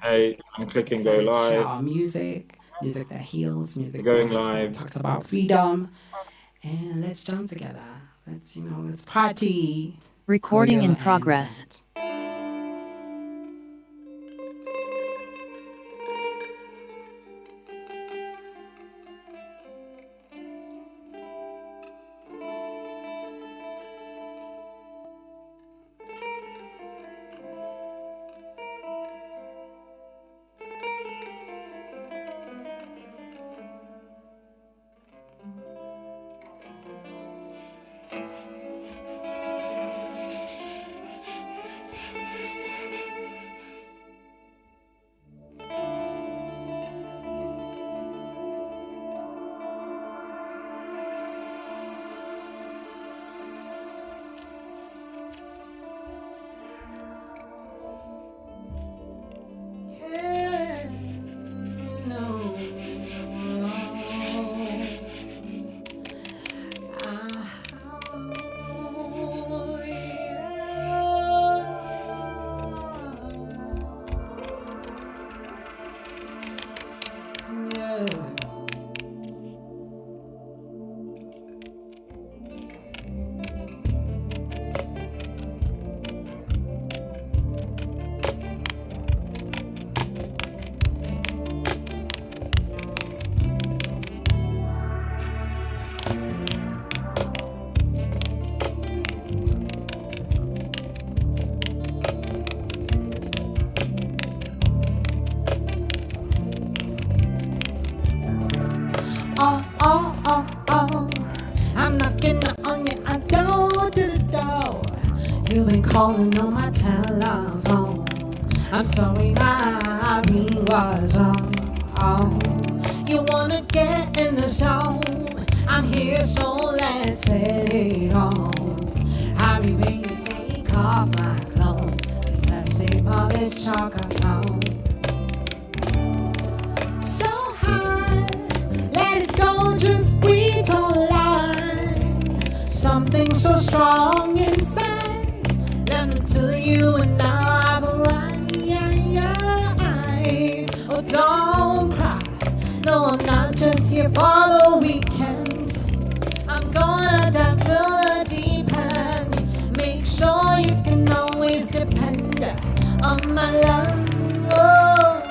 Hey, I'm clicking go live. Essential music, music that heals, We're music going that live. talks about freedom. And let's jump together. Let's party. Recording Koyo in and progress. Vent. Oh, I'm knocking on your door to the door. You've been calling on my telephone. I'm sorry, my ring was on. You wanna get in the zone? I'm here, so let's set it on. Hurry, baby, take off my clothes. Take a sip of this chocolate tone. So high, let it go, just breathe, don't lie. Something so strong inside. Let me tell you, and now I've arrived. Oh, don't cry. No, I'm not just here for the weekend. I'm gonna dive to the deep end. Make sure you can always depend on my love. Oh.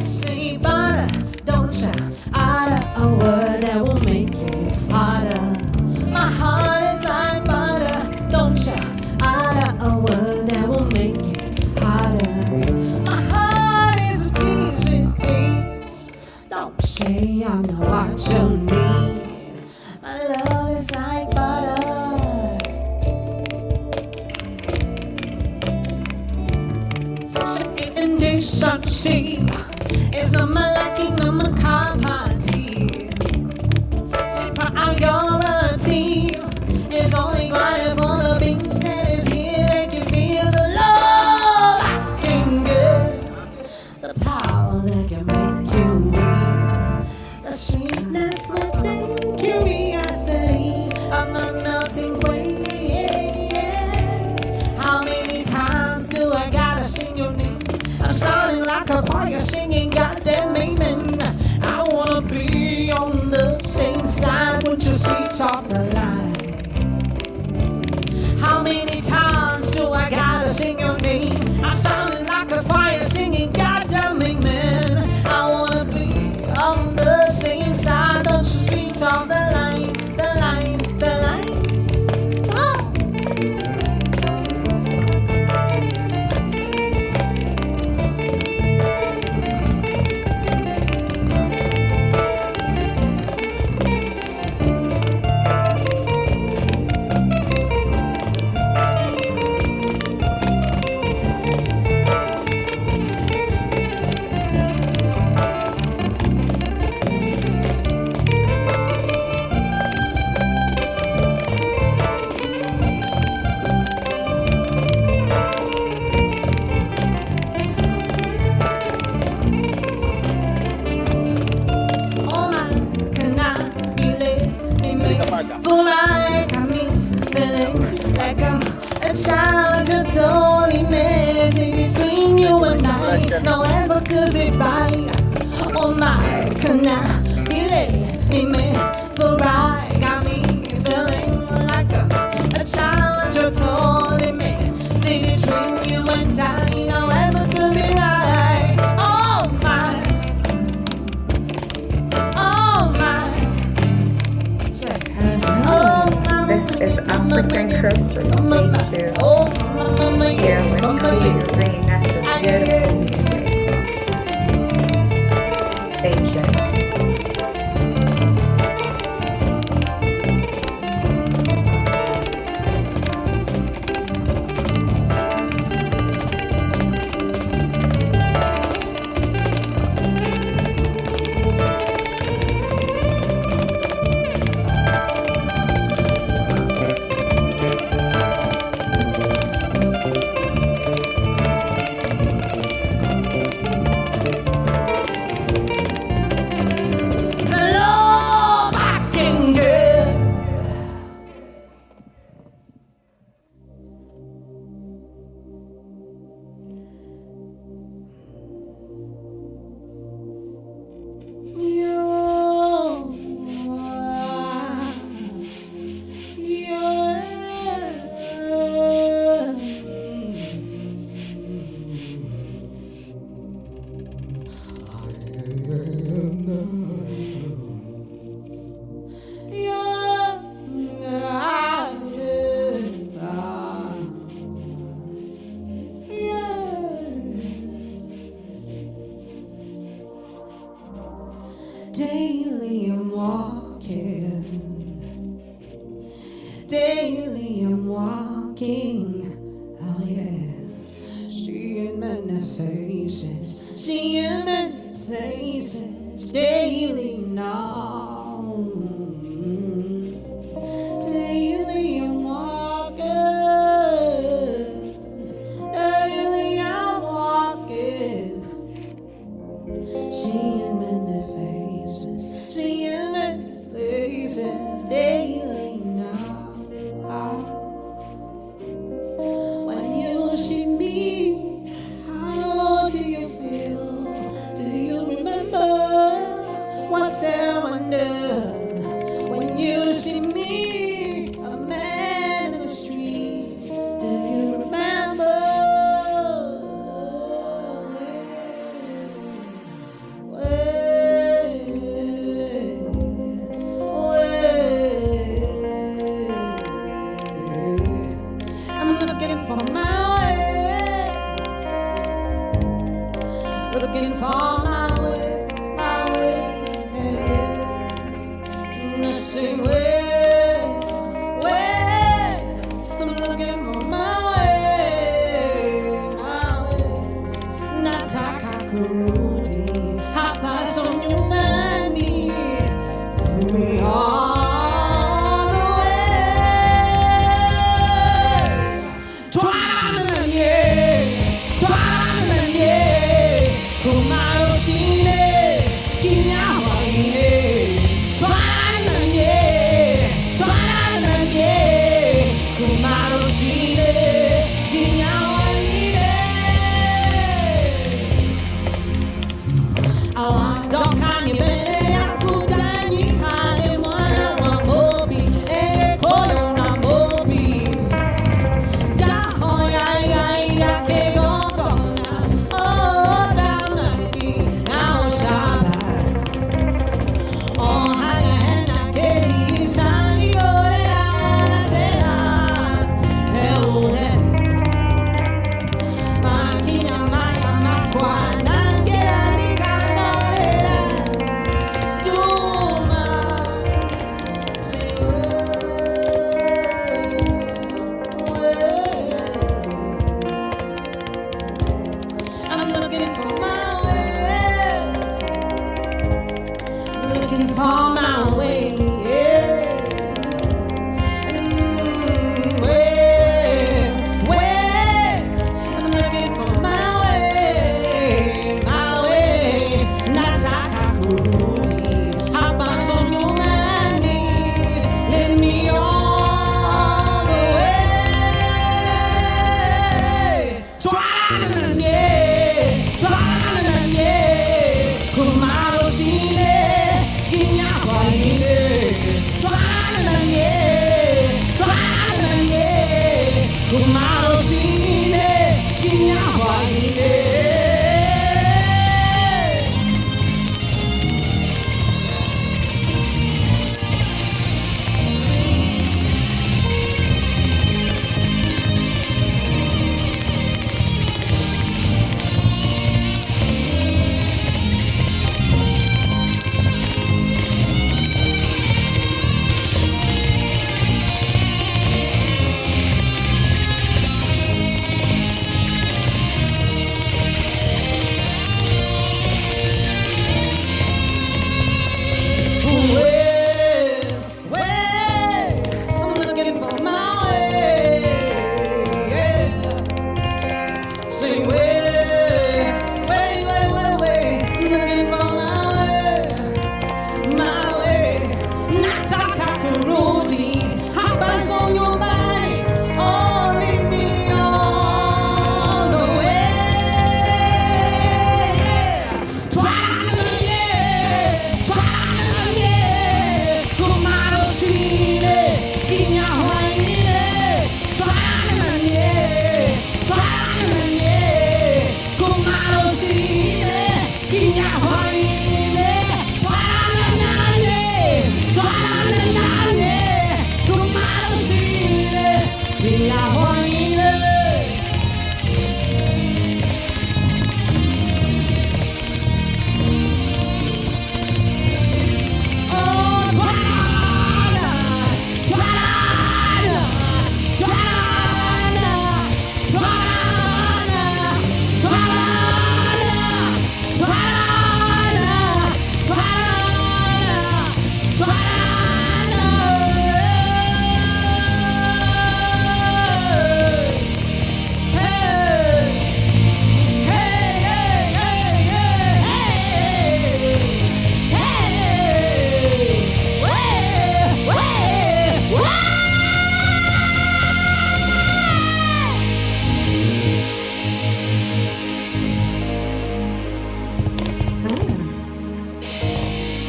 Say butter, don't you? Utter a word that will make it harder. My heart is like butter, don't you? Utter a word that will make it harder. My heart is a changing piece. Don't say I know what you need. My love is like butter. Sitting dish on the sea is not my liking, not my cup of tea. Superiority is only granted for the being that is here. They can feel the love I can give, the power that can make you weak, the sweetness with Meet me for a ride, got me feeling like a child. You're totally me. See between you and I, you know, as a good ride. Oh my, oh my. Say, oh my. This is African Curse from Day 2. Oh my, Here with Cleo bringing us the beautiful music. Stay tuned. hello, rocking girl. Daily I'm walking. Daily I'm walking. Oh yeah. Seeing many faces. Seeing many faces. Daily now. Daily I'm walking. Daily I'm walking. Seeing many faces, seeing many places daily now. When you see me, how do you feel? Do you remember what's there wonder? When you see me, a man in the street, do you remember? I'm looking for my way, looking for my way, my way, the same way. I'm looking for my way, my way. Nataka kurudi hapa so nyumbani, me all the way. Twananye, kumaro shine, kinyawa ine. Twananye, kumaro shine, kinyawa ine. Oh, don't can you bele akutani hale mwana wa mobi, koyo na mobi. Da ya ke gongona, oh da maki na oshaba. Oh hana ke sani ora tena, hele. Makina maya makwana ngera kanalera. I'm looking for my way, looking for my way, yeah. Way. I'm looking for my way, my way. Nataka kurudi hapa so nyumbani, let me all the way. Twananye, kumaro shine, kinyawa ine.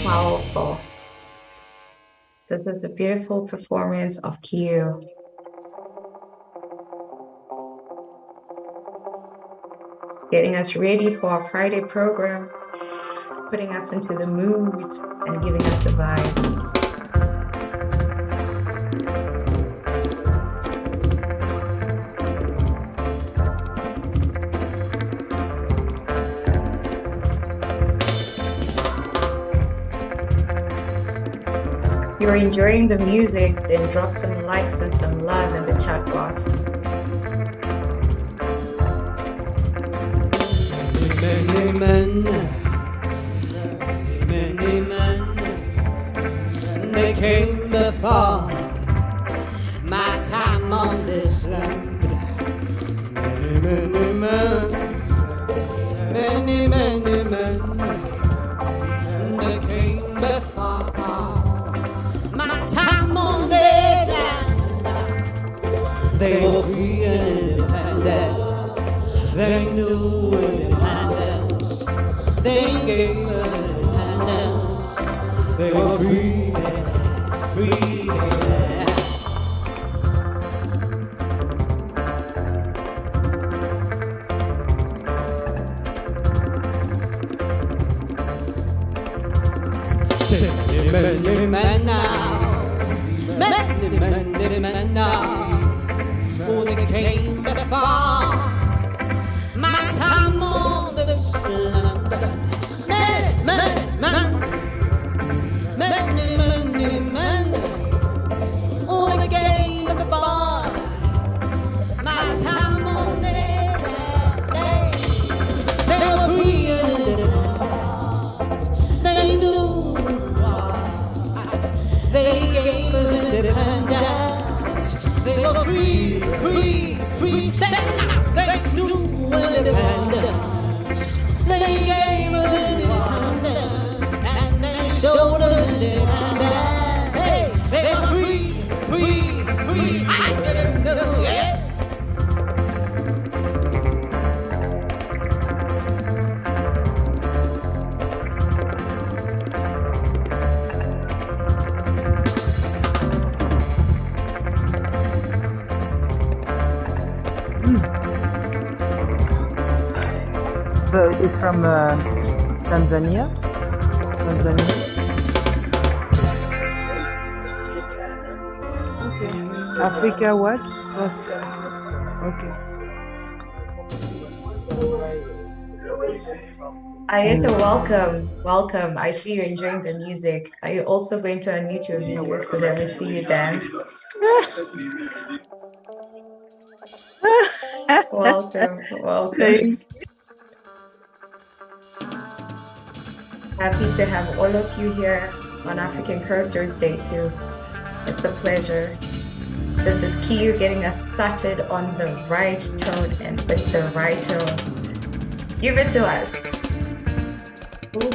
powerful. This is a beautiful performance of Q. Getting us ready for our Friday program, putting us into the mood and giving us the vibes. If you're enjoying the music, then drop some likes and some love in the chat box. Many men, they came before my time on this land. Many men, they came before my time on this land. They were free and independent. They knew independence. They gave us independence. They were free, free. Many men now, many men now, oh, they came before my time on this land. Many men, oh, they came before my time on this land. They were free and independent. They knew. They gave us independence. They were free, free, free. Say now. They knew independence. They gave us independence, and they showed us independence. Hey, they were free, free, free. I didn't know, yeah. It's from Tanzania. Okay. Africa what? Okay. Ayeta, welcome. I see you enjoying the music. Are you also going to unmute your video so that we see you dance? Welcome. Happy to have all of you here on African Cursors Day too. It's a pleasure. This is Kiyu getting us started on the right tone and with the right tone. Give it to us. Ooh.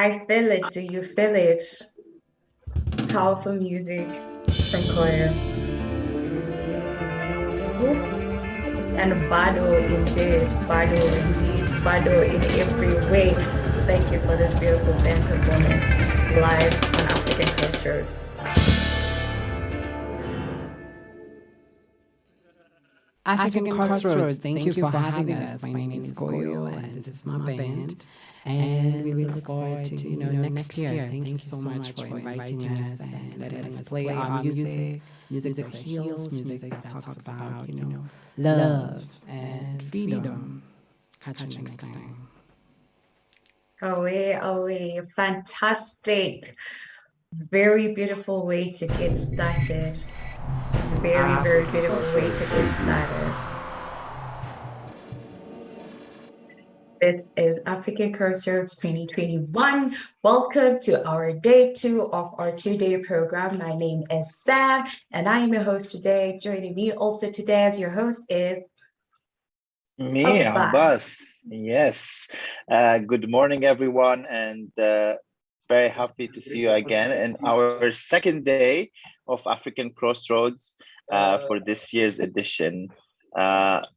I feel it. Do you feel it? Powerful music from Koyo. And Bado indeed, Bado in every way. Thank you for this beautiful band performance live on African Crossroads. African Crossroads, thank you for having us. My name is Koyo, and this is my band. And we look forward to, next year. Thank you so much for inviting us and letting us play our music that heals, music that talks about, love and freedom. Catch you next time. Away. Fantastic. Very beautiful way to get started. Very beautiful way to get started. This is African Crossroads 2021. Welcome to our day 2 of our 2-day program. My name is Sam, and I am your host today. Joining me also today as your host is me, Abbas. Yes. Good morning, everyone, and very happy to see you again in our second day of African Crossroads for this year's edition.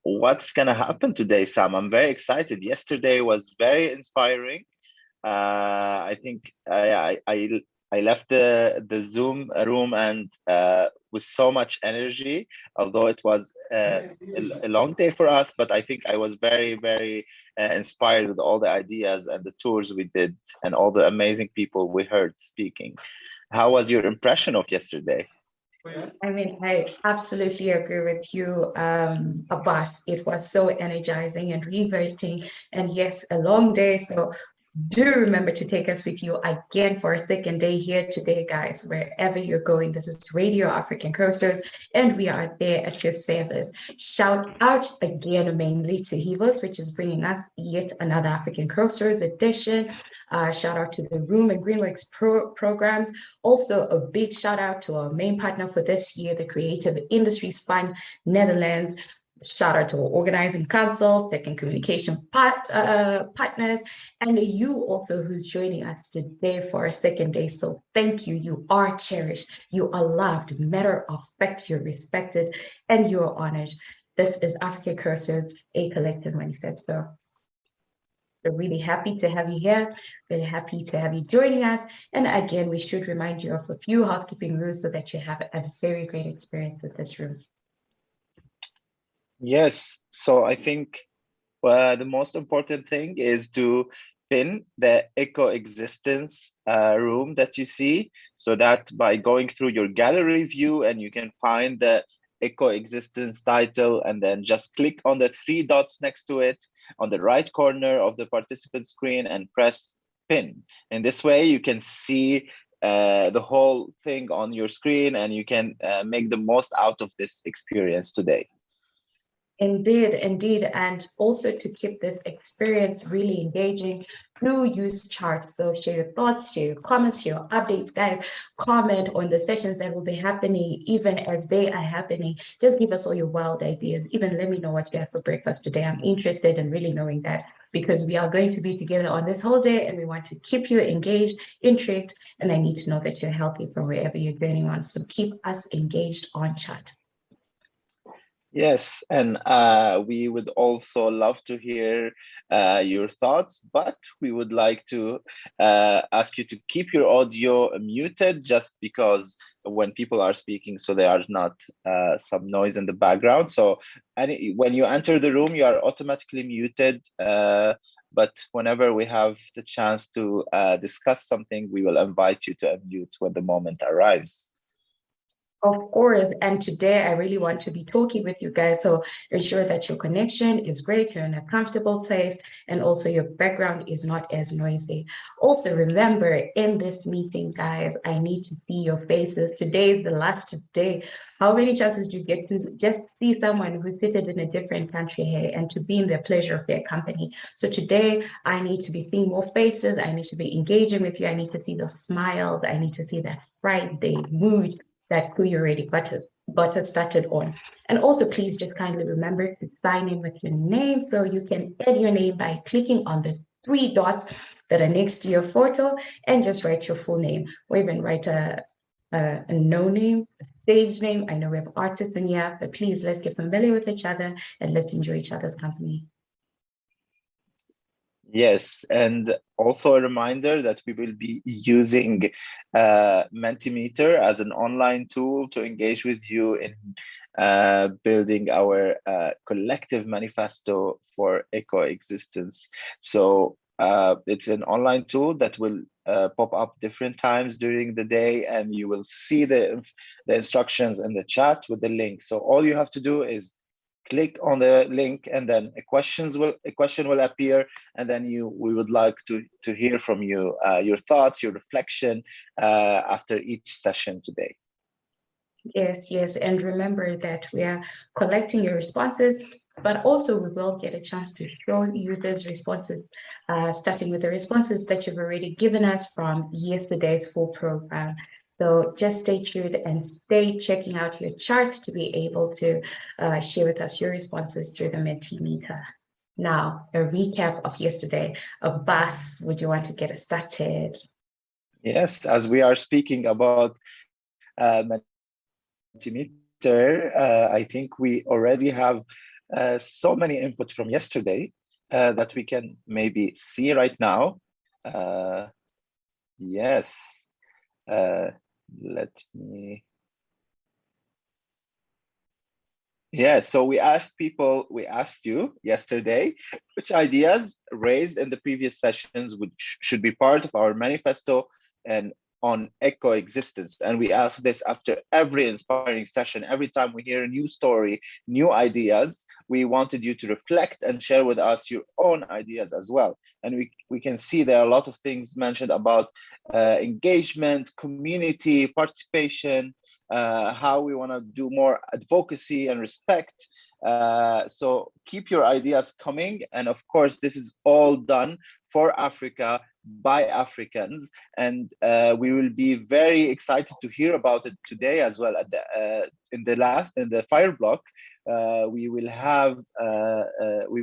What's gonna happen today, Sam? I'm very excited. Yesterday was very inspiring. I think I left the Zoom room and with so much energy, although it was a long day for us, but I think I was very inspired with all the ideas and the tours we did and all the amazing people we heard speaking. How was your impression of yesterday? I mean, I absolutely agree with you, Abbas. It was so energizing and riveting. And yes, a long day. So do remember to take us with you again for a second day here today, guys, wherever you're going. This is Radio African Crossroads, and we are there at your service. Shout out again mainly to Hivos, which is bringing us yet another African Crossroads edition. Shout out to the Room and Greenworks programs. Also, a big shout out to our main partner for this year, the Creative Industries Fund, Netherlands. Shout out to our organizing council, second communication partners, and you also who's joining us today for our second day. So thank you. You are cherished. You are loved. Matter of fact, you're respected and you are honored. This is African Crossroads, a collective manifesto. We're really happy to have you here. Really happy to have you joining us. And again, we should remind you of a few housekeeping rules so that you have a very great experience with this room. Yes, so I think the most important thing is to pin the eco-existence room that you see, so that by going through your gallery view and you can find the eco-existence title and then just click on the 3 dots next to it on the right corner of the participant screen and press pin. In this way, you can see the whole thing on your screen and you can make the most out of this experience today. Indeed. And also to keep this experience really engaging, do use charts. So share your thoughts, share your comments, share your updates, guys. Comment on the sessions that will be happening, even as they are happening. Just give us all your wild ideas. Even let me know what you have for breakfast today. I'm interested in really knowing that, because we are going to be together on this whole day and we want to keep you engaged, intrigued, and I need to know that you're healthy from wherever you're joining on. So keep us engaged on chat. Yes, and we would also love to hear your thoughts, but we would like to ask you to keep your audio muted, just because when people are speaking, so there are not some noise in the background. So when you enter the room, you are automatically muted, but whenever we have the chance to discuss something, we will invite you to unmute when the moment arrives. Of course, and today I really want to be talking with you guys, so ensure that your connection is great, you're in a comfortable place, and also your background is not as noisy. Also remember, in this meeting, guys, I need to see your faces. Today is the last day. How many chances do you get to just see someone who's seated in a different country here and to be in the pleasure of their company? So today I need to be seeing more faces, I need to be engaging with you, I need to see those smiles, I need to see that Friday mood that Kuya already got us started on. And also please just kindly remember to sign in with your name. So you can add your name by clicking on the 3 dots that are next to your photo and just write your full name, or even write a no name, a stage name. I know we have artists in here, but please let's get familiar with each other and let's enjoy each other's company. Yes, and also a reminder that we will be using Mentimeter as an online tool to engage with you in building our collective manifesto for ecoexistence. So it's an online tool that will pop up different times during the day, and you will see the instructions in the chat with the link. So all you have to do is click on the link, and then a question will appear, and then we would like to hear from you, your thoughts, your reflection after each session today. Yes, and remember that we are collecting your responses, but also we will get a chance to show you those responses, starting with the responses that you've already given us from yesterday's full program. So just stay tuned and stay checking out your chart to be able to share with us your responses through the Mentimeter. Now, a recap of yesterday. Abbas, would you want to get us started? Yes, as we are speaking about Mentimeter, I think we already have so many input from yesterday that we can maybe see right now. Yes. Let me. Yeah, so we asked you yesterday, which ideas raised in the previous sessions which should be part of our manifesto and on ecoexistence. And we ask this after every inspiring session. Every time we hear a new story, new ideas, we wanted you to reflect and share with us your own ideas as well. And we can see there are a lot of things mentioned about engagement, community, participation, how we want to do more advocacy and respect. So keep your ideas coming. And of course, this is all done for Africa by Africans. And we will be very excited to hear about it today as well. At the, in the fire block, we will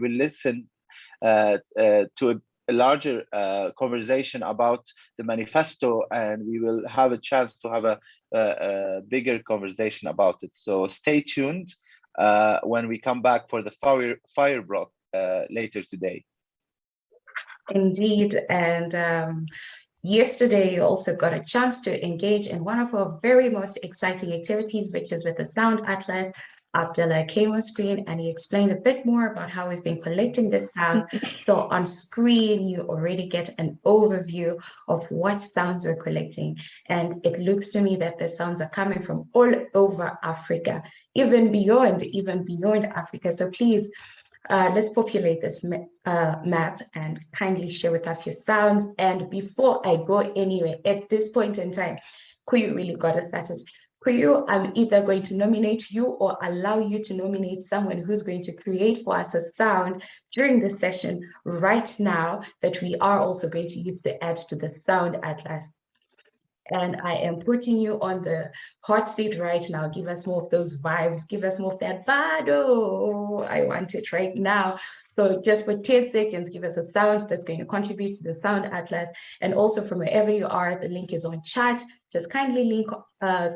listen to a larger conversation about the manifesto, and we will have a chance to have a bigger conversation about it. So stay tuned when we come back for the fire block later today. Indeed, and yesterday you also got a chance to engage in one of our very most exciting activities, which is with the Sound Atlas. Abdullah came on screen and he explained a bit more about how we've been collecting this sound. So on screen, you already get an overview of what sounds we're collecting. And it looks to me that the sounds are coming from all over Africa, even beyond Africa. So please, let's populate this map and kindly share with us your sounds. And before I go anywhere, at this point in time, Kuyu really got us started. Kuyu, I'm either going to nominate you or allow you to nominate someone who's going to create for us a sound during the session right now that we are also going to use to add to the Sound Atlas. And I am putting you on the hot seat right now. Give us more of those vibes. Give us more of that bado. I want it right now. So just for 10 seconds, give us a sound that's going to contribute to the Sound Atlas. And also from wherever you are, the link is on chat. Just kindly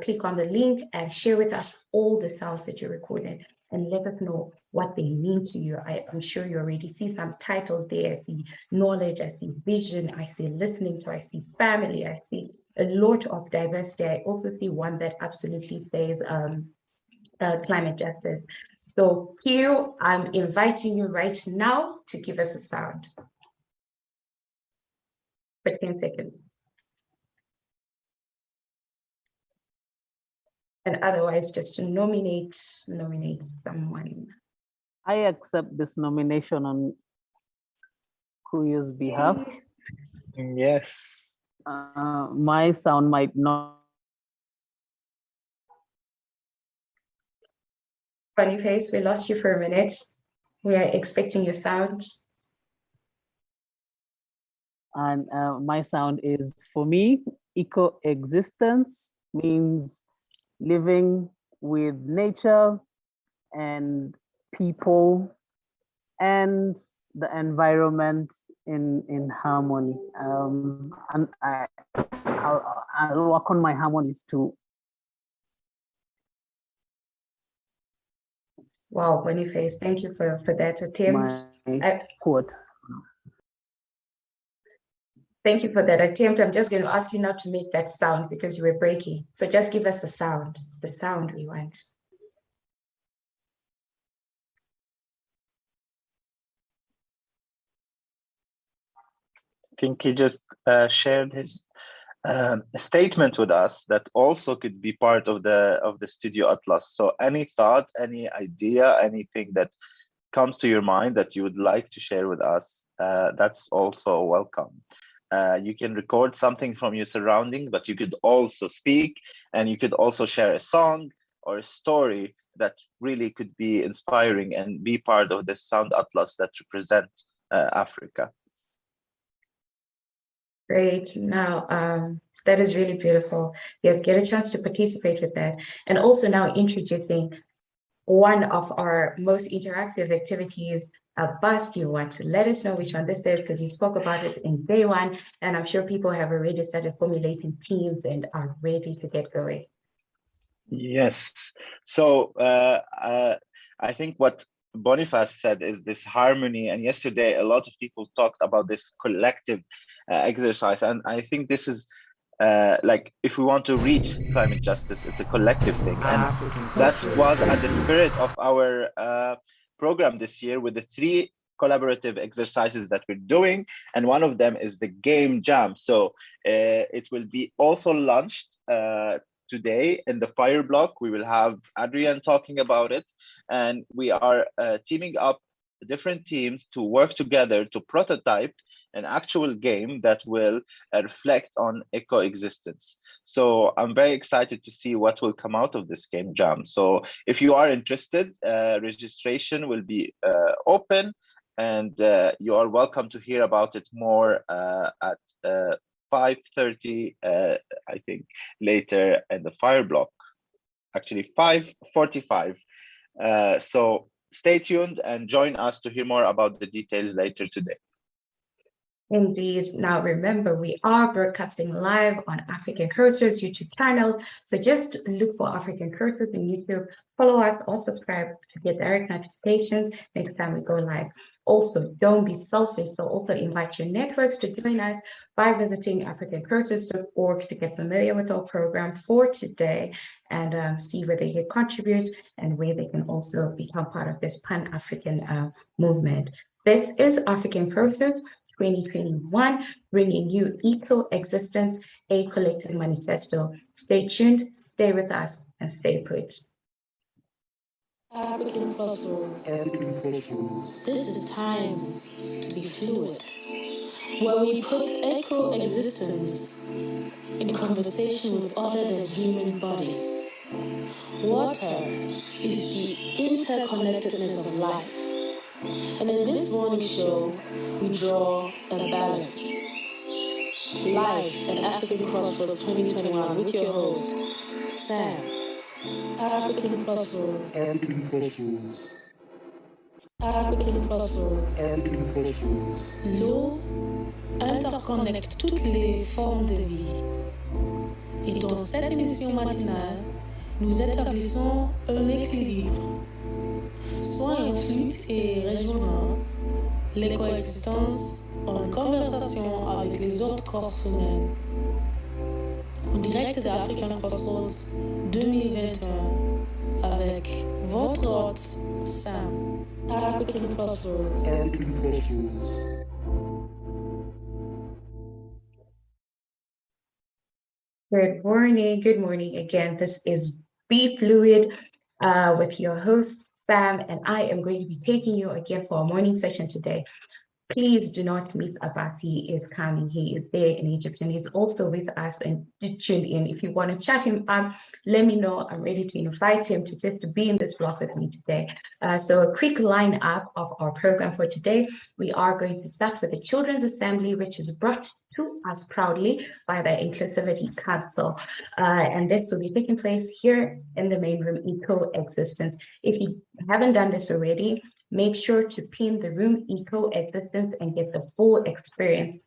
click on the link and share with us all the sounds that you recorded and let us know what they mean to you. I'm sure you already see some titles there. I see knowledge, I see vision, I see listening to, I see family, I see a lot of diversity. I also see one that absolutely says climate justice. So Q, I'm inviting you right now to give us a sound for 10 seconds. And otherwise, just to nominate someone. I accept this nomination on Kuyu's behalf. Yes. My sound might not. Funny face, we lost you for a minute. We are expecting your sound. And my sound is, for me, eco-existence means living with nature and people and the environment in harmony. And I'll work on my harmonies too. Wow, Boniface, thank you for that attempt. My quote. Thank you for that attempt. I'm just going to ask you not to make that sound because you were breaking. So just give us the sound we want. I think he just shared his statement with us that also could be part of the Studio Atlas. So any thought, any idea, anything that comes to your mind that you would like to share with us, that's also welcome. You can record something from your surrounding, but you could also speak, and you could also share a song or a story that really could be inspiring and be part of this Sound Atlas that represent Africa. Great. Now, that is really beautiful. Yes, get a chance to participate with that. And also now introducing one of our most interactive activities. Bus, do you want to let us know which one this is? Because you spoke about it in day one, and I'm sure people have already started formulating teams and are ready to get going. Yes. So I think what Boniface said is this harmony. And yesterday, a lot of people talked about this collective exercise. And I think this is like, if we want to reach climate justice, it's a collective thing. And that was at the spirit of our program this year with the 3 collaborative exercises that we're doing. And one of them is the game jam. So it will be also launched today in the Fire Block. We will have Adrian talking about it. And we are teaming up different teams to work together to prototype an actual game that will reflect on ecoexistence. So I'm very excited to see what will come out of this game jam. So if you are interested, registration will be open, and you are welcome to hear about it more at 5:30, I think, later in the Fire Block. Actually, 5:45. So stay tuned and join us to hear more about the details later today. Indeed. Now, remember, we are broadcasting live on African Cursors YouTube channel. So just look for African Cursors in YouTube, follow us or subscribe to get direct notifications next time we go live. Also, don't be selfish. So also invite your networks to join us by visiting africancursors.org to get familiar with our program for today and see where they can contribute and where they can also become part of this Pan-African movement. This is African Cursors 2021, bringing you Eco-Existence, a collective manifesto. Stay tuned, stay with us, and stay put. African Crossroads. This is time to be fluid, where we put eco-existence in conversation with other than human bodies. Water is the interconnectedness of life. And in this morning show, we draw a balance. Live at African Crossroads 2021 with your host, Sam. African Crossroads. African Crossroads. African Crossroads. African Crossroads. L'eau interconnecte toutes les formes de vie. Et dans cette émission matinale, nous établissons un équilibre. Soit un fluide et régional, l'écoexistence en conversation avec les autres corps humains. En direct d'African Crossroads 2021 avec votre hôte Sam. African Crossroads. African Crossroads. Good morning again. This is Be Fluid with your host, Sam, and I am going to be taking you again for a morning session today. Please do not miss Abati. He is coming. He is there in Egypt and he's also with us and tuned in. If you want to chat him up, let me know. I'm ready to invite him to just be in this block with me today. So a quick lineup of our program for today. We are going to start with the Children's Assembly, which is brought to us proudly by the Inclusivity Council. And this will be taking place here in the main room, Eco-Existence. If you haven't done this already, make sure to pin the room Eco-Existence and get the full experience.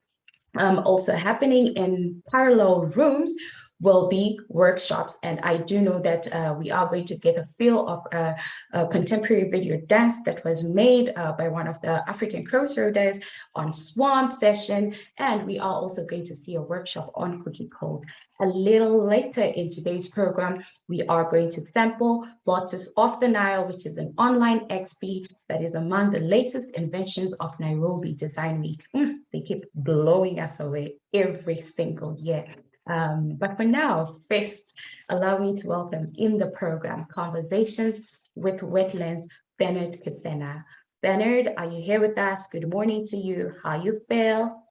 Also happening in parallel rooms will be workshops, and I do know that we are going to get a feel of a contemporary video dance that was made by one of the African Crossroaders on Swarm Session, and we are also going to see a workshop on cookie cold. A little later in today's program, we are going to sample Waters of the Nile, which is an online XP that is among the latest inventions of Nairobi Design Week. They keep blowing us away every single year. But for now, first, allow me to welcome in the program Conversations with Wetlands, Bernard Kipena. Bernard, are you here with us? Good morning to you. How you feel?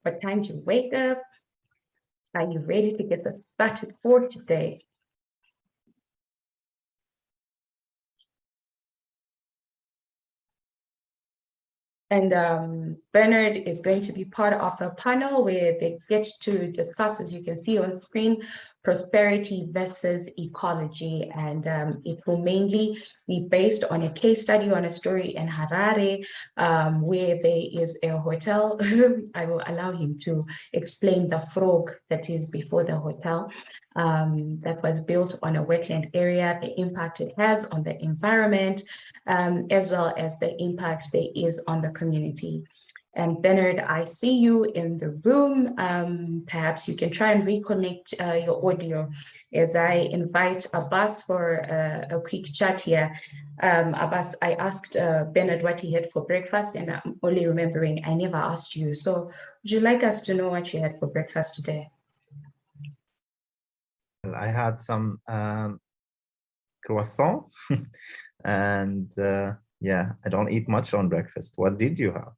What time do you wake up? Are you ready to get started for today? And Bernard is going to be part of a panel where they get to discuss, as you can see on screen, prosperity versus ecology. And it will mainly be based on a case study on a story in Harare, where there is a hotel. I will allow him to explain the frog that is before the hotel. That was built on a wetland area, the impact it has on the environment, as well as the impact there is on the community. And Bernard, I see you in the room. Perhaps you can try and reconnect your audio as I invite Abbas for a quick chat here. Abbas, I asked Bernard what he had for breakfast, and I'm only remembering I never asked you. So would you like us to know what you had for breakfast today? I had some croissant and yeah, I don't eat much on breakfast. What did you have?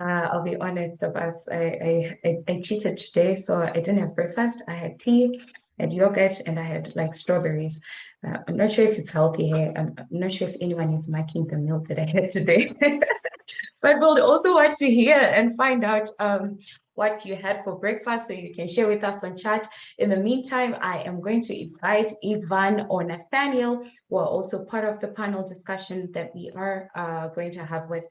I'll be honest, Abbas, I cheated today, so I didn't have breakfast. I had tea, I had yogurt, and I had like strawberries. I'm not sure if it's healthy here. I'm not sure if anyone is making the meal that I had today. But we'll also want to hear and find out what you had for breakfast, so you can share with us on chat. In the meantime, I am going to invite Ivan or Nathaniel, who are also part of the panel discussion that we are going to have with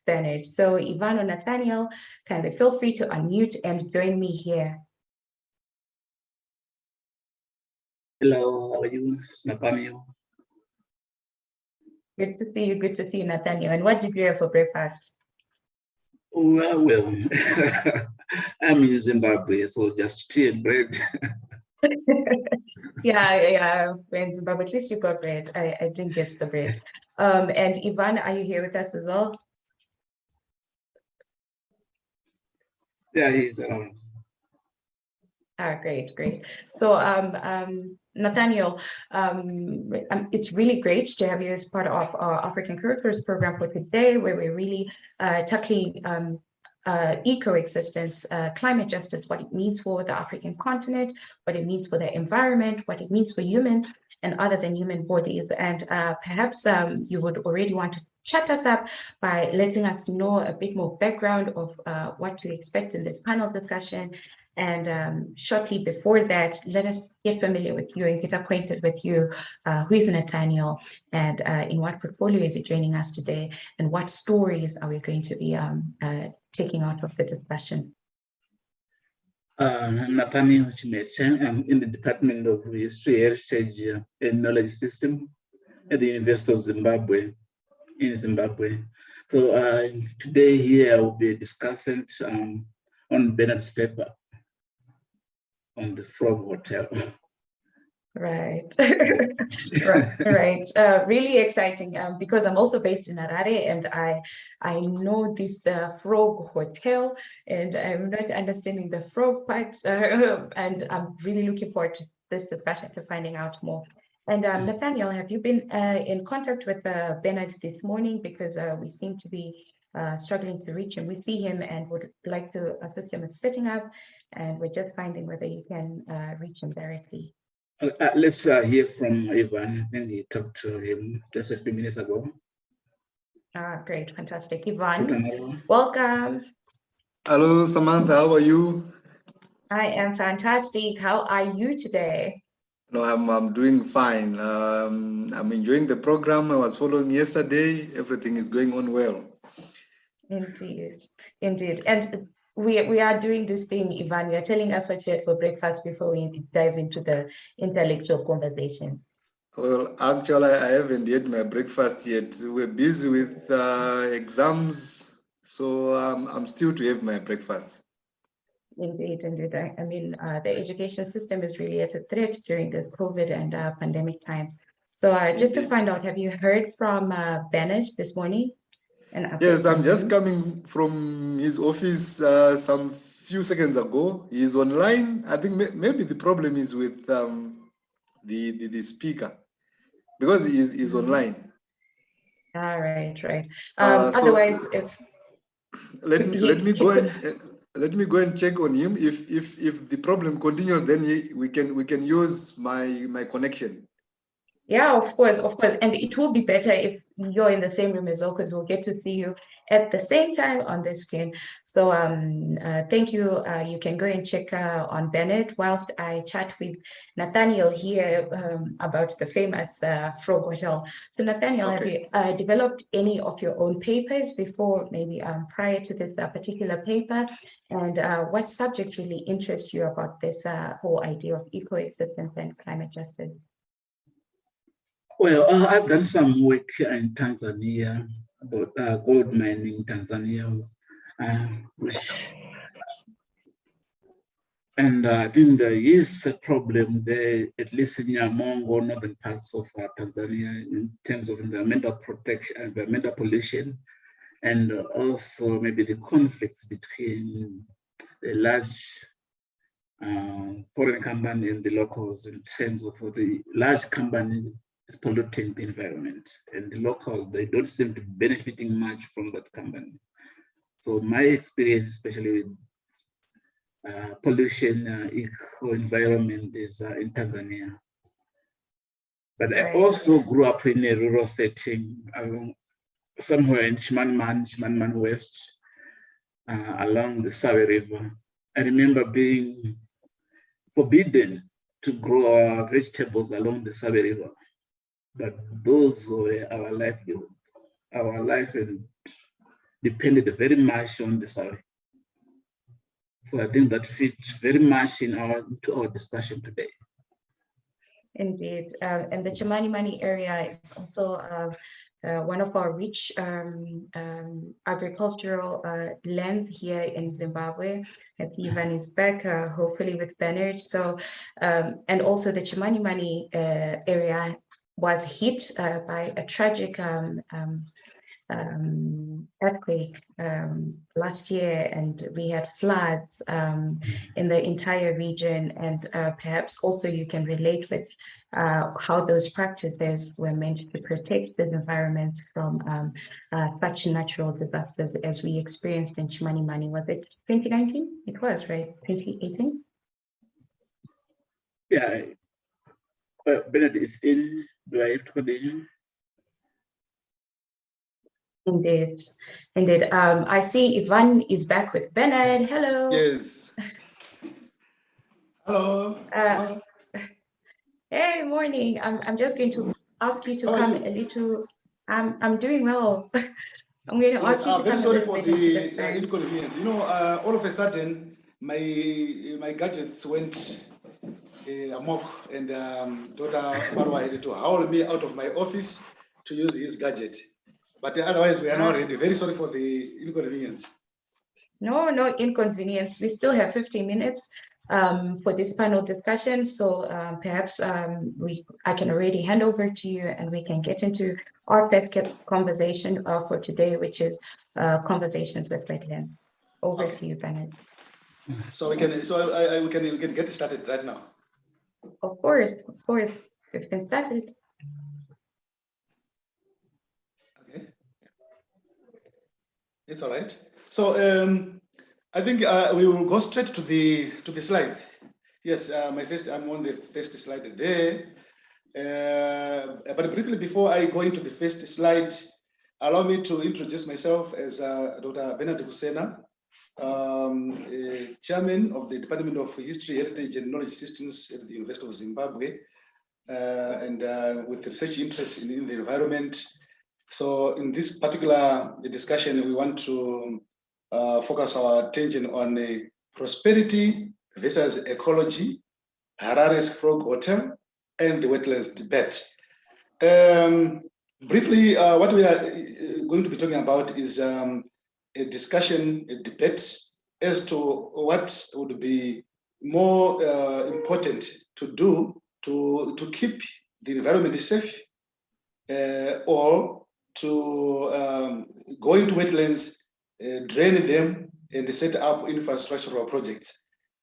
Bernard. So Ivan or Nathaniel, kindly feel free to unmute and join me here. Hello, how are you, Nathaniel? Good to see you, Nathaniel. And what did you have for breakfast? Well, I'm in Zimbabwe, so just tea and bread. Yeah. In Zimbabwe, at least you got bread. I didn't get the bread. And Ivan, are you here with us as well? Yeah, he's around. Great. So, Nathaniel, it's really great to have you as part of our African Careers program for today, where we're really tackling eco-existence, climate justice, what it means for the African continent, what it means for the environment, what it means for human and other than human bodies. And perhaps you would already want to chat us up by letting us know a bit more background of what to expect in this panel discussion. And shortly before that, let us get familiar with you and get acquainted with you. Who is Nathaniel, and in what portfolio is he joining us today, and what stories are we going to be taking out of the discussion? I'm Nathaniel Chimete. I'm in the Department of History, Heritage and Knowledge System at the University of Zimbabwe, in Zimbabwe. So today here I will be discussing on Bernard's paper on the Frog Hotel. Right. Right. Really exciting because I'm also based in Harare, and I know this Frog Hotel, and I'm not understanding the frog part, and I'm really looking forward to this discussion, to finding out more. And Nathaniel, have you been in contact with Bernard this morning? Because we seem to be struggling to reach him. We see him and would like to assist him with setting up, and we're just finding whether you can reach him directly. Let's hear from Ivan. I think he talked to him just a few minutes ago. Great, fantastic. Ivan, welcome. Hello, Samantha, how are you? I am fantastic. How are you today? No, I'm doing fine. I'm enjoying the program. I was following yesterday. Everything is going on well. Indeed, indeed. And we are doing this thing, Ivan. You're telling us what you had for breakfast before we dive into the intellectual conversation. Well, actually, I haven't had my breakfast yet. We're busy with exams, so I'm still to have my breakfast. Indeed, indeed. I mean, the education system is really at a threat during the COVID and pandemic time. So just to find out, have you heard from Banish this morning? Yes, I'm just coming from his office some few seconds ago. He's online. I think maybe the problem is with the speaker, because he's online. All right, right. Otherwise, so if let me go and check on him. If the problem continues, then we can use my connection. Yeah, of course, and it will be better if you're in the same room as well, because we'll get to see you at the same time on the screen. So thank you. You can go and check on Bennett whilst I chat with Nathaniel here about the famous Frog Hotel. So Nathaniel, have you developed any of your own papers before, maybe prior to this particular paper? And what subject really interests you about this whole idea of ecoexistence and climate justice? Well, I've done some work in Tanzania about gold mining in Tanzania. And I think there is a problem there, at least in Nyamongo, northern parts of Tanzania, in terms of environmental protection, environmental pollution, and also maybe the conflicts between the large foreign company and the locals, in terms of the large company is polluting the environment, and the locals, they don't seem to be benefiting much from that company. So my experience, especially with pollution, eco-environment, is in Tanzania. But I also grew up in a rural setting, somewhere in Chimanimani West, along the Sawe River. I remember being forbidden to grow vegetables along the Sawe River. But those were our livelihood. Our life depended very much on the Sawe. So I think that fits very much into our discussion today. Indeed, and the Chimanimani area is also one of our rich agricultural lands here in Zimbabwe. I see Ivan is back, hopefully with Bernard. So, and also the Chimanimani area was hit by a tragic earthquake last year, and we had floods in the entire region. And perhaps also you can relate with how those practices were meant to protect the environment from such natural disasters as we experienced in Chimanimani. Was it 2019? It was, right? 2018? Yeah. Well, Bernard is in. Do I have to continue? Indeed, indeed. I see Ivan is back with Bernard. Hello. Yes. Hello. Hey, morning. I'm just going to ask you to come a little. I'm doing well. I'm going to ask you to come a little bit into the frame. Inconvenience. You know, all of a sudden, my gadgets went amok, and Dr. Marwa had to haul me out of my office to use his gadget. But otherwise, we are not ready. Very sorry for the inconvenience. No inconvenience. We still have 15 minutes for this panel discussion. So perhaps I can already hand over to you, and we can get into our first conversation for today, which is conversations with wetlands. Over to you, Bernard. So we can get started right now. Of course, we've been started. Okay, it's all right. So I think we will go straight to the slides. Yes, I'm on the first slide there. But briefly, before I go into the first slide, allow me to introduce myself as Dr. Bernard Kusena, Chairman of the Department of History, Heritage and Knowledge Systems at the University of Zimbabwe. and with research interest in the environment. So in this particular discussion, we want to focus our attention on prosperity versus ecology, Harare's Frog Hotel, and the wetlands debate. Briefly, what we are going to be talking about is a discussion, a debate as to what would be more important to do to keep the environment safe, or to go into wetlands, drain them, and set up infrastructural projects.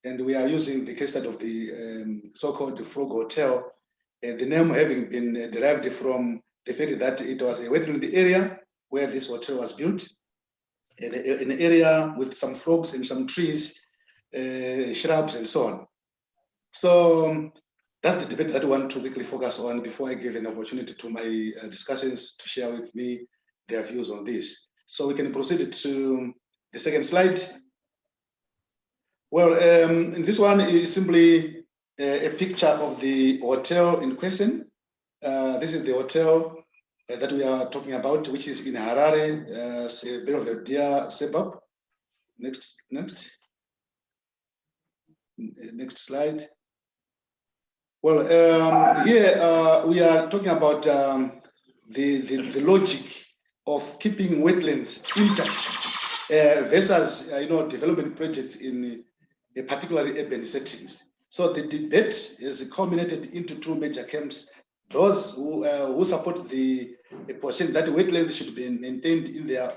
And we are using the case study of the so-called Frog Hotel, the name having been derived from the fact that it was a wetland area where this hotel was built, an area with some frogs and some trees, shrubs, and so on. So that's the debate that I want to quickly focus on before I give an opportunity to my discussants to share with me their views on this. So we can proceed to the second slide. Well, in this one is simply a picture of the hotel in question. This is the hotel that we are talking about, which is in Harare, Belvedere suburb. Next slide. Well, here we are talking about the logic of keeping wetlands intact versus development projects in a particularly urban settings. So the debate is culminated into two major camps: those who support the position that wetlands should be maintained in their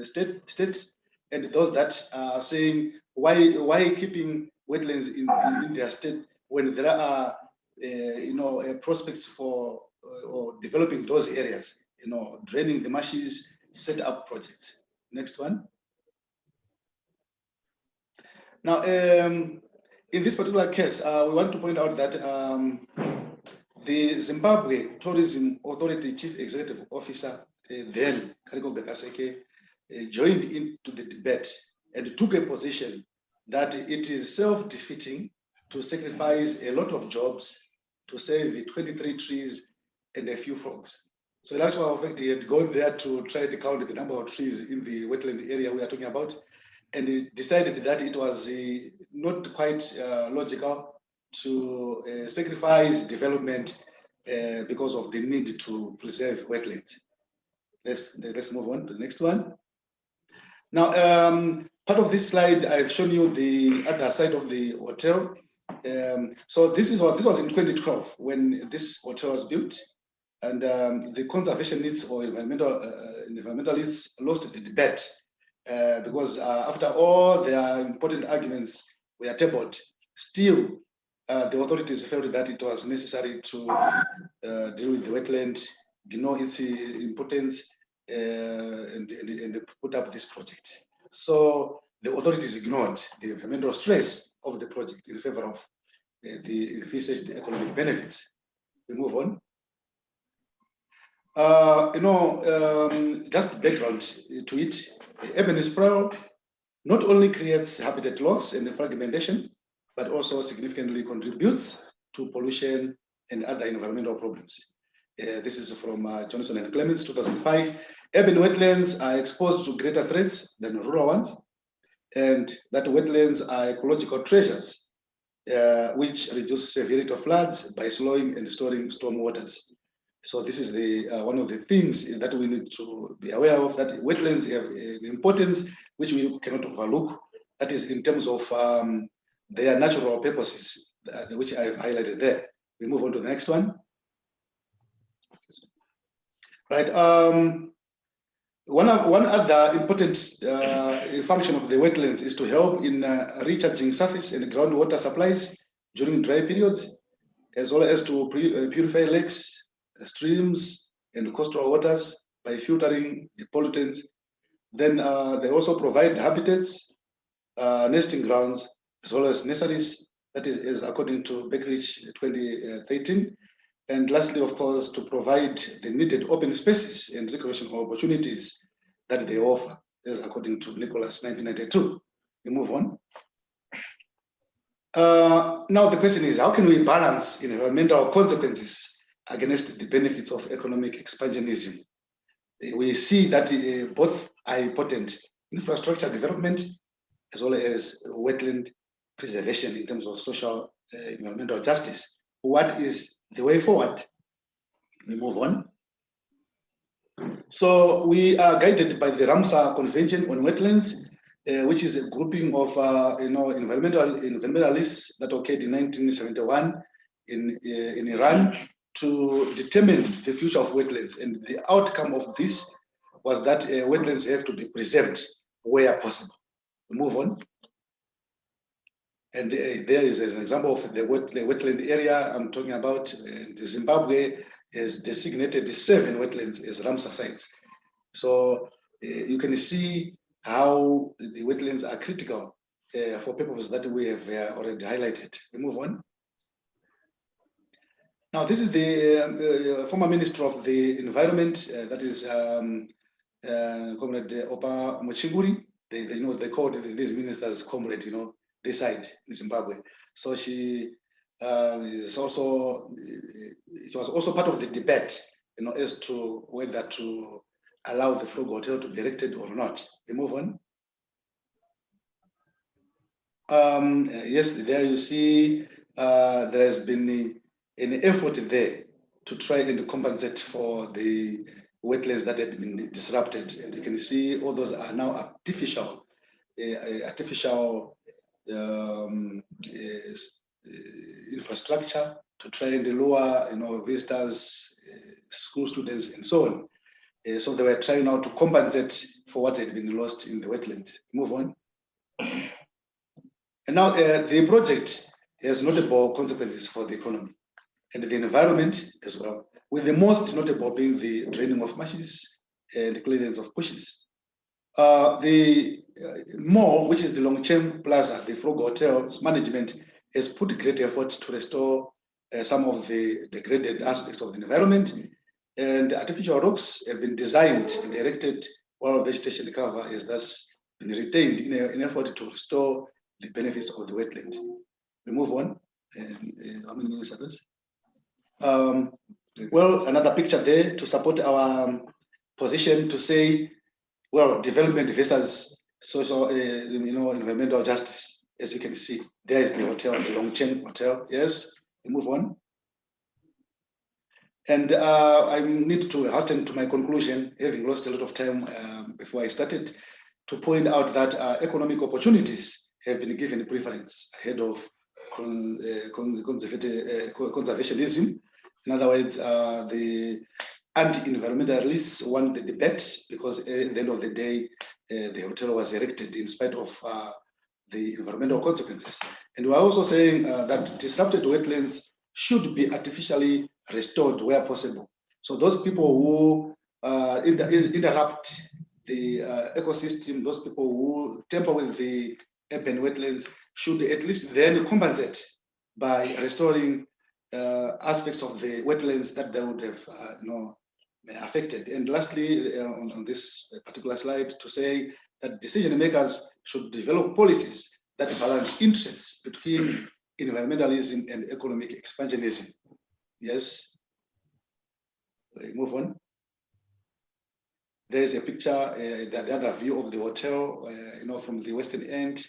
state, and those that are saying why keeping wetlands in their state when there are prospects for or developing those areas, draining the marshes, set up projects. Next one. Now, in this particular case, we want to point out that the Zimbabwe Tourism Authority Chief Executive Officer, then Kariko Bekaseke, joined into the debate and took a position that it is self-defeating to sacrifice a lot of jobs to save 23 trees and a few frogs. So in actual fact, he had gone there to try to count the number of trees in the wetland area we are talking about, and he decided that it was not quite logical to sacrifice development because of the need to preserve wetlands. Let's move on to the next one. Now, part of this slide, I've shown you the other side of the hotel. So this was in 2012 when this hotel was built, and the conservationists or environmentalists lost the debate because after all their important arguments were tabled, still the authorities felt that it was necessary to deal with the wetland, its importance, and put up this project. So the authorities ignored the environmental stress of the project in favor of the envisaged economic benefits. We move on. Just background to it, urban sprawl not only creates habitat loss and fragmentation, but also significantly contributes to pollution and other environmental problems. This is from Johnson and Clements, 2005. Urban wetlands are exposed to greater threats than rural ones, and that wetlands are ecological treasures, which reduce severity of floods by slowing and storing storm waters. So this is one of the things that we need to be aware of, that wetlands have an importance which we cannot overlook. That is in terms of their natural purposes, which I've highlighted there. We move on to the next one. Right. One other important function of the wetlands is to help in recharging surface and groundwater supplies during dry periods, as well as to purify lakes, streams, and coastal waters by filtering the pollutants. Then they also provide habitats, nesting grounds, as well as nurseries. That is according to Beckeridge 2013. And lastly, of course, to provide the needed open spaces and recreational opportunities that they offer, as according to Nicholas 1992. We move on. Now the question is, how can we balance environmental consequences against the benefits of economic expansionism? We see that both are important: infrastructure development as well as wetland preservation in terms of social environmental justice. What is the way forward? We move on. So we are guided by the Ramsar Convention on Wetlands, which is a grouping of environmentalists that occurred in 1971 in Iran to determine the future of wetlands. And the outcome of this was that wetlands have to be preserved where possible. We move on. And there is an example of the wetland area I'm talking about. Zimbabwe has designated 7 wetlands as Ramsar sites. So you can see how the wetlands are critical for purposes that we have already highlighted. We move on. Now, this is the former Minister of the Environment, that is Comrade Opa Mochiguri. They called these ministers comrade, this side in Zimbabwe. So she is also, it was also part of the debate, as to whether to allow the Frog Hotel to be erected or not. We move on. Yes, there you see there has been an effort there to try and compensate for the wetlands that had been disrupted. And you can see all those are now artificial infrastructure to try and lure visitors, school students, and so on. So they were trying now to compensate for what had been lost in the wetland. Move on. And now the project has notable consequences for the economy and the environment as well, with the most notable being the draining of marshes and the clearance of bushes. The mall, which is the Longchem Plaza, the Frog Hotel's management has put great effort to restore some of the degraded aspects of the environment, and artificial rocks have been designed and erected while vegetation cover has thus been retained in an effort to restore the benefits of the wetland. We move on. How many minutes are those? Well, another picture there to support our position to say, well, development versus social, environmental justice. As you can see, there is the hotel, the Longchem Hotel. Yes, we move on. And I need to hasten to my conclusion, having lost a lot of time before I started, to point out that economic opportunities have been given preference ahead of conservationism. In other words, the anti-environmentalists won the debate because at the end of the day, the hotel was erected in spite of the environmental consequences. And we're also saying that disrupted wetlands should be artificially restored where possible. So those people who interrupt the ecosystem, those people who tamper with the urban wetlands should at least then compensate by restoring aspects of the wetlands that they would have affected. And lastly, on this particular slide, to say that decision makers should develop policies that balance interests between environmentalism and economic expansionism. Yes. We move on. There's a picture, the other view of the hotel, from the western end,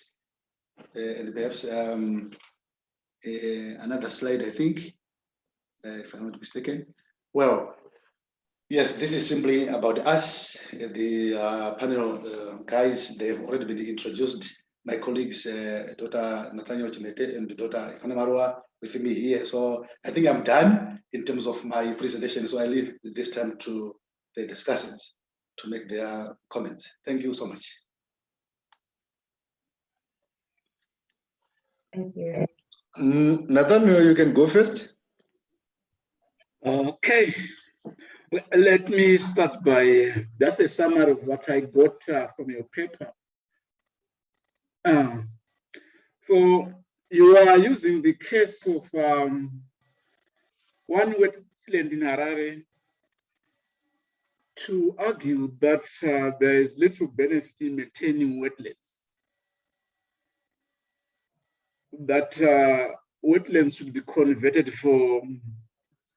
and perhaps another slide, I think, if I'm not mistaken. Well, yes, this is simply about us. The panel guys, they've already been introduced. My colleagues, Dr. Nathaniel Chimete and Dr. Ifane Marwa with me here. So I think I'm done in terms of my presentation. So I leave this time to the discussants to make their comments. Thank you so much. Thank you. Nathaniel, you can go first. Okay. Let me start by just a summary of what I got from your paper. So you are using the case of one wetland in Harare to argue that there is little benefit in maintaining wetlands. that wetlands should be converted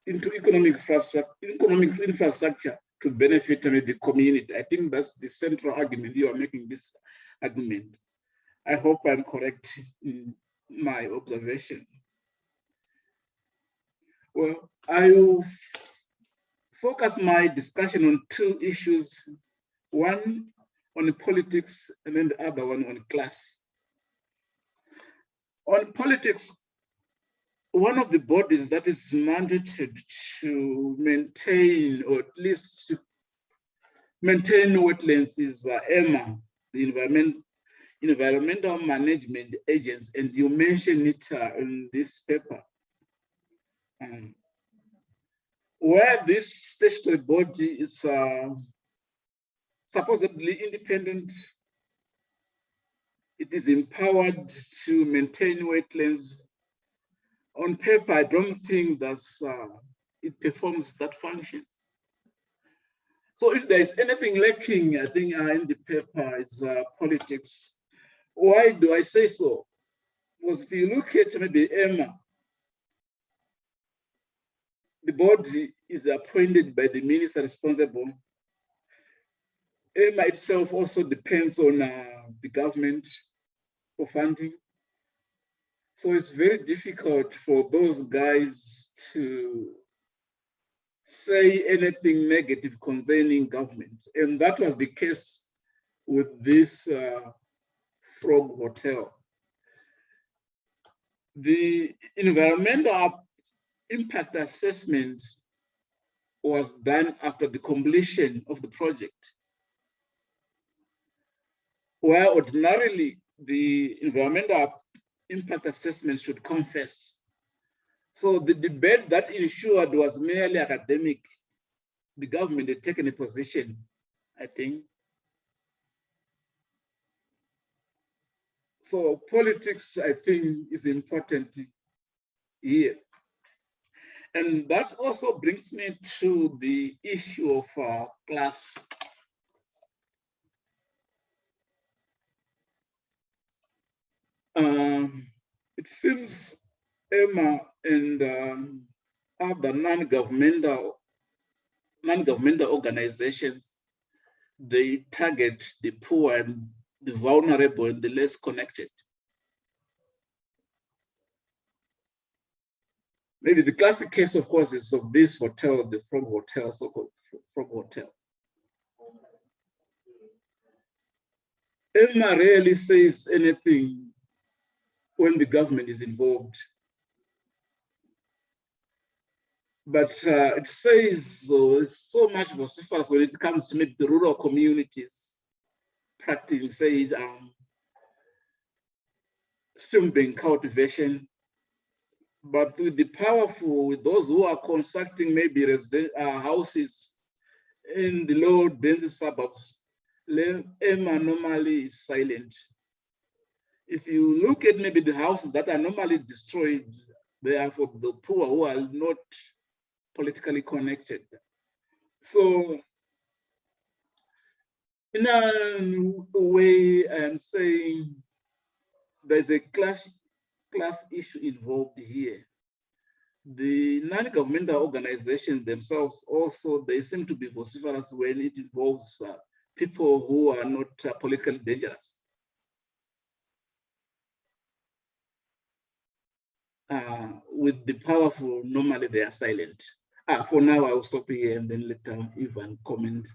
into economic infrastructure to benefit the community. I think that's the central argument. You are making this argument. I hope I'm correct in my observation. Well, I will focus my discussion on two issues, one on politics and then the other one on class. On politics, one of the bodies that is mandated to maintain, or at least to maintain wetlands is EMA, the Environmental Management Agency, and you mentioned it in this paper. Where this statutory body is supposedly independent, it is empowered to maintain wetlands. On paper, I don't think that it performs that function. So if there is anything lacking, I think in the paper is politics. Why do I say so? Because if you look at maybe EMA, the body is appointed by the minister responsible. EMA itself also depends on the government for funding. So it's very difficult for those guys to say anything negative concerning government. And that was the case with this Frog Hotel. The environmental impact assessment was done after the completion of the project, where ordinarily the environmental impact assessment should come first. So the debate that ensued was merely academic. The government had taken a position, I think. So politics, I think, is important here. And that also brings me to the issue of class. It seems EMA and other non-governmental organizations, they target the poor and the vulnerable and the less connected. Maybe the classic case, of course, is of this hotel, the Frog Hotel, so-called Frog Hotel. EMA rarely says anything when the government is involved. But it says so much vociferous when it comes to maybe the rural communities practicing, says stream-bean cultivation. But with the powerful, with those who are constructing maybe houses in the low density suburbs, EMA normally is silent. If you look at maybe the houses that are normally destroyed, they are for the poor who are not politically connected. So in a way, I'm saying there's a class issue involved here. The non-governmental organizations themselves also, they seem to be vociferous when it involves people who are not politically dangerous. With the powerful, normally they are silent. For now, I will stop here and then let Ivan comment.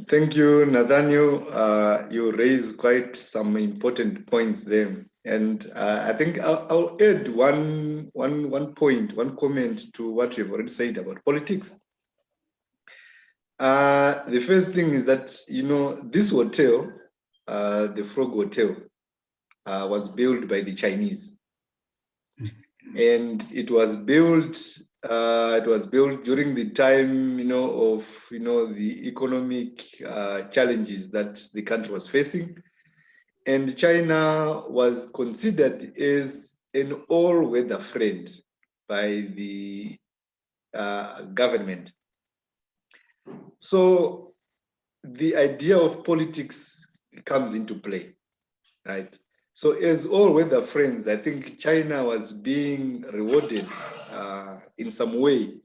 Thank you, Nathaniel. You raised quite some important points there. And I think I'll add one comment to what you've already said about politics. The first thing is that, this hotel, the Frog Hotel, was built by the Chinese, and it was built during the time, of the economic challenges that the country was facing, and China was considered as an all-weather friend by the government. So the idea of politics comes into play, right? So as all weather friends, I think China was being rewarded in some way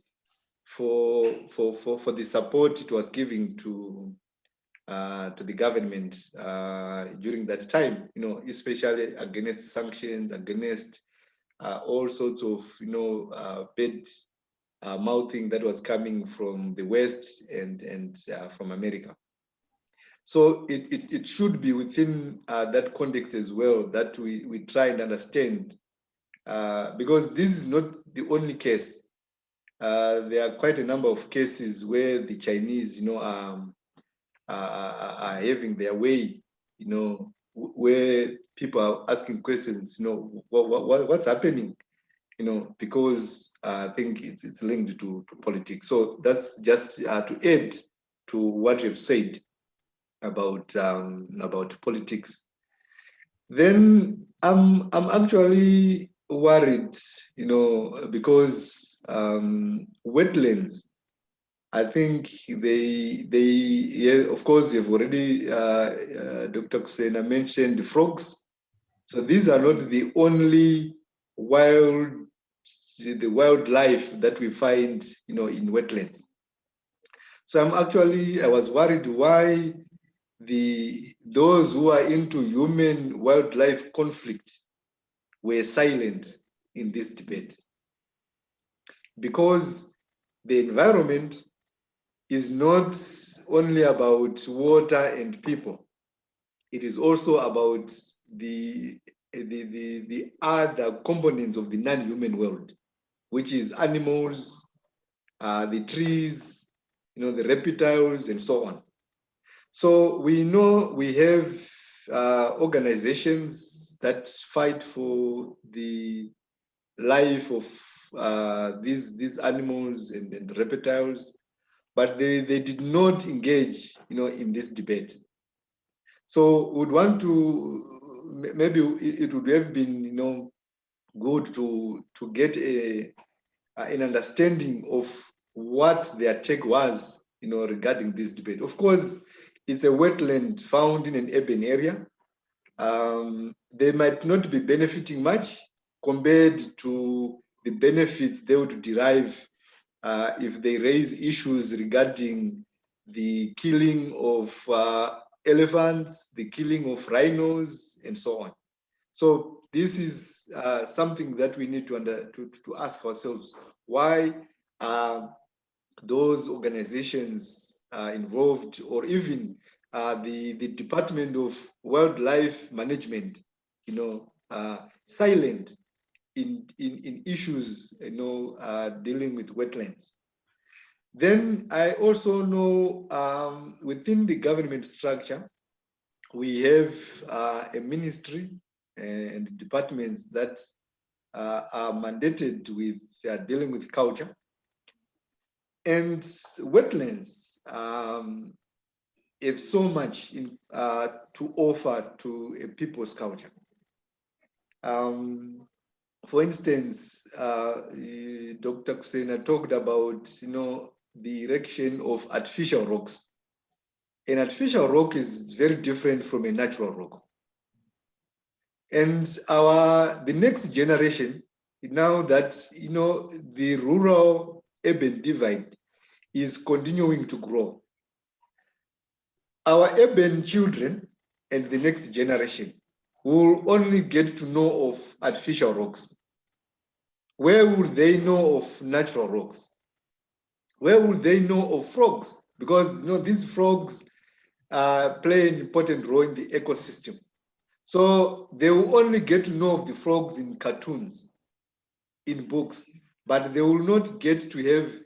for the support it was giving to the government during that time, especially against sanctions, against all sorts of, bad mouthing that was coming from the West and from America. So it should be within that context as well that we try and understand, because this is not the only case. There are quite a number of cases where the Chinese, are having their way, where people are asking questions, what's happening, because I think it's linked to politics. So that's just to add to what you've said about politics. Then I'm actually worried, because wetlands, I think yeah, of course, you've already, Dr. Kusena mentioned the frogs. So these are not the only wildlife that we find, in wetlands. So I was worried why those who are into human wildlife conflict were silent in this debate, because the environment is not only about water and people. It is also about the other components of the non-human world, which is animals, the trees, the reptiles, and so on. So we know we have organizations that fight for the life of these animals and reptiles, but they did not engage, in this debate. So we'd want to, maybe it would have been, good to get an understanding of what their take was, regarding this debate. Of course, it's a wetland found in an urban area. They might not be benefiting much compared to the benefits they would derive if they raise issues regarding the killing of elephants, the killing of rhinos, and so on. So this is something that we need to ask ourselves. Why are those organizations involved, or even the Department of Wildlife Management, silent in issues, dealing with wetlands? Then I also know within the government structure, we have a ministry and departments that are mandated with dealing with culture. And wetlands have so much to offer to a people's culture. For instance, Dr. Kusena talked about, the erection of artificial rocks. An artificial rock is very different from a natural rock. And the next generation, now that, the rural-urban divide is continuing to grow, our urban children and the next generation will only get to know of artificial rocks. Where would they know of natural rocks? Where would they know of frogs? Because these frogs play an important role in the ecosystem. So they will only get to know of the frogs in cartoons, in books, but they will not get to have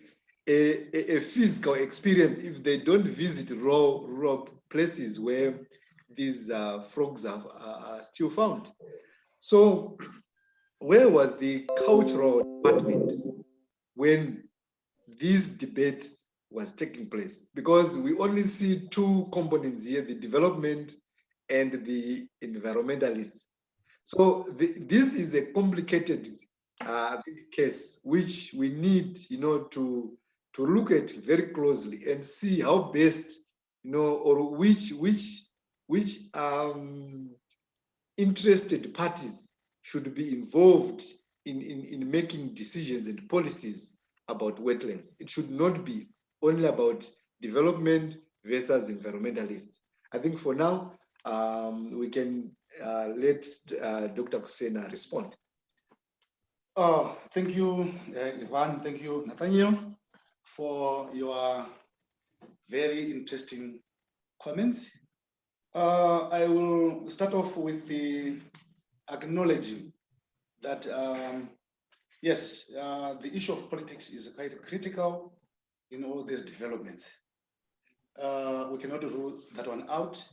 a physical experience if they don't visit rural places where these frogs are still found. So where was the cultural department when this debate was taking place? Because we only see two components here, the development and the environmentalists. So this is a complicated case which we need, to look at very closely and see how best, or which which interested parties should be involved in making decisions and policies about wetlands. It should not be only about development versus environmentalists. I think for now, we can let Dr. Kusena respond. Thank you, Ivan. Thank you, Nathaniel, for your very interesting comments. I will start off with the acknowledging that, yes, the issue of politics is quite critical in all these developments. We cannot rule that one out.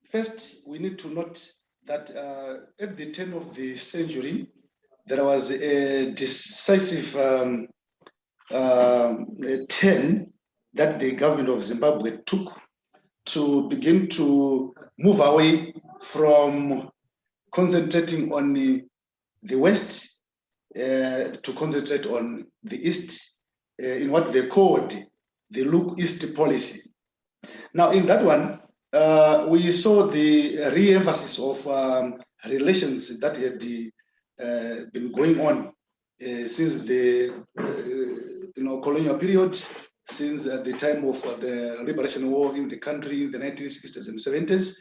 First, we need to note that at the turn of the century, there was a decisive turn that the government of Zimbabwe took to begin to move away from concentrating on the West to concentrate on the East in what they called the Look East policy. Now, in that one, we saw the re-emphasis of relations that had been going on since the colonial period, since the time of the liberation war in the country in the 1960s and 70s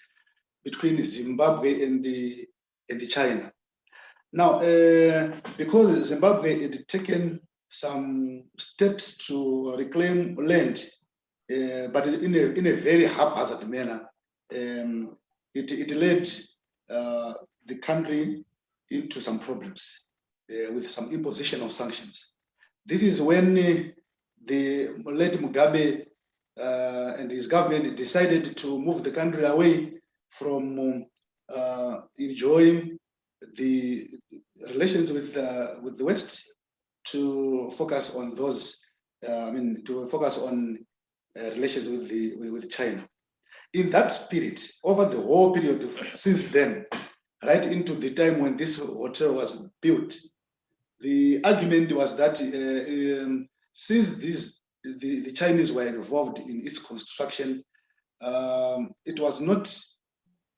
between Zimbabwe and China. Now, because Zimbabwe had taken some steps to reclaim land, but in a very haphazard manner, it led the country into some problems with some imposition of sanctions. This is when the late Mugabe and his government decided to move the country away from enjoying the relations with the West to focus on those, to focus on relations with China. In that spirit, over the whole period since then, right into the time when this hotel was built, the argument was that since the Chinese were involved in its construction, it was not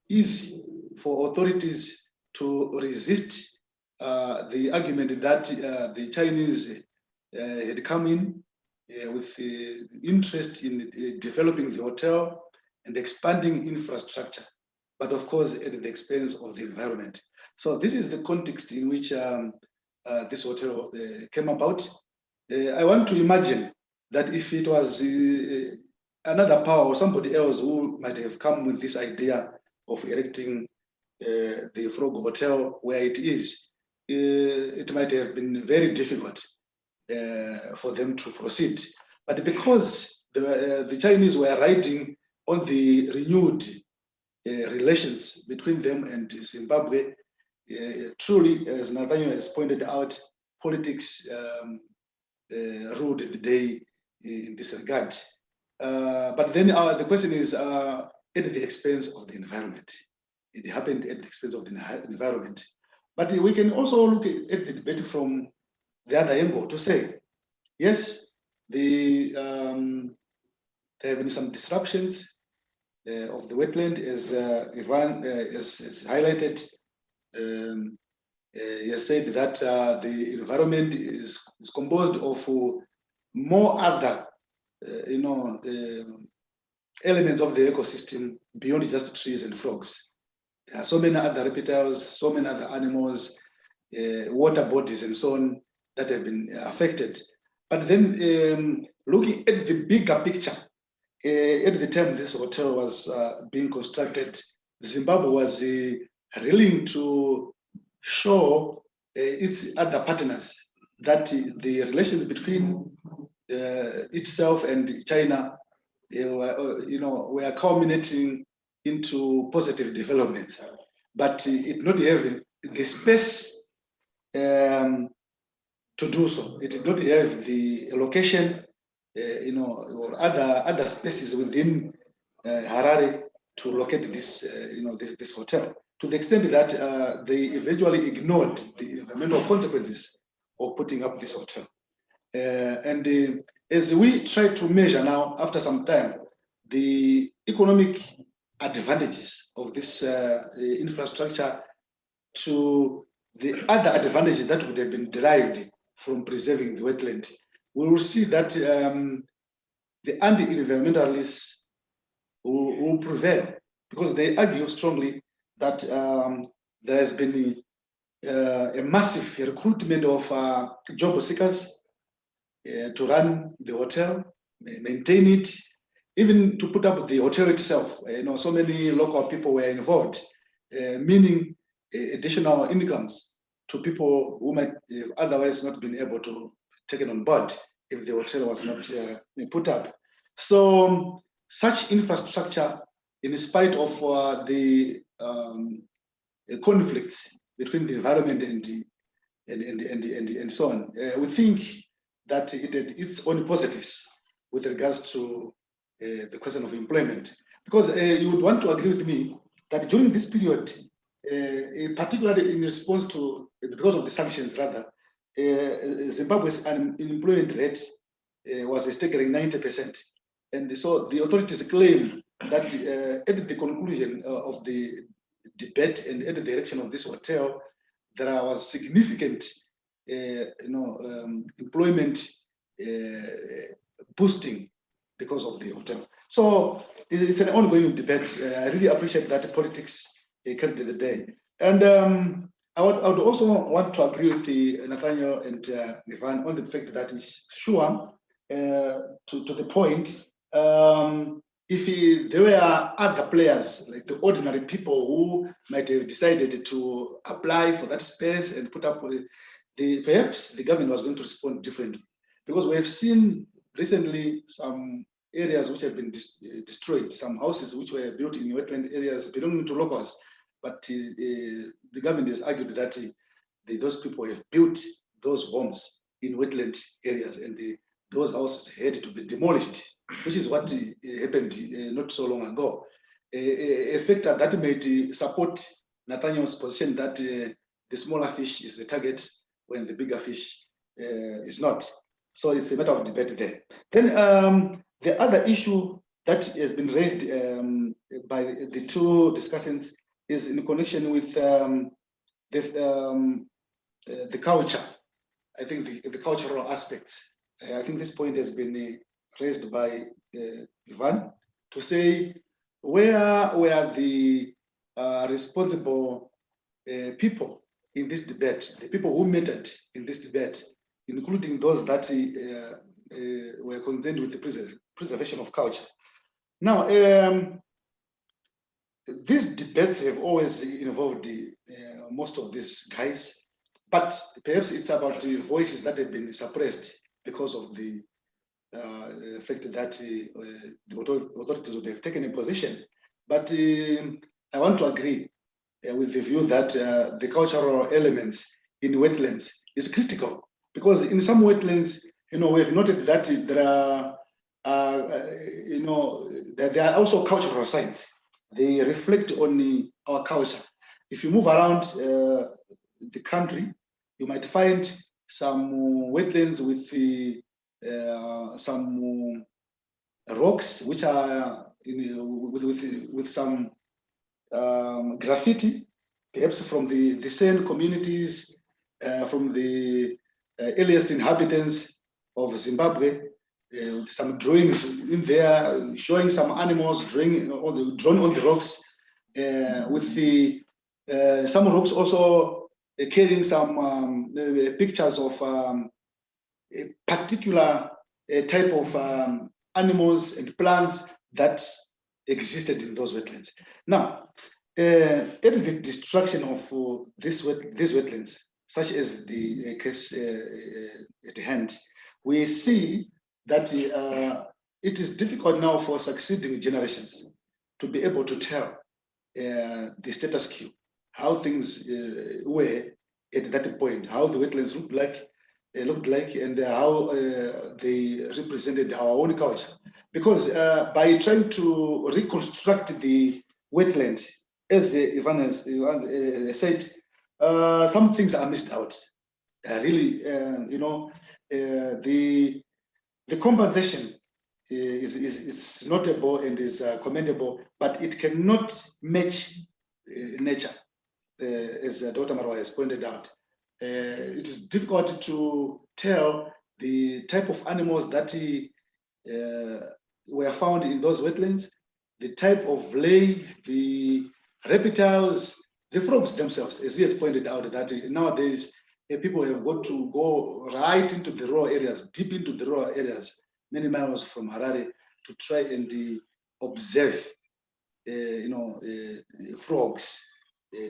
easy for authorities to resist the argument that the Chinese had come in with the interest in developing the hotel and expanding infrastructure, but of course at the expense of the environment. So this is the context in which this hotel came about. I want to imagine that if it was another power or somebody else who might have come with this idea of erecting the Frog Hotel where it is, it might have been very difficult for them to proceed. But because the Chinese were riding on the renewed relations between them and Zimbabwe, truly, as Nathaniel has pointed out, politics ruled the day in this regard. But then the question is, at the expense of the environment. It happened at the expense of the environment. But we can also look at the debate from the other angle to say, yes, there have been some disruptions of the wetland, as Ivan has highlighted. He has said that the environment is composed of more other, elements of the ecosystem beyond just trees and frogs. There are so many other reptiles, so many other animals, water bodies, and so on that have been affected. But then, looking at the bigger picture, at the time this hotel was being constructed, Zimbabwe was willing to show its other partners that the relations between itself and China, were culminating into positive developments, but it not have the space to do so. It did not have the location, or other spaces within Harare to locate this, this hotel. To the extent that they eventually ignored the environmental consequences of putting up this hotel. And as we try to measure now, after some time, the economic advantages of this infrastructure to the other advantages that would have been derived from preserving the wetland, we will see that the anti-environmentalists will prevail, because they argue strongly that there has been a massive recruitment of job seekers to run the hotel, maintain it, even to put up the hotel itself. So many local people were involved, meaning additional incomes to people who might have otherwise not been able to take it on board if the hotel was not put up. So such infrastructure, in spite of the conflicts between the environment and so on, we think that it had its own positives with regards to the question of employment. Because you would want to agree with me that during this period, particularly in response to, because of the sanctions rather, Zimbabwe's unemployment rate was a staggering 90%. And so the authorities claim that at the conclusion of the debate and at the erection of this hotel, there was significant employment boosting because of the hotel. So it's an ongoing debate. I really appreciate that politics carried the day. And I would also want to agree with Nathaniel and Ivan on the fact that it's sure, to the point, if there were other players, like the ordinary people who might have decided to apply for that space and put up with perhaps the government was going to respond differently. Because we have seen recently some areas which have been destroyed, some houses which were built in wetland areas belonging to locals, but the government has argued that those people have built those homes in wetland areas, and those houses had to be demolished, which is what happened not so long ago. A factor that might support Nathaniel's position that the smaller fish is the target when the bigger fish is not. So it's a matter of debate there. Then the other issue that has been raised by the two discussants is in connection with the culture. I think the cultural aspects. I think this point has been raised by Ivan to say where were the responsible people in this debate, the people who mattered in this debate, including those that were concerned with the preservation of culture. Now, these debates have always involved most of these guys, but perhaps it's about the voices that have been suppressed because of the fact that the authorities would have taken a position. But I want to agree with the view that the cultural elements in wetlands is critical, because in some wetlands, we have noted that there are also cultural sites. They reflect on our culture. If you move around the country, you might find some wetlands with some rocks which are with some graffiti, perhaps from the same communities, from the earliest inhabitants of Zimbabwe. Some drawings in there showing some animals drawn on the rocks, with the some rocks also carrying some pictures of a particular type of animals and plants that existed in those wetlands. Now, at the destruction of these wetlands, such as the case at hand, we see that it is difficult now for succeeding generations to be able to tell the status quo, how things were at that point, how the wetlands looked like, and how they represented our own culture. Because by trying to reconstruct the wetland, as Ivan has said, some things are missed out. Really, the compensation is notable and is commendable, but it cannot match nature, as Dr. Marwa has pointed out. It is difficult to tell the type of animals that were found in those wetlands, the type of lay, the reptiles, the frogs themselves, as he has pointed out, that nowadays people have got to go right into the raw areas, deep into the raw areas, many miles from Harare, to try and observe, frogs,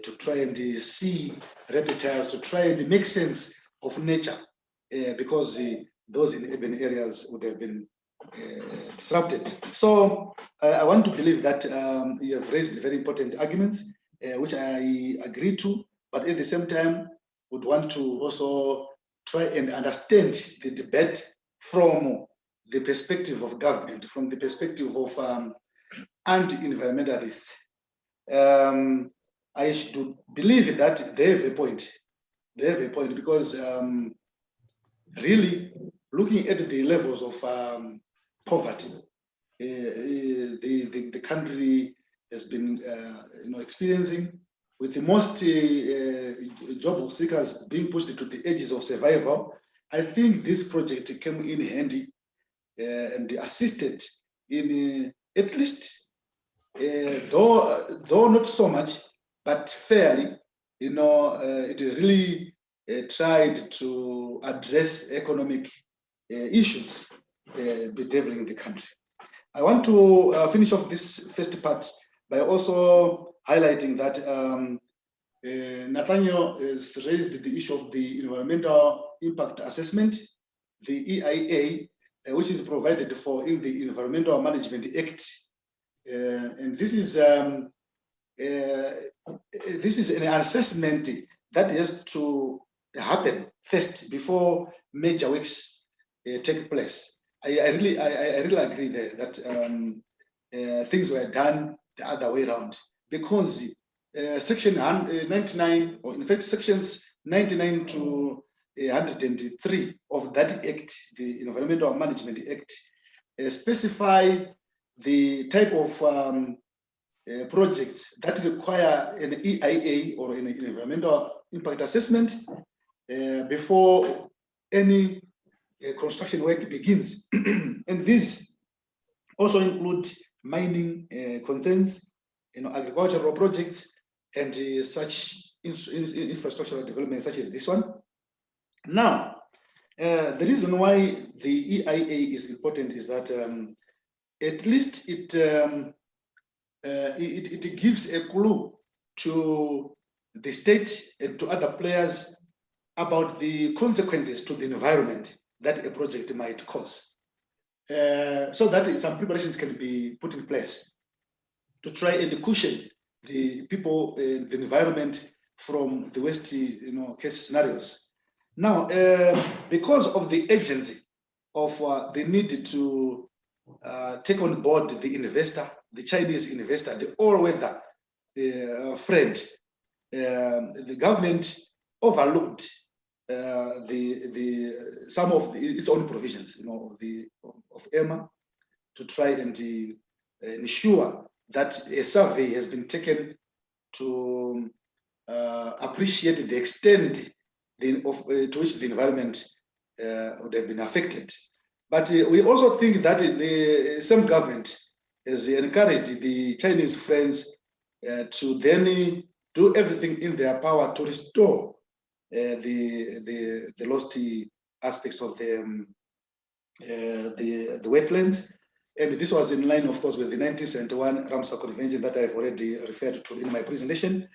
to try and see reptiles, to try and make sense of nature, because those in urban areas would have been disrupted. So I want to believe that you have raised very important arguments, which I agree to, but at the same time would want to also try and understand the debate from the perspective of government, from the perspective of anti-environmentalists. I should believe that they have a point. They have a point because really looking at the levels of poverty the country has been experiencing, with the most job seekers being pushed to the edges of survival, I think this project came in handy and assisted in at least, though not so much, but fairly, it really tried to address economic issues bedeviling the country. I want to finish off this first part by also highlighting that Nathaniel has raised the issue of the environmental impact assessment, the EIA, which is provided for in the Environmental Management Act, and this is an assessment that has to happen first before major works take place. I really agree there that things were done the other way around, because section 99, or in fact sections 99 to 103 of that act, the Environmental Management Act, specify the type of projects that require an EIA, or an environmental impact assessment, before any construction work begins. And these also include mining concerns, agricultural projects, and such infrastructural development such as this one. Now, the reason why the EIA is important is that at least it gives a clue to the state and to other players about the consequences to the environment that a project might cause, so that some preparations can be put in place to try and cushion the people and the environment from the worst case scenarios. Now, because of the urgency of the need to take on board the investor, the Chinese investor, the all-weather friend, the government overlooked some of its own provisions, of EMA, to try and ensure that a survey has been taken to appreciate the extent to which the environment would have been affected. But we also think that the same government has encouraged the Chinese friends to then do everything in their power to restore the lost aspects of the wetlands. And this was in line, of course, with the 1971 Ramsar Convention that I've already referred to in my presentation,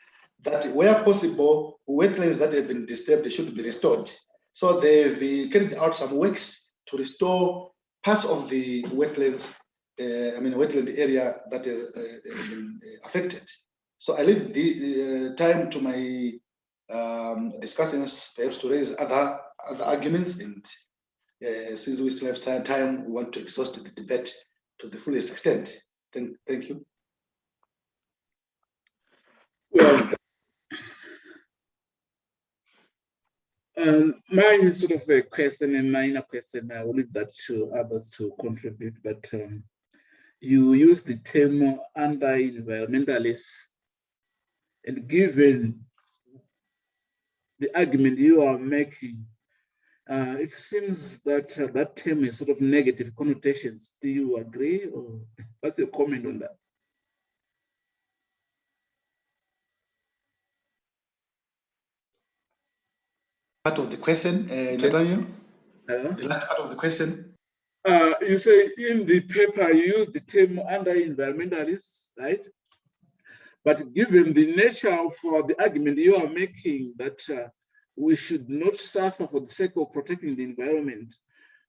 that where possible, wetlands that have been disturbed should be restored. So they've carried out some works to restore parts of the wetlands, wetland area that have been affected. So I leave the time to my discussants, perhaps, to raise other arguments, and since we still have time, we want to exhaust the debate to the fullest extent. Thank you. Well, Mine is sort of a question, a minor question. I will leave that to others to contribute. But you use the term anti-environmentalists, and given the argument you are making, it seems that that term is sort of negative connotations. Do you agree, or what's your comment on that? Part of the question, Nathaniel? The last part of the question. You say in the paper you use the term anti-environmentalists, right? But given the nature of the argument you are making that we should not suffer for the sake of protecting the environment,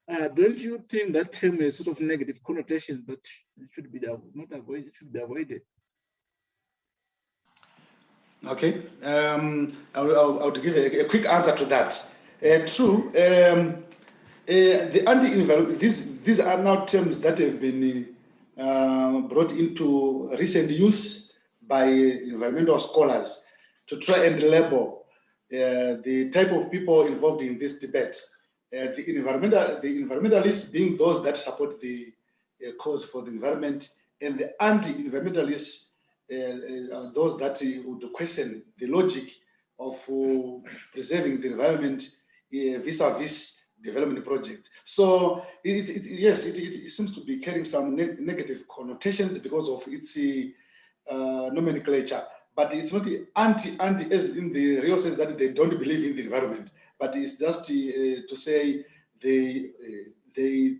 don't you think that term is sort of negative connotation that should be not avoided, should be avoided? Okay, I'll give a quick answer to that. True, the anti-environment, these are now terms that have been brought into recent use by environmental scholars to try and label the type of people involved in this debate. The environmentalists being those that support the cause for the environment, and the anti-environmentalists those that would question the logic of preserving the environment vis-a-vis development projects. So it seems to be carrying some negative connotations because of its nomenclature, but it's not anti as in the real sense that they don't believe in the environment, but it's just to say they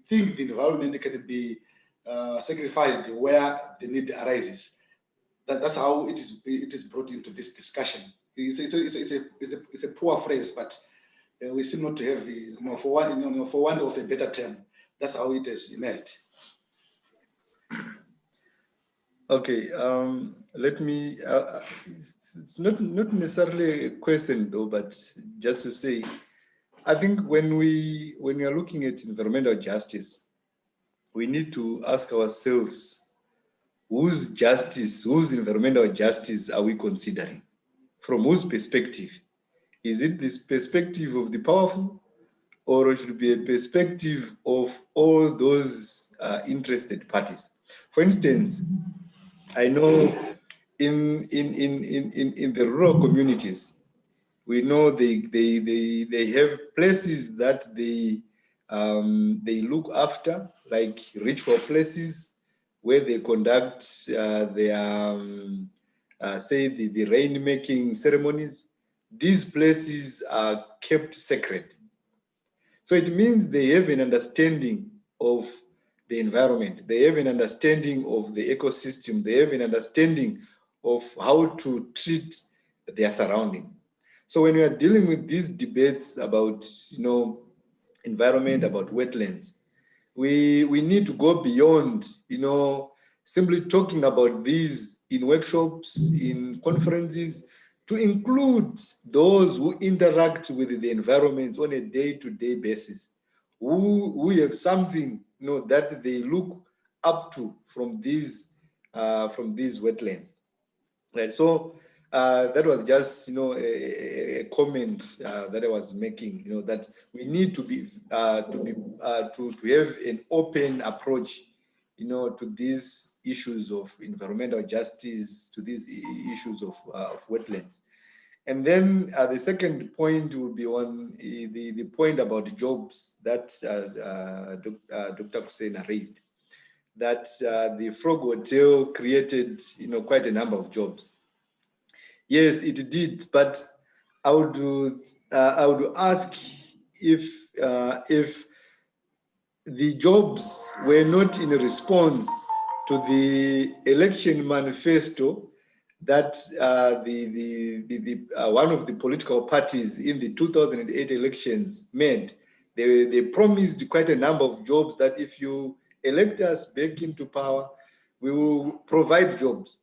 think the environment can be sacrificed where the need arises. That's how it is brought into this discussion. It's a poor phrase, but we seem not to have for want of a better term. That's how it is emerged. Okay, let me. It's not necessarily a question though, but just to say, I think when we are looking at environmental justice, we need to ask ourselves, whose justice, whose environmental justice are we considering? From whose perspective? Is it this perspective of the powerful, or it should be a perspective of all those interested parties? For instance, I know in the rural communities, we know they have places that they look after, like ritual places, where they conduct their, say, the rain-making ceremonies. These places are kept sacred. So it means they have an understanding of the environment. They have an understanding of the ecosystem. They have an understanding of how to treat their surrounding. So when we are dealing with these debates about, environment, about wetlands, we need to go beyond, simply talking about these in workshops, in conferences, to include those who interact with the environment on a day-to-day basis, who have something that they look up to from these wetlands, right? So that was just a comment that I was making, that we need to have an open approach, to these issues of environmental justice, to these issues of wetlands. And then the second point will be on the point about jobs that Dr. Kusena raised, that the Frog Hotel created, quite a number of jobs. Yes, it did, but I would ask if the jobs were not in response to the election manifesto that one of the political parties in the 2008 elections made. They promised quite a number of jobs, that if you elect us back into power, we will provide jobs.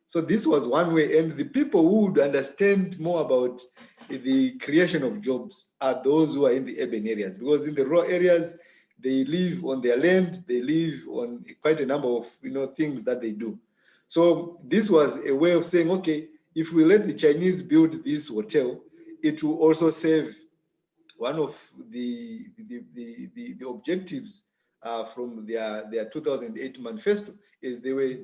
So this was one way, and the people who would understand more about the creation of jobs are those who are in the urban areas, because in the rural areas, they live on their land, they live on quite a number of things that they do. So this was a way of saying, okay, if we let the Chinese build this hotel, it will also save one of the objectives from their 2008 manifesto is they were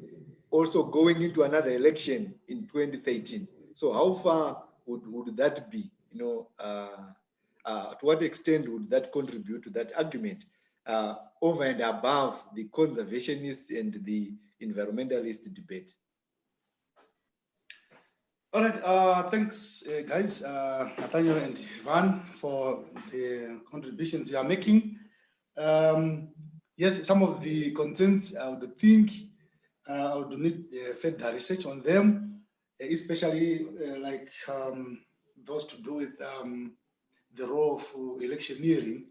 also going into another election in 2013. So how far would that be? To what extent would that contribute to that argument over and above the conservationists and the environmentalist debate? All right, thanks, guys, Nathaniel and Ivan, for the contributions you are making. Yes, some of the concerns I would think I would need further research on them, especially like those to do with the role of electioneering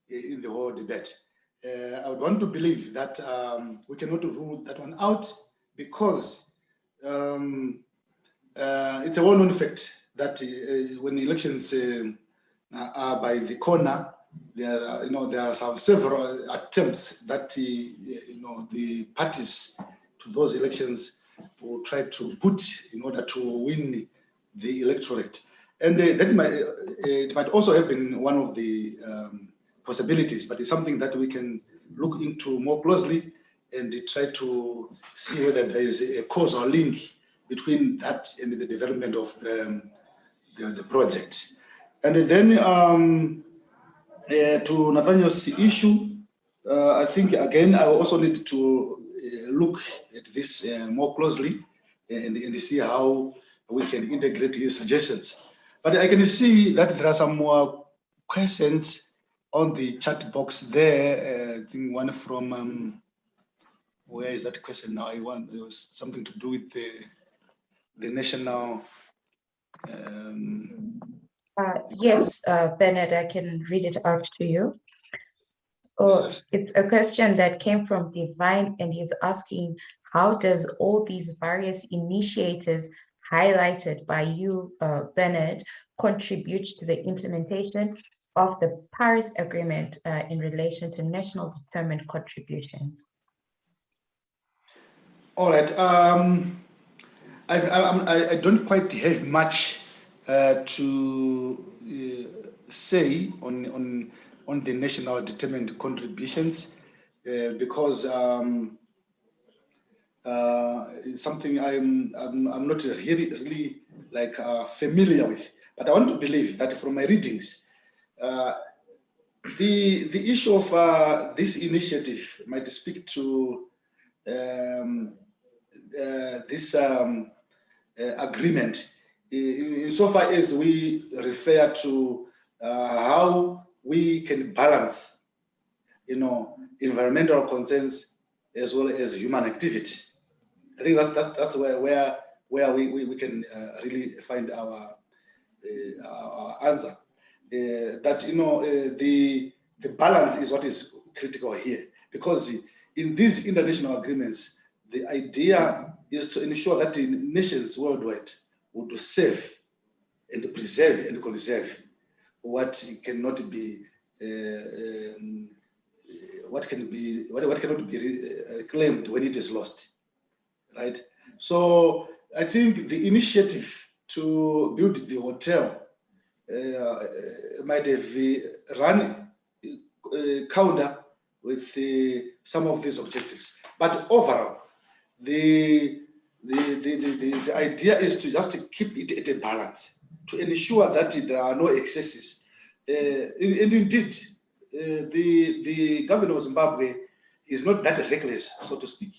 in the whole debate. I would want to believe that we cannot rule that one out because it's a well-known fact that when elections are by the corner, there are several attempts that the parties to those elections will try to put in order to win the electorate, and it might also have been one of the possibilities, but it's something that we can look into more closely and try to see whether there is a causal link between that and the development of the project. And then to Nathaniel's issue, I think again I also need to look at this more closely and see how we can integrate his suggestions. But I can see that there are some more questions on the chat box there. I think one from where is that question now? There was something to do with the national. Yes, Bernard, I can read it out to you. So it's a question that came from Divine, and he's asking, how does all these various initiatives highlighted by you, Bernard, contribute to the implementation of the Paris Agreement in relation to national determined contributions? All right. I don't quite have much to say on the national determined contributions because it's something I'm not really like familiar with. But I want to believe that from my readings, the issue of this initiative might speak to this agreement insofar as we refer to how we can balance, environmental concerns as well as human activity. I think that's where we can really find our answer. That the balance is what is critical here, because in these international agreements, the idea is to ensure that the nations worldwide would save and preserve and conserve what cannot be what cannot be reclaimed when it is lost, right? So I think the initiative to build the hotel might have run counter with some of these objectives, but overall, the idea is to just keep it at a balance, to ensure that there are no excesses. And indeed, the government of Zimbabwe is not that reckless, so to speak,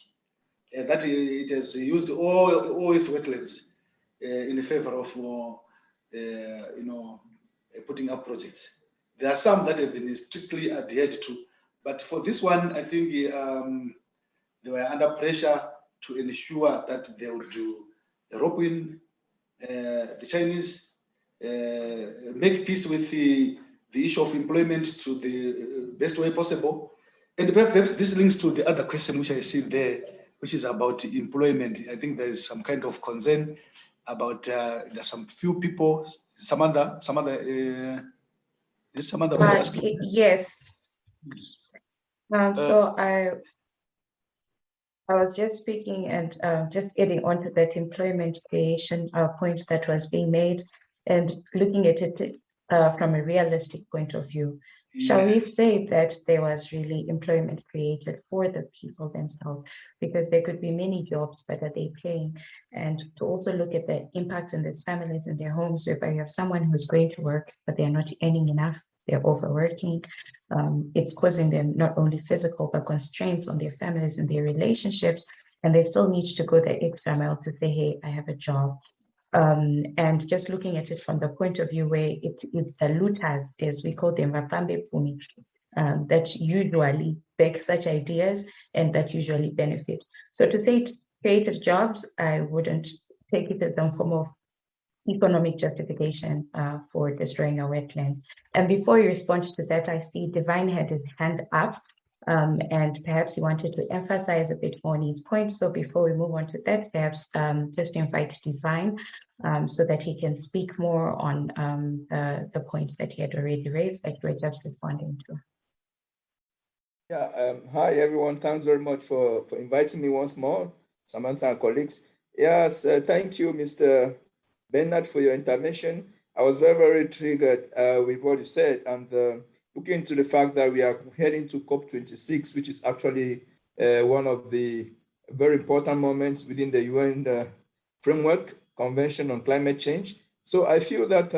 that it has used all its wetlands in favor of putting up projects. There are some that have been strictly adhered to, but for this one, I think they were under pressure to ensure that they would do European, the Chinese, make peace with the issue of employment to the best way possible. And perhaps this links to the other question which I see there, which is about employment. I think there is some kind of concern about there's some few people, Samantha, yes. So I was just speaking and just adding on to that employment creation point that was being made, and looking at it from a realistic point of view, shall we say that there was really employment created for the people themselves? Because there could be many jobs, but are they paying? And to also look at the impact on these families in their homes, whereby you have someone who's going to work, but they're not earning enough, they're overworking. It's causing them not only physical, but constraints on their families and their relationships. And they still need to go the extra mile to say, hey, I have a job. And just looking at it from the point of view where it's the looters, as we call them, that usually back such ideas and that usually benefit. So to say it created jobs, I wouldn't take it as some form of economic justification for destroying our wetlands. And before you respond to that, I see Divine had his hand up. And perhaps he wanted to emphasize a bit more on his point. So before we move on to that, perhaps just invite Divine so that he can speak more on the points that he had already raised, that you were just responding to. Yeah, hi everyone. Thanks very much for inviting me once more, Samantha and colleagues. Yes, thank you, Mr. Bernard, for your intervention. I was very, very triggered with what you said, and looking into the fact that we are heading to COP26, which is actually one of the very important moments within the UN framework convention on climate change. So I feel that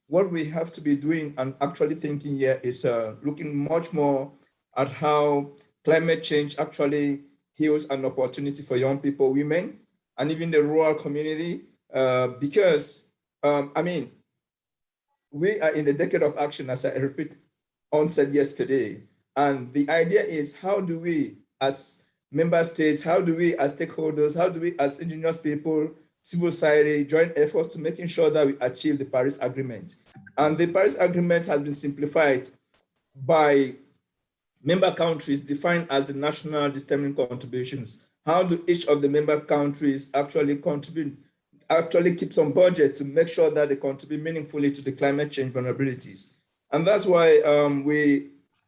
what we have to be doing and actually thinking here is looking much more at how climate change actually heals an opportunity for young people, women, and even the rural community, because, I mean, we are in the decade of action, as I repeat, said yesterday. And the idea is, how do we as member states, how do we as stakeholders, how do we as indigenous people, civil society, join efforts to making sure that we achieve the Paris Agreement? And the Paris Agreement has been simplified by member countries defined as the national determining contributions. How do each of the member countries actually contribute, actually keep some budget to make sure that they contribute meaningfully to the climate change vulnerabilities? And that's why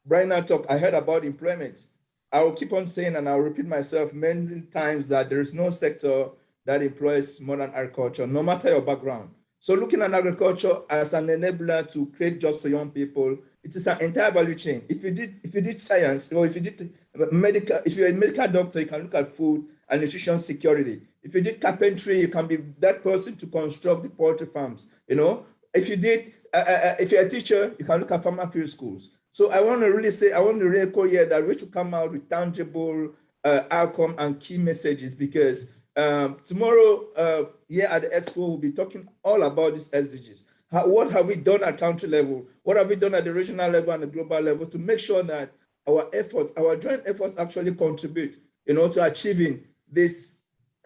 right now I heard about employment. I will keep on saying, and I'll repeat myself many times, that there is no sector that employs more than agriculture, no matter your background. So looking at agriculture as an enabler to create jobs for young people, it is an entire value chain. If you did science, or if you did medical, if you're a medical doctor, you can look at food and nutrition security. If you did carpentry, you can be that person to construct the poultry farms. You know, if you're a teacher, you can look at farmer field schools. So I want to really call here that we should come out with tangible outcome and key messages, because tomorrow here at the Expo, we'll be talking all about these SDGs. What have we done at country level? What have we done at the regional level and the global level to make sure that our efforts, our joint efforts actually contribute, to achieving these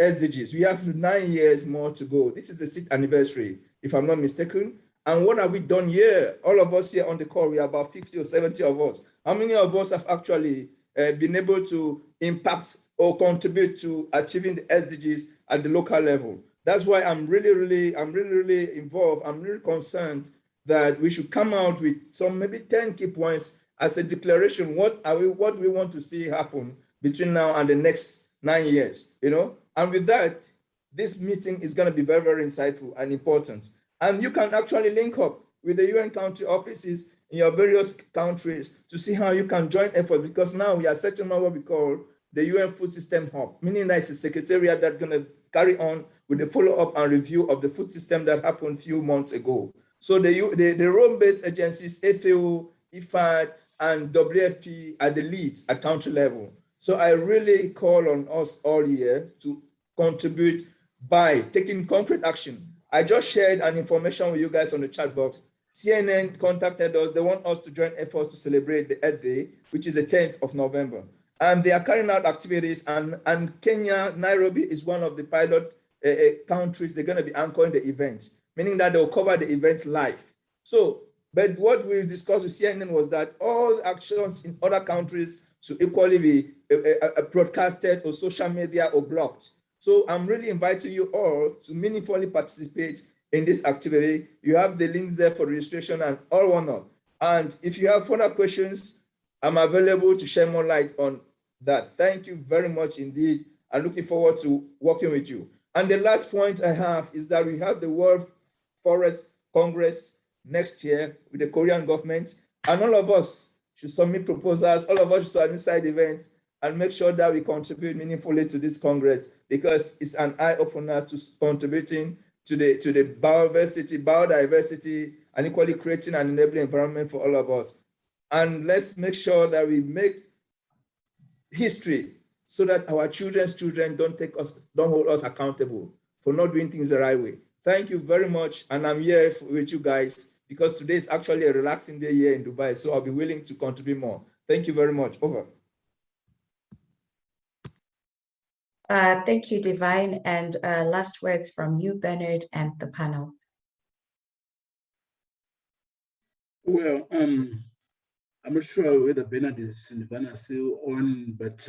SDGs? We have 9 years more to go. This is the 6th anniversary, if I'm not mistaken. And what have we done here? All of us here on the call, we are about 50 or 70 of us. How many of us have actually been able to impact or contribute to achieving the SDGs at the local level? That's why I'm really involved. I'm really concerned that we should come out with some maybe 10 key points as a declaration. What we want to see happen between now and the next 9 years, And with that, this meeting is going to be very, very insightful and important. And you can actually link up with the UN country offices in your various countries to see how you can join efforts, because now we are setting up what we call the UN Food System Hub, meaning that it's a secretariat that's going to carry on with the follow-up and review of the food system that happened a few months ago. So the Rome-based agencies, FAO, IFAD, and WFP are the leads at country level. So I really call on us all here to contribute by taking concrete action. I just shared an information with you guys on the chat box. CNN contacted us. They want us to join efforts to celebrate the Earth Day, which is the 10th of November. And they are carrying out activities, and Kenya, Nairobi is one of the pilot countries. They're going to be anchoring the event, meaning that they'll cover the event live. So, but what we discussed with CNN was that all actions in other countries should equally be broadcasted or social media or blocked. So I'm really inviting you all to meaningfully participate in this activity. You have the links there for registration and all whatnot. And if you have further questions, I'm available to share more light on that. Thank you very much indeed. I'm looking forward to working with you. And the last point I have is that we have the World Forest Congress next year with the Korean government. And all of us should submit proposals, all of us should submit side events, and make sure that we contribute meaningfully to this Congress, because it's an eye-opener to contributing to the biodiversity, and equally creating an enabling environment for all of us. And let's make sure that we make history so that our children's children don't hold us accountable for not doing things the right way. Thank you very much. And I'm here with you guys because today is actually a relaxing day here in Dubai. So I'll be willing to contribute more. Thank you very much. Over. Thank you, Divine. And last words from you, Bernard, and the panel. Well, I'm not sure whether Bernard is in Ghana still on, but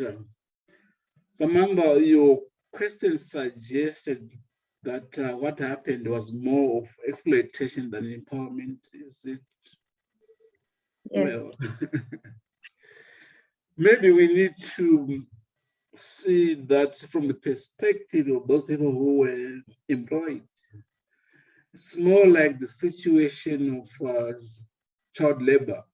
Samantha, your question suggested that what happened was more of exploitation than empowerment. Is it? Yes. Well, maybe we need to see that from the perspective of those people who were employed. It's more like the situation of child labor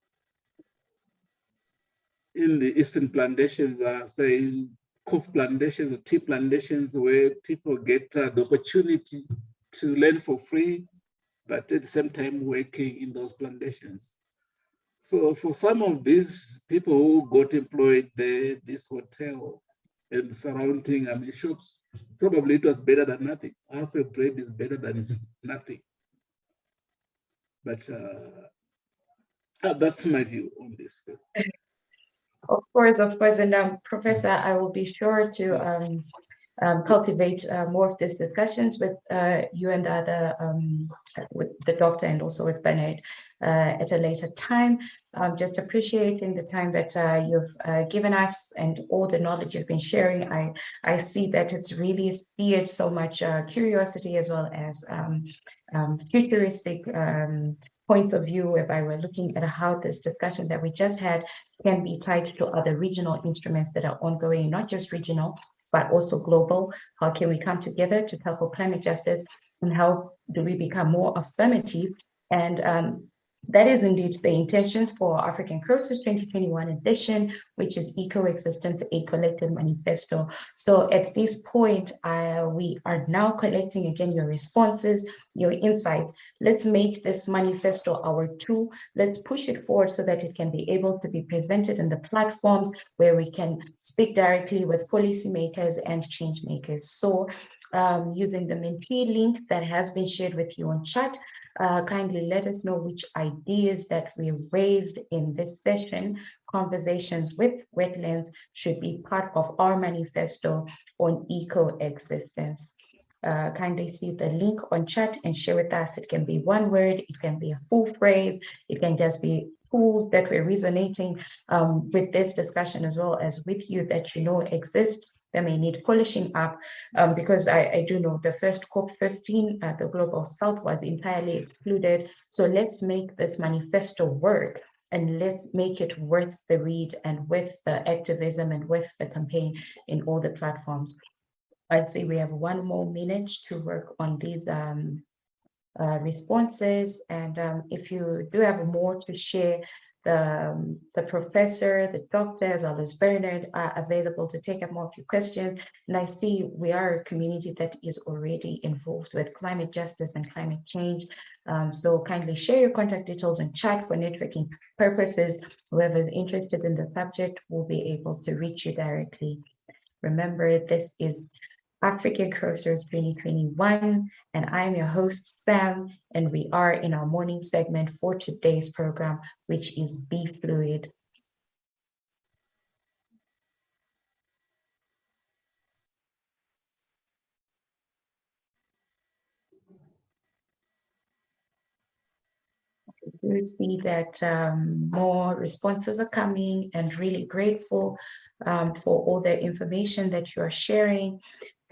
in the eastern plantations, say coffee plantations or tea plantations, where people get the opportunity to learn for free, but at the same time working in those plantations. So for some of these people who got employed there, this hotel and surrounding shops, probably it was better than nothing. Half a bread is better than nothing. But that's my view on this. Of course, and Professor, I will be sure to cultivate more of these discussions with you and the other, with the doctor and also with Bernard at a later time. Just appreciating the time that you've given us and all the knowledge you've been sharing. I see that it's really steered so much curiosity as well as futuristic points of view, whereby we're looking at how this discussion that we just had can be tied to other regional instruments that are ongoing, not just regional, but also global. How can we come together to tackle climate justice, and how do we become more affirmative? And that is indeed the intentions for African Crossroads 2021 edition, which is Eco-Existence, a Collective Manifesto. So at this point, we are now collecting again your responses, your insights. Let's make this manifesto our tool. Let's push it forward so that it can be able to be presented in the platforms where we can speak directly with policymakers and change makers. So using the Mentee link that has been shared with you on chat, kindly let us know which ideas that we raised in this session. Conversations with wetlands should be part of our manifesto on eco-existence. Kindly see the link on chat and share with us. It can be one word, it can be a full phrase, it can just be tools that we're resonating with this discussion, as well as with you that you know exist that may need polishing up, because I do know the first COP15, the Global South was entirely excluded. So let's make this manifesto work, and let's make it worth the read and with the activism and with the campaign in all the platforms. I'd say we have 1 more minute to work on these responses. And if you do have more to share, the professor, the doctor, as well as Bernard are available to take up more of your questions. And I see we are a community that is already involved with climate justice and climate change. So kindly share your contact details in chat for networking purposes. Whoever is interested in the subject will be able to reach you directly. Remember, this is African Crossroads 2021, and I'm your host, Sam, and we are in our morning segment for today's program, which is Be Fluid. We see that more responses are coming, and really grateful for all the information that you are sharing.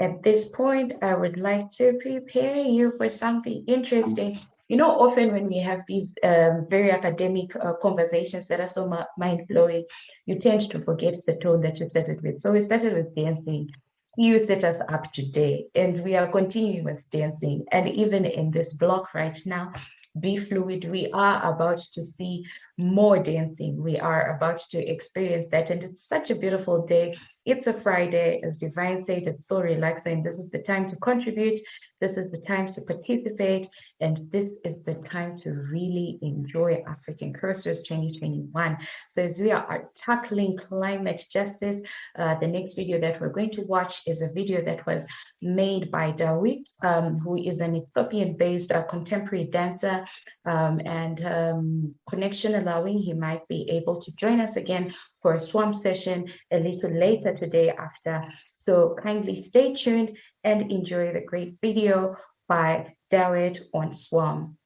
At this point, I would like to prepare you for something interesting. You know, often when we have these very academic conversations that are so mind-blowing, you tend to forget the tone that you started with. So we started with dancing. You set us up today, and we are continuing with dancing. And even in this block right now, be fluid. We are about to see more dancing. We are about to experience that. And it's such a beautiful day. It's a Friday, as Divine said, it's so relaxing. This is the time to contribute. This is the time to participate. And this is the time to really enjoy African Cursors 2021. So as we are tackling climate justice, the next video that we're going to watch is a video that was made by Dawit, who is an Ethiopian-based contemporary dancer, and connection allowing, he might be able to join us again for a swamp session a little later today after. So kindly stay tuned and enjoy the great video by Dawit on Swam.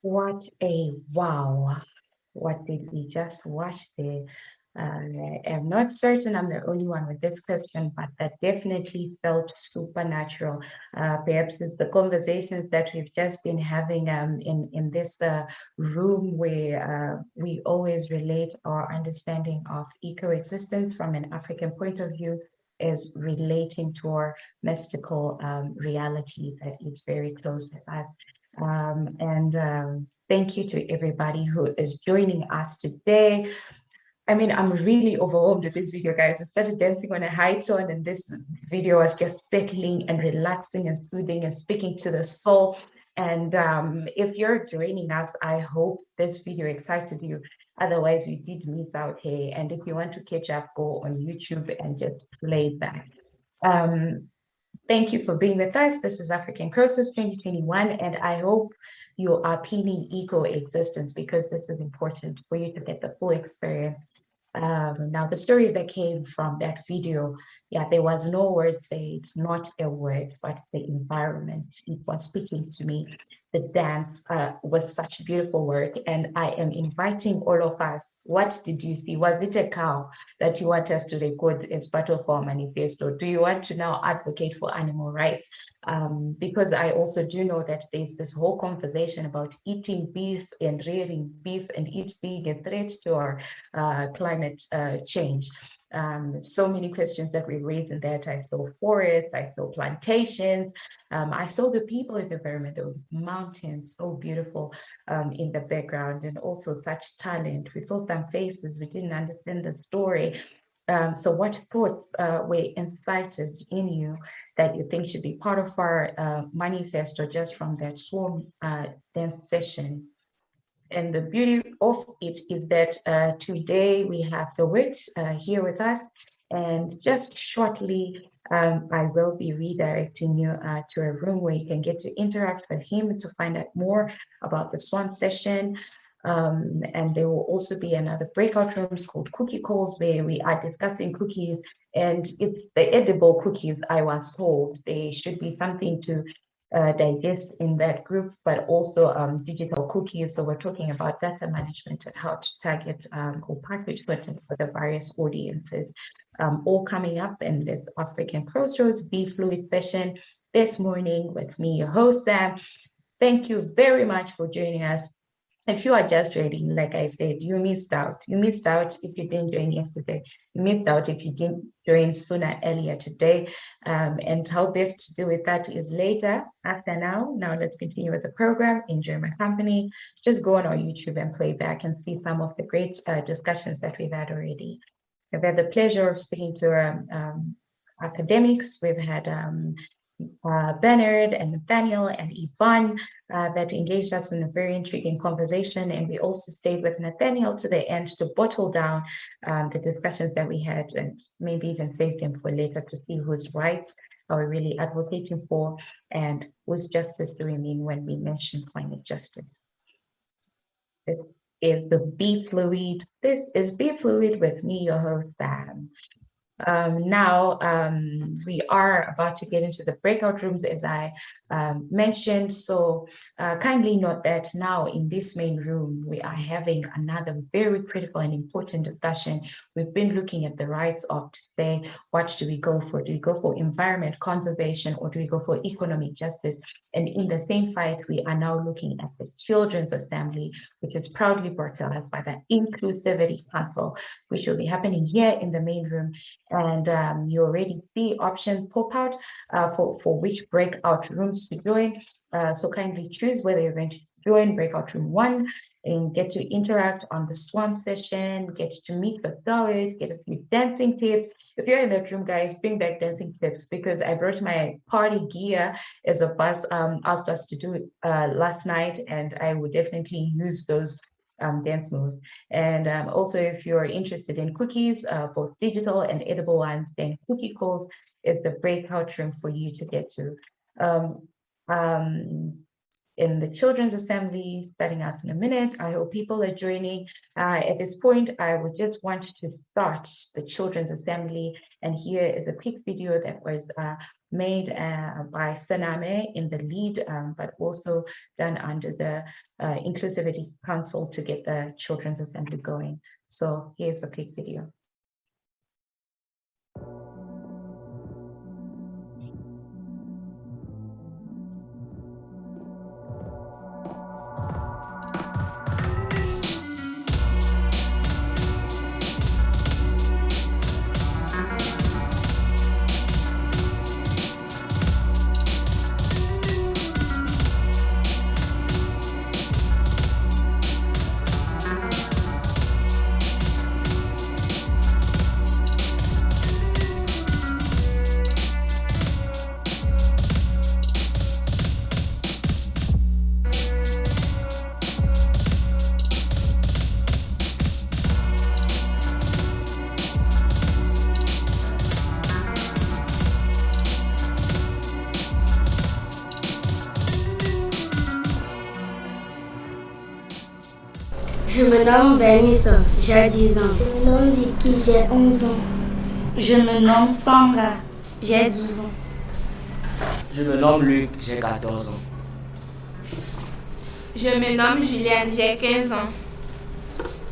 What a wow. What did we just watch there? I am not certain I'm the only one with this question, but that definitely felt supernatural. Perhaps it's the conversations that we've just been having in this room where we always relate our understanding of ecoexistence from an African point of view is relating to our mystical reality that is very close with us. Thank you to everybody who is joining us today. I mean, I'm really overwhelmed with this video, guys. I started dancing on a high tone, and this video was just settling and relaxing and soothing and speaking to the soul. And if you're joining us, I hope this video excited you. Otherwise, you did miss out here. And if you want to catch up, go on YouTube and just play it back. Thank you for being with us. This is African Crossroads 2021, and I hope you are pinning eco-existence because this is important for you to get the full experience. Now, the stories that came from that video, yeah, there was no word said, not a word, but the environment. It was speaking to me. The dance was such beautiful work, and I am inviting all of us. What did you see? Was it a cow that you want us to record as part of our manifesto? Do you want to now advocate for animal rights? Because I also do know that there's this whole conversation about eating beef and rearing beef and it being a threat to our climate change. So many questions that we raised in that. I saw forests, I saw plantations, I saw the people in the environment, the mountains, so beautiful in the background, and also such talent. We saw some faces, we didn't understand the story. So what thoughts were incited in you that you think should be part of our manifesto just from that swarm dance session? And the beauty of it is that today we have the wit here with us, and just shortly I will be redirecting you to a room where you can get to interact with him to find out more about the swan session. And there will also be another breakout rooms called cookie calls where we are discussing cookies, and it's the edible cookies. I was told they should be something to digest in that group, but also digital cookies. So we're talking about data management and how to target or package content for the various audiences. All coming up in this African Crossroads Be Fluid session this morning with me, your host, Sam. Thank you very much for joining us. If you are just joining, like I said, you missed out. You missed out if you didn't join yesterday. You missed out if you didn't join sooner, earlier today. And how best to deal with that is later, after now. Now let's continue with the program. Enjoy my company. Just go on our YouTube and play back and see some of the great discussions that we've had already. I've had the pleasure of speaking to academics. We've had Bernard and Nathaniel and Yvonne that engaged us in a very intriguing conversation, and we also stayed with Nathaniel to the end to bottle down the discussions that we had and maybe even save them for later to see whose rights are we really advocating for and whose justice do we mean when we mention climate justice. This is the Be Fluid. This is Be Fluid with me, your host, Sam. Now we are about to get into the breakout rooms, as I mentioned. So kindly note that now in this main room, we are having another very critical and important discussion. We've been looking at the rights of to say, what do we go for? Do we go for environment conservation or do we go for economic justice? And in the same fight, we are now looking at the Children's Assembly, which is proudly brought to us by the Inclusivity Council, which will be happening here in the main room. And you already see options pop out for which breakout rooms to join. So kindly choose whether you're going to join breakout room 1 and get to interact on the swan session, get to meet with Doris, get a few dancing tips. If you're in that room, guys, bring back dancing tips because I brought my party gear as a bus asked us to do it last night, and I would definitely use those dance moves. And also, if you're interested in cookies, both digital and edible ones, then Cookie Calls is the breakout room for you to get to. In the Children's Assembly, starting out in a minute. I hope people are joining. At this point, I would just want to start the Children's Assembly. And here is a quick video that was made by Saname in the lead, but also done under the Inclusivity Council to get the Children's Assembly going. So here's a quick video. Je me nomme Vanessa, j'ai 10 ans. Je me nomme Vicky, j'ai 11 ans. Je me nomme Sandra, j'ai 12 ans. Je me nomme Luc, j'ai 14 ans. Je me nomme Juliane, j'ai 15 ans.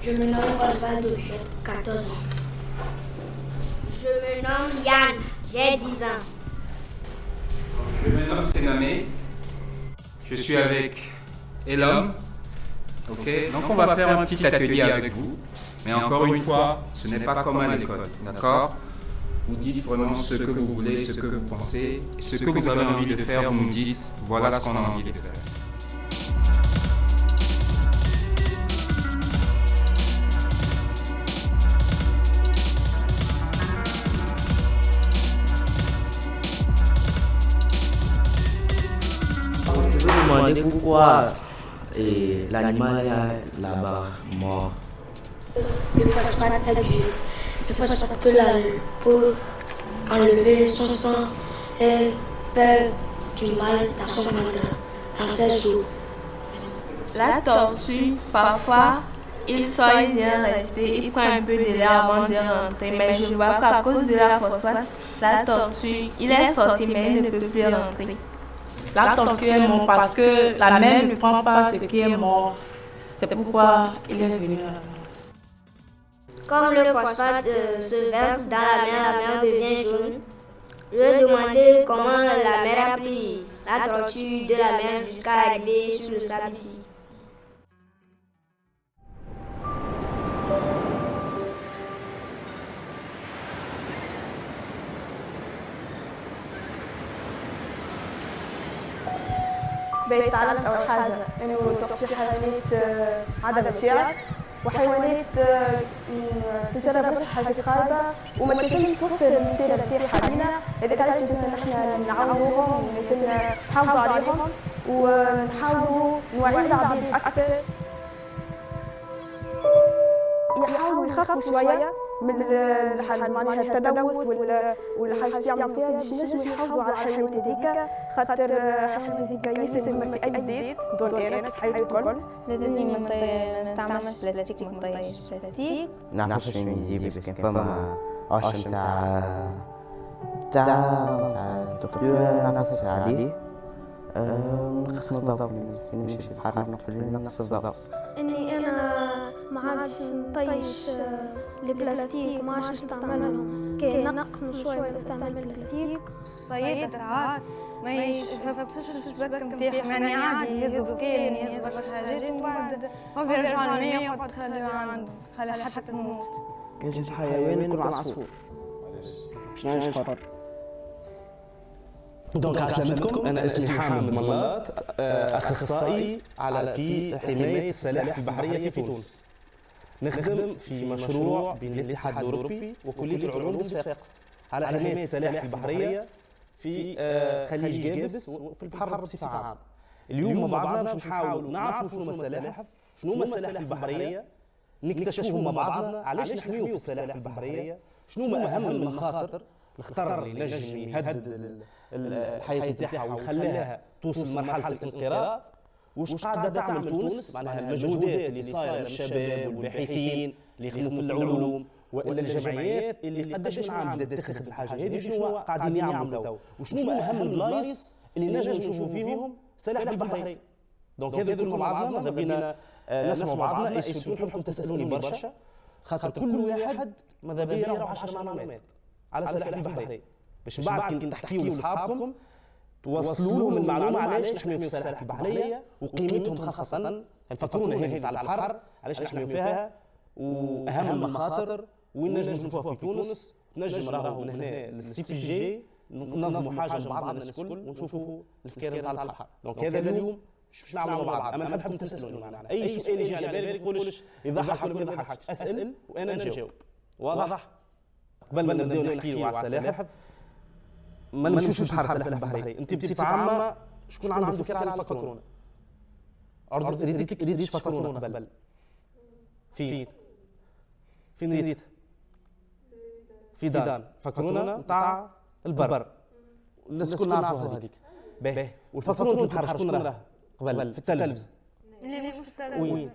Je me nomme Osvaldo, j'ai 14 ans. Je me nomme Yann, j'ai 10 ans. Je me nomme Sénamé. Je suis avec Elam. Ok, donc on va faire un petit atelier avec vous. Mais encore une fois, ce n'est pas comme à l'école, d'accord? Vous dites vraiment ce que vous voulez, ce que vous pensez, ce que vous avez envie de faire, vous nous dites, voilà ce qu'on a envie de faire. Je veux demander pourquoi l'animal est là-bas mort. Le phosphate est dur. Le phosphate peut enlever son sang et faire du mal dans son ventre, dans ses os. La tortue, parfois, il sort, il vient rester, il prend un peu de l'air avant de rentrer. Mais je vois qu'à cause de la phosphate, la tortue, il est sorti mais il ne peut plus rentrer. La tortue est morte parce que la mer ne prend pas ce qui est mort. C'est pourquoi il est venu à la mer. Comme le phosphate se verse dans la mer devient jaune. Je vais demander comment la mer a pris la tortue de la mer jusqu'à arriver sur le sable ici. بقيت تعلمت أول حاجة إنه التقطيع حيوانات عدم الشائع وحيوانات تجرب برشا حاجات خايبة وما تنجمش توصل الرسالة نتاعها لينا، هذاك علاش لازمنا نحنا نعاونوهم ولازمنا نحافظوا عليهم ونحاولوا نوعيو العباد أكثر يحاولوا يخافوا شوية من معناها التلوث والحاجات يعملوا فيها باش ينجموا يحافظوا على الحيوانات هذيك، خاطر الحيوانات هذيك ياسر مهمة في أي بلاد دون أنا في الحياة الكل. لازمني ما نستعملش بلاستيك، ما نطيش بلاستيك. نعرفش فين يجي بس كان فما عش تاع الدكتور نقص عليه نقص الضوء، نمشي في البحر نقص الضوء. إني أنا ما عادش نطيش البلاستيك وما عادش نستعملهم، كي نقص من شوية نستعمل البلاستيك. صيادة ساعات ما يفتشوش الشباك نتاعهم، يعني عادي يهزوا كاين يهزوا برشا حاجات ومن بعد هو يرجعوا للمية يقعد خليها عنده خليها حتى تموت. كان شي حيوان يكون عصفور باش نعيش حر. دونك على سلامتكم، انا اسمي حامد ملاط، اخصائي في حمايه السلاحف البحريه في تونس. نخدم في مشروع بين الاتحاد الاوروبي وكليه العلوم بصفاقس على حمايه السلاحف البحريه في خليج جابس وفي البحر بصفه عامه. اليوم مع بعضنا باش نحاولوا نعرفوا شنو هما السلاحف، شنو هما السلاحف البحريه، نكتشفوا مع بعضنا علاش نحميو في السلاحف البحريه، شنو هما اهم المخاطر، الخطر اللي نجم يهدد الحياه نتاعها ويخليها توصل لمرحله الانقراض، واش قاعده تعمل تونس، معناها المجهودات اللي صايره للشباب والباحثين اللي يخدموا في العلوم ولا الجمعيات اللي قداش من عام بدات تخدم في الحاجه هذه، شنو قاعدين يعملوا تو، وشنو اهم البلايص اللي نجم نشوفوا فيهم سلاحف البحريه. دونك هذا كل مع بعضنا ماذا بينا نسمعوا بعضنا، نحبكم تسالوني برشا خاطر كل واحد ماذا بيا يروح 10 معلومات على سلاحف البحريه باش من بعد كي تحكيوا لاصحابكم توصلوا لهم المعلومه علاش نحميو في السلاحف البحريه وقيمتهم خاصه الفكرونا هذه تاع البحر علاش نحميو فيها واهم المخاطر وين نجم نشوفوها في تونس نجم راهو من هنا للسي بي جي ننظموا حاجه مع بعضنا الناس الكل ونشوفوا الفكره نتاع البحر دونك هذا اليوم باش نعملوا مع بعض. اما نحبكم تسالوني معنا اي سؤال يجي على بالك تقولش يضحك ولا ما يضحكش، اسال وانا نجاوب. واضح؟ قبل ما نبداو نحكيو على السلاحف ما نمشوش البحر السلاحف البحريه. انت بصفه عامه شكون عنده فكره على الفكرونه؟ ريديش فكرونه قبل فين ريت في دان فكرونه نتاع البر الناس الكل نعرفوا هذيك باهي. والفكرونه البحر شكون راه قبل في التلفز؟ وين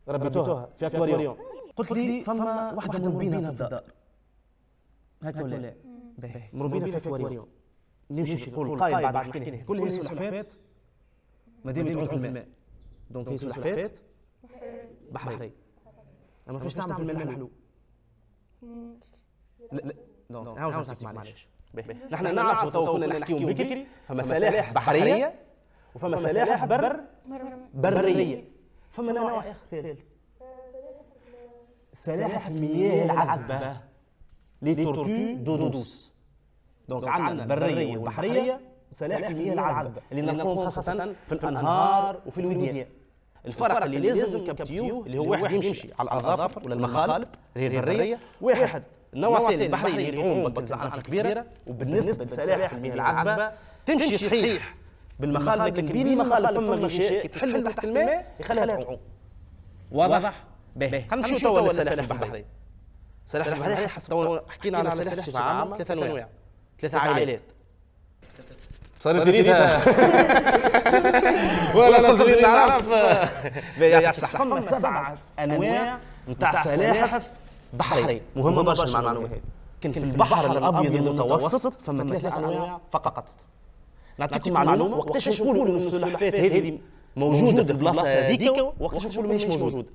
ربيتوها في اكواريوم؟ قلت لي فما واحده مربينها في الدار هكا ولا لا؟ باهي مربينها في اكواريوم. نمشي نقول قايل بعد ما حكينا كل هي سلحفات مادام تعود في الماء دونك هي سلحفات بحريه. اما فاش تعمل في الماء المحلو؟ لا دونك عاوز نحكي معليش. نحن نعرفوا تو كنا نحكيو بكري فما سلاحف بحريه وفما سلاحف بريه. فما نوع اخر ثالث سلاحف المياه العذبه لي تورتو دودوس. دونك عندنا البريه والبحريه وسلاحف المياه العذبه اللي نلقاهم خاصه في الانهار وفي الوديان. الفرق اللي لازم نكبتيوه اللي هو واحد يمشي على الاظافر ولا المخالب اللي هي البريه، واحد النوع الثاني البحري اللي يعوم بالزعنف الكبيره. وبالنسبه لسلاحف المياه العذبه تمشي صحيح بالمخالب لكن بين المخالب فما غشاء كي تحل تحت الماء يخليها تعوم. واضح؟ باهي نمشيو توا للسلاحف البحريه. السلاحف البحريه حسب تو حكينا على السلاحف بصفه عامه 3 انواع 3 عائلات. صارت تريدها ولا قلت لي نعرف يا صح. فما 7 انواع نتاع سلاحف بحريه مهمه برشا المعلومه هذه. كان في البحر الابيض المتوسط فما 3 انواع فقط. نعطيكم معلومه وقتاش نقولوا ان السلحفات هذه موجوده في البلاصه هذيك وقتاش نقولوا ماهيش موجوده.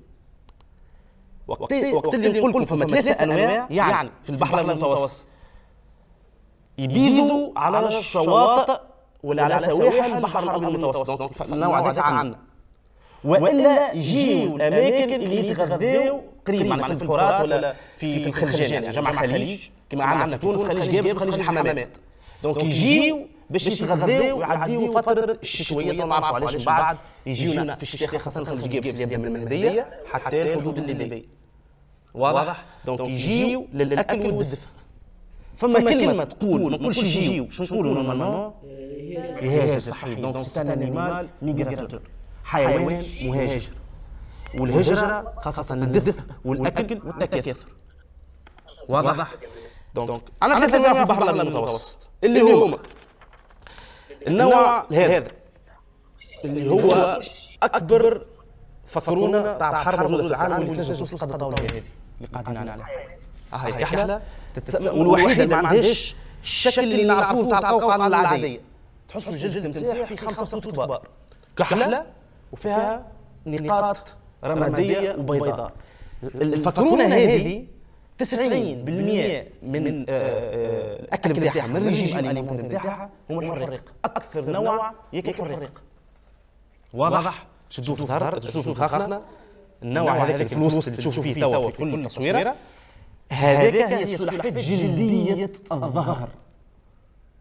وقت اللي نقول لكم فما 3 انواع يعني في البحر المتوسط يبيضوا على الشواطئ ولا على سواحل البحر الابيض المتوسط. النوع هذاك عندنا والا يجيو الاماكن اللي يتغذاو قريب معنا في البحورات ولا في الخليج يعني جمع خليج كما عندنا في تونس خليج جابس وخليج الحمامات. دونك يجيو باش يتغذاو ويعديو فتره الشتويه نعرفوا علاش من بعد يجيونا في الشتاء خاصه خليج جابس اللي يبدا من المهديه حتى الحدود الليبيه. واضح؟ دونك يجيو للاكل والدفء. فما كلمه تقول ما نقولش يجيو شو نقولوا نورمالمون يهاجر صحيح. دونك سي ان انيمال ميغراتور حيوان مهاجر. والهجره خاصه للدفء والاكل والتكاثر. واضح؟ دونك انا 3 انواع في البحر الابيض المتوسط اللي هما النوع هذا اللي هو اكبر فكرونه تاع بحر موجوده في العالم واللي تنجم توصل قد الدوله هذه اللي قاعدين عليها. هاي كحله والوحيده ما عندهاش الشكل اللي نعرفوه تاع القوقعه العاديه. تحسوا الجلد نتاعها في 5 صوت كبار كحله وفيها نقاط رماديه وبيضاء. الفكرونه هذه 90% من الاكل نتاعها من الرجيم الاليمنتري نتاعها هو الحريق. اكثر نوع ياكل الحريق. واضح؟ شدوا في الظهر شدوا في مخاخنا النوع هذاك الفلوس اللي تشوفوا فيه توا في كل تصويره هذاك هي السلحفات جلديه الظهر.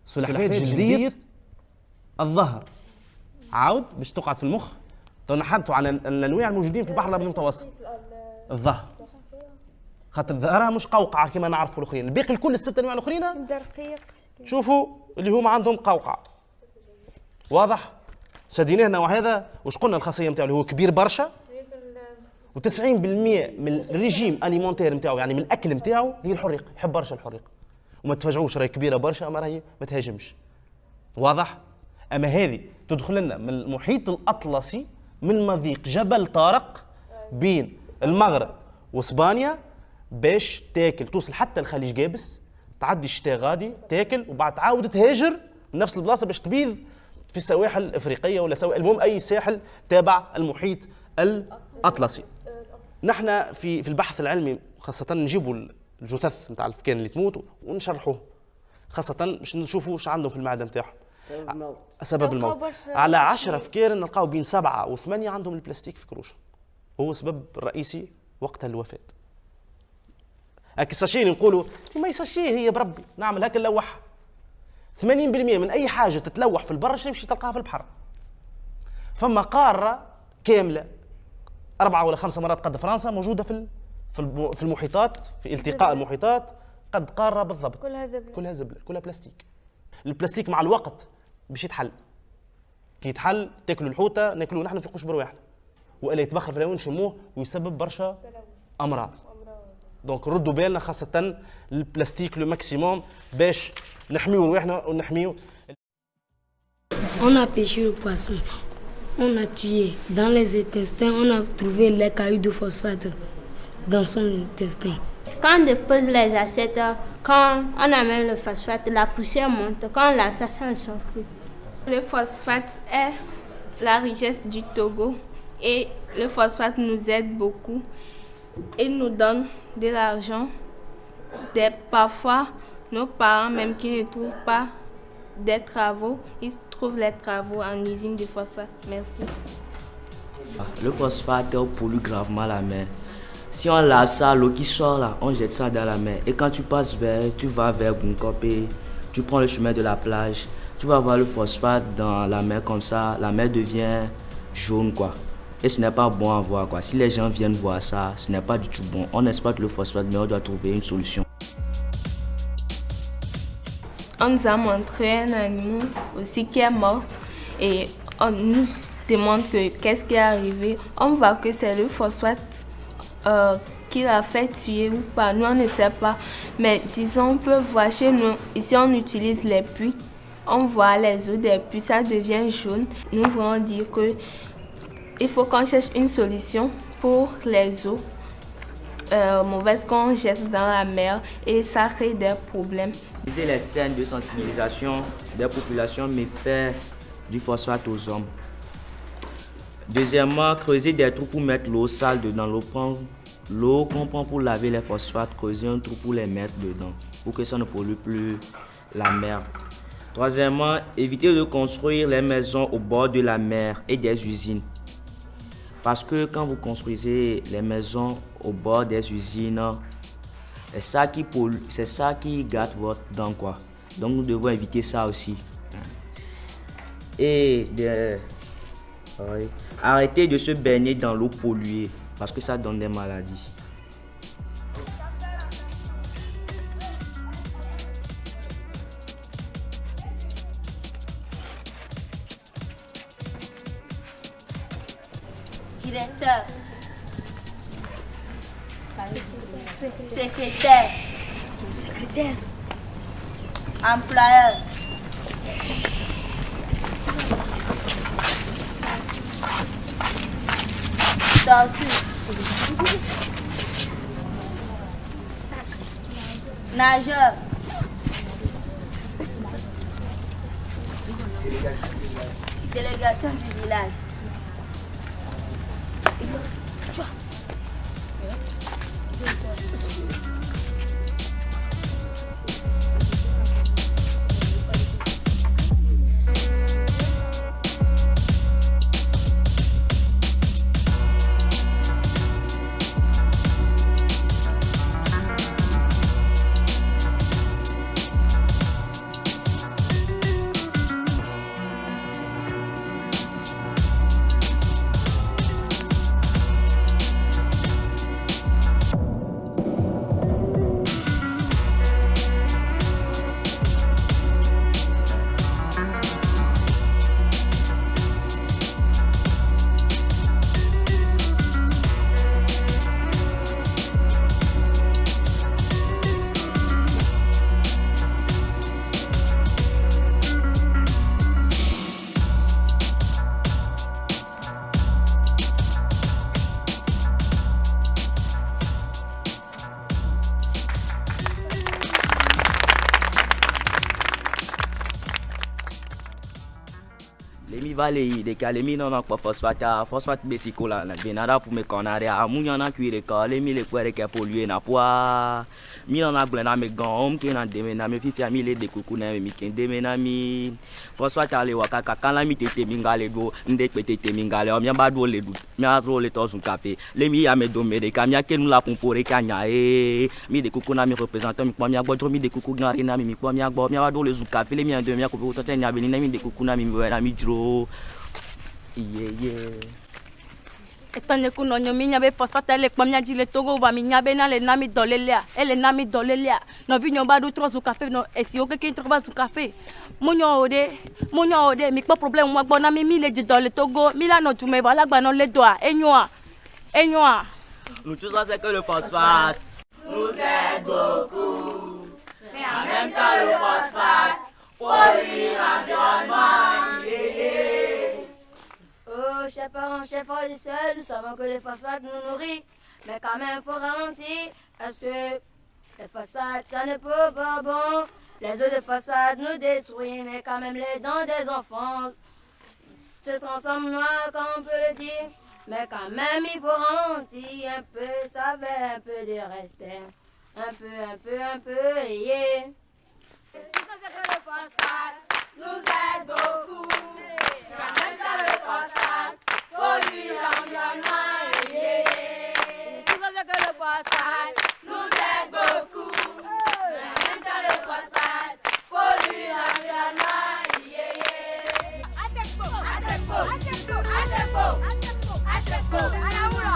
سلحفات جلديه الظهر عاود باش تقعد في المخ. تو نحدثوا عن الانواع الموجودين في البحر الابيض المتوسط. الظهر خاطر ظهرها مش قوقعه كما نعرفوا الاخرين. الباقي الكل ال6 انواع الاخرين شوفوا اللي هما عندهم قوقعه. واضح؟ شديناه النوع هذا واش قلنا الخاصيه نتاعو اللي هو كبير برشا و90% من الريجيم اليمونتير نتاعو يعني من الاكل نتاعو هي الحريق. يحب برشا الحريق وما تفاجئوش راهي كبيره برشا اما راهي ما تهاجمش. واضح؟ اما هذه تدخل لنا من المحيط الاطلسي من مضيق جبل طارق بين المغرب واسبانيا باش تاكل توصل حتى الخليج جابس تعدي الشتاء غادي تاكل وبعد تعاود تهاجر من نفس البلاصه باش تبيض في السواحل الافريقيه ولا المهم اي ساحل تابع المحيط الاطلسي. نحن في البحث العلمي خاصة نجيبوا الجثث نتاع الفكان اللي تموت ونشرحوه، خاصة باش نشوفوا واش عندهم في المعدة نتاعهم. سبب الموت. على 10 فكار نلقاو بين 7 و8 عندهم البلاستيك في كروشهم. هو السبب الرئيسي وقتها الوفاة. هاك الساشيه اللي نقولوا ما يساشيه هي بربي نعمل هاك نلوحها. 80% من أي حاجة تتلوح في البر تمشي تلقاها في البحر. فما قارة كاملة 4 ولا 5 مرات قد فرنسا موجودة في المحيطات، في التقاء المحيطات قد قارة بالضبط. كلها زبلة، كلها بلاستيك. البلاستيك مع الوقت باش يتحل. كي يتحل تاكلوا الحوتة ناكلوه نحن في قش برواحنا. وإلا يتبخر في الهواء نشموه ويسبب برشا أمراض. دونك ردوا بالنا خاصة البلاستيك لو ماكسيموم باش نحميو رواحنا ونحميو. On a pêché le poisson, on a tué. Dans les intestins, on a trouvé les cailloux de phosphate dans son intestin. Quand on dépose les assiettes, quand on amène le phosphate, la poussière monte. Quand on lave ça, ça ne sort plus. Le phosphate est la richesse du Togo et le phosphate nous aide beaucoup. Il nous donne de l'argent. Parfois, nos parents, même qui ne trouvent pas des travaux, ils trouvent les travaux en usine de phosphate. Merci. Le phosphate pollue gravement la mer. Si on lave ça, l'eau qui sort là, on jette ça dans la mer. Et quand tu vas vers Bunkopé, tu prends le chemin de la plage, tu vas voir le phosphate dans la mer comme ça, la mer devient jaune quoi. Et ce n'est pas bon à voir quoi. Si les gens viennent voir ça, ce n'est pas du tout bon. On exploite le phosphate, mais on doit trouver une solution. On nous a montré un animal aussi qui est mort et on nous demande qu'est-ce qui est arrivé. On voit que c'est le phosphate qui l'a fait tuer ou pas. Nous, on ne sait pas. Mais disons, on peut voir chez nous, ici on utilise les puits. On voit les eaux des puits, ça devient jaune. Nous voulons dire que il faut qu'on cherche une solution pour les eaux mauvaises qu'on jette dans la mer et ça crée des problèmes. Les scènes de sensibilisation des populations méfaits du phosphate aux hommes. Deuxièmement, creuser des trous pour mettre l'eau sale dedans. L'eau qu'on prend pour laver les phosphates, creuser un trou pour les mettre dedans, pour que ça ne pollue plus la mer. Troisièmement, éviter de construire les maisons au bord de la mer et des usines. Parce que quand vous construisez les maisons au bord des usines, c'est ça qui pollue, c'est ça qui gâte votre dent quoi. Donc nous devons éviter ça aussi. Et arrêter de se baigner dans l'eau polluée parce que ça donne des maladies. Directeur, secrétaire, employeur, tortue, nageur, délégation du village. mi vale de kale mi non kwa phosphate basico la na benada pour me konare amunya na kuire kale mi le kwere ke polluer na poa mi non na glena me gom ke na deme na me fifi mi le de kuku na mi ken deme na mi phosphate ale wakaka kala mi tete mi ngale do nde petete mi ngale o mi ba do le du mi a tro le to sun café le mi ya me do me de kamia ke nu la pompore kanya mi de kuku na mi représentant mi kwa mi agbo mi de kuku ngari na mi kwa mi agbo mi ba do le zu café le mi en de mi ko to tenya beni na mi de kuku na mi na mi dro yeah Etanye kuno nyominya be phosphate le kpamnya jile togo va minya be na le nami dolelia ele nami dolelia no vi nyoba du tro zu café no esi o ke kin tro ba zu café monyo ode mi po problem mo gbo na mi le ji dole togo mi la no jume ba lagba no le doa enyoa nous tous ça c'est que le phosphate nous aide beaucoup mais en même temps le phosphate pollue l'environnement. Oh, chers parents, chers frères et sœurs, nous savons que le phosphate nous nourrit, mais quand même, il faut ralentir, parce que le phosphate, ça ne peut pas bon. Les eaux de phosphate nous détruisent, mais quand même, les dents des enfants se transforment noires, comme on peut le dire. Mais quand même, il faut ralentir un peu, ça fait un peu de respect. Un peu, yeah. Tout ça, c'est que le phosphate nous aide beaucoup. Quand même que le phosphate pollue l'environnement, yeah. Tout ça, c'est que le phosphate nous aide beaucoup. Quand même que le phosphate pollue l'environnement, yeah. Acepto. Anaula.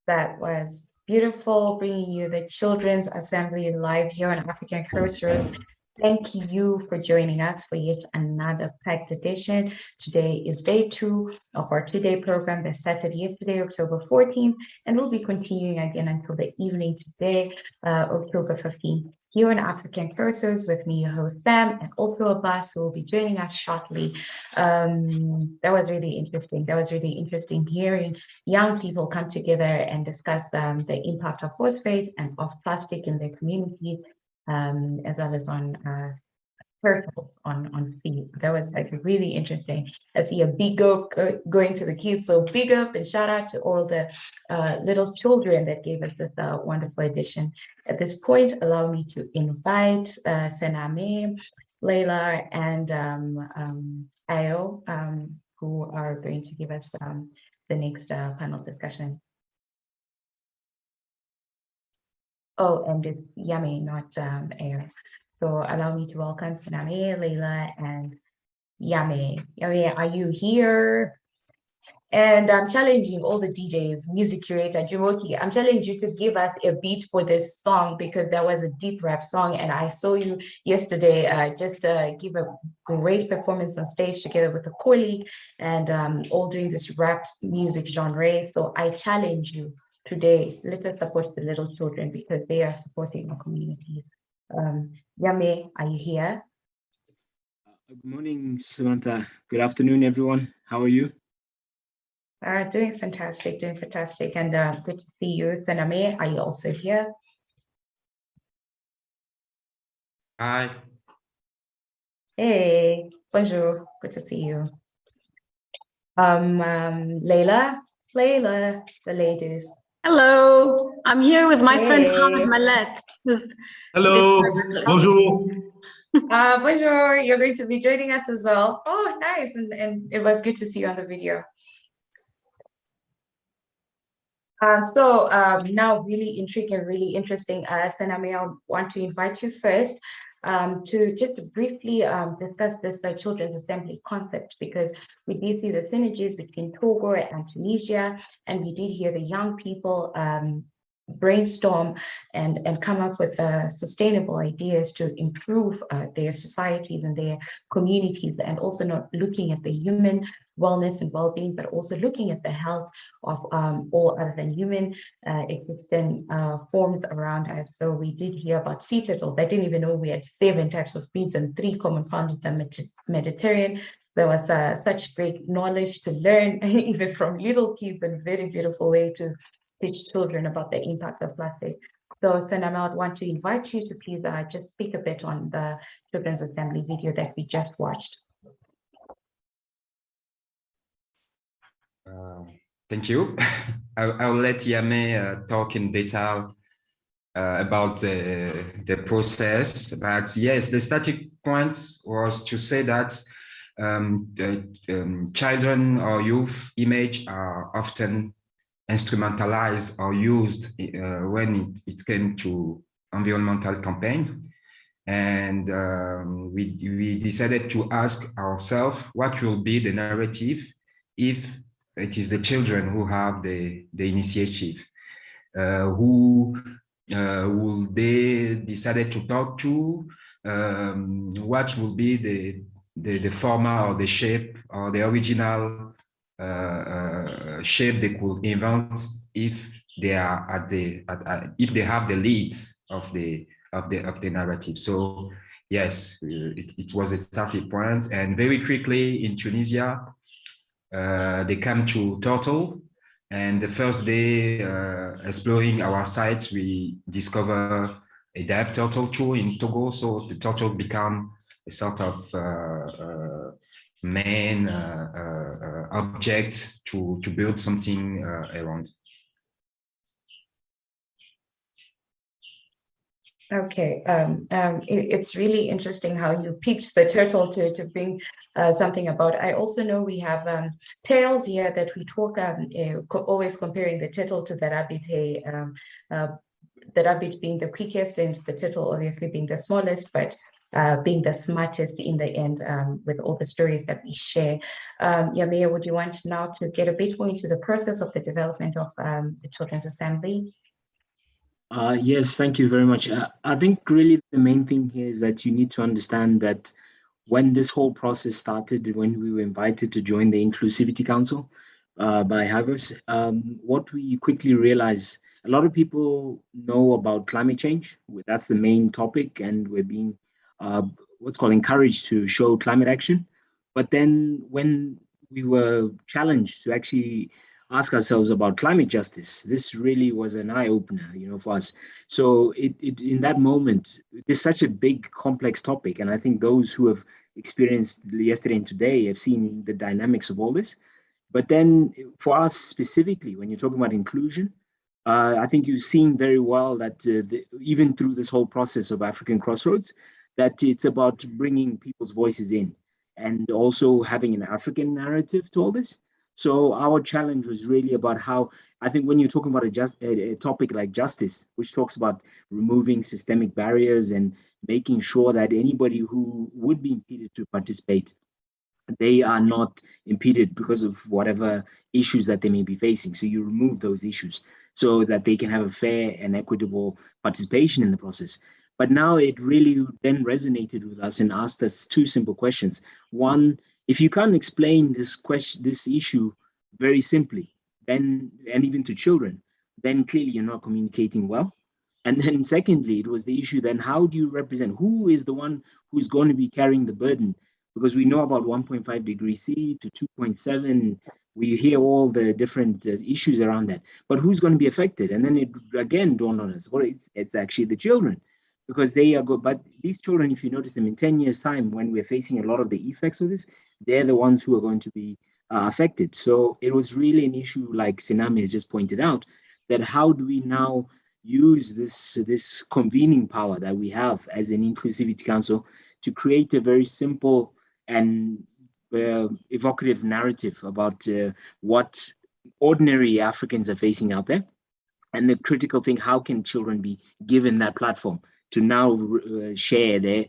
That was beautiful, bringing you the Children's Assembly live here on African Crossroads. Thank you for joining us for yet another packed edition. Today is day 2 of our 2-day program that started yesterday, October 14th, and we'll be continuing again until the evening today, October 15th. Here on African Crossroads with me, your host Sam, and also Abbas, who will be joining us shortly. That was really interesting. That was really interesting hearing young people come together and discuss the impact of phosphate and of plastic in their communities, as well as on turtles on feed. That was like really interesting. I see a big up going to the kids. So big up and shout out to all the little children that gave us this wonderful edition. At this point, allow me to invite Sename, Layla, and Ayo, who are going to give us the next panel discussion. Oh, and it's Yami, not Ayo. So allow me to welcome Sename, Layla, and Yami. Yami, are you here? And I'm challenging all the DJs, music curator, Jumoki, I'm challenging you to give us a beat for this song because that was a deep rap song. And I saw you yesterday just give a great performance on stage together with a colleague and all doing this rap music genre. So I challenge you today, let us support the little children because they are supporting our communities. Yame, are you here? Good morning, Samantha. Good afternoon, everyone. How are you? Doing fantastic, and good to see you. Sename, are you also here? Hi. Hey, bonjour, good to see you. Layla, the ladies. Hello, I'm here with my friend Hamid Mallet. Hello, bonjour. Bonjour, you're going to be joining us as well. Oh, nice, and it was good to see you on the video. Now really intriguing, really interesting. Sename, I want to invite you first to just briefly discuss this Children's Assembly concept because we did see the synergies between Togo and Tunisia, and we did hear the young people brainstorm and come up with sustainable ideas to improve their societies and their communities, and also not looking at the human wellness and well-being, but also looking at the health of all other than human existing forms around us. So we did hear about sea turtles. I didn't even know we had 7 types of breeds and 3 common found in the Mediterranean. There was such great knowledge to learn, even from little kids, and very beautiful way to teach children about the impact of plastic. So Sanam, I would want to invite you to please just speak a bit on the Children's Assembly video that we just watched. Thank you. I'll let Yame talk in detail about the process. But yes, the starting point was to say that children or youth image are often instrumentalized or used when it came to environmental campaign. And we decided to ask ourselves what will be the narrative if it is the children who have the initiative. Who will they decided to talk to? What will be the format or the shape or the original shape they could invent if they are if they have the lead of the narrative. So yes, it was a starting point, and very quickly in Tunisia they came to Turtle, and the first day exploring our sites, we discover a dive turtle too in Togo. So the turtle became a sort of main object to build something around. Okay, it's really interesting how you picked the turtle to bring something about. I also know we have tails here that we talk always comparing the turtle to the rabbit. The rabbit being the quickest and the turtle obviously being the smallest, but being the smartest in the end with all the stories that we share. Yamia, would you want now to get a bit more into the process of the development of the Children's Assembly? Yes, thank you very much. I think really the main thing here is that you need to understand that when this whole process started, when we were invited to join the Inclusivity Council by Havers, what we quickly realized, a lot of people know about climate change. That's the main topic, and we're being what's called encouraged to show climate action. But then when we were challenged to actually ask ourselves about climate justice, this really was an eye-opener, for us. So in that moment, it's such a big, complex topic. And I think those who have experienced yesterday and today have seen the dynamics of all this. But then for us specifically, when you're talking about inclusion, I think you've seen very well that even through this whole process of African Crossroads, that it's about bringing people's voices in and also having an African narrative to all this. So our challenge was really about how, I think when you're talking about a topic like justice, which talks about removing systemic barriers and making sure that anybody who would be impeded to participate, they are not impeded because of whatever issues that they may be facing. So you remove those issues so that they can have a fair and equitable participation in the process. But now it really then resonated with us and asked us 2 simple questions. One, if you can't explain this issue very simply, then, and even to children, then clearly you're not communicating well. And then secondly, it was the issue, then how do you represent, who is the one who's going to be carrying the burden? Because we know about 1.5 degrees C to 2.7, we hear all the different issues around that, but who's going to be affected? And then it again dawned on us, well, it's actually the children, because they are good. But these children, if you notice them in 10 years' time, when we're facing a lot of the effects of this, they're the ones who are going to be affected. So it was really an issue, like Sinami has just pointed out, that how do we now use this convening power that we have as an Inclusivity Council to create a very simple and evocative narrative about what ordinary Africans are facing out there. And the critical thing, how can children be given that platform to now share their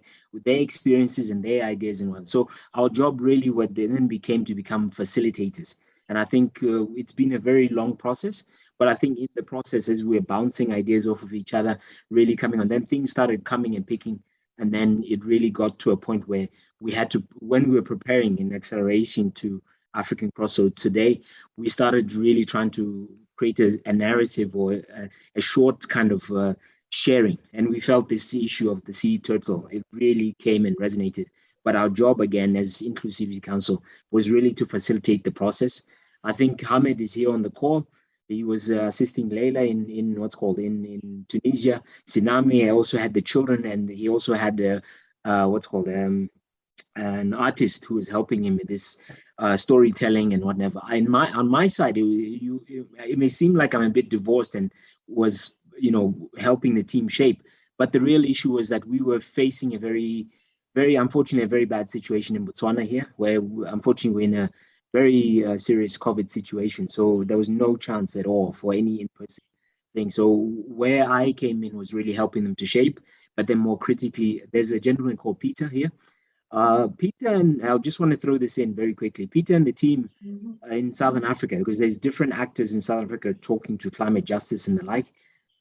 experiences and their ideas and what. So our job really then became to become facilitators. And I think it's been a very long process, But I think in the process, as we were bouncing ideas off of each other, really coming on, then things started coming and picking. And then it really got to a point where we had to, when we were preparing in acceleration to African Crossroads today, we started really trying to create a narrative or a short kind of sharing. And we felt this issue of the sea turtle, it really came and resonated. But our job, again, as Inclusivity Council, was really to facilitate the process. I think Hamed is here on the call. He was assisting Leila in what's called in Tunisia. Sinami also had the children, and he also had what's called an artist who was helping him with this storytelling and whatever. On my side, it may seem like I'm a bit divorced and was helping the team shape, but the real issue was that we were facing a very unfortunately, a very bad situation in Botswana here, where unfortunately we're in a very serious COVID situation. So there was no chance at all for any in-person thing. So where I came in was really helping them to shape, but then more critically, there's a gentleman called Peter here. Peter, and I just want to throw this in very quickly. Peter and the team in Southern Africa, because there's different actors in South Africa talking to climate justice and the like.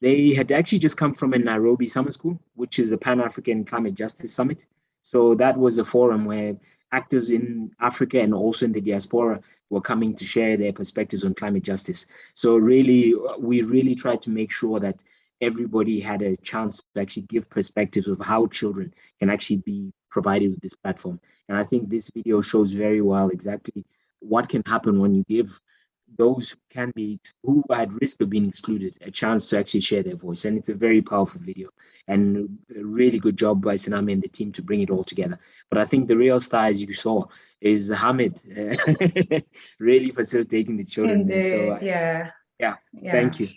They had actually just come from a Nairobi summer school, which is the Pan-African Climate Justice Summit. So that was a forum where actors in Africa and also in the diaspora were coming to share their perspectives on climate justice. So really, we really tried to make sure that everybody had a chance to actually give perspectives of how children can actually be provided with this platform. And I think this video shows very well exactly what can happen when you give those who are at risk of being excluded a chance to actually share their voice. And it's a very powerful video, and a really good job by Sinami and the team to bring it all together. But I think the real star, as you saw, is Hamid really facilitating the children. So yeah, thank you.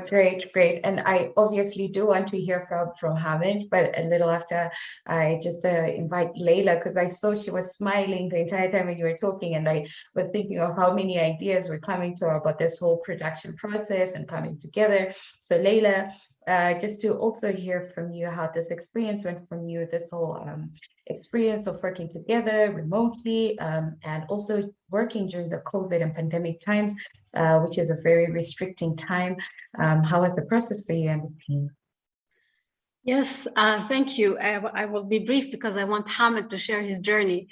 Great. And I obviously do want to hear from Hamid, but a little after I just invite Leila, because I saw she was smiling the entire time when you were talking, and I was thinking of how many ideas were coming to her about this whole production process and coming together. So Leila, just to also hear from you how this experience went from you, this whole experience of working together remotely, and also working during the COVID and pandemic times, which is a very restricting time. How was the process for you and the team? Yes, thank you. I will be brief because I want Hamid to share his journey.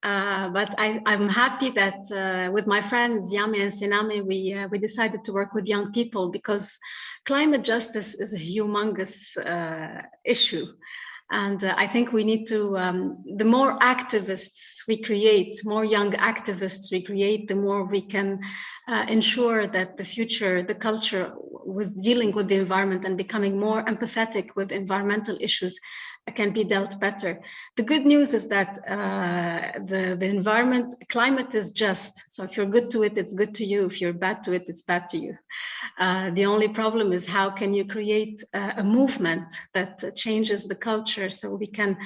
But I'm happy that with my friends Yami and Sinami, we decided to work with young people, because climate justice is a humongous issue. And I think we need to, the more activists we create, more young activists we create, the more we can ensure that the future, the culture with dealing with the environment and becoming more empathetic with environmental issues can be dealt better. The good news is that the environment, climate is just. So if you're good to it, it's good to you. If you're bad to it, it's bad to you. The only problem is how can you create a movement that changes the culture so we can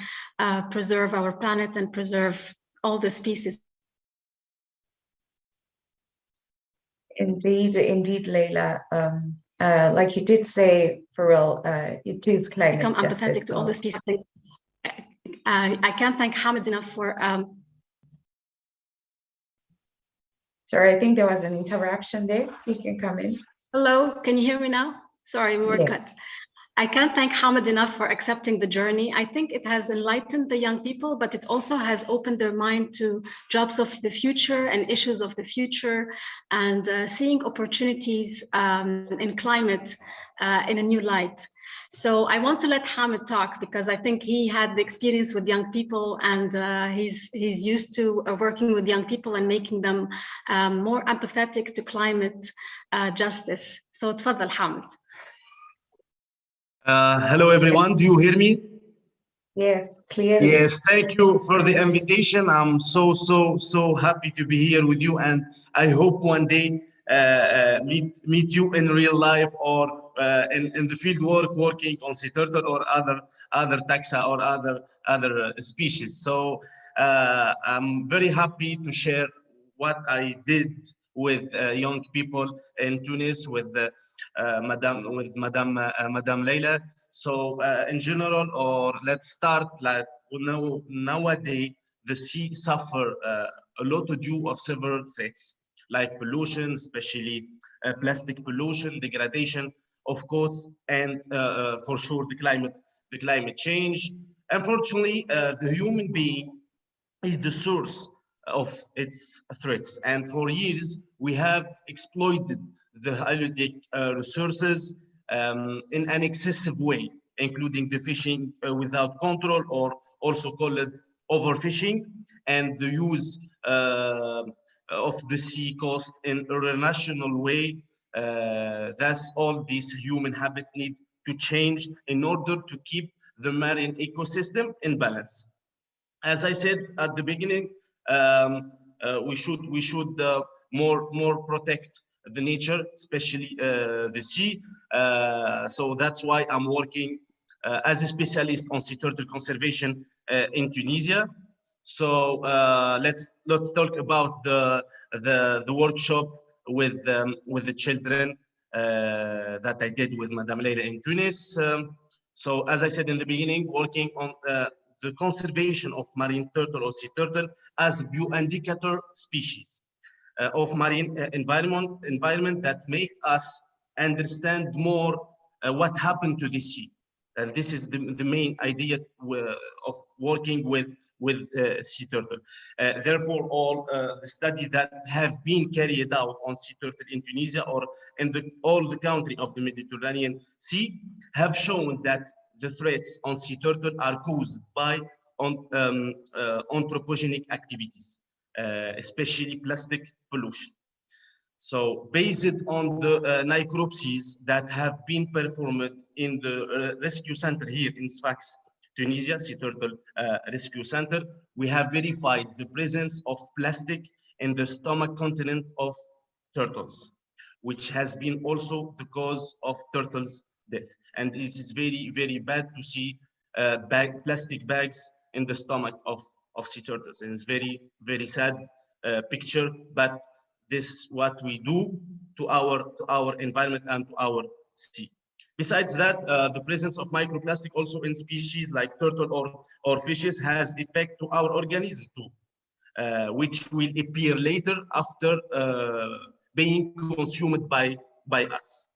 preserve our planet and preserve all the species. Indeed, Leila. Like you did say, Farrell, it is climate become justice, empathetic to all the species. I can't thank Hamid enough for. Sorry, I think there was an interruption there. You can come in. Hello, can you hear me now? Sorry, we were cut. Yes. I can't thank Hamid enough for accepting the journey. I think it has enlightened the young people, but it also has opened their mind to jobs of the future and issues of the future, and seeing opportunities in climate in a new light. So I want to let Hamid talk, because I think he had the experience with young people, and he's used to working with young people and making them more empathetic to climate justice. So tfaddal, Hamid. Hello, everyone. Do you hear me? Yes, clearly. Yes, thank you for the invitation. I'm so happy to be here with you, and I hope one day meet you in real life, or in the field working on sea turtle or other taxa or other species. So I'm very happy to share what I did with young people in Tunis with Madame Leila. So in general, or let's start like nowadays the sea suffer a lot due of several things. like pollution, especially plastic pollution, degradation of coasts, and for sure the climate change. Unfortunately, the human being is the source of its threats, and for years we have exploited the hydrotic resources in an excessive way, including the fishing without control, or also called overfishing, and the use of the sea coast in a irrational way. Thus, all these human habits need to change in order to keep the marine ecosystem in balance. As I said at the beginning, we should more protect the nature, especially the sea. So that's why I'm working as a specialist on sea turtle conservation in Tunisia. So let's talk about the workshop with the children that I did with Madame Leila in Tunis. So as I said in the beginning, working on the conservation of marine turtle or sea turtle as bioindicator species of marine environment that make us understand more what happened to the sea. And this is the main idea of working with sea turtle. Therefore, all the studies that have been carried out on sea turtle in Tunisia or in all the country of the Mediterranean Sea have shown that the threats on sea turtle are caused by anthropogenic activities, especially plastic pollution. So based on the necropsies that have been performed in the rescue center here in Sfax, Tunisia, Sea Turtle Rescue Center, we have verified the presence of plastic in the stomach content of turtles, which has been also the cause of turtles' death. And this is very, very bad to see plastic bags in the stomach of sea turtles. And it's very, very sad picture, but this is what we do to our environment and to our sea. Besides that, the presence of microplastic also in species like turtle or fishes has effect to our organism too, which will appear later after being consumed by us.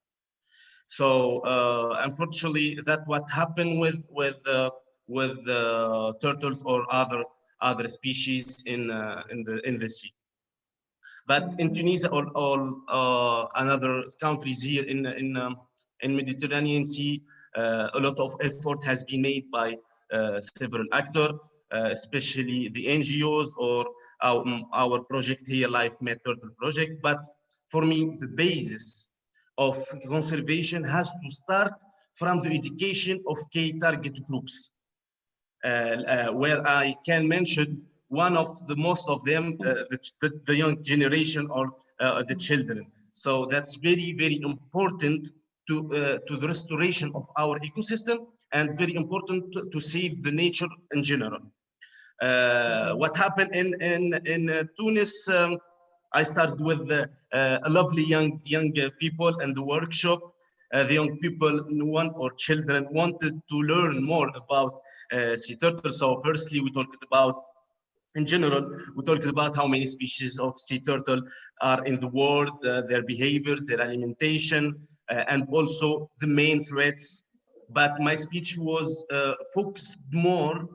So unfortunately, that's what happened with turtles or other species in the sea. But in Tunisia or another countries here in Mediterranean Sea, a lot of effort has been made by several actors, especially the NGOs or our project here, Life Med Turtle Project. But for me, the basis of conservation has to start from the education of key target groups, where I can mention one of the most of them, the young generation or the children. So that's very, very important to the restoration of our ecosystem, and very important to save the nature in general. What happened in Tunis, I started with a lovely young people in the workshop. The young people or children wanted to learn more about sea turtles. So firstly, we talked about, in general, we talked about how many species of sea turtle are in the world, their behaviors, their alimentation, and also the main threats. But my speech was focused more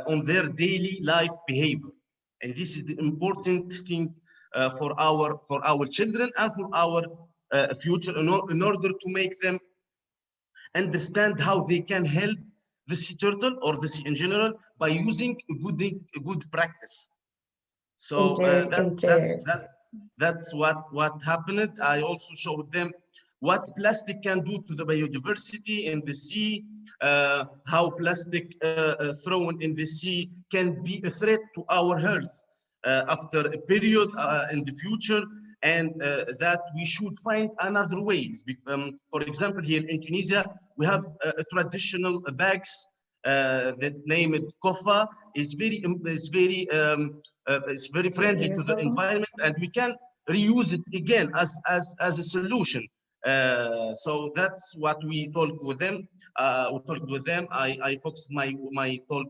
on their daily life behavior. And this is the important thing for our children and for our future, in order to make them understand how they can help the sea turtle or the sea in general by using a good practice. So that's what happened. I also showed them what plastic can do to the biodiversity in the sea, how plastic thrown in the sea can be a threat to our health after a period in the future, and that we should find another ways. For example, here in Tunisia, we have traditional bags that named Kofa. Is very friendly to the environment, and we can reuse it again as a solution. So that's what we talked with them. I focused my talk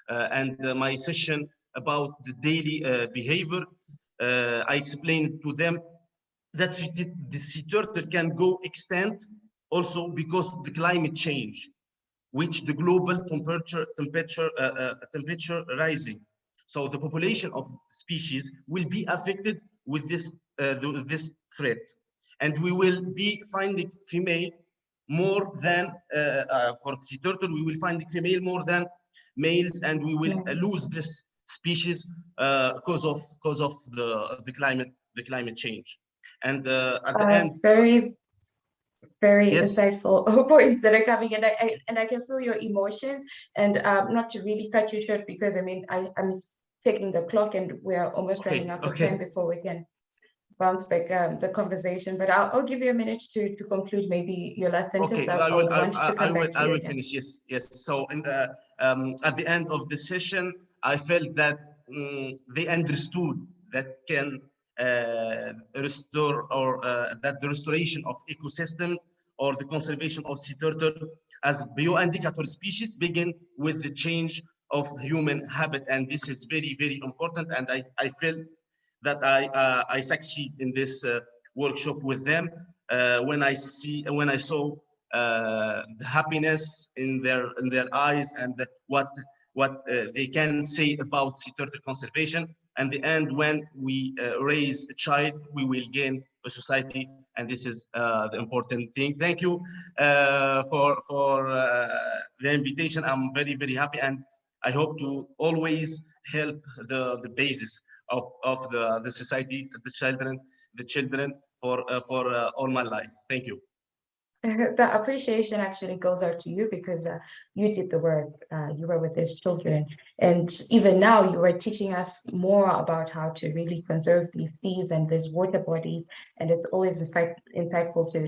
and my session about the daily behavior. I explained to them that the sea turtle can go extinct also because of the climate change, which the global temperature rising. So the population of species will be affected with this this threat, and we will be finding female more than for sea turtle. We will find female more than males, and we will lose this species because of the climate change. And at the end, very yes. insightful points that are coming, and I can feel your emotions. And not to really cut you short, because I mean I'm checking the clock and we're almost running out of time before we can bounce back the conversation. But I'll give you a minute to conclude maybe your last sentence. Okay, I will finish. Yes. So at the end of the session, I felt that they understood that can restore, or that the restoration of ecosystems or the conservation of sea turtle as bioindicator species begin with the change of human habit, and this is very, very important. And I felt that I succeed in this workshop with them when I saw the happiness in their eyes, and what they can say about sea turtle conservation. And the end, when we raise a child, we will gain a society, and this is the important thing. Thank you for the invitation. I'm very, very happy, and I hope to always help the basis of the society, the children for all my life. Thank you. The appreciation actually goes out to you, because you did the work. You were with these children, and even now you are teaching us more about how to really conserve these seas and these water bodies. And it's always insightful to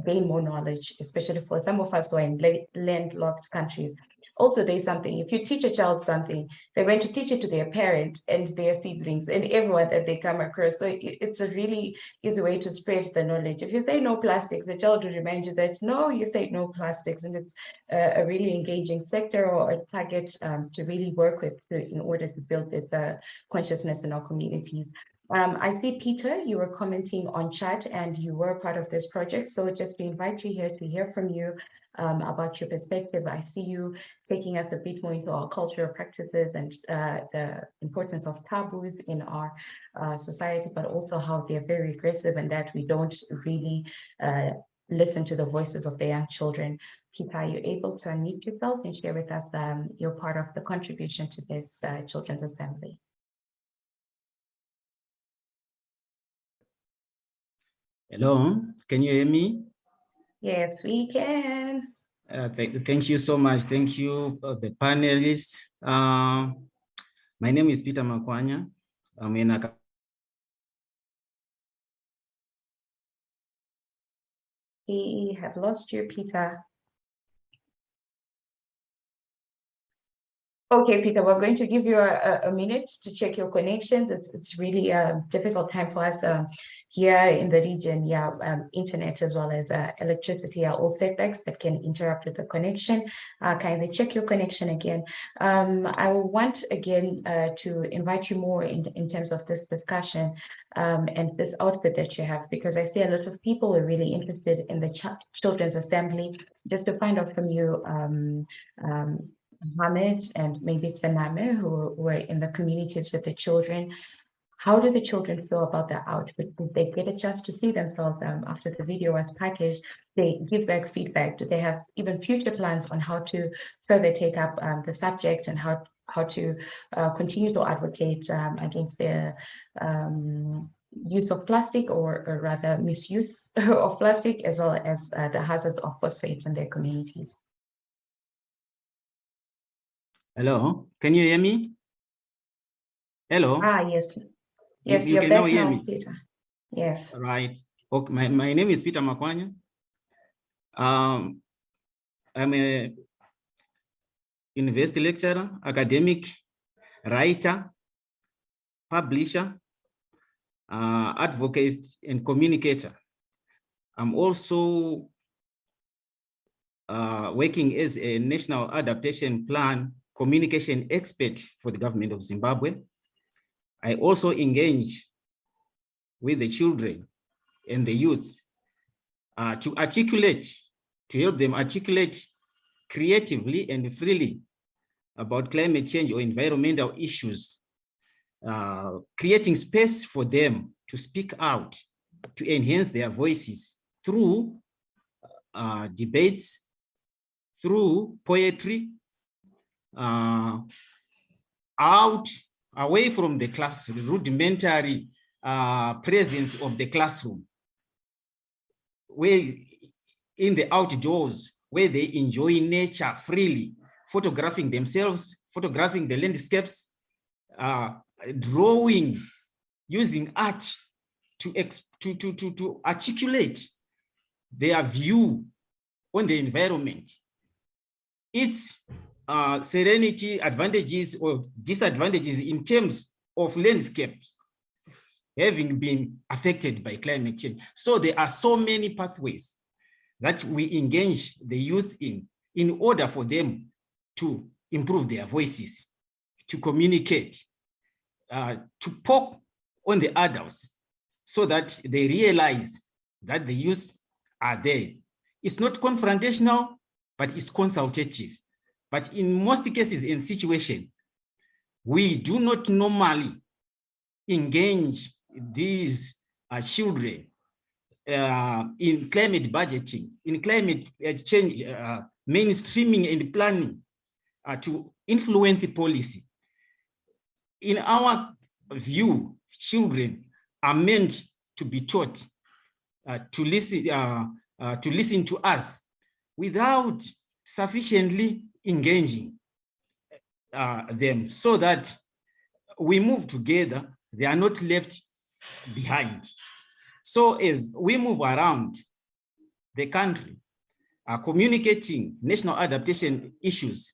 gain more knowledge, especially for some of us who are in landlocked countries. Also, there's something, if you teach a child something, they're going to teach it to their parent and their siblings and everyone that they come across. So it's a really easy way to spread the knowledge. If you say no plastics, the child will remind you that, no, you said no plastics. And it's a really engaging sector or a target to really work with in order to build this consciousness in our communities. I see, Peter, you were commenting on chat and you were part of this project. So just to invite you here to hear from you about your perspective. I see you taking us a bit more into our cultural practices and the importance of taboos in our society, but also how they're very aggressive and that we don't really listen to the voices of the young children. Peter, are you able to unmute yourself and share with us your part of the contribution to this Children's Assembly? Hello, can you hear me? Yes, we can. Thank you so much. Thank you, the panelists. My name is Peter Makwanya. I'm in We have lost you, Peter. Okay, Peter, we're going to give you a minute to check your connections. It's really a difficult time for us here in the region. Yeah, internet as well as electricity are all setbacks that can interrupt with the connection. Kindly check your connection again. I will want again to invite you more in terms of this discussion and this output that you have, because I see a lot of people are really interested in the Children's Assembly. Just to find out from you, Mohammed and maybe Saname, who were in the communities with the children. How do the children feel about the output? Did they get a chance to see themselves after the video was packaged? They give back feedback. Do they have even future plans on how to further take up the subject and how to continue to advocate against the use of plastic, or rather misuse of plastic, as well as the hazards of phosphates in their communities? Hello, can you hear me? Hello? Yes. Yes, you you're can back now hear now, me. Peter. Yes. Right. Okay, my name is Peter Makwanya. I'm a university lecturer, academic, writer, publisher, advocate, and communicator. I'm also working as a National Adaptation Plan communication expert for the government of Zimbabwe. I also engage with the children and the youth to help them articulate creatively and freely about climate change or environmental issues, creating space for them to speak out, to enhance their voices through debates, through poetry, away from the classroom, rudimentary presence of the classroom, where in the outdoors, where they enjoy nature freely, photographing themselves, photographing the landscapes, drawing, using art to articulate their view on the environment, its serenity, advantages or disadvantages in terms of landscapes having been affected by climate change. So there are so many pathways that we engage the youth in order for them to improve their voices, to communicate, to poke on the adults so that they realize that the youth are there. It's not confrontational, but it's consultative. But in most cases and situations, we do not normally engage these children in climate budgeting, in climate change, mainstreaming and planning to influence policy. In our view, children are meant to be taught to listen to us without sufficiently engaging them, so that we move together, they are not left behind. So as we move around the country, communicating national adaptation issues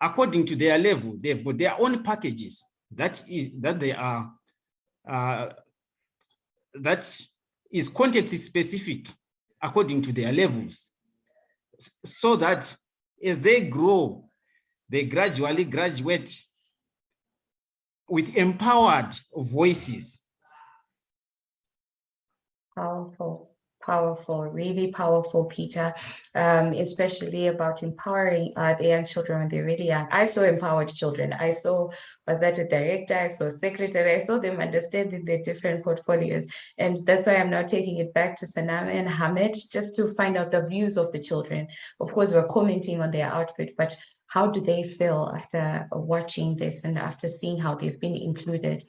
according to their level, they've got their own packages that is context specific according to their levels, so that as they grow, they gradually graduate with empowered voices. Powerful, powerful, really powerful, Peter, especially about empowering the young children when they're really young. I saw empowered children. I saw, was that a director, I saw secretary, I saw them understanding their different portfolios. And that's why I'm now taking it back to Saname and Hamid, just to find out the views of the children. Of course, we're commenting on their output, but how do they feel after watching this and after seeing how they've been included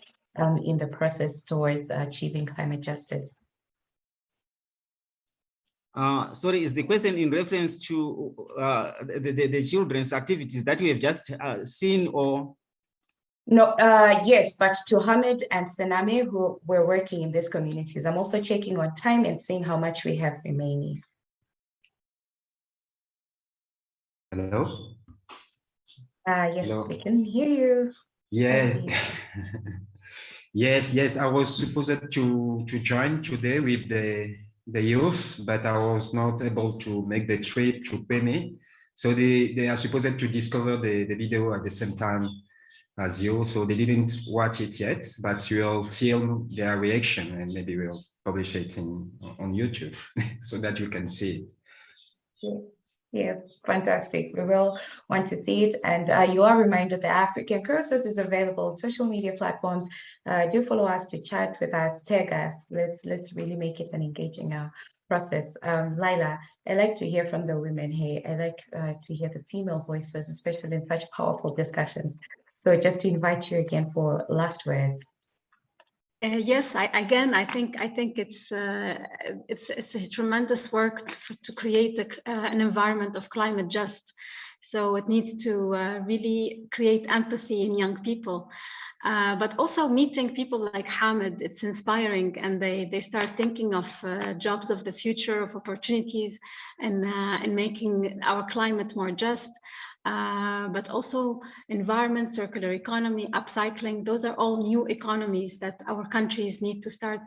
in the process towards achieving climate justice? Sorry, is the question in reference to the children's activities that we have just seen, or? No, yes, but to Hamid and Saname, who were working in these communities. I'm also checking on time and seeing how much we have remaining. Hello? Yes, Hello. we can hear you. Yes. yes, I was supposed to join today with the youth, but I was not able to make the trip to Pene. So they are supposed to discover the video at the same time as you. So they didn't watch it yet, but we'll film their reaction and maybe we'll publish it on YouTube so that you can see it. Yeah, fantastic. We will want to see it. And you are reminded the African Cursors is available on social media platforms. Do follow us, to chat with us, tag us. Let's really make it an engaging process. Laila, I like to hear from the women here. I like to hear the female voices, especially in such powerful discussions. So just to invite you again for last words. Yes, I think it's a tremendous work to create an environment of climate just. So it needs to really create empathy in young people, but also meeting people like Hamid. It's inspiring, and they start thinking of jobs of the future, of opportunities, and making our climate more just. but also environment, circular economy, upcycling. Those are all new economies that our countries need to start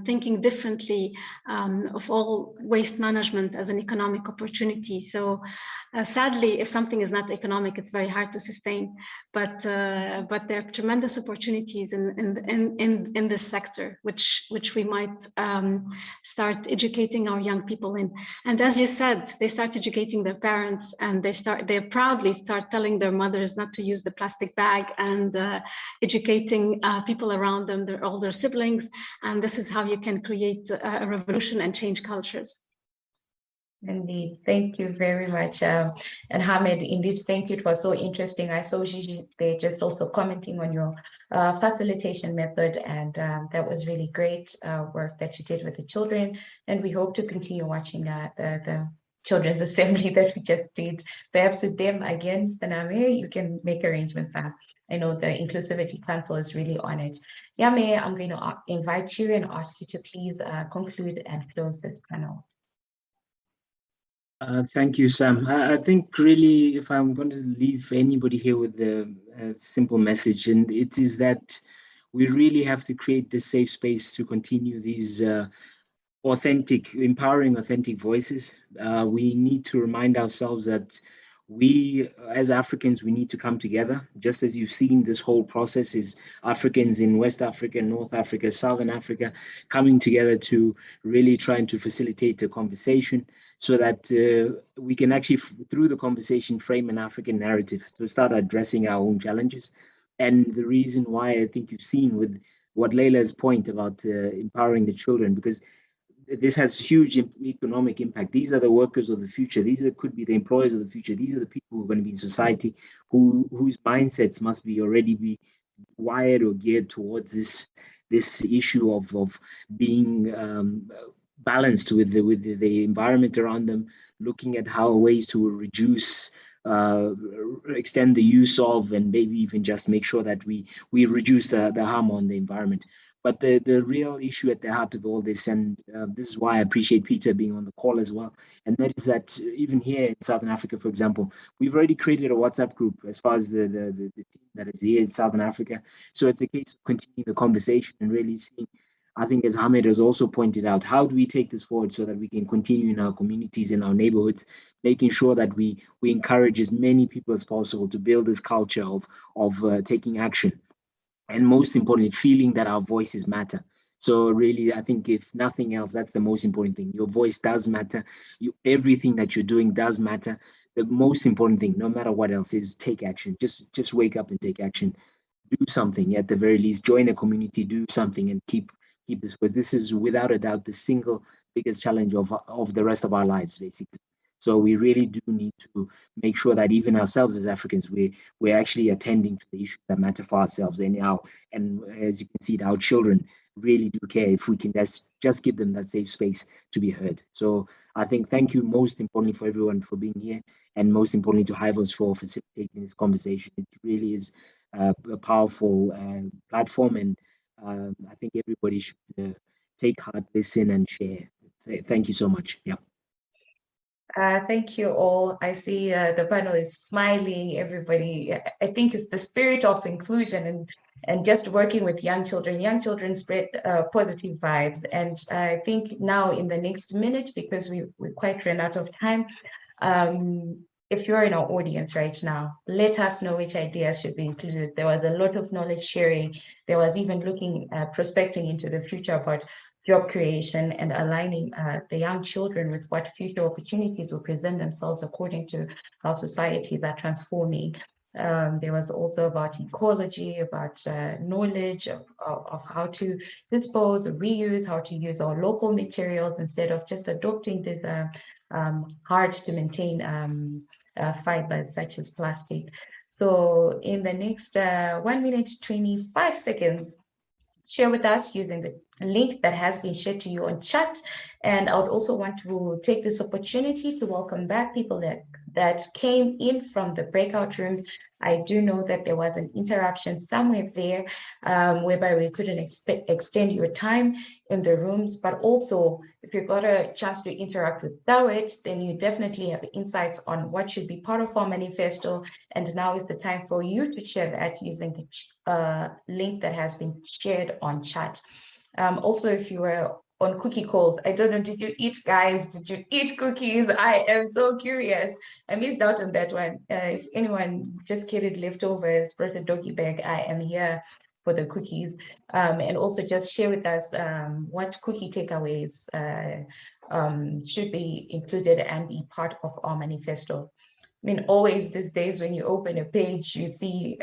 thinking differently of all waste management as an economic opportunity. So sadly, if something is not economic, it's very hard to sustain. But there are tremendous opportunities in this sector, which we might start educating our young people in. And as you said, they start educating their parents, and they proudly start telling their mothers not to use the plastic bag, and educating people around them, their older siblings. And this is how you can create a revolution and change cultures. Indeed, thank you very much. And Hamid, indeed, thank you. It was so interesting. I saw Gigi there just also commenting on your facilitation method, and that was really great work that you did with the children. And we hope to continue watching the Children's Assembly that we just did. Perhaps with them again, Saname, you can make arrangements for that. I know the Inclusivity Council is really on it. Yame, I'm going to invite you and ask you to please conclude and close this panel. Thank you, Sam. I think really, if I'm going to leave anybody here with a simple message, and it is that we really have to create this safe space to continue these empowering authentic voices. We need to remind ourselves that we, as Africans, we need to come together. Just as you've seen, this whole process is Africans in West Africa, North Africa, Southern Africa, coming together to really trying to facilitate a conversation so that we can actually, through the conversation, frame an African narrative to start addressing our own challenges. And the reason why I think you've seen with what Leila's point about empowering the children, because this has huge economic impact. These are the workers of the future. Could be the employers of the future. These are the people who are going to be in society whose mindsets must already be wired or geared towards this issue of being balanced with the environment around them, looking at how ways to reduce, extend the use of, and maybe even just make sure that we reduce the harm on the environment. But the real issue at the heart of all this, and this is why I appreciate Peter being on the call as well, and that is that even here in Southern Africa, for example, we've already created a WhatsApp group as far as the team that is here in Southern Africa. So it's a case of continuing the conversation and really seeing, I think as Hamid has also pointed out, how do we take this forward so that we can continue in our communities, in our neighborhoods, making sure that we encourage as many people as possible to build this culture of taking action. And most importantly, feeling that our voices matter. So really, I think if nothing else, that's the most important thing. Your voice does matter. Everything that you're doing does matter. The most important thing, no matter what else, is take action. Just wake up and take action. Do something at the very least. Join a community. Do something and keep this. Because this is without a doubt the single biggest challenge of the rest of our lives, basically. So we really do need to make sure that even ourselves as Africans, we're actually attending to the issues that matter for ourselves anyhow. And as you can see, our children really do care if we can just give them that safe space to be heard. So I think thank you most importantly for everyone for being here, and most importantly to Hivos for facilitating this conversation. It really is a powerful platform, and I think everybody should take heart, listen, and share. Thank you so much. Yeah. Thank you all. I see the panel is smiling, everybody. I think it's the spirit of inclusion and just working with young children. Young children spread positive vibes. And I think now in the next minute, because we quite ran out of time, if you're in our audience right now, let us know which ideas should be included. There was a lot of knowledge sharing. There was even looking, prospecting into the future about job creation and aligning the young children with what future opportunities will present themselves according to how societies are transforming. There was also about ecology, about knowledge of how to dispose or reuse, how to use our local materials instead of just adopting these hard to maintain fibers such as plastic. So in the next 1 minute, 25 seconds, share with us using the link that has been shared to you on chat. And I would also want to take this opportunity to welcome back people that that came in from the breakout rooms. I do know that there was an interruption somewhere there whereby we couldn't extend your time in the rooms, but also if you got a chance to interact with Dawit, then you definitely have insights on what should be part of our manifesto. And now is the time for you to share that using the link that has been shared on chat. Also, if you were on cookie calls, I don't know, did you eat, guys? Did you eat cookies? I am so curious. I missed out on that one. If anyone just carried leftovers, brought a doggy bag, I am here for the cookies. And also just share with us what cookie takeaways should be included and be part of our manifesto. I mean, always these days when you open a page, you see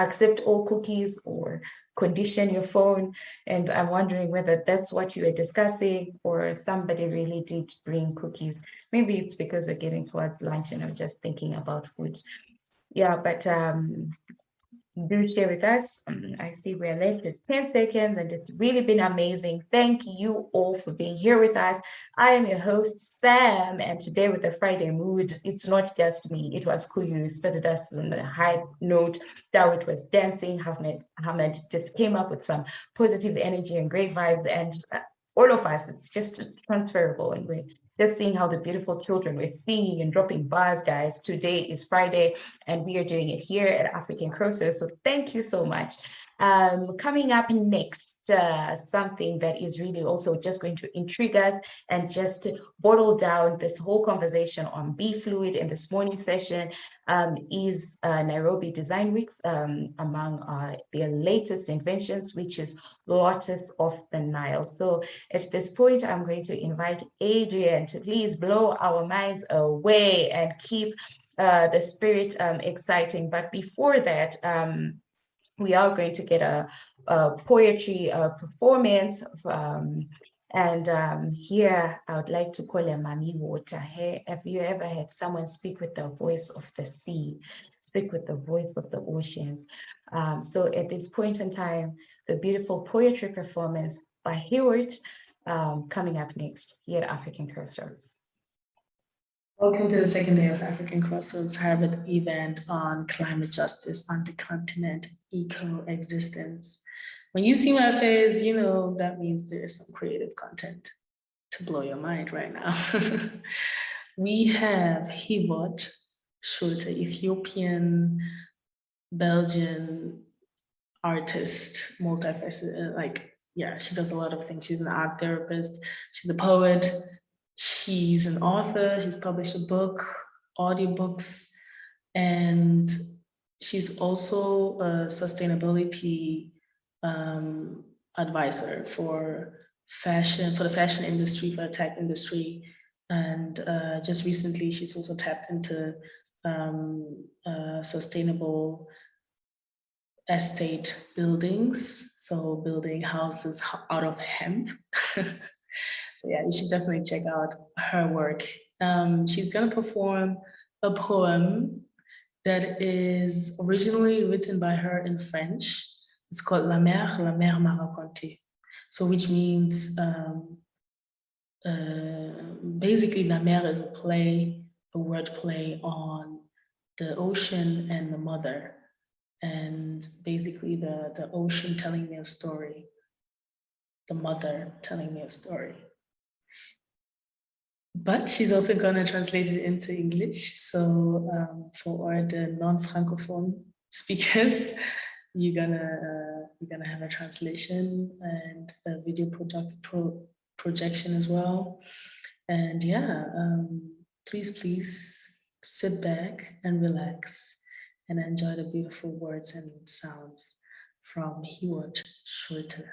accept all cookies or condition your phone. And I'm wondering whether that's what you were discussing or somebody really did bring cookies. Maybe it's because we're getting towards lunch and I'm just thinking about food. Yeah, but do share with us. I see we're left with 10 seconds and it's really been amazing. Thank you all for being here with us. I am your host, Sam, and today with the Friday mood, it's not just me. It was Kuyu who started us on a high note. Dawit was dancing. Ahmed just came up with some positive energy and great vibes, and all of us, it's just transferable, and we're just seeing how the beautiful children were singing and dropping bars, guys. Today is Friday, and we are doing it here at African Crossroads. So thank you so much. Coming up next, something that is really also just going to intrigue us and just bottle down this whole conversation on Be Fluid in this morning session is Nairobi Design Week, among their latest inventions, which is Lotus of the Nile. So at this point, I'm going to invite Adrian to please blow our minds away and keep the spirit exciting. But before that, we are going to get a poetry performance. Here, I would like to call her Mami Water. Hey, have you ever had someone speak with the voice of the sea, speak with the voice of the oceans? So at this point in time, the beautiful poetry performance by Hewart coming up next here at African Crossroads. Welcome to the second day of African Crossroads Harvard event on climate justice on the continent, eco-existence. When you see my face, you know that means there's some creative content to blow your mind right now. We have Hewart Schulte, Ethiopian, Belgian artist, multifaceted, she does a lot of things. She's an art therapist, she's a poet, she's an author, she's published a book, audiobooks, and she's also a sustainability advisor for the fashion industry, for the tech industry. And just recently, she's also tapped into sustainable estate buildings, so building houses out of hemp. So yeah, you should definitely check out her work. She's gonna perform a poem that is originally written by her in French. It's called La Mer m'a raconté. So which means, basically La Mer is a word play on the ocean and the mother. And basically the ocean telling me a story, the mother telling me a story. But she's also gonna translate it into English. So for all the non-Francophone speakers, you're gonna have a translation and a video projection as well. And yeah, please sit back and relax and enjoy the beautiful words and sounds from Hewart Schulte.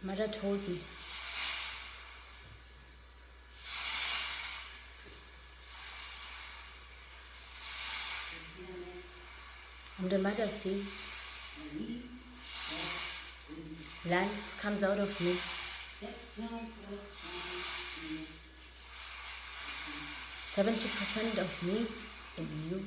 Mother told me. And the mother said, life comes out of me. 70% of me is you.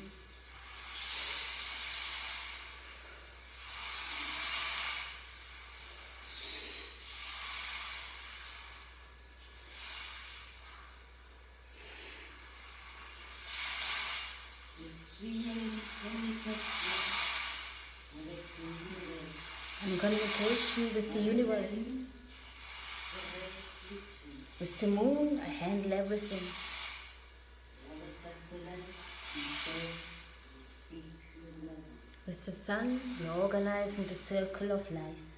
communication with the universe. With the moon, I handle everything. With the sun, we are organizing the circle of life.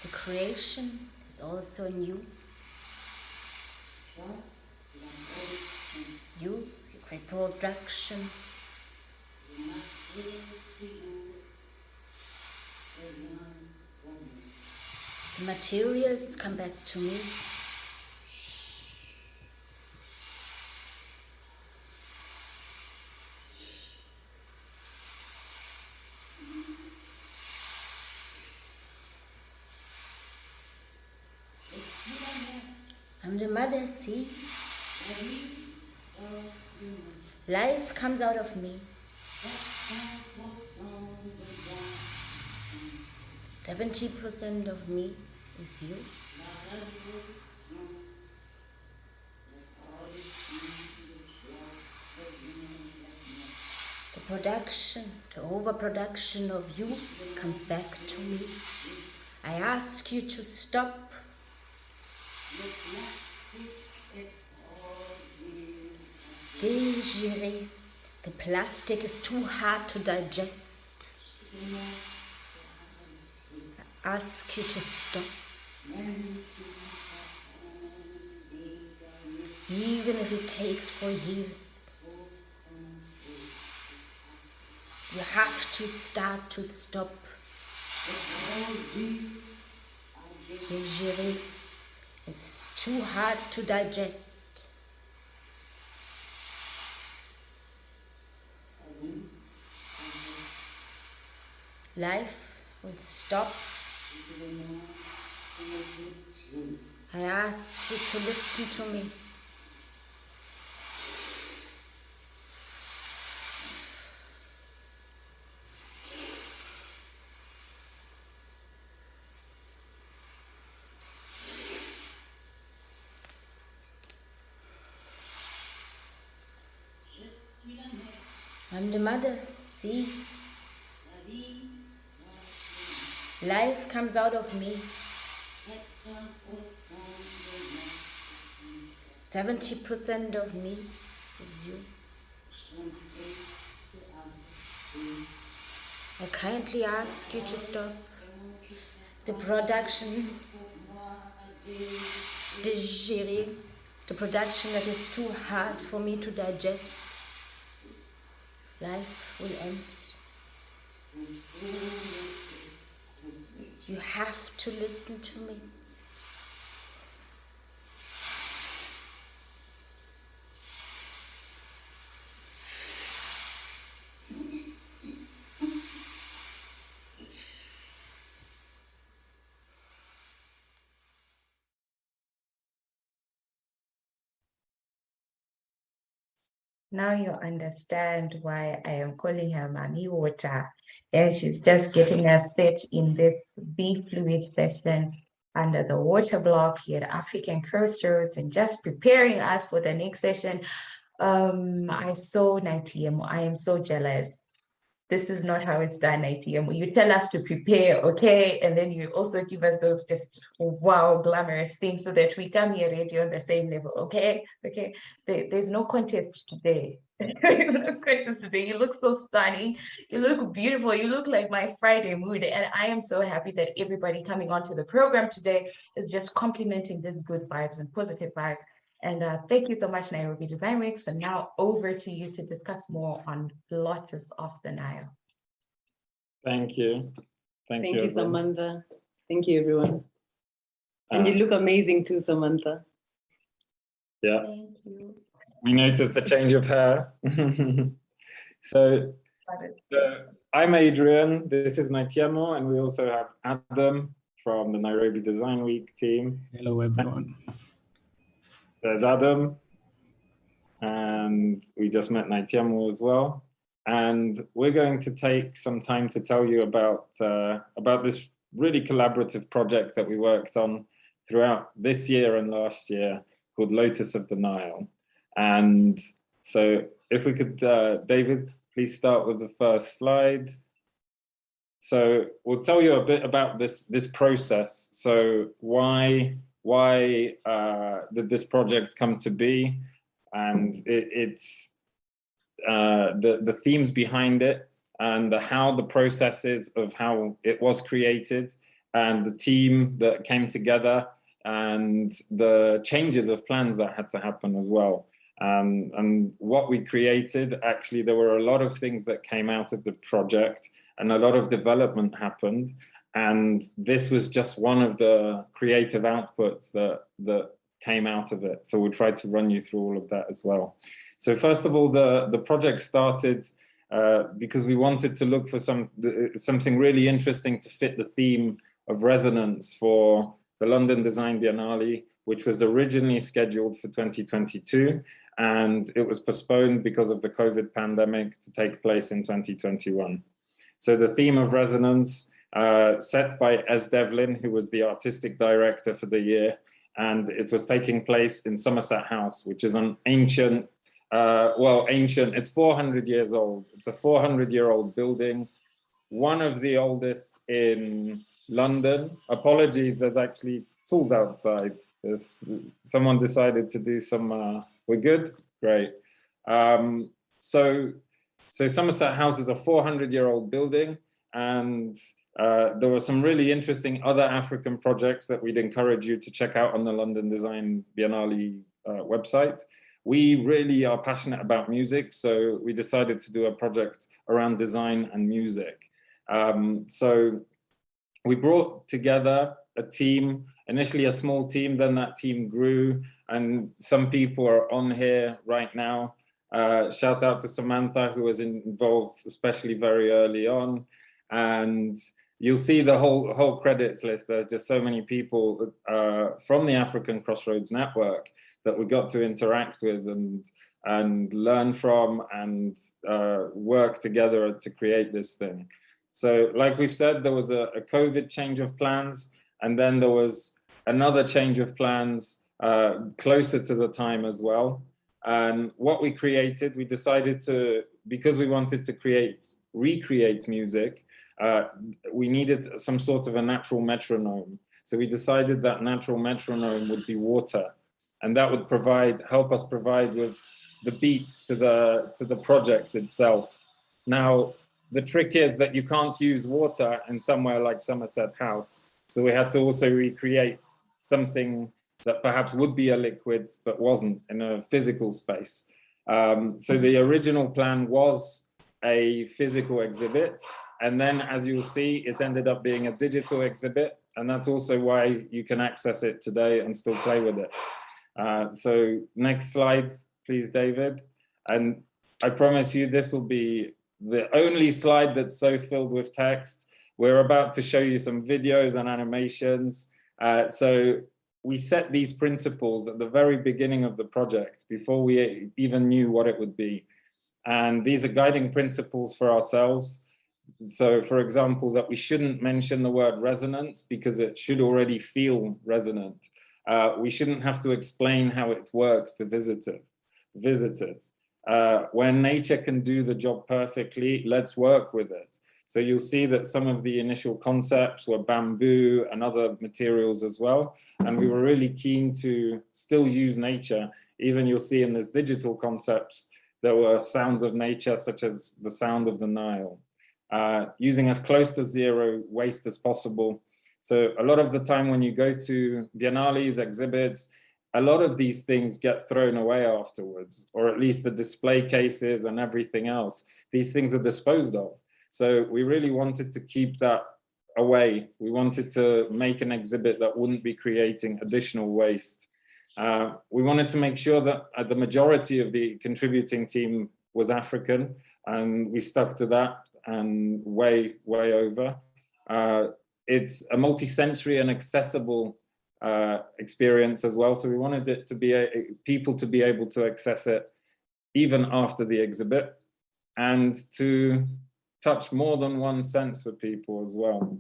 The creation is also in you. You create production. The materials come back to me. I'm the mother, see? Life comes out of me. 70% of me is you. The production, the overproduction of you comes back to me. I ask you to stop. Digérer. The plastic is too hard to digest. I ask you to stop. Even if it takes 4 years. You have to start to stop. Digérer. It's too hard to digest. Life will stop. I ask you to listen to me. I'm the mother, see? Life comes out of me. 70% of me is you. I kindly ask you to stop the production, digérer, the production that is too hard for me to digest. Life will end. You have to listen to me. Now you understand why I am calling her Mami Water. And she's just getting us set in this Be Fluid session under the water block here at African Crossroads and just preparing us for the next session. I saw Naitiemo. I am so jealous. This is not how it's done, Naitiemo. You tell us to prepare, okay? And then you also give us those just wow, glamorous things so that we come here ready on the same level, okay? Okay, there's no contest today. There's no contest today. You look so stunning. You look beautiful. You look like my Friday mood. And I am so happy that everybody coming onto the program today is just complimenting this good vibes and positive vibes. And thank you so much, Nairobi Design Week. So now over to you to discuss more on Lotus of the Nile. Thank you. Thank you, Samantha. Thank you, everyone. And you look amazing too, Samantha. Yeah. Thank you. We noticed the change of hair. So I'm Adrian, this is Naitiemo, and we also have Adam from the Nairobi Design Week team. Hello, everyone. There's Adam, and we just met Naitiemo as well. and we're going to take some time to tell you about this really collaborative project that we worked on throughout this year and last year called Lotus of the Nile. And so if we could, David, please start with the first slide. So we'll tell you a bit about this process. So why did this project come to be? And it's the themes behind it, and how the processes of how it was created, and the team that came together, and the changes of plans that had to happen as well. And what we created, actually, there were a lot of things that came out of the project, and a lot of development happened. And this was just one of the creative outputs that came out of it. So we'll try to run you through all of that as well. So first of all, the project started because we wanted to look for something really interesting to fit the theme of resonance for the London Design Biennale, which was originally scheduled for 2022, and it was postponed because of the COVID pandemic to take place in 2021. So the theme of resonance, set by Es Devlin, who was the artistic director for the year, and it was taking place in Somerset House, which is an ancient, it's 400 years old. It's a 400-year-old building, one of the oldest in London. Apologies, there's actually tools outside. Someone decided to do some, we're good? Great. So Somerset House is a 400-year-old building, and there were some really interesting other African projects that we'd encourage you to check out on the London Design Biennale website. We really are passionate about music, so we decided to do a project around design and music. So we brought together a team, initially a small team, then that team grew, and some people are on here right now. Shout out to Samantha, who was involved, especially very early on. And you'll see the whole credits list. There's just so many people from the African Crossroads Network that we got to interact with and learn from, and work together to create this thing. So like we've said, there was a COVID change of plans, and then there was another change of plans closer to the time as well. And what we created, we decided to, because we wanted to recreate music, we needed some sort of a natural metronome. So we decided that natural metronome would be water, and that would help us provide with the beat to the project itself. Now, the trick is that you can't use water in somewhere like Somerset House. So we had to also recreate something that perhaps would be a liquid, but wasn't, in a physical space. So the original plan was a physical exhibit. And then, as you'll see, it ended up being a digital exhibit. And that's also why you can access it today and still play with it. So next slide, please, David. And I promise you, this will be the only slide that's so filled with text. We're about to show you some videos and animations. So we set these principles at the very beginning of the project, before we even knew what it would be. And these are guiding principles for ourselves. So, for example, that we shouldn't mention the word resonance because it should already feel resonant. We shouldn't have to explain how it works to visitors. When nature can do the job perfectly, let's work with it. So you'll see that some of the initial concepts were bamboo and other materials as well. And we were really keen to still use nature. Even you'll see in this digital concepts, there were sounds of nature, such as the sound of the Nile. Using as close to zero waste as possible. So a lot of the time when you go to biennales, exhibits, a lot of these things get thrown away afterwards, or at least the display cases and everything else. These things are disposed of. So we really wanted to keep that away. We wanted to make an exhibit that wouldn't be creating additional waste. We wanted to make sure that the majority of the contributing team was African, and we stuck to that and way over. It's a multi-sensory and accessible experience as well. So we wanted it to be people to be able to access it even after the exhibit. and to touch more than one sense for people as well.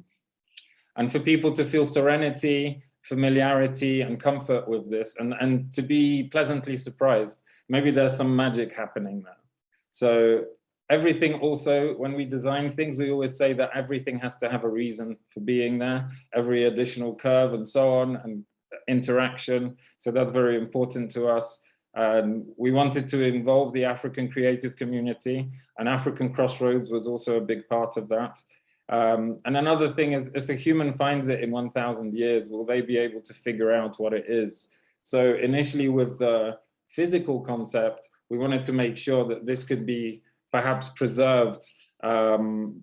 And for people to feel serenity, familiarity, and comfort with this, and to be pleasantly surprised. Maybe there's some magic happening there. So everything also, when we design things, we always say that everything has to have a reason for being there, every additional curve and so on, and interaction. So that's very important to us. We wanted to involve the African creative community, and African Crossroads was also a big part of that. And another thing is, if a human finds it in 1,000 years, will they be able to figure out what it is? So initially with the physical concept, we wanted to make sure that this could be perhaps preserved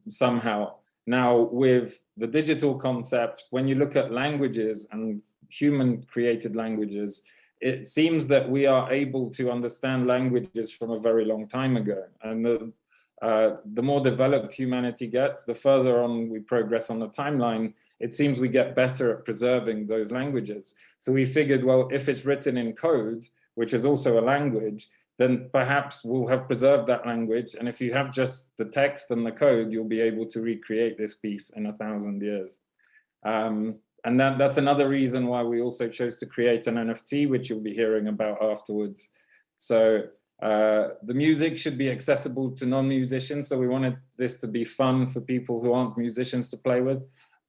somehow. Now with the digital concept, when you look at languages and human created languages, it seems that we are able to understand languages from a very long time ago. And the more developed humanity gets, the further on we progress on the timeline, it seems we get better at preserving those languages. So we figured, well, if it's written in code, which is also a language, then perhaps we'll have preserved that language. And if you have just the text and the code, you'll be able to recreate this piece in 1,000 years. And that's another reason why we also chose to create an NFT, which you'll be hearing about afterwards. So the music should be accessible to non-musicians. So we wanted this to be fun for people who aren't musicians to play with.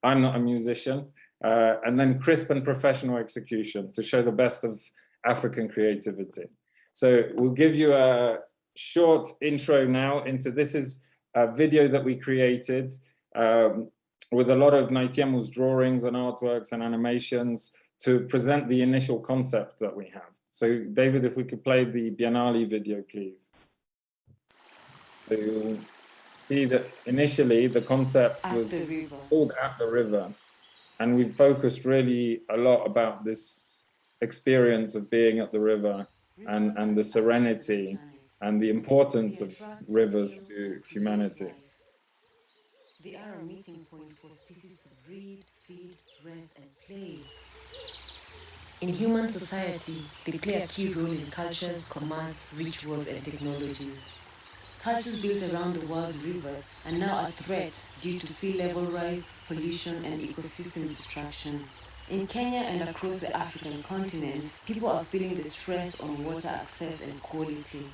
I'm not a musician. And then crisp and professional execution to show the best of African creativity. So we'll give you a short intro now into, this is a video that we created with a lot of Naitiemo's drawings and artworks and animations to present the initial concept that we have. So David, if we could play the Biennale video, please. So you'll see that initially the concept was called At the River. And we focused really a lot about this experience of being at the river and the serenity and the importance of rivers to humanity. They are a meeting point for species to breed, feed, rest, and play. In human society, they play a key role in cultures, commerce, rituals, and technologies. Cultures built around the world's rivers are now a threat due to sea level rise, pollution, and ecosystem destruction. In Kenya and across the African continent, people are feeling the stress on water access and quality.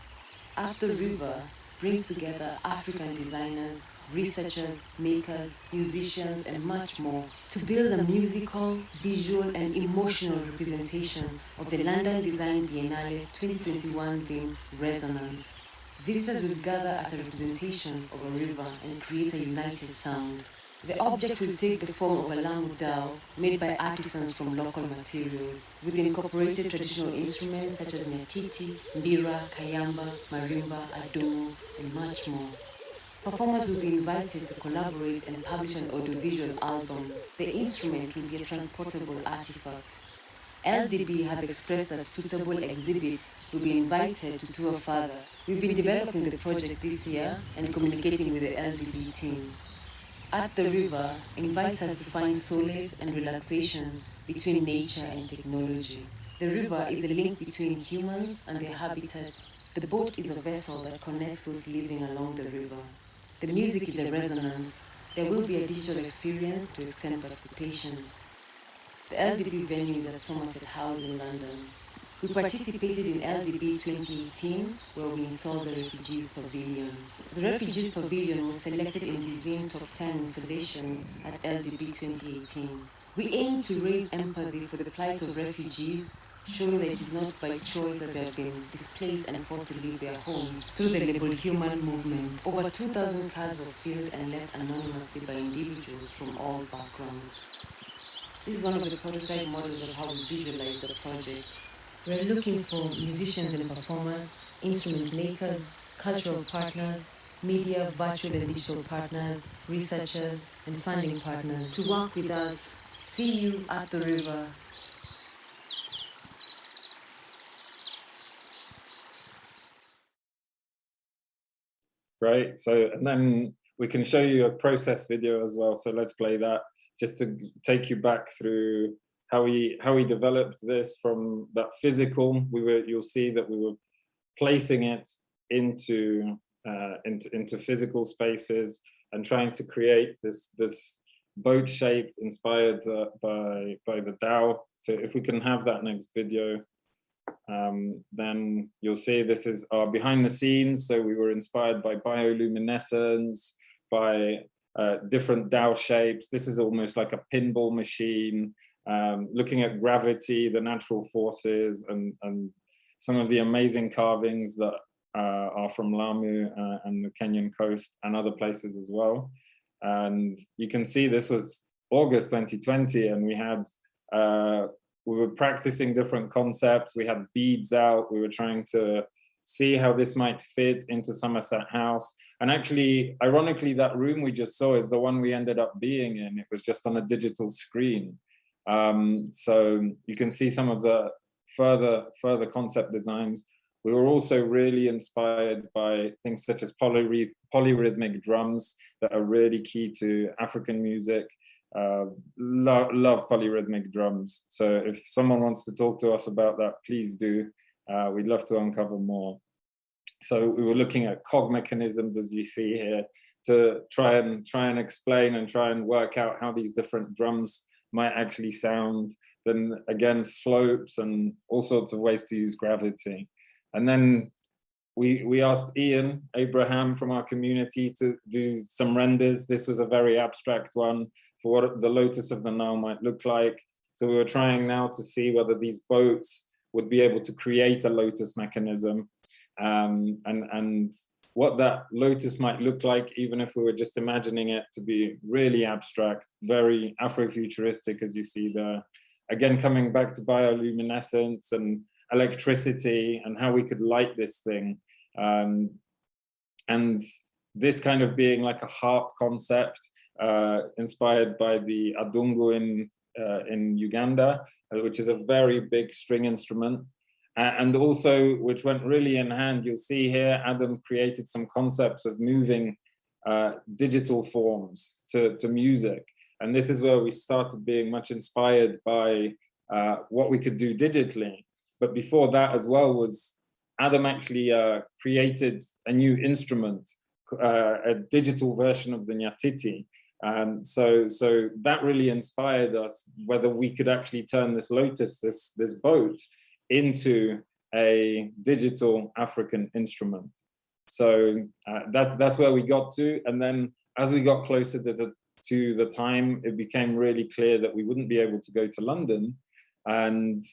At the River brings together African designers, researchers, makers, musicians, and much more to build a musical, visual, and emotional representation of the London Design Biennale 2021 theme, Resonance. Visitors will gather at a representation of a river and create a united sound. The object will take the form of a lamu dao made by artisans from local materials, with incorporated traditional instruments such as nyatiti, mbira, kayamba, marimba, adomu, and much more. Performers will be invited to collaborate and publish an audiovisual album. The instrument will be a transportable artifact. LDB have expressed that suitable exhibits will be invited to tour further. We've been developing the project this year and communicating with the LDB team. At the River invites us to find solace and relaxation between nature and technology. The river is a link between humans and their habitat. The boat is a vessel that connects those living along the river. The music is a resonance. There will be a digital experience to extend participation. The LDB venue is at Somerset House in London. We participated in LDB 2018, where we installed the Refugees Pavilion. The Refugees Pavilion was selected in the Zine Top 10 installations at LDB 2018. We aim to raise empathy for the plight of refugees, showing that it is not by choice that they have been displaced and forced to leave their homes through the Label Human movement. Over 2,000 cards were filled and left anonymously by individuals from all backgrounds. This is one of the prototype models of how we visualize the project. We're looking for musicians and performers, instrument makers, cultural partners, media, virtual and digital partners, researchers, and funding partners to work with us. See you at the river. Right, so and then we can show you a process video as well. So let's play that just to take you back through how we developed this from that physical. You'll see that we were placing it into into physical spaces and trying to create this boat shaped inspired by the Dao. So if we can have that next video, then you'll see this is our behind the scenes. So we were inspired by bioluminescence, by different Dao shapes. This is almost like a pinball machine, looking at gravity, the natural forces, and some of the amazing carvings that are from Lamu and the Kenyan coast and other places as well. And you can see this was August 2020, and we were practicing different concepts. We had beads out. We were trying to see how this might fit into Somerset House. And actually, ironically, that room we just saw is the one we ended up being in. It was just on a digital screen. So you can see some of the further concept designs. We were also really inspired by things such as polyrhythmic drums that are really key to African music. Love polyrhythmic drums. So if someone wants to talk to us about that, please do. We'd love to uncover more. So we were looking at cog mechanisms, as you see here, to try and explain and try and work out how these different drums might actually sound. Then again, slopes and all sorts of ways to use gravity. And then we asked Ian Abraham from our community to do some renders. This was a very abstract one for what the Lotus of the Nile might look like. So we were trying now to see whether these boats would be able to create a lotus mechanism, and what that lotus might look like, even if we were just imagining it to be really abstract, very Afrofuturistic, as you see there. Again, coming back to bioluminescence and electricity and how we could light this thing. And this kind of being like a harp concept, inspired by the adungu in Uganda, which is a very big string instrument. And also, which went really in hand, you'll see here, Adam created some concepts of moving digital forms to music. And this is where we started being much inspired by what we could do digitally. But before that as well was Adam actually created a new instrument, a digital version of the Nyatiti. So that really inspired us, whether we could actually turn this lotus, this boat, into a digital African instrument. So that's where we got to. And then as we got closer to the time, it became really clear that we wouldn't be able to go to London. And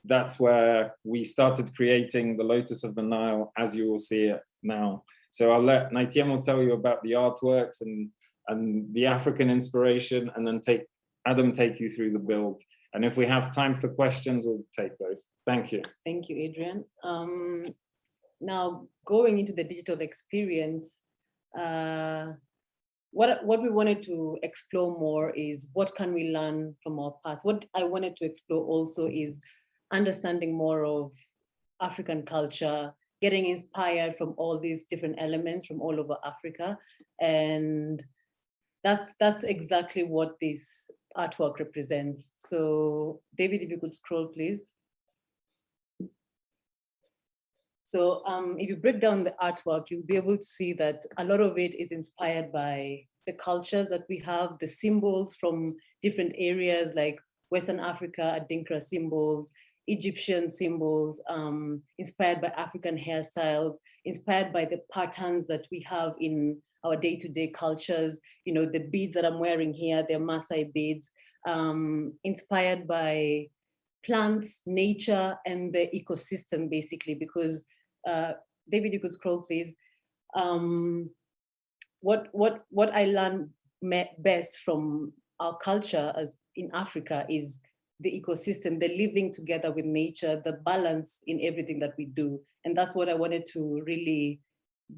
that's where we started creating the Lotus of the Nile, as you will see it now. So I'll let Naitiemo tell you about the artworks and the African inspiration, and then Adam take you through the build. And if we have time for questions, we'll take those. Thank you. Thank you, Adrian. Now, going into the digital experience, what we wanted to explore more is what can we learn from our past? What I wanted to explore also is understanding more of African culture, getting inspired from all these different elements from all over Africa. And that's exactly what this artwork represents. So David, if you could scroll, please. So if you break down the artwork, you'll be able to see that a lot of it is inspired by the cultures that we have, the symbols from different areas like Western Africa, Adinkra symbols, Egyptian symbols, inspired by African hairstyles, inspired by the patterns that we have in our day-to-day cultures. You know, the beads that I'm wearing here, they're Maasai beads, inspired by plants, nature, and the ecosystem, basically, because David, you could scroll, please. What I learned best from our culture as in Africa is the ecosystem, the living together with nature, the balance in everything that we do. And that's what I wanted to really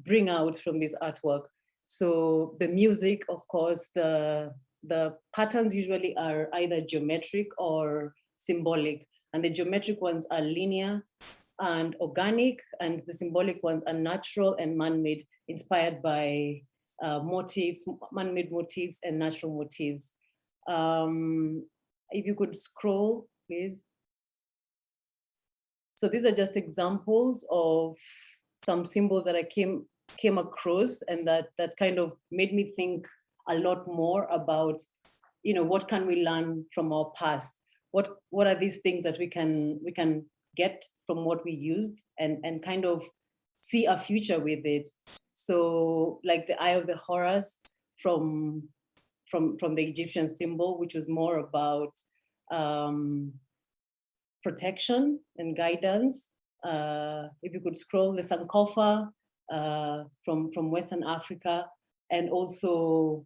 bring out from this artwork. So the music, of course, the patterns usually are either geometric or symbolic. And the geometric ones are linear and organic, and the symbolic ones are natural and man-made, inspired by motifs, man-made motifs and natural motifs. If you could scroll, please. So these are just examples of some symbols that I came came across, and that kind of made me think a lot more about, what can we learn from our past? What are these things that we can get from what we used and kind of see a future with it? So like the Eye of the Horus from the Egyptian symbol, which was more about protection and guidance. If you could scroll, the Sankofa from Western Africa, and also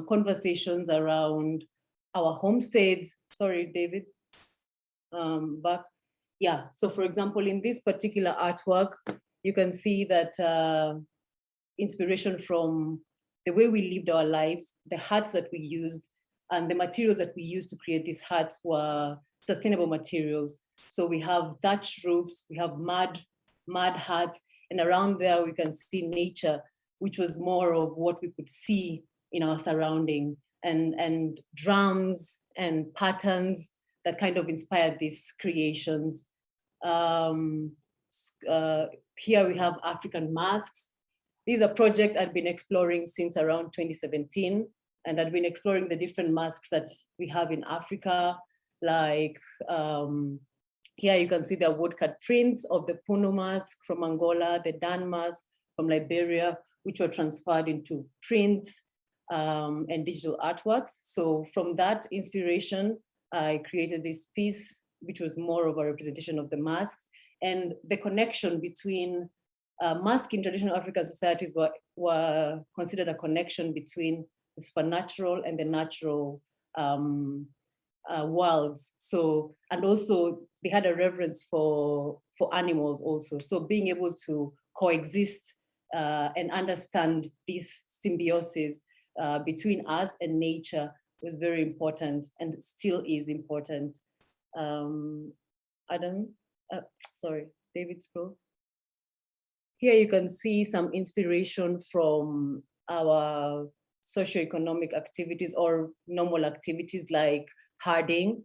conversations around our homesteads. Sorry, David, back. Yeah, so for example, in this particular artwork, you can see that inspiration from the way we lived our lives, the huts that we used, and the materials that we used to create these huts were sustainable materials. So we have thatch roofs, we have mud huts, and around there we can see nature, which was more of what we could see in our surrounding, and drums and patterns that kind of inspired these creations. Here we have African masks. These are projects I've been exploring since around 2017, and I've been exploring the different masks that we have in Africa. Like here you can see the woodcut prints of the Puno mask from Angola, the Dan mask from Liberia, which were transferred into prints and digital artworks. So from that inspiration, I created this piece, which was more of a representation of the masks, and the connection between masks in traditional African societies were considered a connection between the supernatural and the natural worlds. So, and also they had a reverence for animals also. So being able to coexist and understand this symbiosis between us and nature was very important, and still is important. Adam, sorry, David, scroll. Here you can see some inspiration from our socioeconomic activities or normal activities like herding.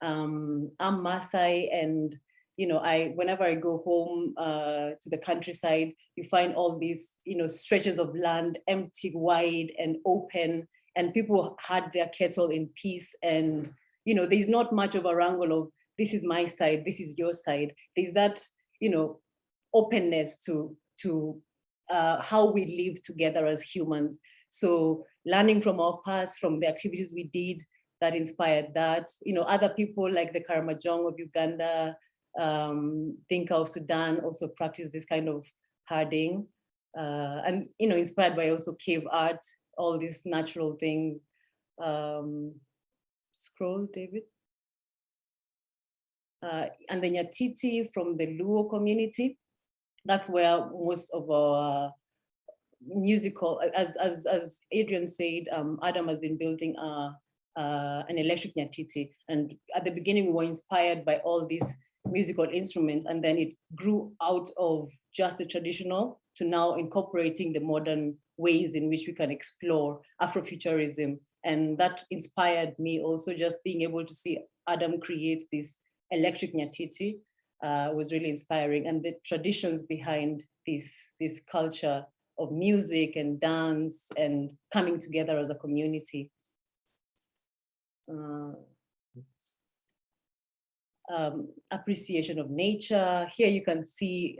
I'm Maasai, and whenever I go home to the countryside, you find all these stretches of land empty, wide and open, and people herd their cattle in peace. And there's not much of a wrangle of this is my side, this is your side. There's that openness to how we live together as humans. So learning from our past, from the activities we did that inspired that. Other people like the Karamojong of Uganda, Dinka of Sudan also practice this kind of herding, and inspired by also cave art, all these natural things. Scroll, David. And the Nyatiti from the Luo community. That's where most of our musical, as Adrian said, Adam has been building an electric Nyatiti. And at the beginning, we were inspired by all these musical instruments, and then it grew out of just the traditional to now incorporating the modern ways in which we can explore Afrofuturism. And that inspired me also, just being able to see Adam create this electric Nyatiti was really inspiring. And the traditions behind this culture of music and dance and coming together as a community. Appreciation of nature. Here you can see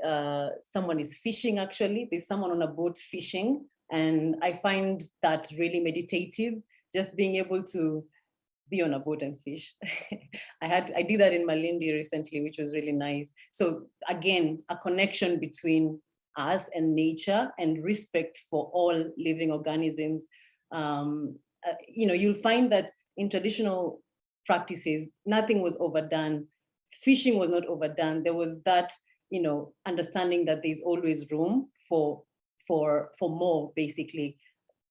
someone is fishing actually. There's someone on a boat fishing, and I find that really meditative, just being able to be on a boat and fish. I did that in Malindi recently, which was really nice. So again, a connection between us and nature and respect for all living organisms. You'll find that in traditional practices, nothing was overdone. Fishing was not overdone. There was that, understanding that there's always room for more, basically.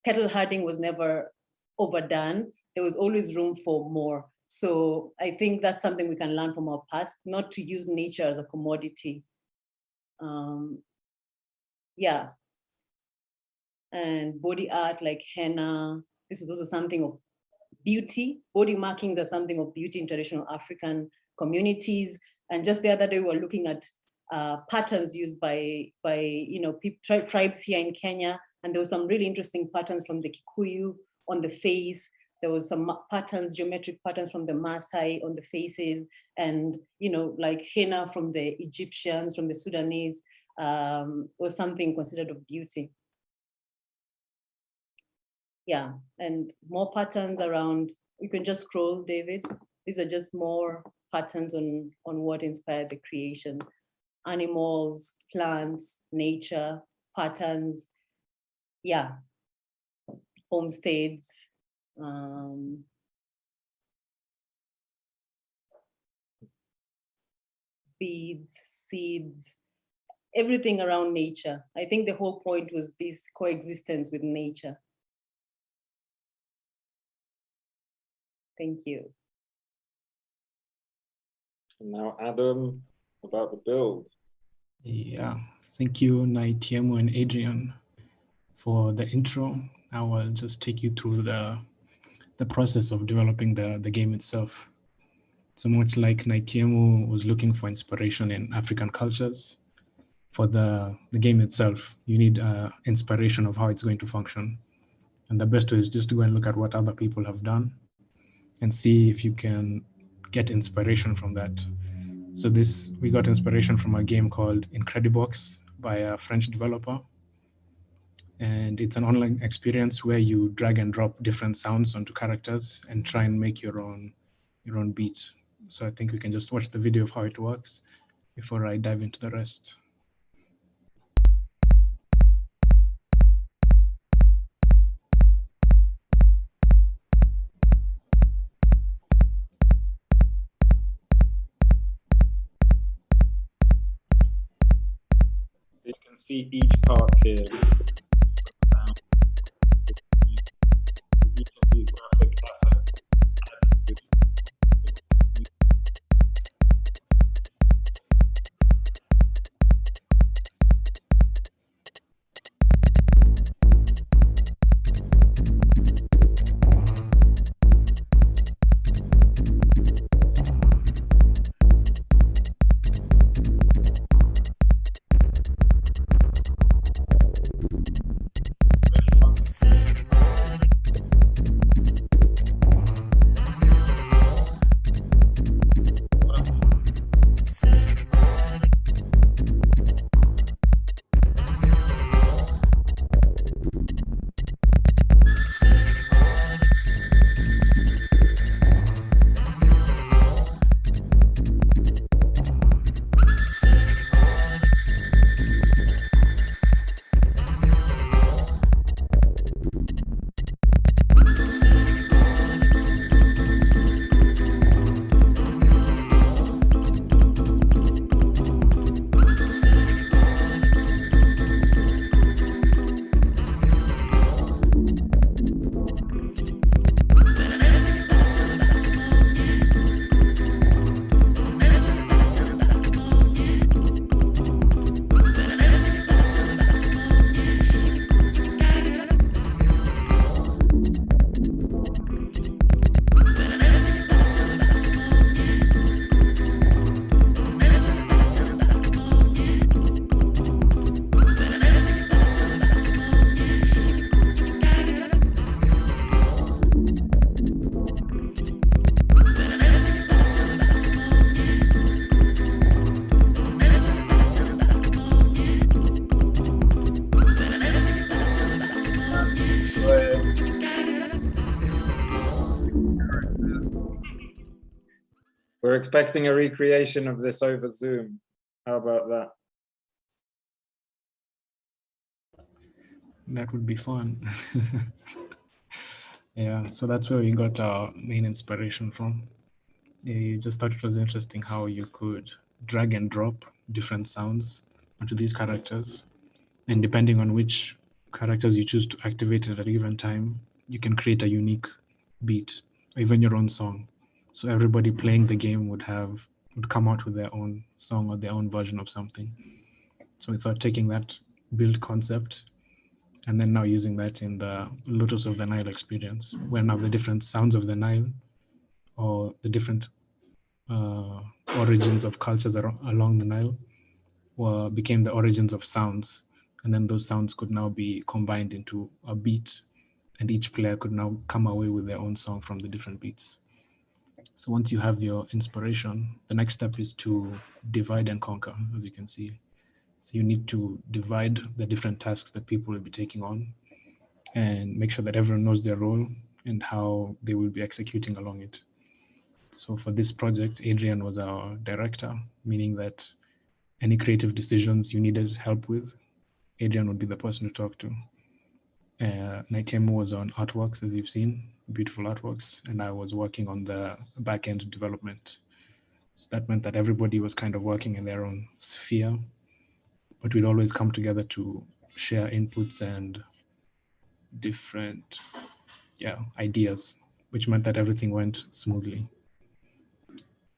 Cattle herding was never overdone. There was always room for more. So I think that's something we can learn from our past, not to use nature as a commodity. Yeah. And body art like henna. This was also something of beauty. Body markings are something of beauty in traditional African communities. And just the other day, we were looking at patterns used by tribes here in Kenya. And there were some really interesting patterns from the Kikuyu on the face. There was some patterns, geometric patterns from the Maasai on the faces, and like henna from the Egyptians, from the Sudanese, was something considered of beauty. Yeah, and more patterns around. You can just scroll, David. These are just more patterns on what inspired the creation. Animals, plants, nature, patterns. Yeah, homesteads. Beads, seeds, everything around nature. I think the whole point was this coexistence with nature. Thank you. And now Adam, about the build. Yeah, thank you, Naitiemo and Adrian, for the intro. I will just take you through the process of developing the game itself. So much like Naitiemo was looking for inspiration in African cultures, for the game itself, you need inspiration of how it's going to function. And the best way is just to go and look at what other people have done and see if you can get inspiration from that. So we got inspiration from a game called Incredibox by a French developer. And it's an online experience where you drag and drop different sounds onto characters and try and make your own beat. So I think we can just watch the video of how it works before I dive into the rest. You can see each part here. Each of these graphic assets adds to We're expecting a recreation of this over Zoom. How about that? That would be fun. Yeah, so that's where we got our main inspiration from. I just thought it was interesting how you could drag and drop different sounds onto these characters. And depending on which characters you choose to activate at a given time, you can create a unique beat, or even your own song. So everybody playing the game would come out with their own song or their own version of something. So we thought taking that build concept and then now using that in the Lotus of the Nile experience, where now the different sounds of the Nile or the different origins of cultures along the Nile became the origins of sounds. And then those sounds could now be combined into a beat, and each player could now come away with their own song from the different beats. So once you have your inspiration, the next step is to divide and conquer, as you can see. So you need to divide the different tasks that people will be taking on and make sure that everyone knows their role and how they will be executing along it. So for this project, Adrian was our director, meaning that any creative decisions you needed help with, Adrian would be the person to talk to. Naitemo was on artworks, as you've seen, beautiful artworks, and I was working on the back-end development. So that meant that everybody was kind of working in their own sphere, but we'd always come together to share inputs and different ideas, which meant that everything went smoothly.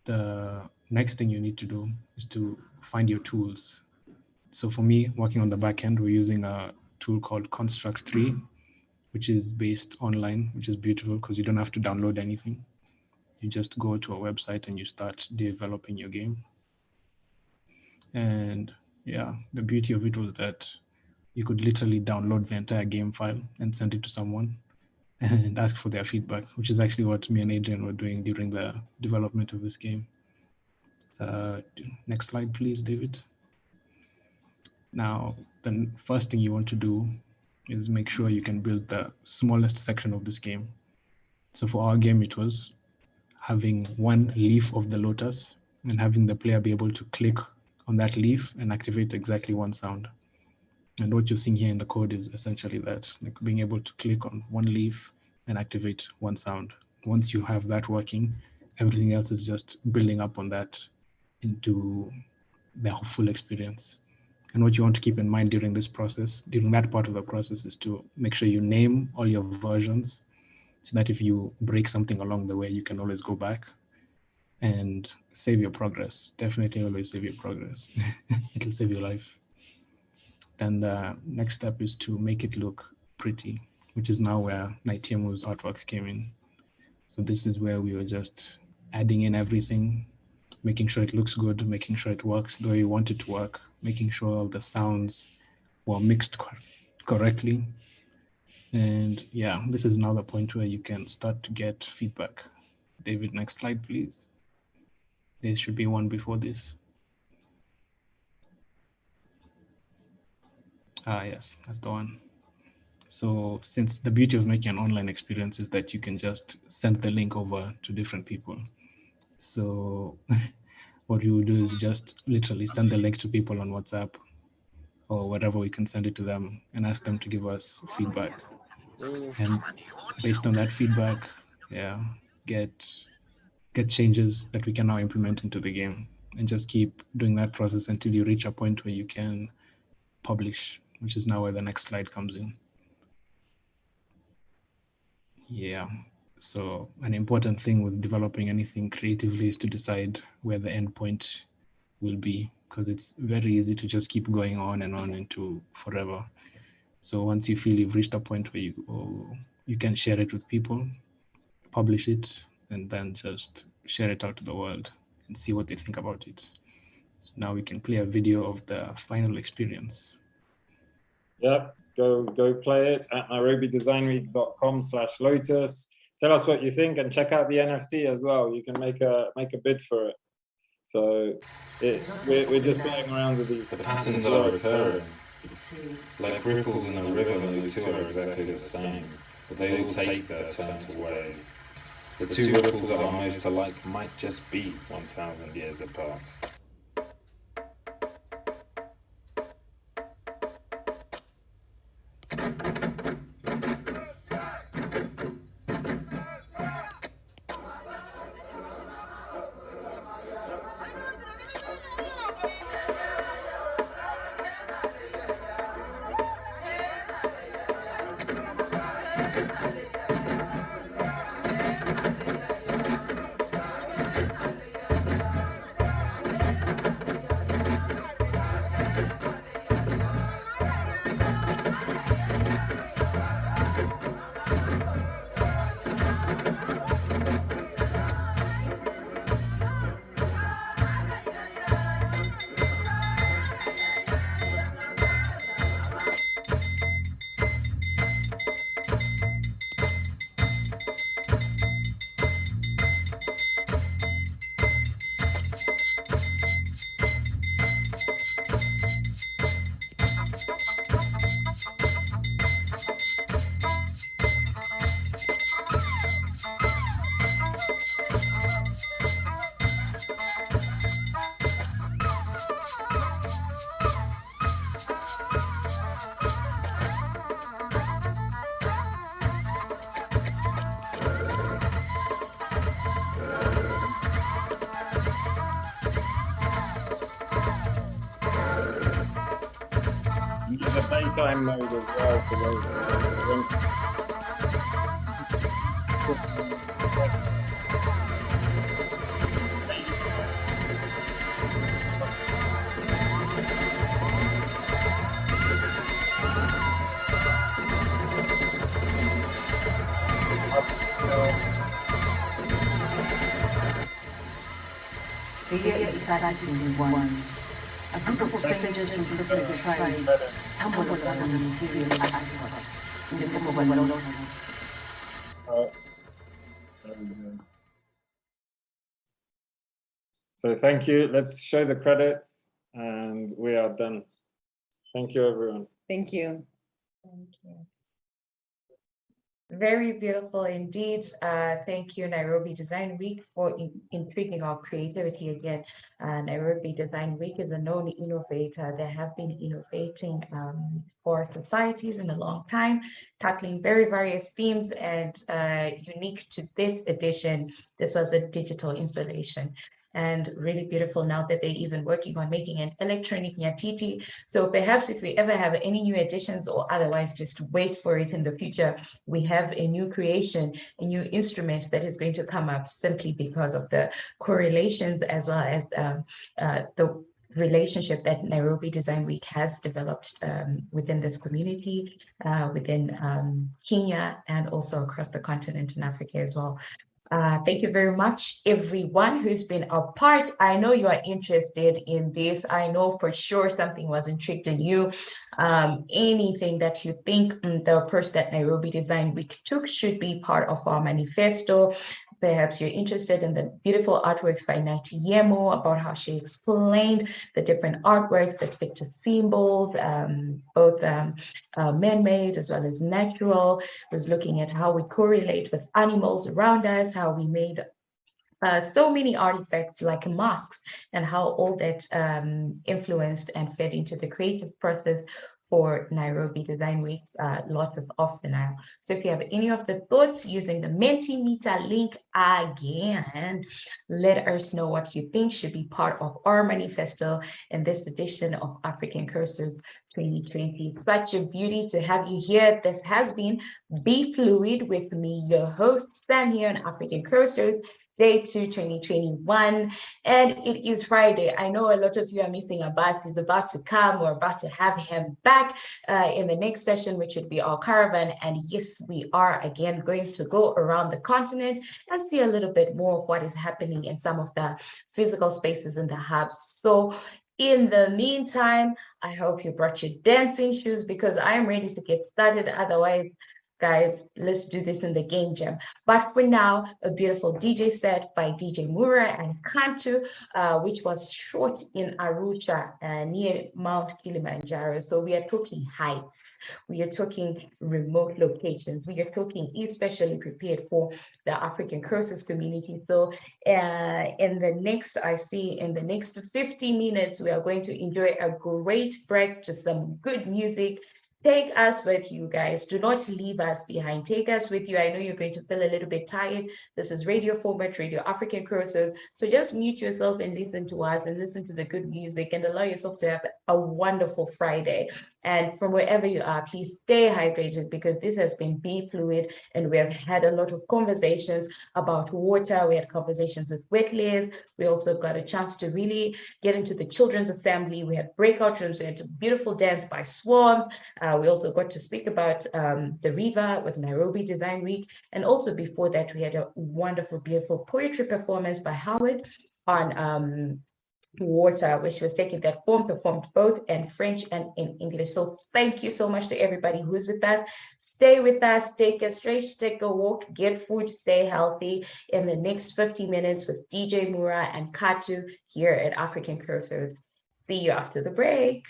The next thing you need to do is to find your tools. So for me, working on the back end, we're using a tool called Construct 3, which is based online, which is beautiful because you don't have to download anything. You just go to a website and you start developing your game. And yeah, the beauty of it was that you could literally download the entire game file and send it to someone and ask for their feedback, which is actually what me and Adrian were doing during the development of this game. So next slide, please, David. Now, the first thing you want to do is make sure you can build the smallest section of this game. So for our game, it was having one leaf of the lotus and having the player be able to click on that leaf and activate exactly one sound. And what you're seeing here in the code is essentially that, like being able to click on one leaf and activate one sound. Once you have that working, everything else is just building up on that into the full experience. And what you want to keep in mind during this process, during that part of the process, is to make sure you name all your versions so that if you break something along the way, you can always go back and save your progress. Definitely always save your progress. It'll save your life. Then the next step is to make it look pretty, which is now where Naitemo's artworks came in. So this is where we were just adding in everything, making sure it looks good, making sure it works the way you want it to work, making sure all the sounds were mixed correctly. And yeah, this is now the point where you can start to get feedback. David, next slide, please. There should be one before this. Ah, yes, that's the one. So since the beauty of making an online experience is that you can just send the link over to different people. So what we will do is just literally send the link to people on WhatsApp or whatever we can send it to them and ask them to give us feedback. And based on that feedback, yeah, get changes that we can now implement into the game, and just keep doing that process until you reach a point where you can publish, which is now where the next slide comes in. Yeah, so an important thing with developing anything creatively is to decide where the end point will be, because it's very easy to just keep going on and on into forever. So once you feel you've reached a point where you can share it with people, publish it, and then just share it out to the world and see what they think about it. So now we can play a video of the final experience. Yep, go play it at nairobidesignweek.com/Lotus. Tell us what you think and check out the NFT as well. You can make a bid for it. So we're just playing around with these. The patterns are recurring. Like ripples in a river, no two are exactly the same, but they all take their turn to wave. The two ripples that are most alike might just be 1,000 years apart. time mode as well for those who are The year is 2021. A group of strangers from separate tribes stumbled upon a mysterious artifact in the form of a lotus. So thank you. Let's show the credits and we are done. Thank you, everyone. Thank you. Thank you. Very beautiful indeed. Thank you, Nairobi Design Week, for intriguing our creativity again. Nairobi Design Week is a known innovator. They have been innovating for societies in a long time, tackling very various themes, and unique to this edition, this was a digital installation. And really beautiful now that they're even working on making an electronic nyatiti. So perhaps if we ever have any new additions or otherwise, just wait for it in the future. We have a new creation, a new instrument that is going to come up simply because of the correlations as well as the relationship that Nairobi Design Week has developed within this community, within Kenya, and also across the continent in Africa as well. Thank you very much, everyone who's been a part. I know you are interested in this. I know for sure something was intrigued in you. Anything that you think the approach that Nairobi Design Week took should be part of our manifesto. Perhaps you're interested in the beautiful artworks by Natiemo, about how she explained the different artworks that speak to symbols, both man-made as well as natural. Was looking at how we correlate with animals around us, how we made so many artifacts like masks, and how all that influenced and fed into the creative process for Nairobi Design Week, lots of often now. So if you have any of the thoughts using the Mentimeter link again, let us know what you think should be part of our manifesto in this edition of African Cursors 2020. Such a beauty to have you here. This has been Be Fluid with me, your host, Sam, here on African Cursors. Day 2, 2021, and it is Friday. I know a lot of you are missing Abbas. He's about to come. We're about to have him back in the next session, which would be our caravan. And yes, we are again going to go around the continent and see a little bit more of what is happening in some of the physical spaces in the hubs. So in the meantime, I hope you brought your dancing shoes because I am ready to get started. Otherwise, guys, let's do this in the game jam. But for now, a beautiful DJ set by DJ Mura and Kantu, which was shot in Arusha near Mount Kilimanjaro. So we are talking heights, we are talking remote locations, we are talking especially prepared for the African Cursors community. So in the next 50 minutes, we are going to enjoy a great break to some good music. Take us with you, guys. Do not leave us behind. Take us with you. I know you're going to feel a little bit tired. This is radio format, Radio African Cursors. So just mute yourself and listen to us and listen to the good music and allow yourself to have a wonderful Friday. And from wherever you are, please stay hydrated because this has been Be Fluid, and we have had a lot of conversations about water. We had conversations with wetlands. We also got a chance to really get into the children's assembly. We had breakout rooms. We had a beautiful dance by Swarms. We also got to speak about the river with Nairobi Design Week. And also before that, we had a wonderful, beautiful poetry performance by Howard on water, which was taking that form, performed both in French and in English. So thank you so much to everybody who's with us. Stay with us, take a stretch, take a walk, get food, stay healthy in the next 50 minutes with DJ Mura and Katu here at African Cursors. See you after the break.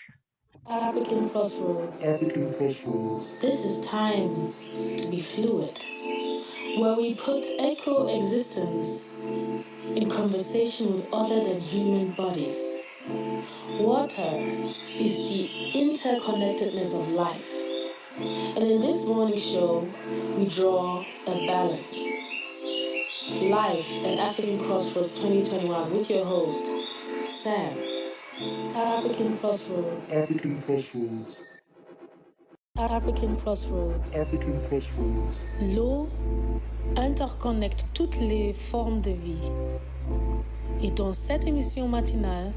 African Crossroads. African Crossroads. This is time to be fluid, where we put eco-existence in conversation with other than human bodies. Water is the interconnectedness of life. And in this morning show, we draw a balance. Live at African Crossroads 2021 with your host, Sam. African Crossroads. African Crossroads. African Crossroads. African Crossroads. L'eau interconnecte toutes les formes de vie. Et dans cette émission matinale,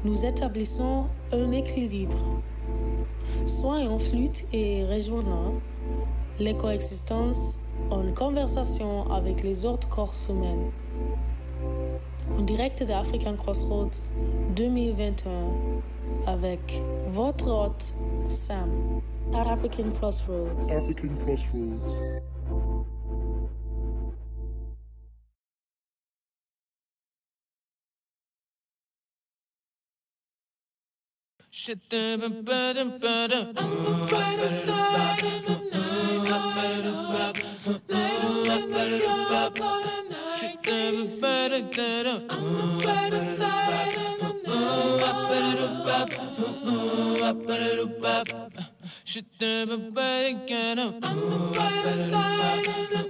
nous établissons un équilibre. Soyons fluides et rejoignant les coexistences en conversation avec les autres corps humains. En direct de African Crossroads 2021 avec votre hôte Sam. African Crossroads. African Crossroads. I'm the brightest light in the night. I'm the brightest light in the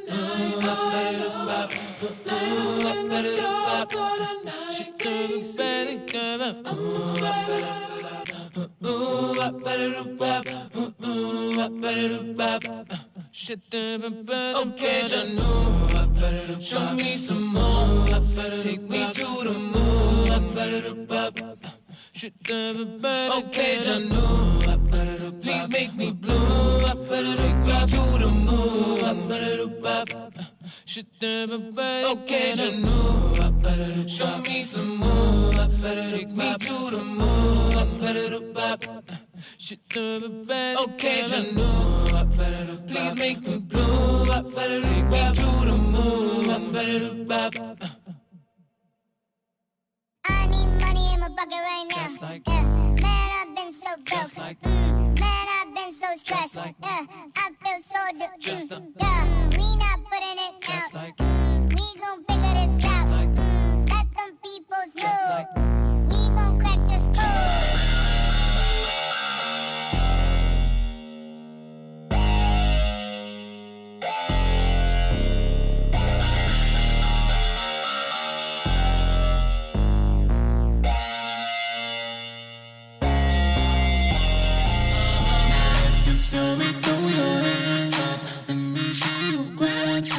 Okay, Janu, show me some more. Take me to the moon. Okay, Janu, please make me blue. Take me to the moon. Okay, Janu, show me some more. Take me to the moon. Okay, Janu, please make me blue. Take me to the moon. I need money in my pocket right now. Man, I've been so broke. Man, I've been so stressed. I feel so we not putting it out. We gon' figure this out. Let them peoples know. We gon' crack this code. Show me through your hands. Let me show you gratitude.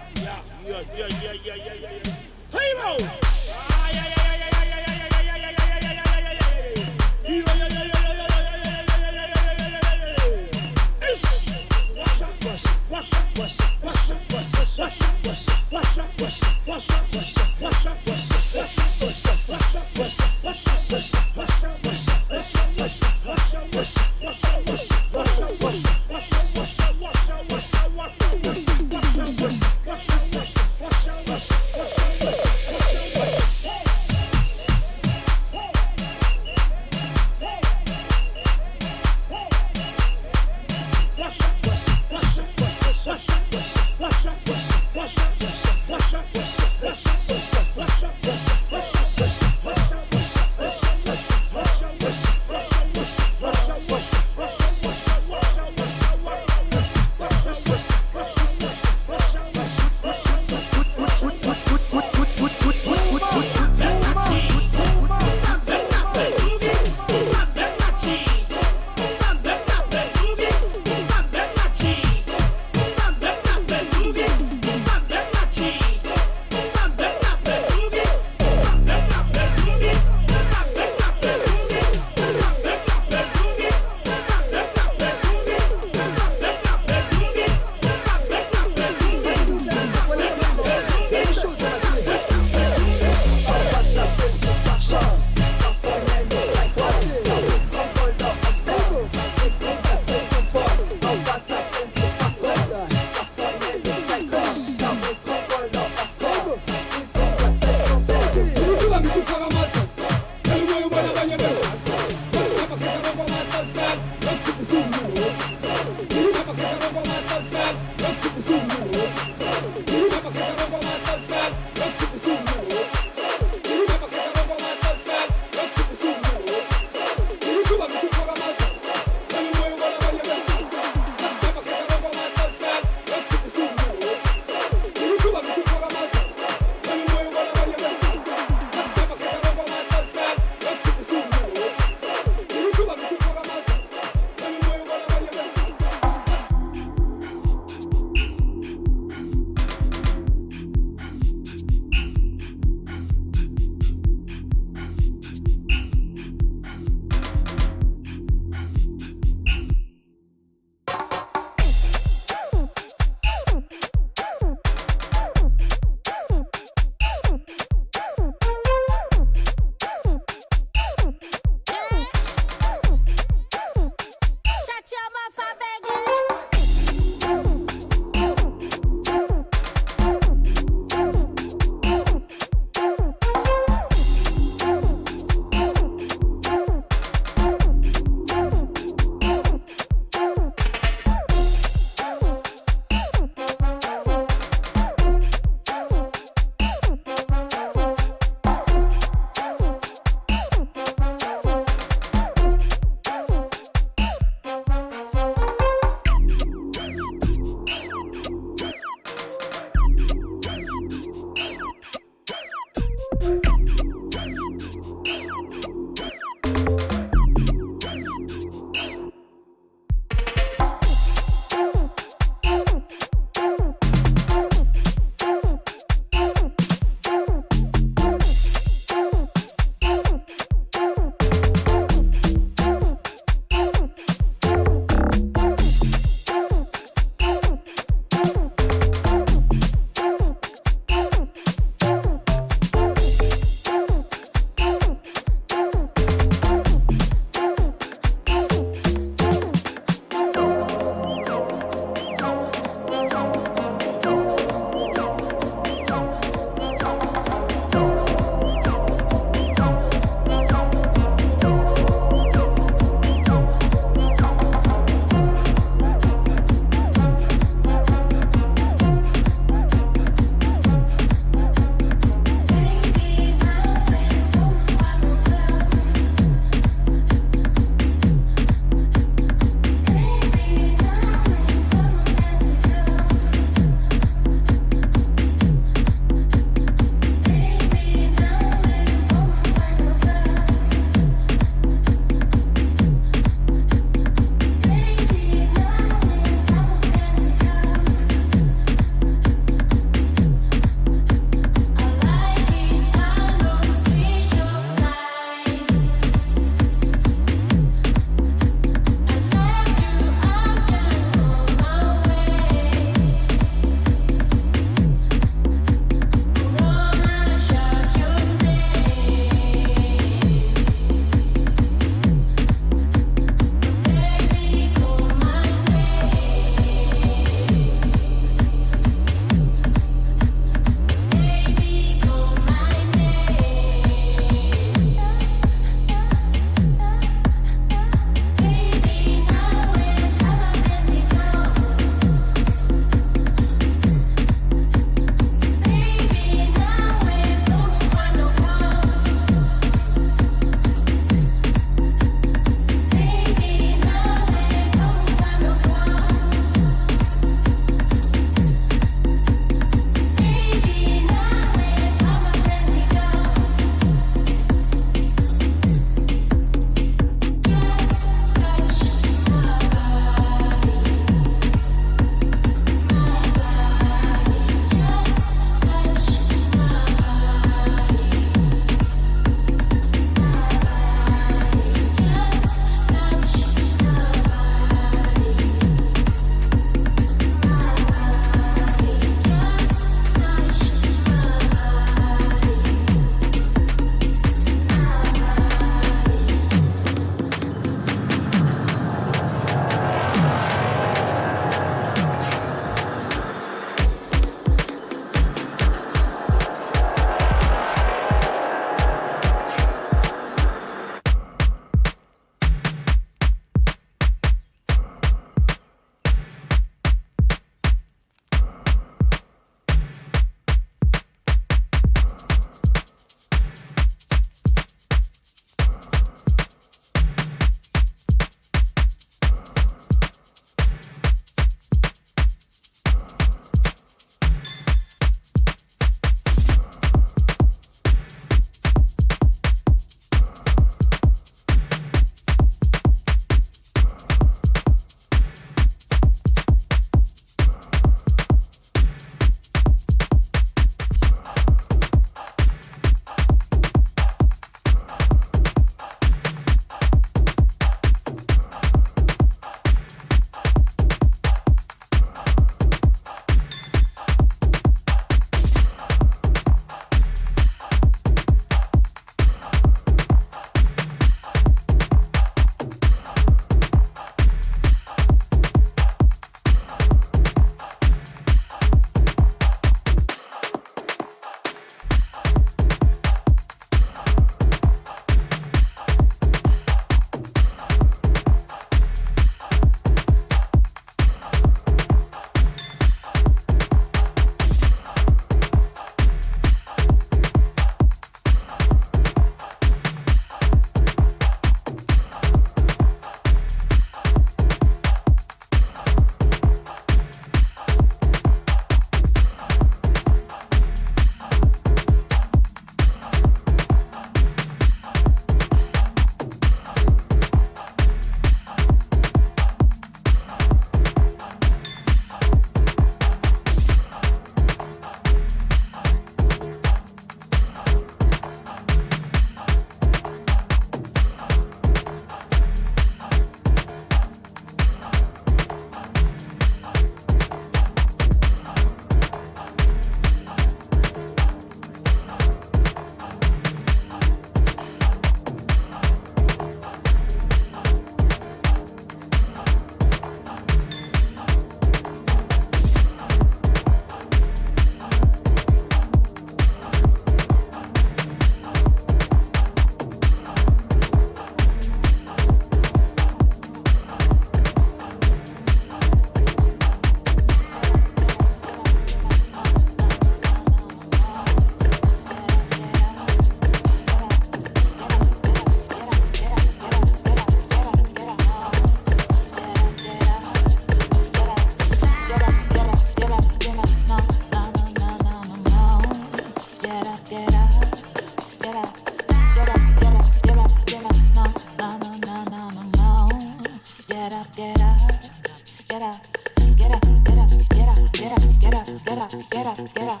get up, get up.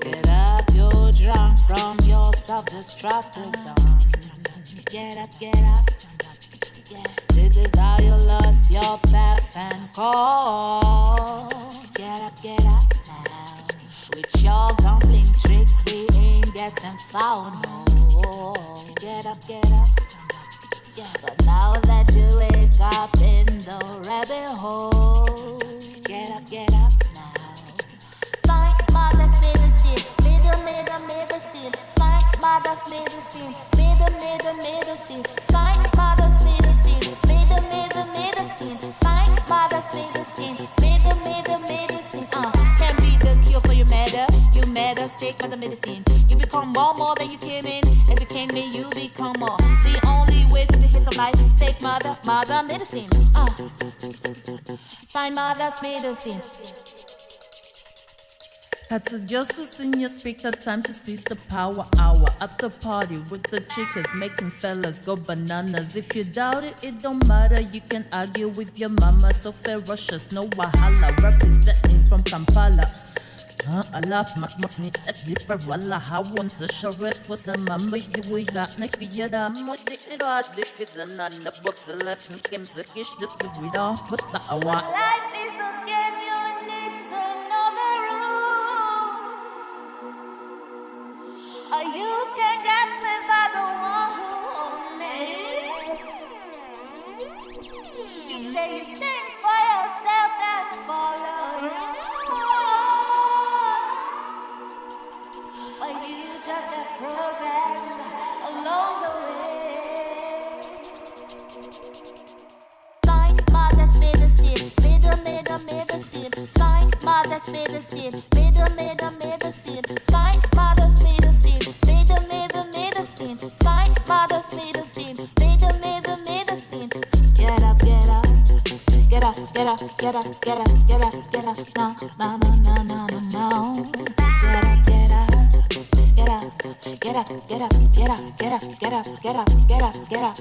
Get up, you're drunk from your self-destructive dawn. Get up, get up. Yeah. This is how you lost your path and call. Get up now. With your gambling tricks, we ain't getting found. No. Get up. Yeah. But now that you wake up in the rabbit hole, get up now. Find mother's medicine, medicine. Find mother's medicine, medicine. Find mother's medicine, medicine. Find mother's medicine, medicine. Can be the cure for your matter. You matter, take mother medicine. You become more than you came in. As you came in, you become more. The only way to the hit of life, take mother medicine. Find mother's medicine. Cut to justice in your speakers, time to seize the power hour. At the party with the chicas, making fellas go bananas. If you doubt it, it don't matter, you can argue with your mama. So ferocious, no wahala, representing from Kampala. I love my muffin, a zipper, walla, I want to show it for some mama. We got Nicky, I'm with it, if it's another box, the left and games, the gish, the we don't put the hour. Life is a game, you need to know the rules. Or you can get played by the one who made. You say you think for yourself and follow you. Or you just get programmed along the way. Find mother's medicine, medicine. Find mother's medicine, medicine. Find mother's medicine, medicine. Find mother's medicine, medicine. Get up, get up. Get up, get up, get up, get up, get up, get up. No. Get up, get up. Get up, get up, get up, get up, get up, get up, get up, get up, get up.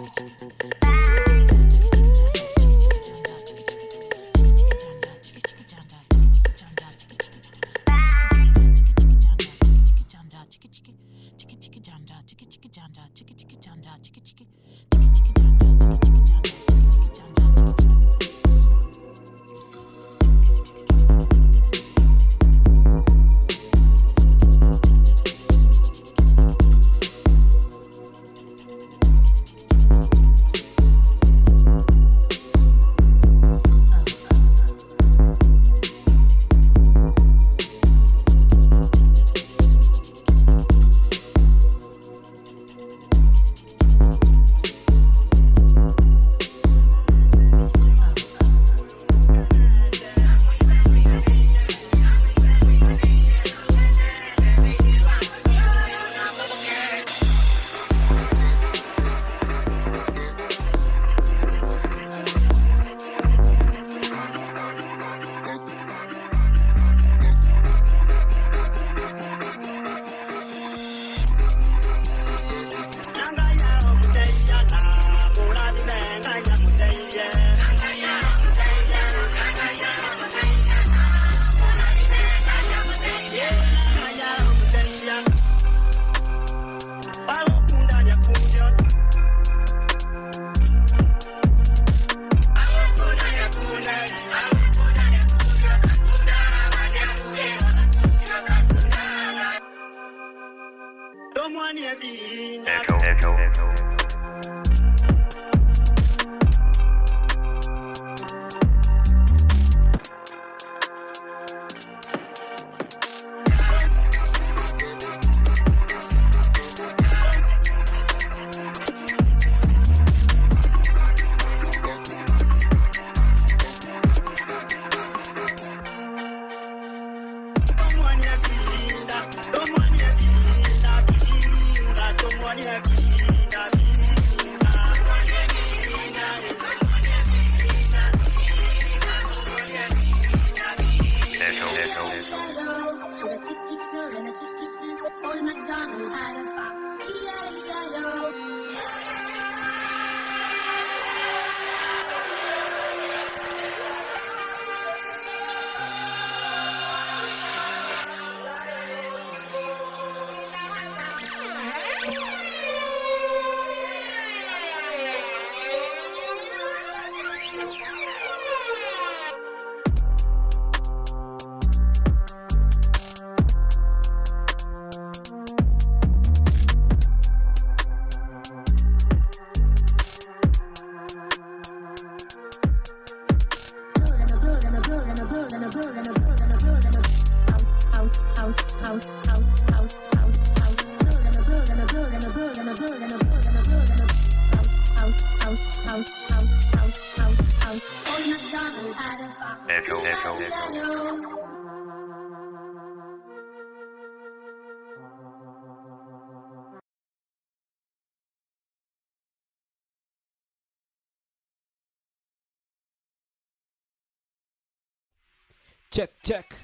Check.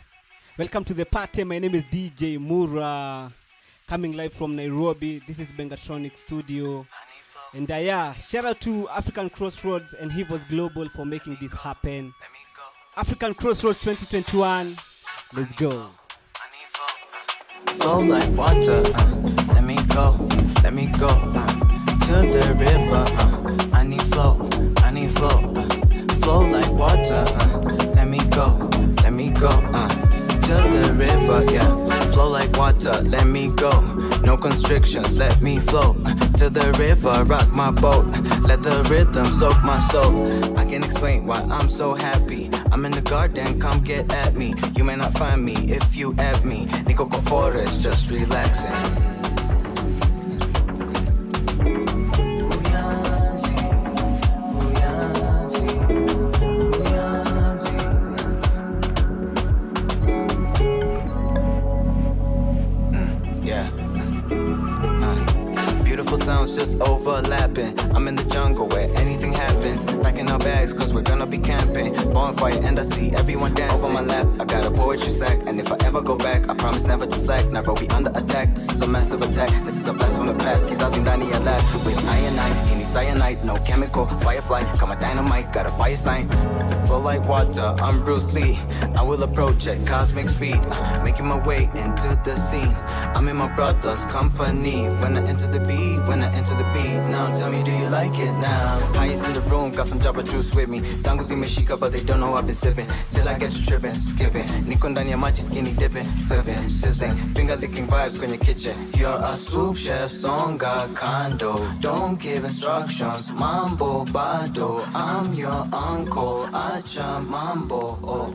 Welcome to the party. My name is DJ Mura, coming live from Nairobi. This is Bengatronic Studio. And shout out to African Crossroads and Hivos Global for making this happen. African Crossroads 2021. Let's go. Flow like water, let me go, to the river, I need flow, flow like water, let me go, to the river, yeah, flow like water, let me go, no constrictions, let me flow, to the river, rock my boat, let the rhythm soak my soul, I can't explain why I'm so happy, I'm in the garden, come get at me, you may not find me if you at me, Nico Forest, just relaxing. Sounds just overlapping. I'm in the jungle where anything happens. Packing our bags cause we're gonna be camping. Bonfire and I see everyone dancing. Over my lap, I got a poetry sack. And if I ever go back, I promise never to slack. Nairobi under attack, this is a massive attack. This is a blast from the past, Kizazi ndani ya lab. With ironite, any cyanide, no chemical. Firefly, come a dynamite, got a fire sign. Flow like water, I'm Bruce Lee. I will approach at cosmic speed. Making my way into the scene. I'm in my brother's company. When I enter the beat, now tell me, do you like it now? Highest in the room, got some Jabba juice with me. Zangu zimeshika, but they don't know I've been sipping. Till I get you tripping, skipping. Niko ndani ya maji, skinny dipping, flipping, sizzling. Finger licking vibes in your kitchen. You're a soup chef, songa condo. Don't give instructions, mambo bado. I'm your uncle, acha mambo. Oh.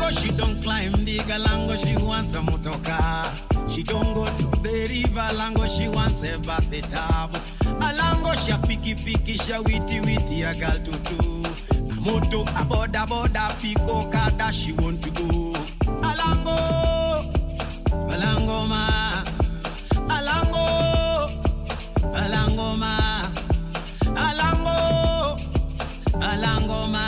Alango, she don't climb the galango, she wants a motoka. She don't go to the river, Alango, she wants a bathtub. Alango, she a picky, she a witty, a girl to do. A moto, a boda, pico, kada, she want to go. Alango, Alango ma, Alango, Alango ma, Alango, Alango ma.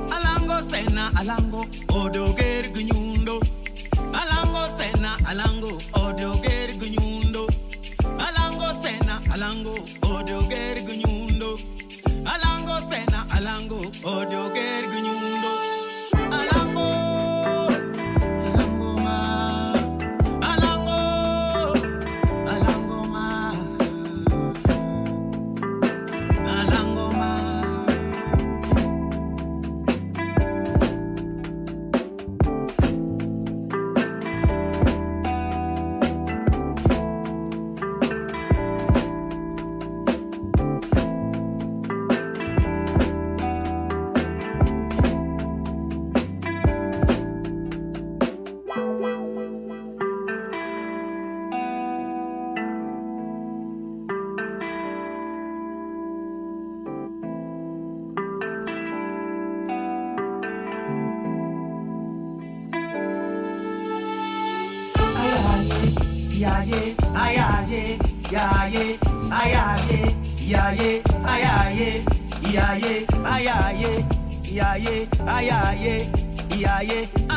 Alango sena alango odoger gunyundo. Alango sena alango odoger gunyundo. Alango sena alango odoger gunyundo. Alango sena alango odoger gunyundo. Alango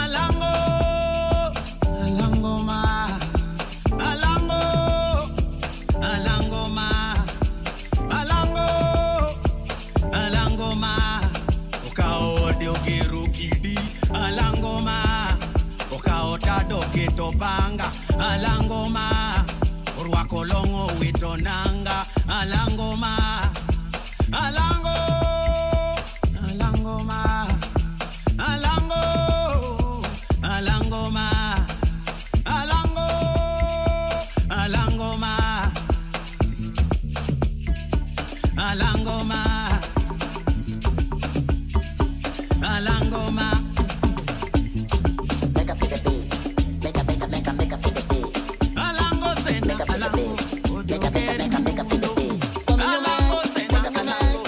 Alango, Alango ma, Alango, Alango ma, Alango, Alango ma. Okao de ogeru kidi, Alango ma. Okao tado keto banga, Alango ma. Orwa kolongo witonanga, Alango ma, Alango, Alango ma. Alango, Alango ma, Alango, Alango ma, Alango ma, Alango ma. Make a for the bass, make a for the bass. Alango sena, Alango, make a for the bass. Alango sena, Alango,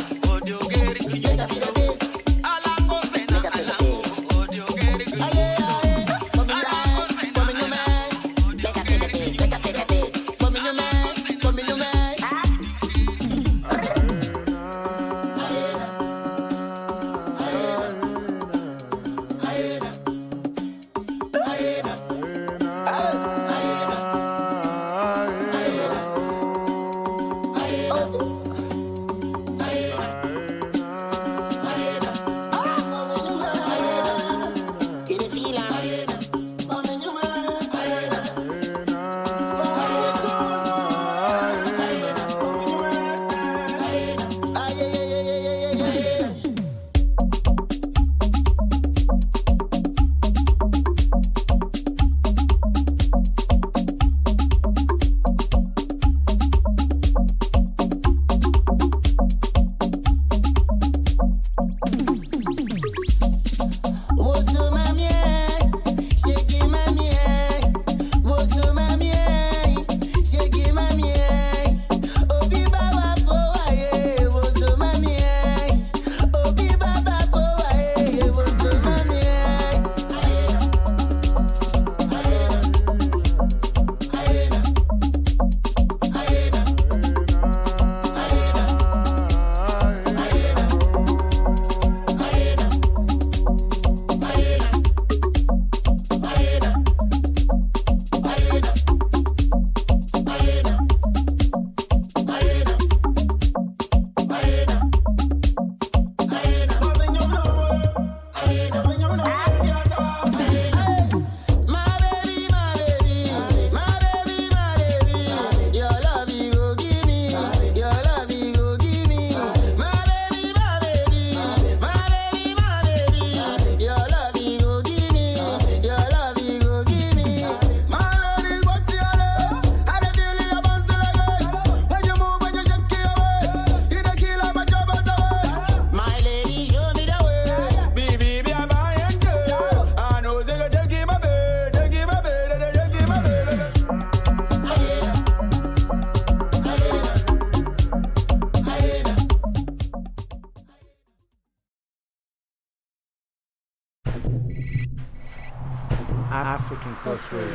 Crossroads.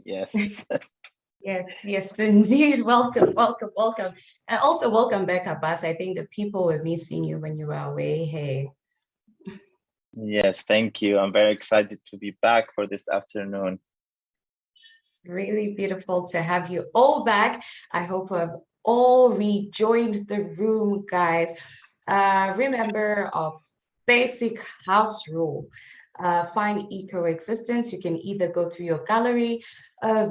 Yes. Yes, indeed. Welcome. And also welcome back, Abbas. I think the people were missing you when you were away. Hey. Yes, thank you. I'm very excited to be back for this afternoon. Really beautiful to have you all back. I hope you have all rejoined the room, guys. Remember our basic house rule. Find ecoexistence. You can either go through your gallery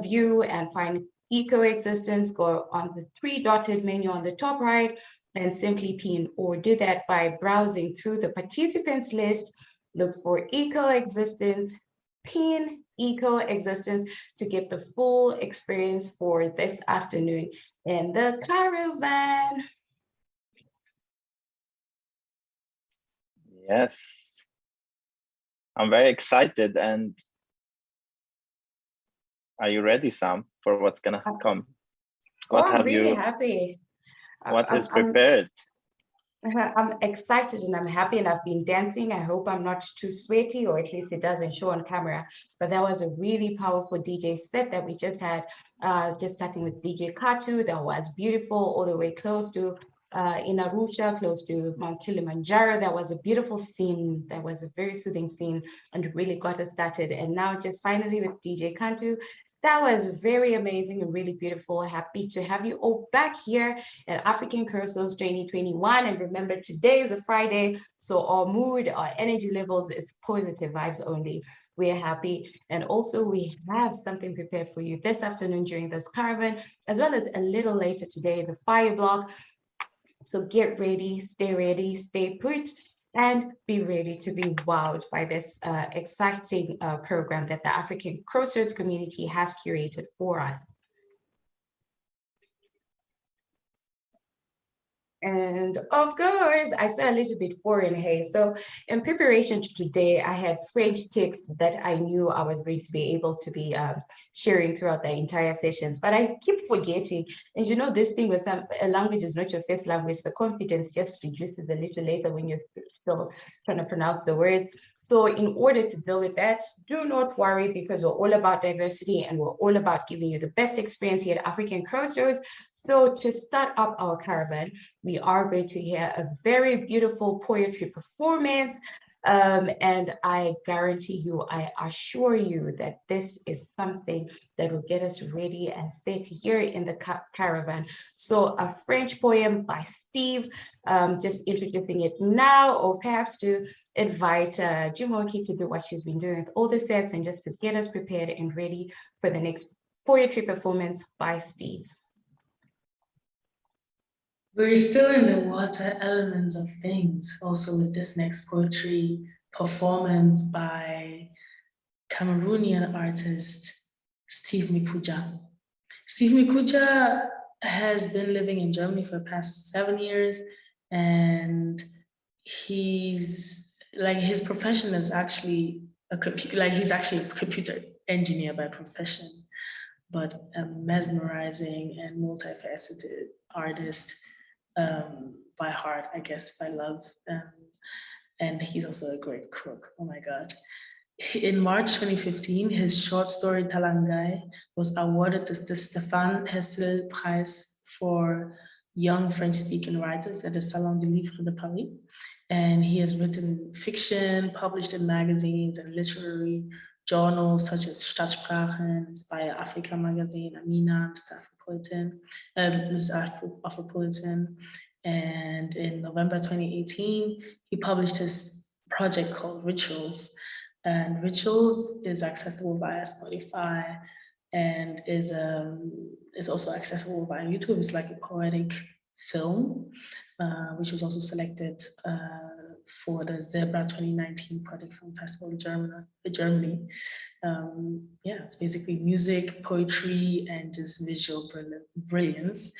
view and find ecoexistence, go on the 3-dotted menu on the top right and simply pin, or do that by browsing through the participants list, look for ecoexistence, pin ecoexistence to get the full experience for this afternoon in the caravan. Yes. I'm very excited. And are you ready, Sam, for what's gonna come? What I'm have really you? happy. What is prepared? I'm excited and I'm happy, and I've been dancing. I hope I'm not too sweaty, or at least it doesn't show on camera. But that was a really powerful DJ set that we just had, just starting with DJ Katu. That was beautiful, all the way close to in Arusha, close to Mount Kilimanjaro. That was a beautiful scene. That was a very soothing scene and really got us started. And now just finally with DJ Kantu, that was very amazing and really beautiful. Happy to have you all back here at African Cursos 2021. And remember, today is a Friday, so our mood, our energy levels, it's positive vibes only. We are happy. And also we have something prepared for you this afternoon during this caravan, as well as a little later today, the fire block. So get ready, stay put, and be ready to be wowed by this exciting program that the African Crossroads community has curated for us. And of course, I felt a little bit foreign, hey. So in preparation to today, I had French texts that I knew I was going to be able to be sharing throughout the entire sessions, but I keep forgetting. And you know, this thing with a language is not your first language, the confidence just reduces a little later when you're still trying to pronounce the word. So in order to deal with that, do not worry, because we're all about diversity and we're all about giving you the best experience here at African Crossroads. So to start up our caravan, we are going to hear a very beautiful poetry performance. And I guarantee you, I assure you that this is something that will get us ready and set here in the caravan. So a French poem by Steve, just introducing it now, or perhaps to invite Jumoke to do what she's been doing with all the sets and just to get us prepared and ready for the next poetry performance by Steve. We're still in the water elements of things, also with this next poetry performance by Cameroonian artist Steve Mikuja. Steve Mikuja has been living in Germany for the past 7 years, and his profession is actually he's actually a computer engineer by profession, but a mesmerizing and multifaceted artist by heart, I guess, by love. And he's also a great cook. Oh my God. In March 2015, his short story Talangai was awarded the Stéphane Hessel Prize for young French-speaking writers at the Salon du Livre de Paris. And he has written fiction, published in magazines and literary journals such as Stadtsprachen, Inspire Africa magazine, Amina, Mr. Afropolitan. And in November 2018, he published his project called Rituals. And Rituals is accessible via Spotify and is also accessible via YouTube. It's like a poetic film, which was also selected for the Zebra 2019 Poetic Film Festival in Germany. Yeah, it's basically music, poetry, and just visual brilliance.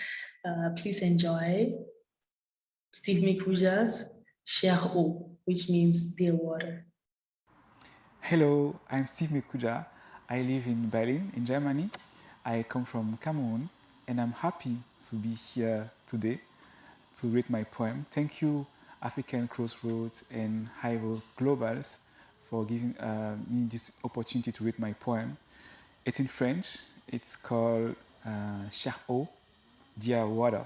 Please enjoy Steve Mikuja's Cher Eau, which means dear water. Hello, I'm Steve Mikuja. I live in Berlin, in Germany. I come from Cameroon, and I'm happy to be here today to read my poem. Thank you, African Crossroads and Hyrule Globals, for giving me this opportunity to read my poem. It's in French. It's called Cher Eau, Dear Water.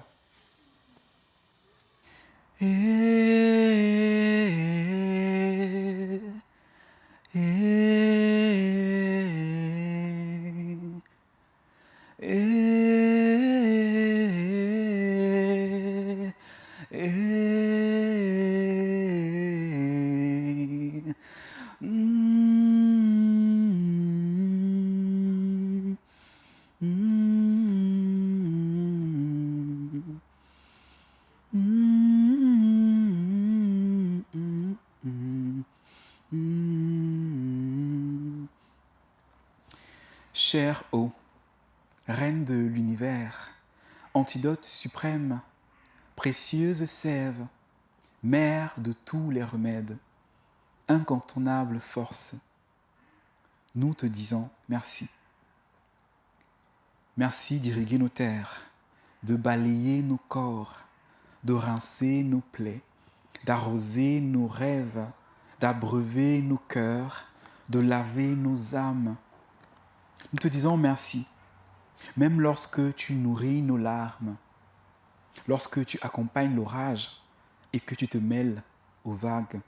Chère eau, reine de l'univers, antidote suprême, précieuse sève, mère de tous les remèdes, incontournable force, nous te disons merci. Merci d'irriguer nos terres, de balayer nos corps, de rincer nos plaies, d'arroser nos rêves, d'abreuver nos cœurs, de laver nos âmes. Nous te disons merci, même lorsque tu nourris nos larmes, lorsque tu accompagnes l'orage et que tu te mêles aux vagues.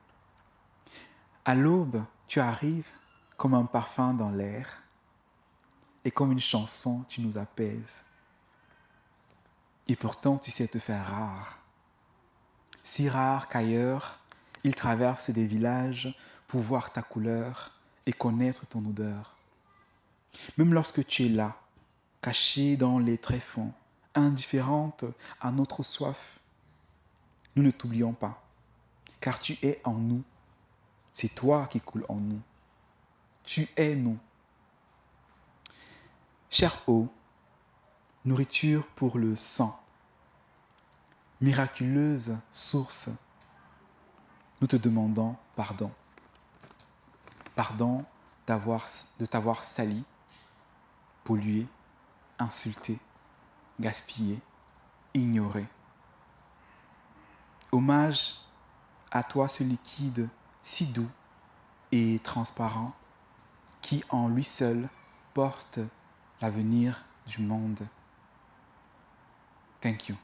À l'aube, tu arrives comme un parfum dans l'air et comme une chanson, tu nous apaises. Et pourtant, tu sais te faire rare. Si rare qu'ailleurs, il traverse des villages pour voir ta couleur et connaître ton odeur. Même lorsque tu es là, cachée dans les tréfonds, indifférente à notre soif, nous ne t'oublions pas, car tu es en nous. C'est toi qui coules en nous. Tu es nous. Chère eau, nourriture pour le sang, miraculeuse source, nous te demandons pardon. Pardon de t'avoir sali, pollué, insulté, gaspillé, ignoré. Hommage à toi ce liquide si doux et transparent qui en lui seul porte l'avenir du monde. Thank you.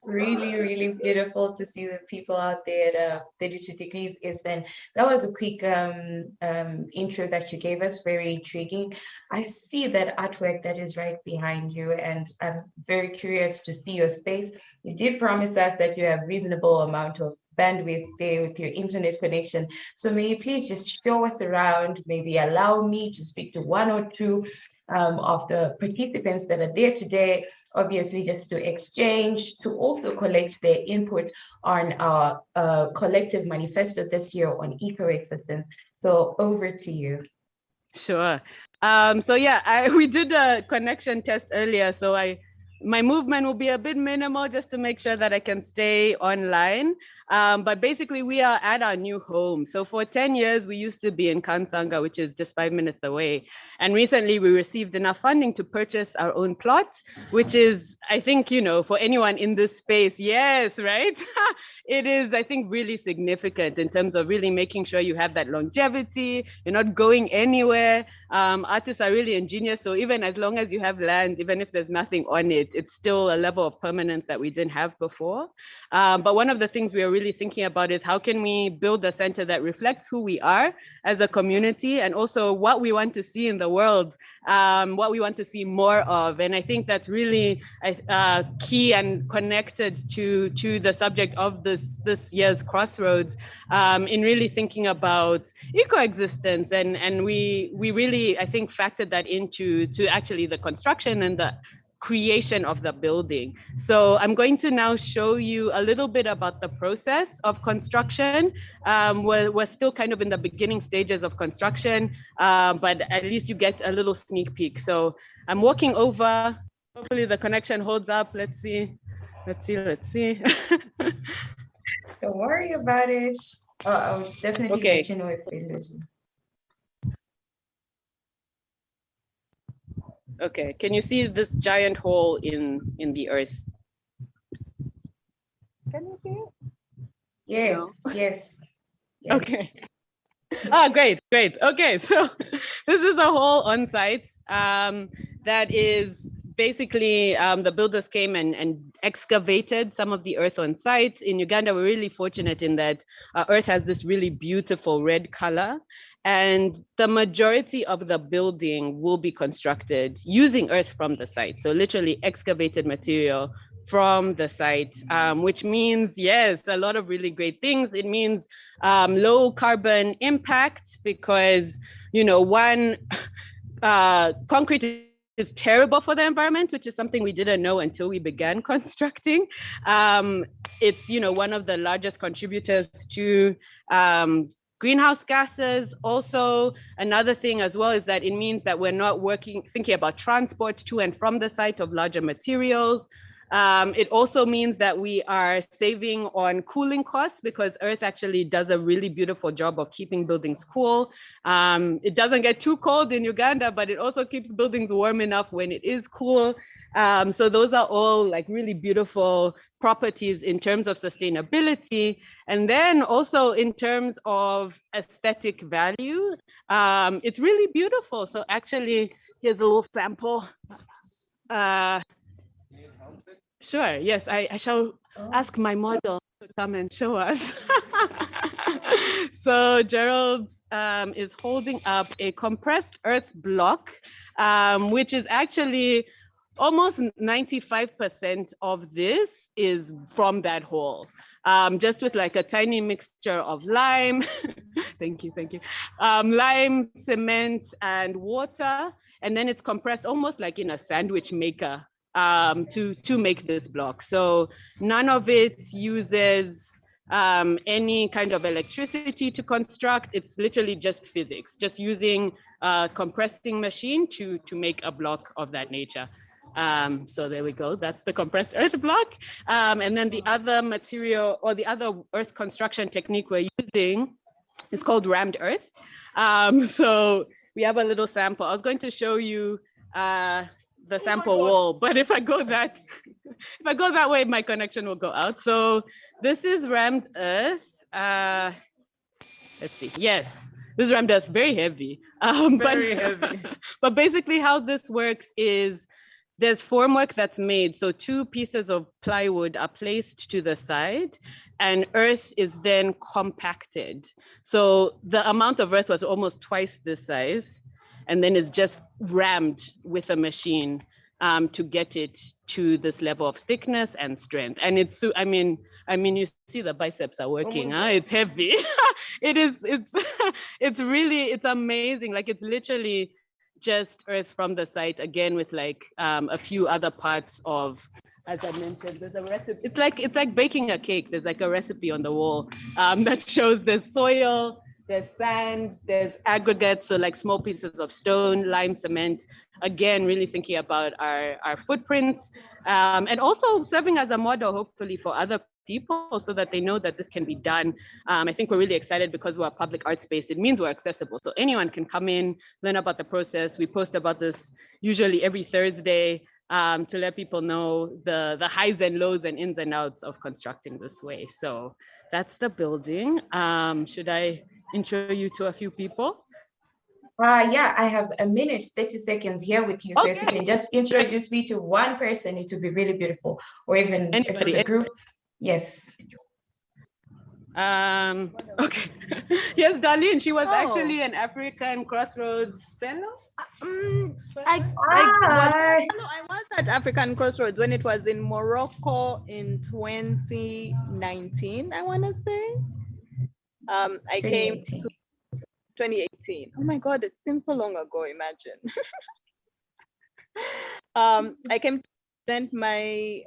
Really, really beautiful to see the people out there, the Digital Degrees is then. That was a quick intro that you gave us, very intriguing. I see that artwork that is right behind you, and I'm very curious to see your space. You did promise us that you have reasonable amount of bandwidth there with your internet connection. So may you please just show us around, maybe allow me to speak to one or two of the participants that are there today, obviously just to exchange, to also collect their input on our collective manifesto this year on ecoexistence. So over to you. Sure. So yeah, we did a connection test earlier, so my movement will be a bit minimal just to make sure that I can stay online. But basically we are at our new home. So for 10 years, we used to be in Kansanga, which is just 5 minutes away. And recently we received enough funding to purchase our own plot, which is, I think, you know, for anyone in this space, yes, right? It is, I think, really significant in terms of really making sure you have that longevity, you're not going anywhere. Artists are really ingenious. So even as long as you have land, even if there's nothing on it, it's still a level of permanence that we didn't have before. But one of the things we are really thinking about is how can we build a center that reflects who we are as a community and also what we want to see in the world, what we want to see more of. And I think that's really key and connected to the subject of this year's Crossroads, in really thinking about ecoexistence. And we really, I think, factored that into actually the construction and the creation of the building. So I'm going to now show you a little bit about the process of construction. We're still kind of in the beginning stages of construction, but at least you get a little sneak peek. So I'm walking over, hopefully the connection holds up. Let's see. Don't worry about it. I'll definitely let you know if we lose you. Okay, can you see this giant hole in the earth? Can you see it? Yes, No? yes. Okay. Ah, great. Okay, so this is a hole on site that is basically the builders came and excavated some of the earth on site. In Uganda, we're really fortunate in that earth has this really beautiful red color. And the majority of the building will be constructed using earth from the site. So literally excavated material from the site, which means, yes, a lot of really great things. It means low carbon impact because, you know, one, concrete is terrible for the environment, which is something we didn't know until we began constructing. It's, you know, one of the largest contributors to greenhouse gases. Also, another thing as well is that it means that we're not thinking about transport to and from the site of larger materials. It also means that we are saving on cooling costs because earth actually does a really beautiful job of keeping buildings cool. It doesn't get too cold in Uganda, but it also keeps buildings warm enough when it is cool. So those are all like really beautiful properties in terms of sustainability. And then also in terms of aesthetic value, it's really beautiful. So actually, here's a little sample. Sure, yes, I shall ask my model to come and show us. So Gerald is holding up a compressed earth block, which is actually almost 95% of this is from that hole. Just with like a tiny mixture of lime, thank you, lime, cement, and water. And then it's compressed almost like in a sandwich maker to make this block. So none of it uses any kind of electricity to construct. It's literally just physics, just using a compressing machine to make a block of that nature. So there we go, that's the compressed earth block. And then the other material or the other earth construction technique we're using is called rammed earth. So we have a little sample. I was going to show you the sample wall, but if I go that way, my connection will go out. So this is rammed earth. Let's see, yes, this is rammed earth, very heavy. Very heavy. But basically how this works is there's formwork that's made. So 2 pieces of plywood are placed to the side and earth is then compacted. So the amount of earth was almost twice this size, and then it's just rammed with a machine to get it to this level of thickness and strength. And it's, I mean, you see the biceps are working, huh? It's heavy. It's really, it's amazing. Like it's literally just earth from the site, again, with like a few other parts of, as I mentioned, there's a recipe. It's like baking a cake. There's like a recipe on the wall that shows there's soil, there's sand, there's aggregates, so like small pieces of stone, lime, cement. Again, really thinking about our footprints and also serving as a model, hopefully, for other people so that they know that this can be done. I think we're really excited because we're a public art space. It means we're accessible. So anyone can come in, learn about the process. We post about this usually every Thursday to let people know the highs and lows and ins and outs of constructing this way. So that's the building. Should I intro you to a few people? Yeah, I have a minute, 30 seconds here with you. So if you can just introduce me to one person, it would be really beautiful. Or even if it's a group. Yes. Okay. Yes, Darlene, she was actually an African Crossroads fellow. I was at African Crossroads when it was in Morocco in 2019, I want to say. I came to 2018. Oh my God, it seems so long ago, imagine. I came to present my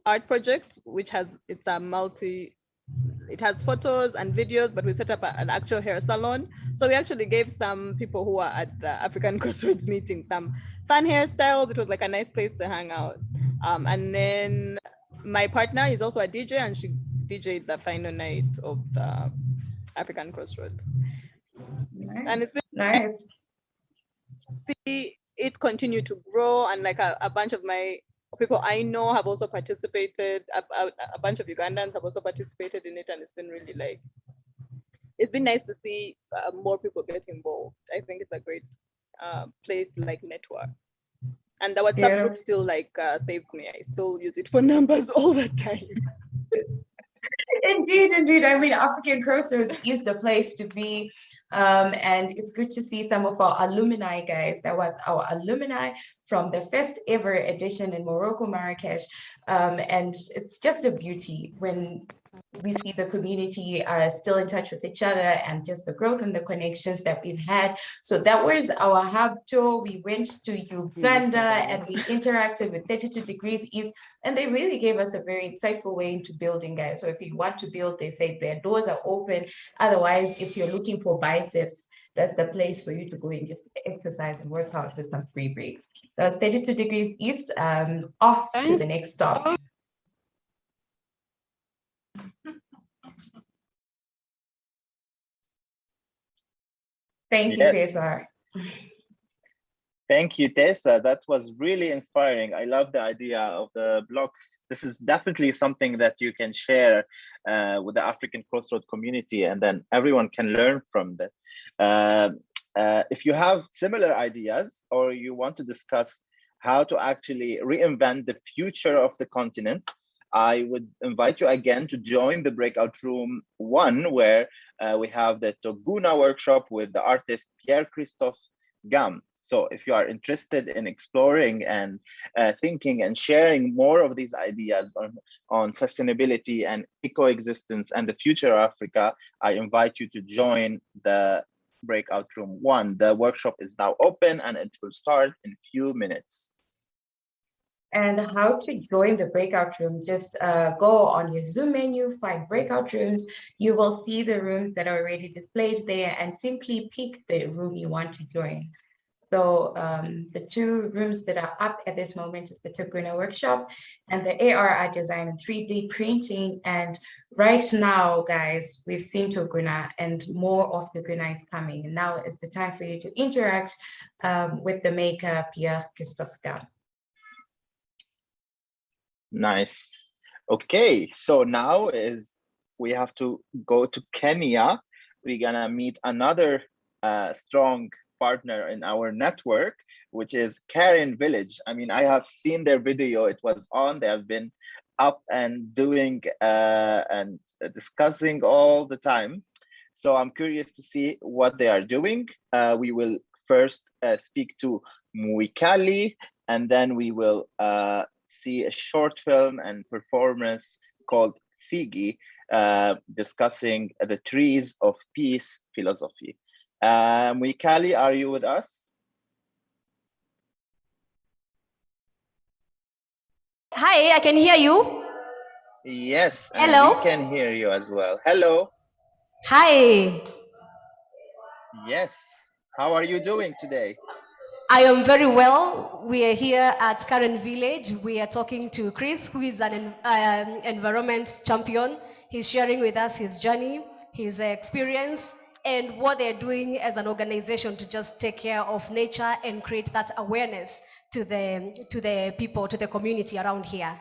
art project, which has, it has photos and videos, but we set up an actual hair salon. So we actually gave some people who are at the African Crossroads meeting some fun hairstyles. It was like a nice place to hang out. And then my partner is also a DJ, and she DJ'd the final night of the African Crossroads. Nice. And it's been nice to see it continue to grow, and like a bunch of my people I know have also participated. A bunch of Ugandans have also participated in it, and it's been really like, it's been nice to see more people get involved. I think it's a great place to like network. And the WhatsApp group still like saves me. I still use it for numbers all the time. Indeed. I mean, African Crossroads is the place to be. And it's good to see some of our alumni, guys. That was our alumni from the first ever edition in Morocco, Marrakesh. And it's just a beauty when we see the community still in touch with each other, and just the growth and the connections that we've had. So that was our hub tour. We went to Uganda and we interacted with 32 Degrees East, and they really gave us a very insightful way into building, guys. So if you want to build, they say their doors are open. Otherwise, if you're looking for biceps, that's the place for you to go and just exercise and work out with some free breaks. So 32 Degrees East, off to the next stop. Thank you, Tessa. Thank you, Tessa. That was really inspiring. I love the idea of the blocks. This is definitely something that you can share with the African Crossroad community, and then everyone can learn from that. If you have similar ideas, or you want to discuss how to actually reinvent the future of the continent, I would invite you again to join the Breakout Room 1, where we have the Toguna workshop with the artist Pierre-Christophe Gam. So if you are interested in exploring and thinking and sharing more of these ideas on sustainability and ecoexistence and the future of Africa, I invite you to join the Breakout Room 1. The workshop is now open and it will start in a few minutes. And how to join the breakout room, just go on your Zoom menu, find breakout rooms. You will see the rooms that are already displayed there, and simply pick the room you want to join. So the 2 rooms that are up at this moment is the Toguna workshop and the AR art design and 3D printing. And right now, guys, we've seen Toguna, and more of Toguna is coming. And now is the time for you to interact with the maker, Pierre-Christophe Gam. Nice. Okay, so now we have to go to Kenya. We're gonna meet another strong partner in our network, which is Karen Village. I mean, I have seen their video. It was on. They have been up and doing and discussing all the time. So I'm curious to see what they are doing. We will first speak to Mwikali, and then we will see a short film and performance called Figi, discussing the trees of peace philosophy. Mwikali, are you with us? Hi, I can hear you. Yes, and Hello. we can hear you as well. Hello. Hi, Yes. How are you doing today? I am very well. We are here at Karen Village. We are talking to Chris, who is an environment champion. He's sharing with us his journey, his experience, and what they're doing as an organization to just take care of nature and create that awareness to the people, to the community around here.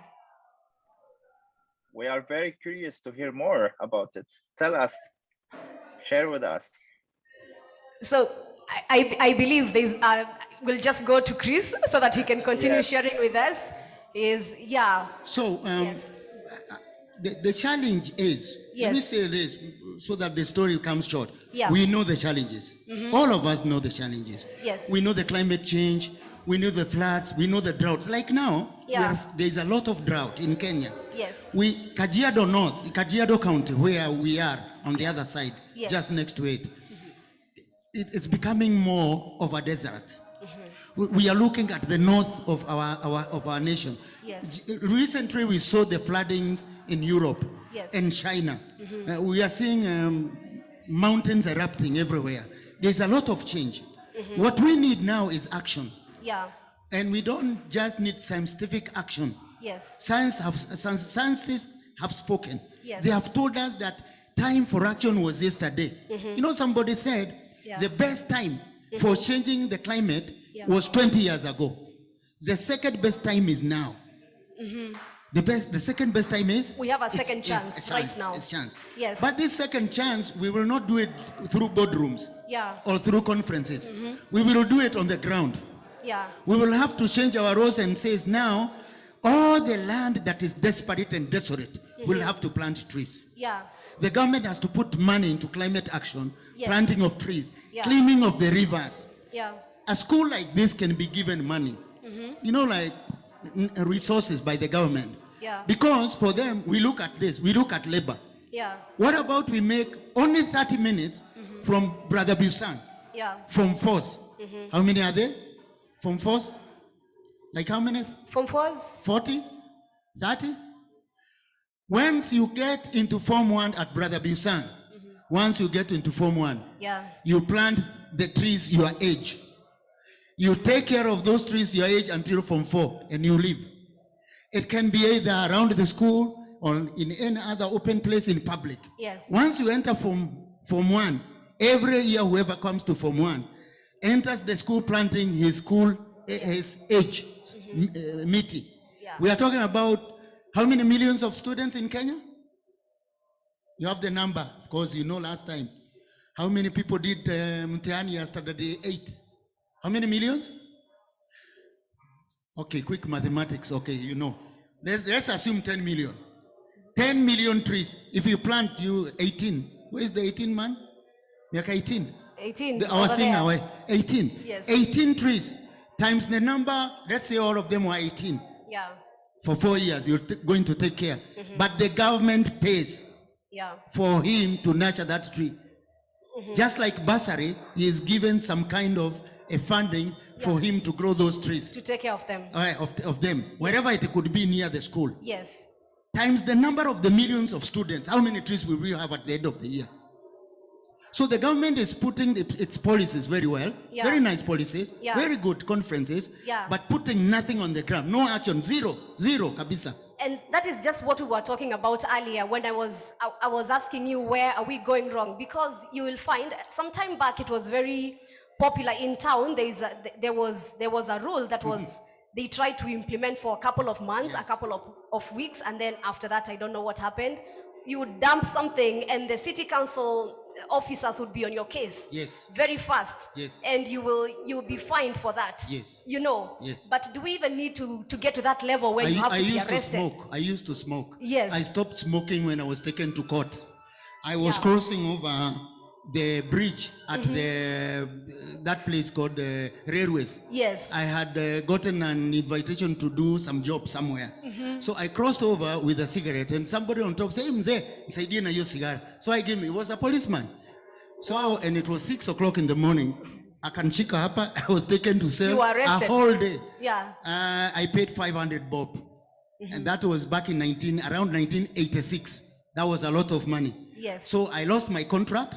We are very curious to hear more about it. Tell us, share with us. So I believe there's, we'll just go to Chris so that he can continue Yes. sharing with us. So the challenge is, let me Yes. say this so that the story comes short. Yeah. We know the challenges. Mhm. All of us know the challenges. Yes. We know the climate change. We know the floods. We know the droughts. Like now, Yeah. there's a lot of drought in Kenya. Yes. Kajiado North, Kajiado County, where we are on the other side, Yes. just next to it, it's becoming more of a desert. We are looking at the north of our nation. Yes. Recently, we saw the floodings in Europe Yes. and China. Mhm. We are seeing mountains erupting everywhere. There's a lot of change. Mhm. What we need now is action. Yeah. And we don't just need scientific action. Yes. Scientists have spoken. Yes. They have told us that time for action was yesterday. Mhm. You know, somebody said Yeah. the best time for Mhm. changing the climate Yeah. was 20 years ago. The second best time is now. Mhm. The second best time is? We have a It's- second it's chance right now. It's chance. Yes. But this second chance, we will not do it through boardrooms Yeah. or through conferences. Mhm. We will do it on the ground. Yeah. We will have to change our roles and says now, all the land that is desperate and desolate will Mhm. have to plant trees. Yeah. The government has to put money into climate action, Yes. planting of trees, Yeah. cleaning of the rivers. Yeah. A school like this can be given money, Mhm. you know, like resources by the government. Yeah. Because for them, we look at this, we look at labor. Yeah. What about we make only 30 minutes from Brother Busan, Yeah. from Force? Mhm. How many are there? From Force? Like how many? From fours? 40? 30? Once you get into Form 1 at Brother Busan, once you get into Form 1, Yeah. you plant the trees your age. You take care of those trees your age until Form 4 and you leave. It can be either around the school or in any other open place in public. Yes. Once you enter Form 1, every year whoever comes to Form 1 enters the school planting his age meeting. Yeah. We are talking about how many millions of students in Kenya? You have the number, of course, you know last time. How many people did Mtihani yesterday? 8. How many millions? Okay, quick mathematics. Okay, you know. Let's assume 10 million. 10 million trees. If you plant you 18, where is the 18 man? Like 18. 18. Our over singer, there. 18. Yes. 18 trees times the number, let's say all of them were 18. Yeah. For 4 years, you're going to take care. But the government pays Yeah. for him to nurture that tree. Mhm. Just like bursary, he is given some kind of a funding for him to grow those trees. To take care of them. Of them, wherever it could be near the school. Yes. Times the number of the millions of students, how many trees will we have at the end of the year? So the government is putting its policies very well, Yeah. very nice policies, Yeah. very good conferences, Yeah. but putting nothing on the ground, no action, zero kabisa. And that is just what we were talking about earlier when I was asking you where are we going wrong, because you will find some time back it was very popular in town. There was a rule that was they tried to implement for a couple of months, a couple of weeks, and then after that I don't know what happened. You would dump something and the city council officers would be on your case. Yes. Very fast. Yes. And you'll be fined for that. Yes. You know. Yes. But do we even need to get to that level where you have to be used arrested? to smoke. I used to smoke. Yes. I stopped smoking when I was taken to court. I was crossing over the bridge at that place called the Railways. Yes. I had gotten an invitation to do some job somewhere. So I crossed over with a cigarette and somebody on top said, "Hey, mzee, nisaidie na hiyo cigar." So I gave him, it was a policeman. So, and it was 6 o'clock in the morning. Akanshika hapa, I was taken to cell You were arrested. a whole day. Yeah. I paid 500 bob. And that was back in around 1986. That was a lot of money. Yes. So I lost my contract.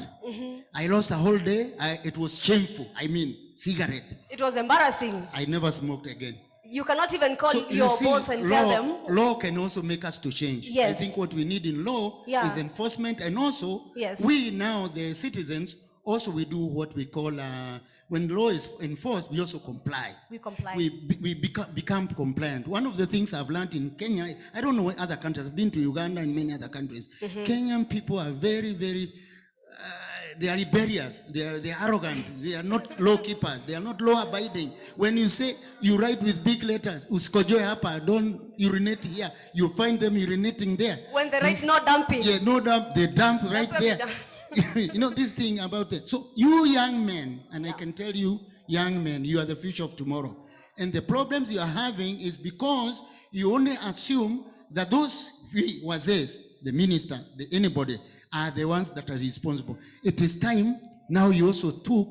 I lost a whole day. It was shameful. I mean, cigarette. It was embarrassing. I never smoked again. You cannot even call So your you see, boss and tell them. law can also make us to change. I Yes. think what we need in law is enforcement, and also Yes. we now, the citizens, also we do what we call, when law is enforced, we also comply. We comply. We become compliant. One of the things I've learned in Kenya, I don't know what other countries, I've been to Uganda and many other countries. Kenyan people are very, very, they are rebellious, they are arrogant, they are not law keepers, they are not law abiding. When you say, you write with big letters, usikojoe hapa, don't urinate here, you find them urinating there. When they write no dumping. Yeah, no dump, they dump right what there. we dump. You know this thing about it. So you young men, and I can tell you, young men, you are the future of tomorrow. And the problems you are having is because you only assume that those wazes, the ministers, anybody, are the ones that are responsible. It is time now you also took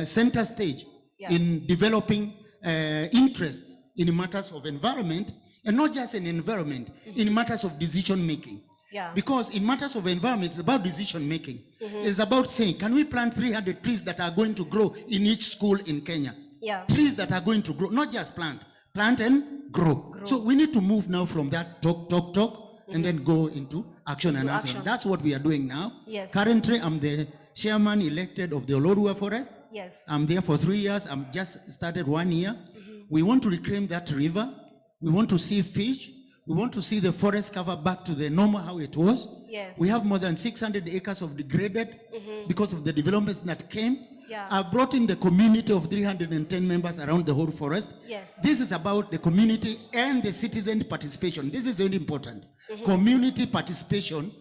center stage in developing interest in matters of environment, and not just in environment, in matters of decision making. Yeah. Because in matters of environment, it's about decision making. It's about saying, can we plant 300 trees that are going to grow in each school in Kenya? Yeah. Trees that are going to grow, not just plant and grow. So we need to move now from that talk, and then go into action and action. That's what we are doing now. Yes. Currently, I'm the chairman elected of the Olorua Forest. Yes. I'm there for 3 years. I'm just started 1 year. We want to reclaim that river. We want to see fish. We want to see the forest cover back to the normal how it was. Yes. We have more than 600 acres of degraded because of the developments that came. Yeah. I brought in the community of 310 members around the whole forest. Yes. This is about the community and the citizen participation. This is very important. Community participation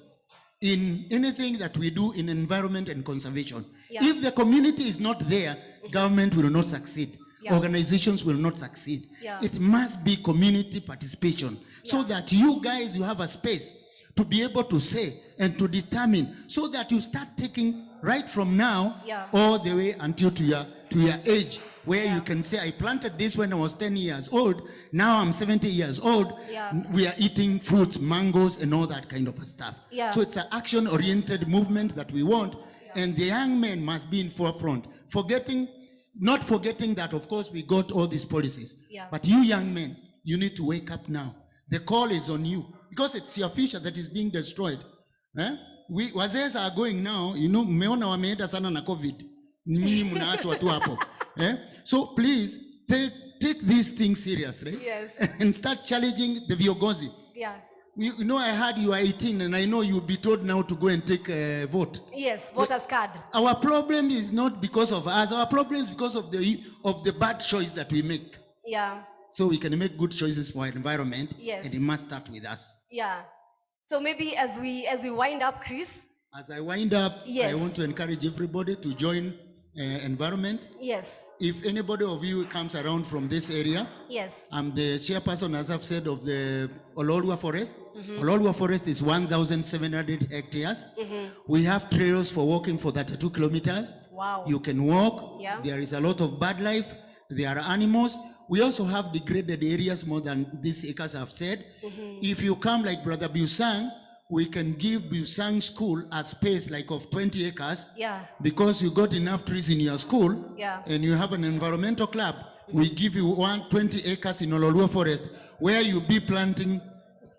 in anything that we do in environment and conservation. Yeah. If the community is not there, government will not succeed. Yeah. Organizations will not succeed. Yeah. It must be community participation so that you guys, you have a space to be able to say and to determine, so that you start taking right from now all the way until to your age, where you can say, I planted this when I was 10 years old, now I'm 70 years old, we are eating fruits, mangoes, and all that kind of stuff. Yeah. So it's an action-oriented movement that we want, and the young men must be in forefront, not forgetting that, of course, we got all these policies. Yeah. But you young men, you need to wake up now. The call is on you, because it's your future that is being destroyed. Wazee are going now, mmeona wameenda sana na COVID. Nyinyi mnaachwa tu hapo. So please, take these things seriously. Yes. And start challenging the viongozi. Yeah. You know, I heard you are 18, and I know you'll be told now to go and take a vote. Yes, voters card. Our problem is not because of us. Our problem is because of the bad choice that we make. Yeah. So we can make good choices for our environment. Yes. And it must start with us. Yeah. So maybe as we wind up, Chris. As I wind up, yes. I want to encourage everybody to join environment. Yes. If anybody of you comes around from this area, yes, I'm the chairperson, as I've said, of the Olorua Forest. Olorua Forest is 1,700 hectares. We have trails for walking for 32 kilometers. Wow. You can walk. Yeah. There is a lot of bird life. There are animals. We also have degraded areas more than these acres I've said. If you come like Brother Busang, we can give Busang School a space like of 20 acres. Yeah. Because you got enough trees in your school. Yeah. And you have an environmental club. We give you 20 acres in Olorua Forest where you be planting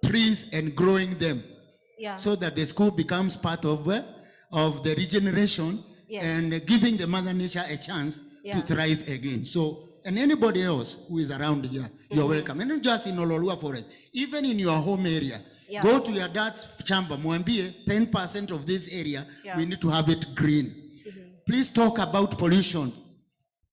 trees and growing them. Yeah. So that the school becomes part of the regeneration. Yes. And giving the Mother Nature a chance to thrive again. So, and anybody else who is around here, you're welcome. And not just in Olorua Forest, even in your home area. Yeah. Go to your dad's chamber, mwambie 10% of this area, Yeah. we need to have it green. Please talk about pollution.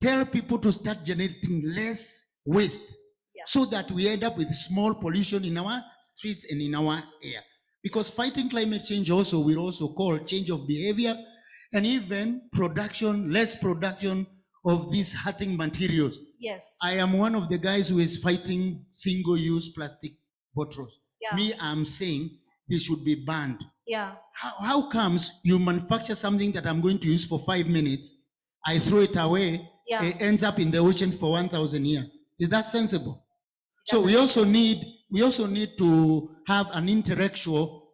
Tell people to start generating less waste so that we end up with small pollution in our streets and in our air. Because fighting climate change also will also call change of behavior and even production, less production of these hurting materials. Yes. I am one of the guys who is fighting single-use plastic bottles. Yeah. Me, I'm saying they should be banned. Yeah. How comes you manufacture something that I'm going to use for 5 minutes, I throw it away, Yeah. it ends up in the ocean for 1,000 years? Is that sensible? So we also need to have an intellectual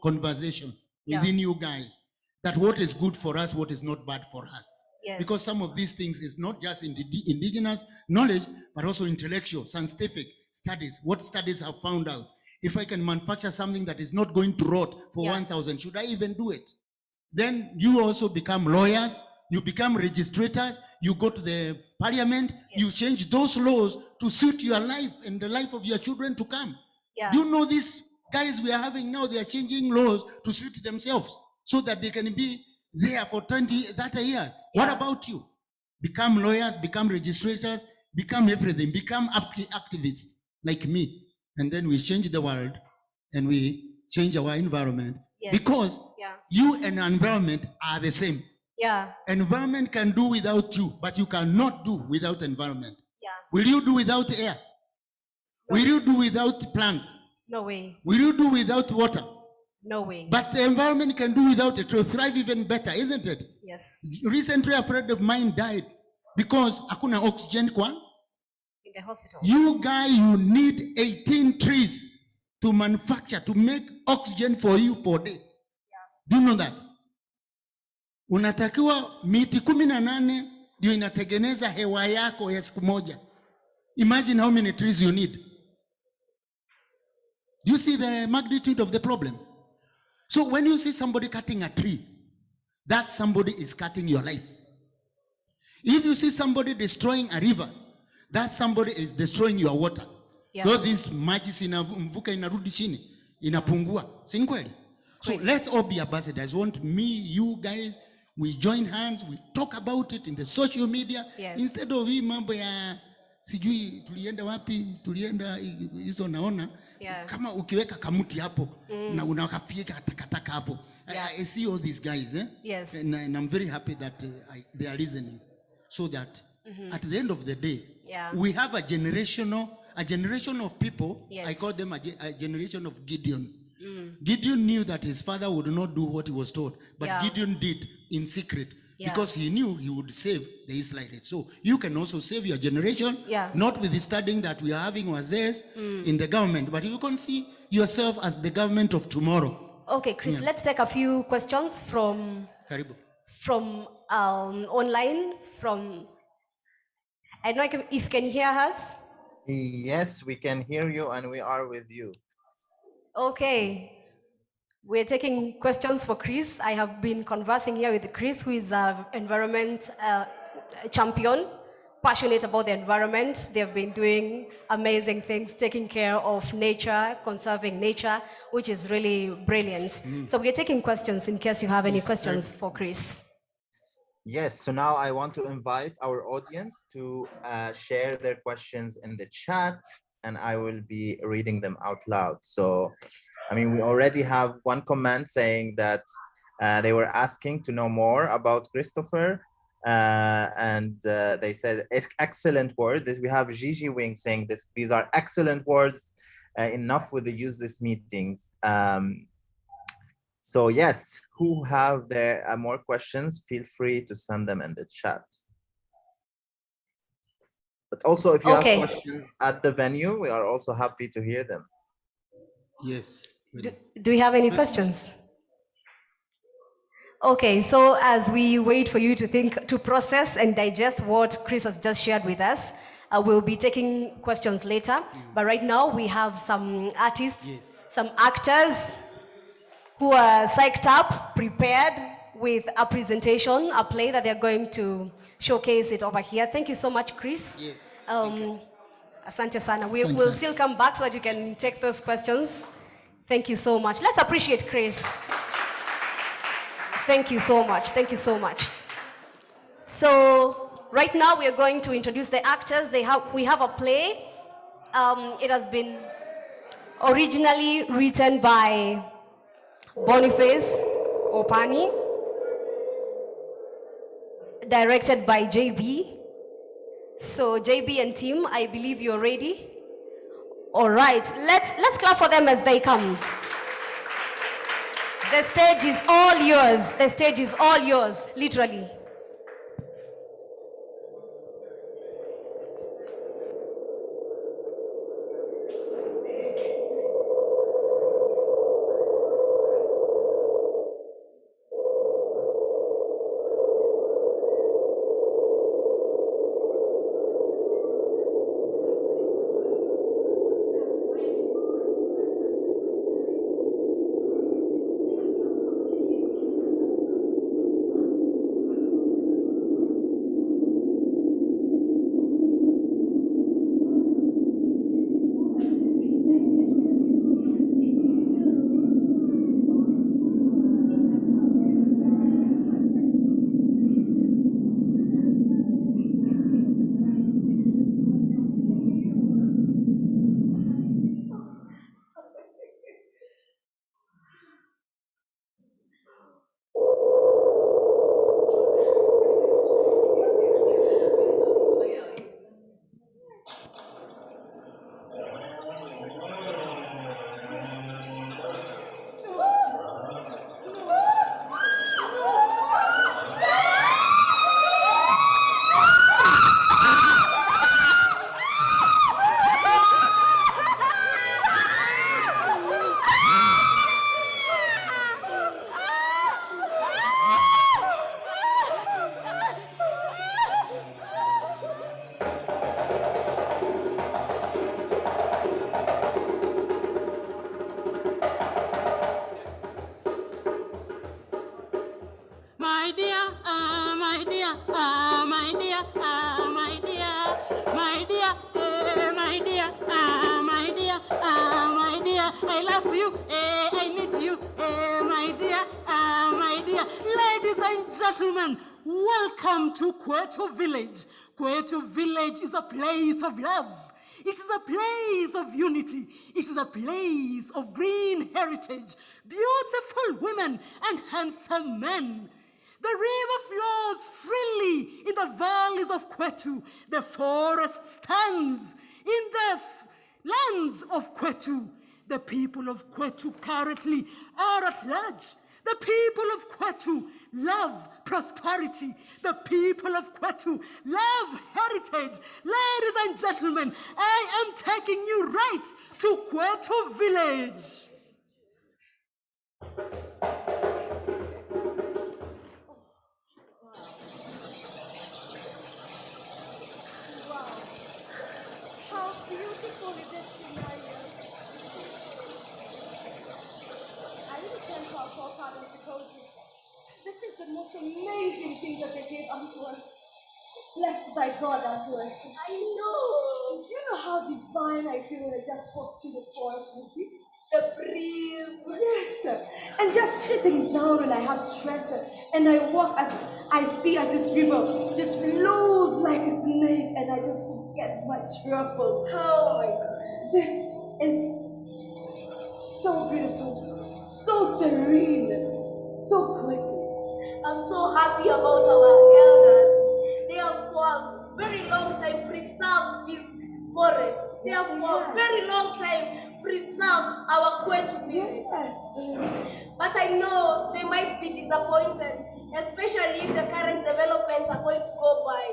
conversation Yeah. within you guys, that what is good for us, what is not bad for us. Yes. Because some of these things is not just indigenous knowledge, but also intellectual, scientific studies. What studies have found out? If I can manufacture something that is not going to rot for 1,000, should I even do it? Then you also become lawyers, you become registrators, you go to the parliament, you change those laws to suit your life and the life of your children to come. Yeah. You know, these guys we are having now, they are changing laws to suit themselves so that they can be there for 20, 30 years. What about you? Become lawyers, become registrators, become everything, become activists like me. And then we change the world and we change our environment. Yes. Because you and environment are the same. Yeah. Environment can do without you, but you cannot do without environment. Yeah. Will you do without air? Will you do without plants? No way. Will you do without water? No way. But the environment can do without it to thrive even better, isn't it? Yes. Recently, a friend of mine died because hakuna oxygen kwa. In the hospital. You need 18 trees to manufacture, to make oxygen for you per day. Do you know that? Unatakiwa miti 18 ndio inatengeneza hewa yako ya siku moja. Imagine how many trees you need. Do you see the magnitude of the problem? So when you see somebody cutting a tree, that somebody is cutting your life. If you see somebody destroying a river, that somebody is destroying your water. Yeah. Though this maji mvuka inarudi chini, inapungua. Si ni kweli? So let's all be ambassadors. I want me, you guys, we join hands, we talk about it in the social media. Yes. Instead of hii mambo ya sijui tulienda wapi, tulienda hizo naona. Yeah. Kama ukiweka kamuti hapo, na unakafika takataka hapo. Yeah. I see all these guys. Yes. And I'm very happy that they are listening. So that at the end of the day, we have a generation of people. Yes. I call them a generation of Gideon. Gideon knew that his father would not do what he was told, but Gideon did in secret because he knew he would save the Israelites. So you can also save your generation, not with the studying that we are having wazees in the government, but you can see yourself as the government of tomorrow. Okay, Chris, let's take a few questions from online. I don't know if you can hear us. Yes, we can hear you and we are with you. Okay, we're taking questions for Chris. I have been conversing here with Chris, who is an environment champion, passionate about the environment. They've been doing amazing things, taking care of nature, conserving nature, which is really brilliant. So we're taking questions in case you have any questions for Chris. Yes, so now I want to invite our audience to share their questions in the chat, and I will be reading them out loud. So, I mean, we already have one comment saying that they were asking to know more about Christopher, and they said, excellent word. We have Gigi Wing saying these are excellent words, enough with the useless meetings. So yes, who have there more questions, feel free to send them in the chat. But also, if you have questions at the venue, we are also happy to hear them. Yes. Do we have any questions? Okay, so as we wait for you to process and digest what Chris has just shared with us, we'll be taking questions later. But right now, we have some artists, some actors who are psyched up, prepared with a presentation, a play that they're going to showcase it over here. Thank you so much, Chris. Yes. Asante sana. We'll still come back so that you can take those questions Thank you so much. Let's appreciate Chris. Thank you so much. Thank you so much. So right now we are going to introduce the actors. We have a play. It has been originally written by Boniface Opani, directed by JB. So JB and team, I believe you're ready. All right, let's clap for them as they come. The stage is all yours. The stage is all yours, literally. My dear, my dear, my dear, my dear, my dear, my dear, my dear, my dear, I love you, I need you, my dear, my dear. Ladies and gentlemen, welcome to Kwetu Village. Kwetu Village is a place of love. It is a place of unity. It is a place of green heritage, beautiful women and handsome men. The river flows freely in the valleys of Kwetu. The forest stands in the lands of Kwetu. The people of Kwetu currently are at large. The people of Kwetu love prosperity. The people of Kwetu love heritage. Ladies and gentlemen, I am taking you right to Kwetu Village. This is the most amazing thing that they gave unto us. Blessed by God unto us. I know. Do you know how divine I feel when I just walk through the forest with you? The breeze. Yes. And just sitting down when I have stress and I walk as I see as this river just flows like a snake and I just forget my trouble. Oh my God. This is so beautiful, so serene, so poetic. I'm so happy about our elders. They have for a very long time preserved this forest. They have for a very long time preserved our Kwetu village. But I know they might be disappointed, especially if the current developments are going to go by.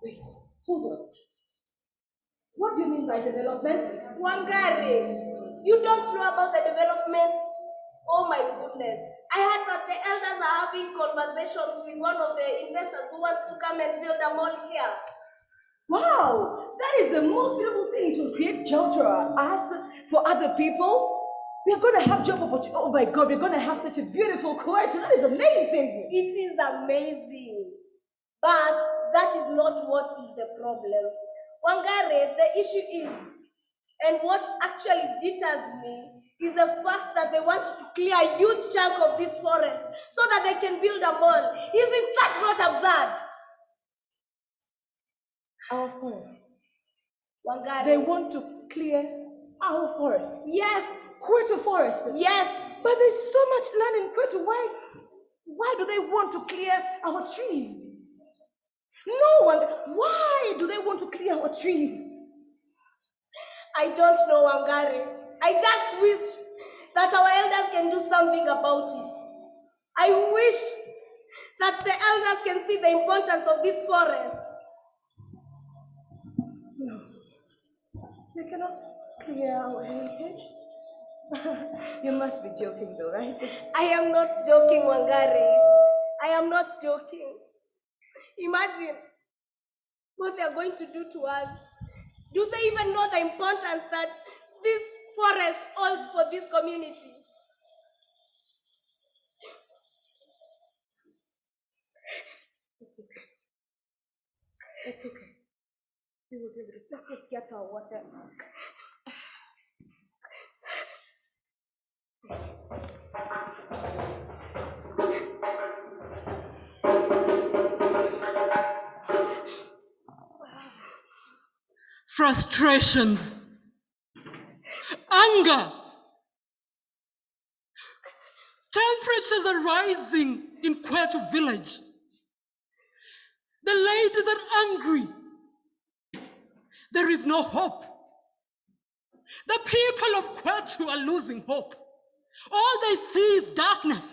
Wait, hold on. What do you mean by development? Wangari, you don't know about the development? Oh my goodness. I heard that the elders are having conversations with one of the investors who wants to come and build a mall here. Wow, that is the most beautiful thing. It will create jobs for us, for other people. We are going to have job opportunities. Oh my God, we're going to have such a beautiful Kwetu. That is amazing. It is amazing. But that is not what is the problem. Wangari, the issue is And what actually deters me is the fact that they want to clear a huge chunk of this forest so that they can build a mall. Isn't that not absurd? Our forest. Wangari. They want to clear our forest. Yes. Kwetu forest. Yes. But there's so much land in Kwetu. Why do they want to clear our trees? No one. Why do they want to clear our trees? I don't know, Wangari. I just wish that our elders can do something about it. I wish that the elders can see the importance of this forest. No. You cannot clear our heritage. You must be joking though, right? I am not joking, Wangari. I am not joking. Imagine what they are going to do to us. Do they even know the importance that this forest holds for this community? It's okay. We will do it. Let's just get our water. Frustrations, anger, temperatures are rising in Kwetu village. The ladies are angry. There is no hope. The people of Kwetu are losing hope. All they see is darkness.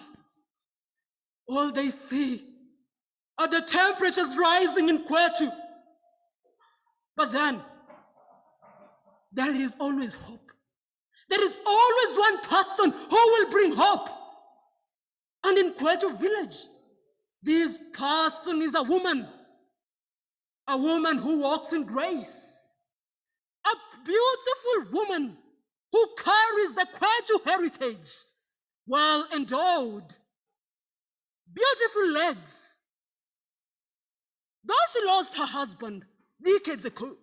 All they see are the temperatures rising in Kwetu. But then, there is always hope. There is always one person who will bring hope. And in Kwetu village, this person is a woman who walks in grace, a beautiful woman who carries the Kwetu heritage, well endowed, beautiful legs. Though she lost her husband decades ago,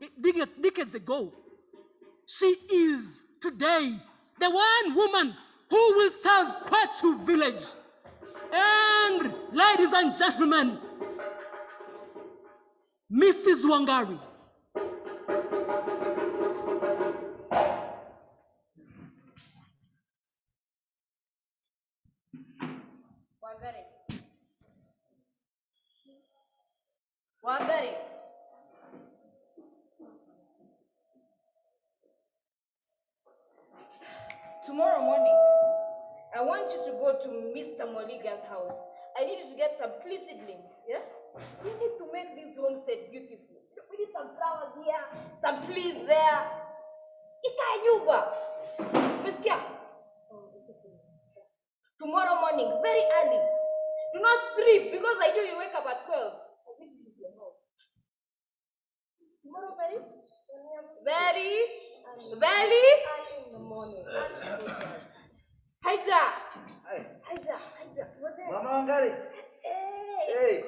she is today the one woman who will serve Kwetu village. And ladies and gentlemen, Mrs. Wangari. Wangari. Tomorrow morning, I want you to go to Mr. Moligan's house. I need you to get some tree seedlings, yeah? We need to make this homestead beautiful. We need some flowers here, some trees there. Itayuba. Meskia. Tomorrow morning, very early. Do not sleep because I know you wake up at 12. Tomorrow, very early in the morning. Haija. Mama Wangari. Hey.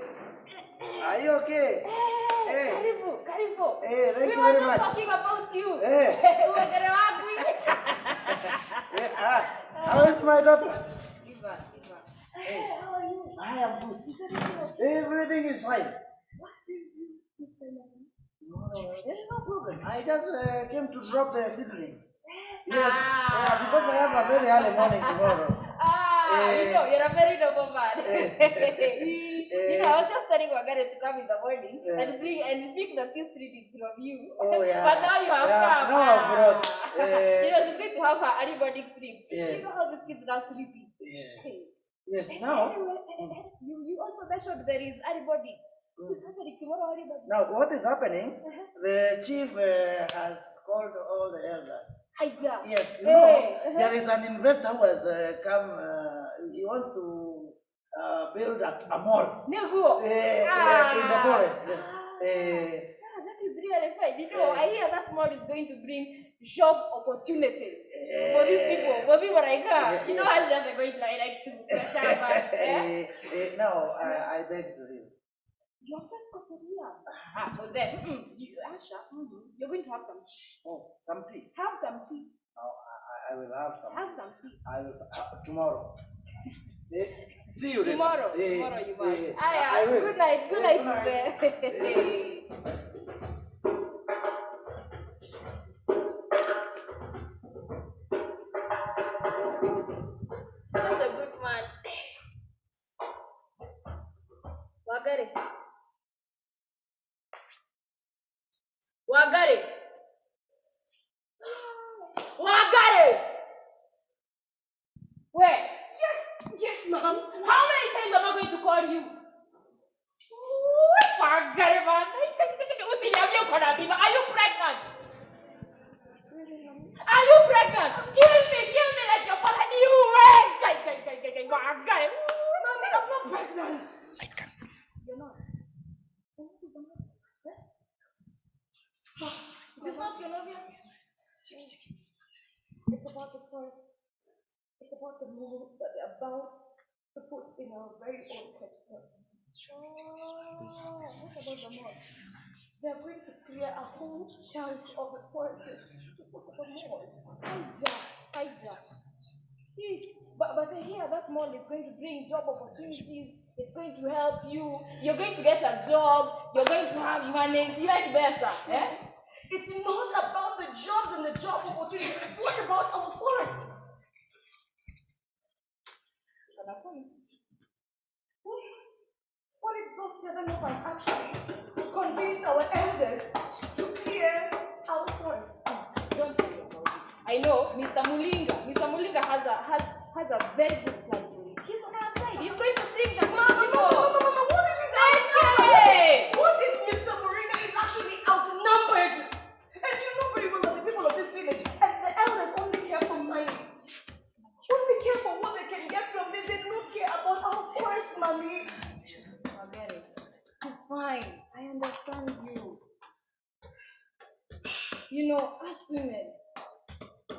Are you okay? Hey. Karibu. Hey, thank we you were very just much. talking about you. Hey. How is my daughter? Hey, how are you? I am good. Everything is fine. What did you do, Mr. No, there's no problem. I just came to drop the seedlings. Yes, because I have a very early morning tomorrow. You know, you're a very noble man. You know, I was just telling Wangari to come in the morning and pick the kids reading from you. Oh, yeah. But now you have come. Now I brought. You know, she's going to have her early morning sleep. Yes. You know how these kids are sleepy. Yeah. Yes, now. You also mentioned there is early morning. What's happening tomorrow early morning? Now, what is happening? The chief has called all the elders. Yes, you know, there is an investor who has come, he wants to build a mall in the forest. That is really fine. You know, I hear that mall is going to bring job opportunities for these people, for people like her. You know how they're going like to Now, I beg to you. You have just got here. But then, Asha, you're going to have some tea. Oh, some tea. Have some tea. Oh, I will have some. Have some tea. I will tomorrow. See you Tomorrow. later. Tomorrow you must. I will. Good night. Good night. That's a good man. Wagare. Wagare. Wagare. Where? Yes, ma'am. How many times am I going to call you? Wagare, man. Are you pregnant? Are you pregnant? Kill me like your father knew. Wagare. Mommy, I'm not pregnant. You're not. It's not Genovia. It's about the first. It's about the move that they're about to put in our very own headquarters. What about the mall? They're going to clear a whole chunk of the forest to put the mall. Hijack. See, but I hear that mall is going to bring job opportunities. It's going to help you. You're going to get a job. You're going to have money. You like better, eh? It's not about the jobs and the job opportunities. What about our forests? What if those 7 of us actually convince our elders to clear our forests? Don't worry about it. I know Mr. Mulinga has a very good plan for you. He's on our side. He's going to bring the Mama, what if he's outnumbered? What if Mr. Mulinga is actually outnumbered? And you know very well that the people of this village and the elders only care for money. Only care for what they can get from this. They don't care about our forest, mommy. Forget it. It's fine. I understand you. You know, as women,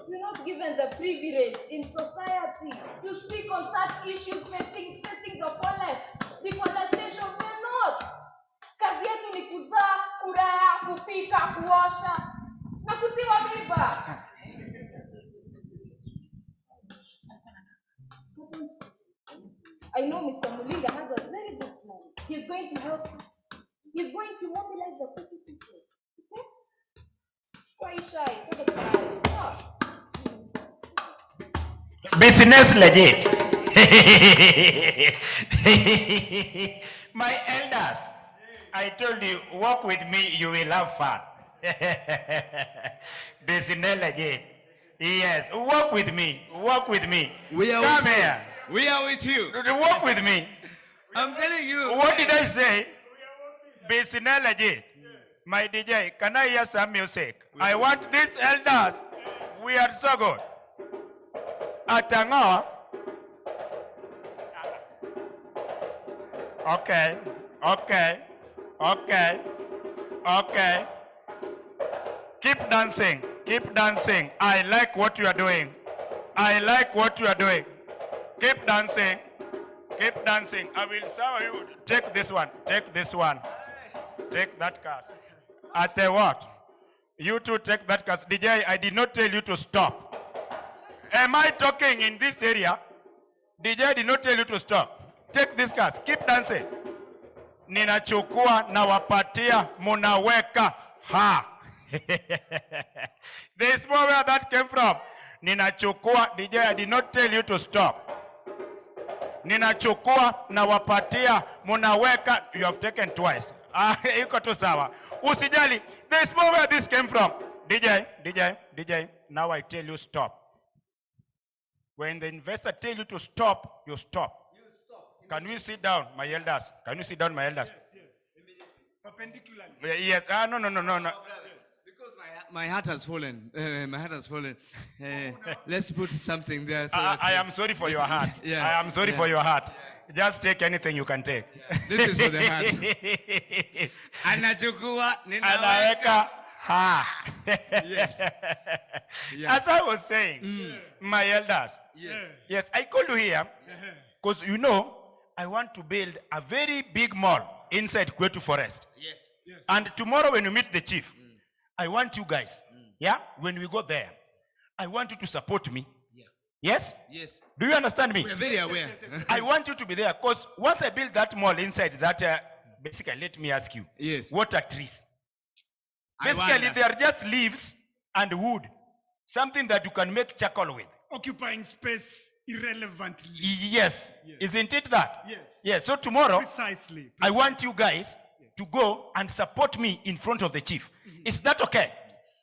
we're not given the privilege in society to speak on such issues facing the forest. Deforestation, we're not. Kazi yetu ni kuzaa, kulea, kupika, kuosha na kutiwa mimba. I know Mr. Mulinga has a very good plan. He's going to help us. He's going to mobilize the people. Okay? Why shy? Business legit. My elders, I told you, walk with me, you will have fun. Business legit. Yes, walk with me. Walk with me. Come here. We are with you. Walk with me. I'm telling you. What did I say? Business legit. My DJ, can I hear some music? I want these elders. We are so good. Atangoa. Okay. Keep dancing. I like what you are doing. Keep dancing. I will serve you. Take this one. Take that cast. I tell what? You two take that cast. DJ, I did not tell you to stop. Am I talking in this area? DJ did not tell you to stop. Take this cast. Keep dancing. Ninachukua nawapatia munaweka ha. There is more where that came from. Ninachukua, DJ, I did not tell you to stop. Ninachukua nawapatia munaweka. You have taken twice. Iko tu sawa. Usijali. There is more where this came from. DJ, now I tell you stop. When the investor tell you to stop, you stop. Can we sit down, my elders? Yes. Perpendicularly. Yes. No. Because my heart has fallen. Let's put something there. So I am sorry for your heart. Yeah. I am sorry for your heart. Just take anything you can take. Yeah. This is for the heart. Anachukua ninaweka ha. Yes. As I was saying, my elders. Yes, I called you here because I want to build a very big mall inside Kwetu Forest. Yes. And tomorrow when you meet the chief, I want you guys, yeah, when we go there, I want you to support me. Yes? Yes. Do you understand me? We are very aware. I want you to be there because once I build that mall inside that, basically, let me ask you. Yes. What are trees? I Basically, wonder. they are just leaves and wood. Something that you can make charcoal with. Occupying space irrelevantly. Yes. Isn't it that? Yes. Yes. So tomorrow, Precisely. I want you guys to go and support me in front of the chief. Is that okay?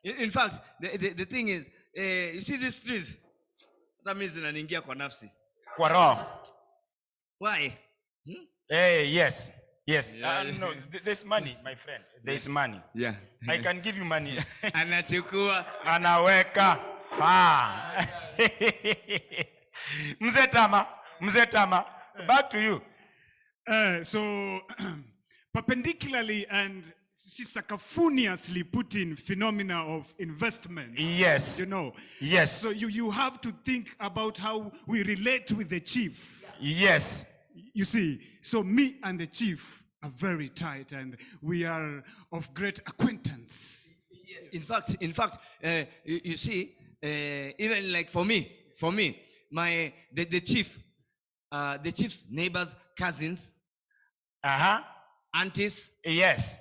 In fact, the thing is, you see these trees? That means inaingia kwa nafsi. Kwa roho. Why? Hey, yes. Yes. Yeah. No, there's money, my friend. There's money. Yeah. I can give you money. Anachukua. Anaweka. Ha. Mzee Tama, back to you. So, perpendicularly and sacafoniously put in phenomena of investment. Yes. You know. Yes. So you have to think about how we relate with the chief. Yes. You see, so me and the chief are very tight and we are of great acquaintance. Yes. In fact, you see, even like for me, the chief's neighbors, cousins, aunties, yes,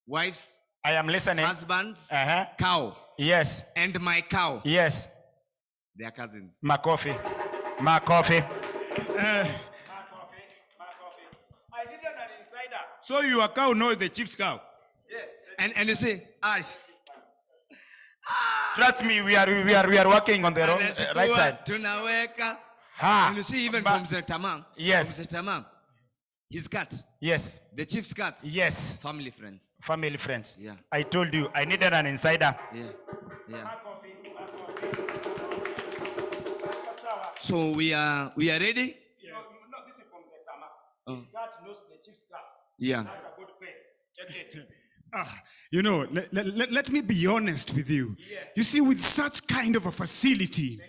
wives, I am listening, husbands, cow, yes, and my cow, yes, they are cousins. Makofi. I didn't an insider. So your cow knows the chief's cow. Yes. And you see, trust me, we are working on the wrong right side. Tunaweka. Ha. And you see, even from Zetamam. Yes. From Zetamam, his cat. Yes. The chief's cat. Yes. Family friends. Family friends. Yeah. I told you, I needed an insider. Yeah. So we are ready? Yes. No, this is from Zetama. Oh. His cat knows the chief's cat. Yeah. That's a good pen. Check it. You know, let me be honest with you. Yes. You see, with such kind of a facility,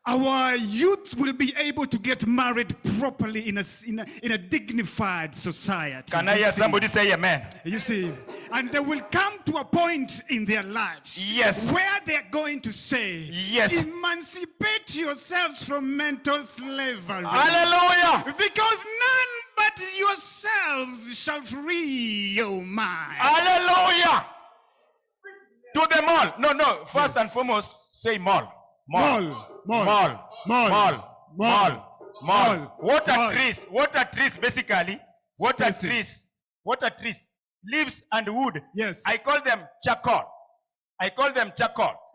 our youth will be able to get married properly in a dignified society. Can I hear somebody say amen? You see, and they will come to a point in their lives, yes, where they're going to say, yes, emancipate yourselves from mental slavery. Hallelujah! Because none but yourselves shall free your mind. Hallelujah! To the mall. No. First and foremost, say mall. Mall. What are trees? What are trees basically? What are trees? What are trees? Leaves and wood. Yes. I call them charcoal.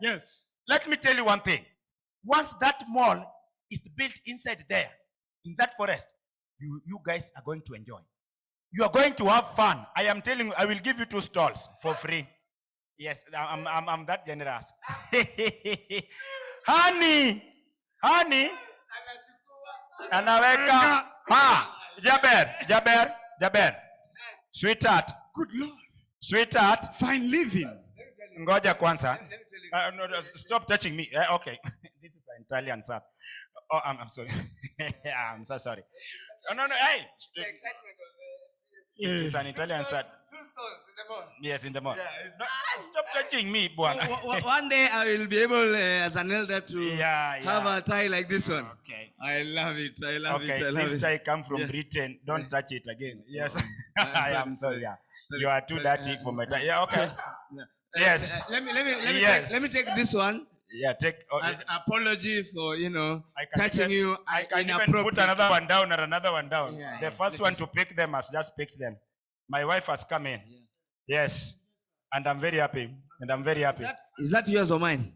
Yes. Let me tell you one thing. Once that mall is built inside there, in that forest, you guys are going to enjoy. You are going to have fun. I am telling you, I will give you 2 stalls for free. Yes, I'm that generous. Honey, anaweka, Jaber, sweetheart. Good Lord. Sweetheart. Fine living. Ngoja kwanza. No, stop touching me. Okay. This is an Italian, sir. Oh, I'm sorry. I'm so sorry. No. Hey. It's an Italian, sir. 2 stones in the morning. Yes, in the morning. Yeah, No, stop touching me, Buana. So, one day I will be able, as an elder, to have a tie like this one. Okay. I love it. Okay, this tie come from Britain. Don't touch it again. Yes. I am sorry. Yeah. You are too dirty for my tie. Yeah, okay. Yes. Let me take this one. Yeah, take as apology for touching even, you. I can even put another one down or another one down. Yeah, the first one to pick them has just picked them. My wife has come in. Yes, and I'm very happy. Is that yours or mine?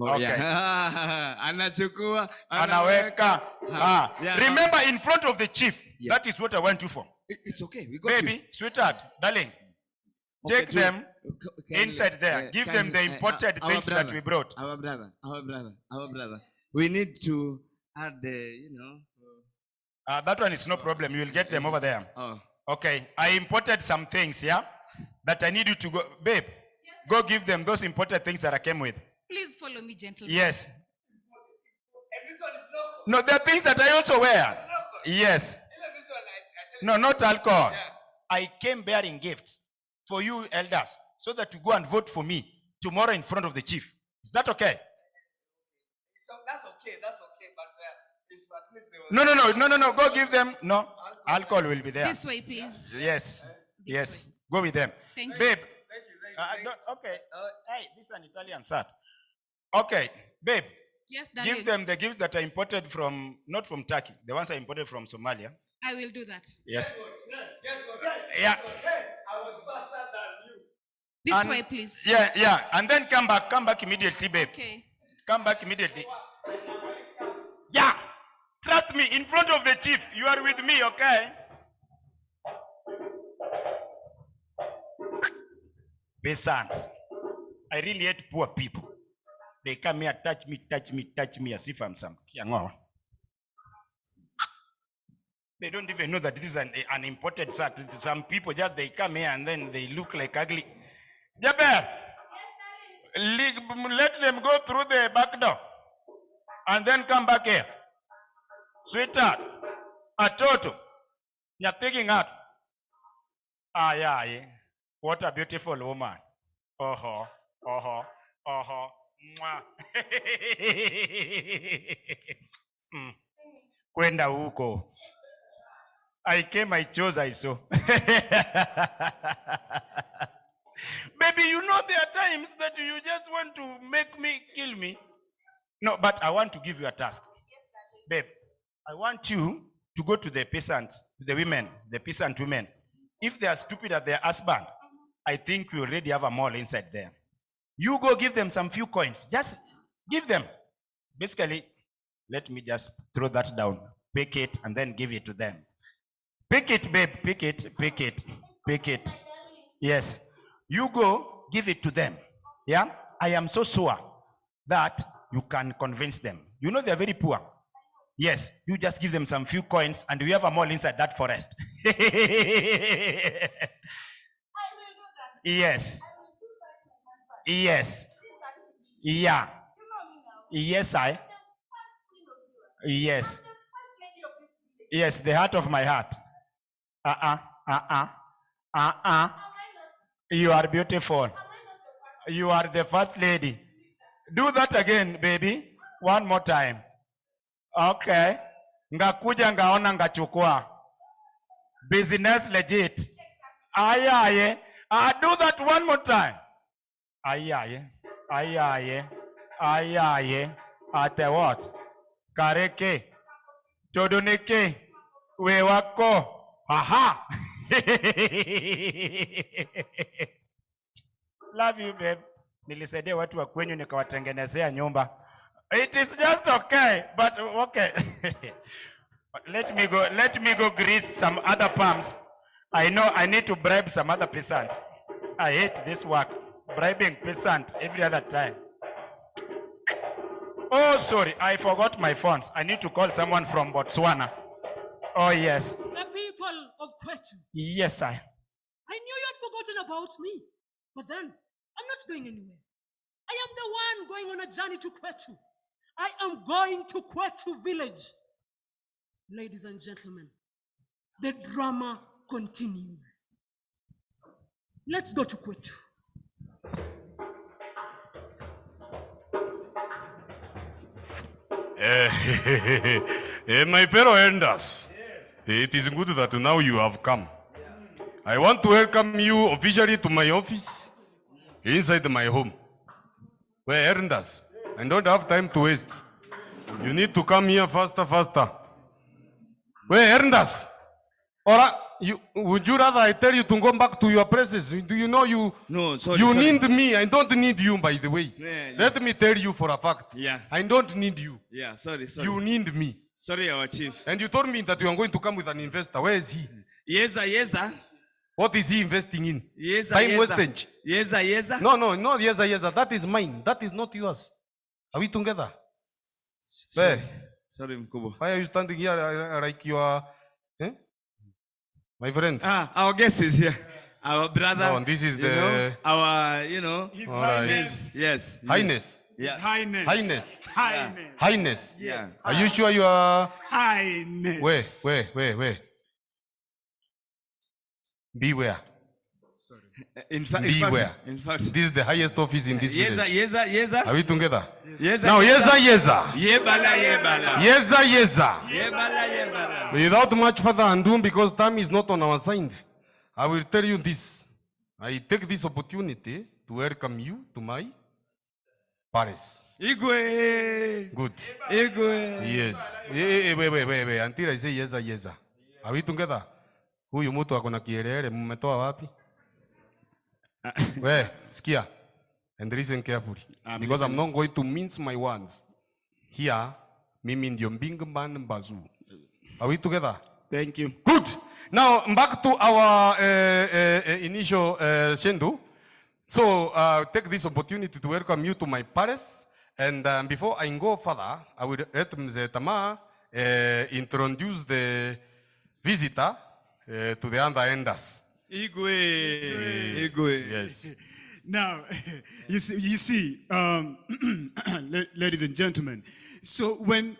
Okay. Yeah. Anachukua, Anaweka. Yeah. Remember, in front of the chief. Yeah. That is what I went you for. It's okay. We got Baby, you. Sweetheart, darling. Okay, take them inside there. Give them the imported things that we brought. Our brother. We need to add the, that one is no problem. You will get them over there. Oh. Okay. I imported some things, yeah? That I need you to go. Babe, go give them those imported things that I came with. Please follow me, gentlemen. Yes. No, there are things that I also wear. Yes. No, not alcohol. I came bearing gifts for you elders so that you go and vote for me tomorrow in front of the chief. Is that okay? So that's okay, but if at least they will... No. Go give them. No, alcohol will be there. This way, please. Yes. Go with them. Thank you. Babe. Okay. Hey, this is an Italian sir. Okay, babe. Yes, darling. Give them the gifts that are imported from, not from Turkey. The ones are imported from Somalia. I will do that. Yes. Yeah. I was faster than you. This way, please. Yeah. And then come back immediately, babe. Okay. Come back immediately. Yeah. Trust me, in front of the chief, you are with me, okay? Peasants. I really hate poor people. They come here, touch me as if I'm some kiangoa. They don't even know that this is an imported set. Some people just, they come here and then they look like ugly. Jaber, let them go through the back door and then come back here. Sweetheart, Atoto, you're taking out. Yeah. What a beautiful woman. Mwah. Kwenda huko. I came, I chose, I saw. Baby, you know there are times that you just want to make me, kill me. No, but I want to give you a task. Babe, I want you to go to the peasants, the women, the peasant women. If they are stupid at their husband, I think we already have a mall inside there. You go give them some few coins. Just give them. Basically, let me just throw that down. Pick it and then give it to them. Pick it, babe. Pick it. Yes. You go give it to them. Yeah? I am so sure that you can convince them. You know they're very poor. Yes. You just give them some few coins and we have a mall inside that forest. Yes. Yeah. Yes, Yes, the heart of my heart. You are beautiful. You are the first lady. Do that again, baby. One more time. Okay. Ngakuja ngaona ngachukua. Business legit. Ayaye. Do that one more time. Ayaye. Ate what? Kareke. Chodoneke. Wewako. Aha. Love you, babe. Nilisaidia watu wa kwenyu nikawatengenezea nyumba. It is just okay, but okay. Let me go grease some other palms. I know I need to bribe some other peasants. I hate this work. Bribing peasant every other time. Oh, sorry, I forgot my phones. I need to call someone from Botswana. Oh, yes. The people of Kwetu. Yes, sir. I knew you had forgotten about me. But then, I'm not going anywhere. I am the one going on a journey to Kwetu. I am going to Kwetu village. Ladies and gentlemen, the drama continues. Let's go to Kwetu. My fellow elders, it is good that now you have come. I want to welcome you officially to my office inside my home. Where elders, I don't have time to waste. You need to come here faster. Where elders? Or would you rather I tell you to go back to your places? Do you know you? No, sorry. You need me. I don't need you, by the way. Yeah. Let me tell you for a fact. Yeah. I don't need you. Yeah, sorry. You need me. Sorry, our chief. And you told me that you are going to come with an investor. Where is he? Yes, sir. What is he investing in? Yes, sir. Time wastage. Yes, sir. No, not yes, sir. That is mine. That is not yours. Are we together? Sorry. Sorry, Mkubwa. Why are you standing here like you are? My friend. Our guest is here. Our brother. No, this is the... His Highness. Yes. Highness. Yeah. Highness. Highness. Yes. Are you sure you are... Highness. Where? Beware. Sorry. In fact, Beware. in fact, This is the highest office in this village. Yeza. Are we together? Yeza. Now, yeza. Yebala. Yeza. Without much further ado, because time is not on our side, I will tell you this. I take this opportunity to welcome you to my Paris. Igwe. Good. Igwe. Yes. Wait. Until I say yeza. Are we together? Huyu mtu akona kielele, mmetoa wapi? Wait, skia. And listen carefully. Because I'm not going to mince my words. Here, mimi ndio Bingman Mbazu. Are we together? Thank you. Good. Now, back to our initial Shendu. So, take this opportunity to welcome you to my palace. And before I go further, I will let Mzee Tama introduce the visitor to the other enders. Igwe. Yes. Now, you see, ladies and gentlemen, so when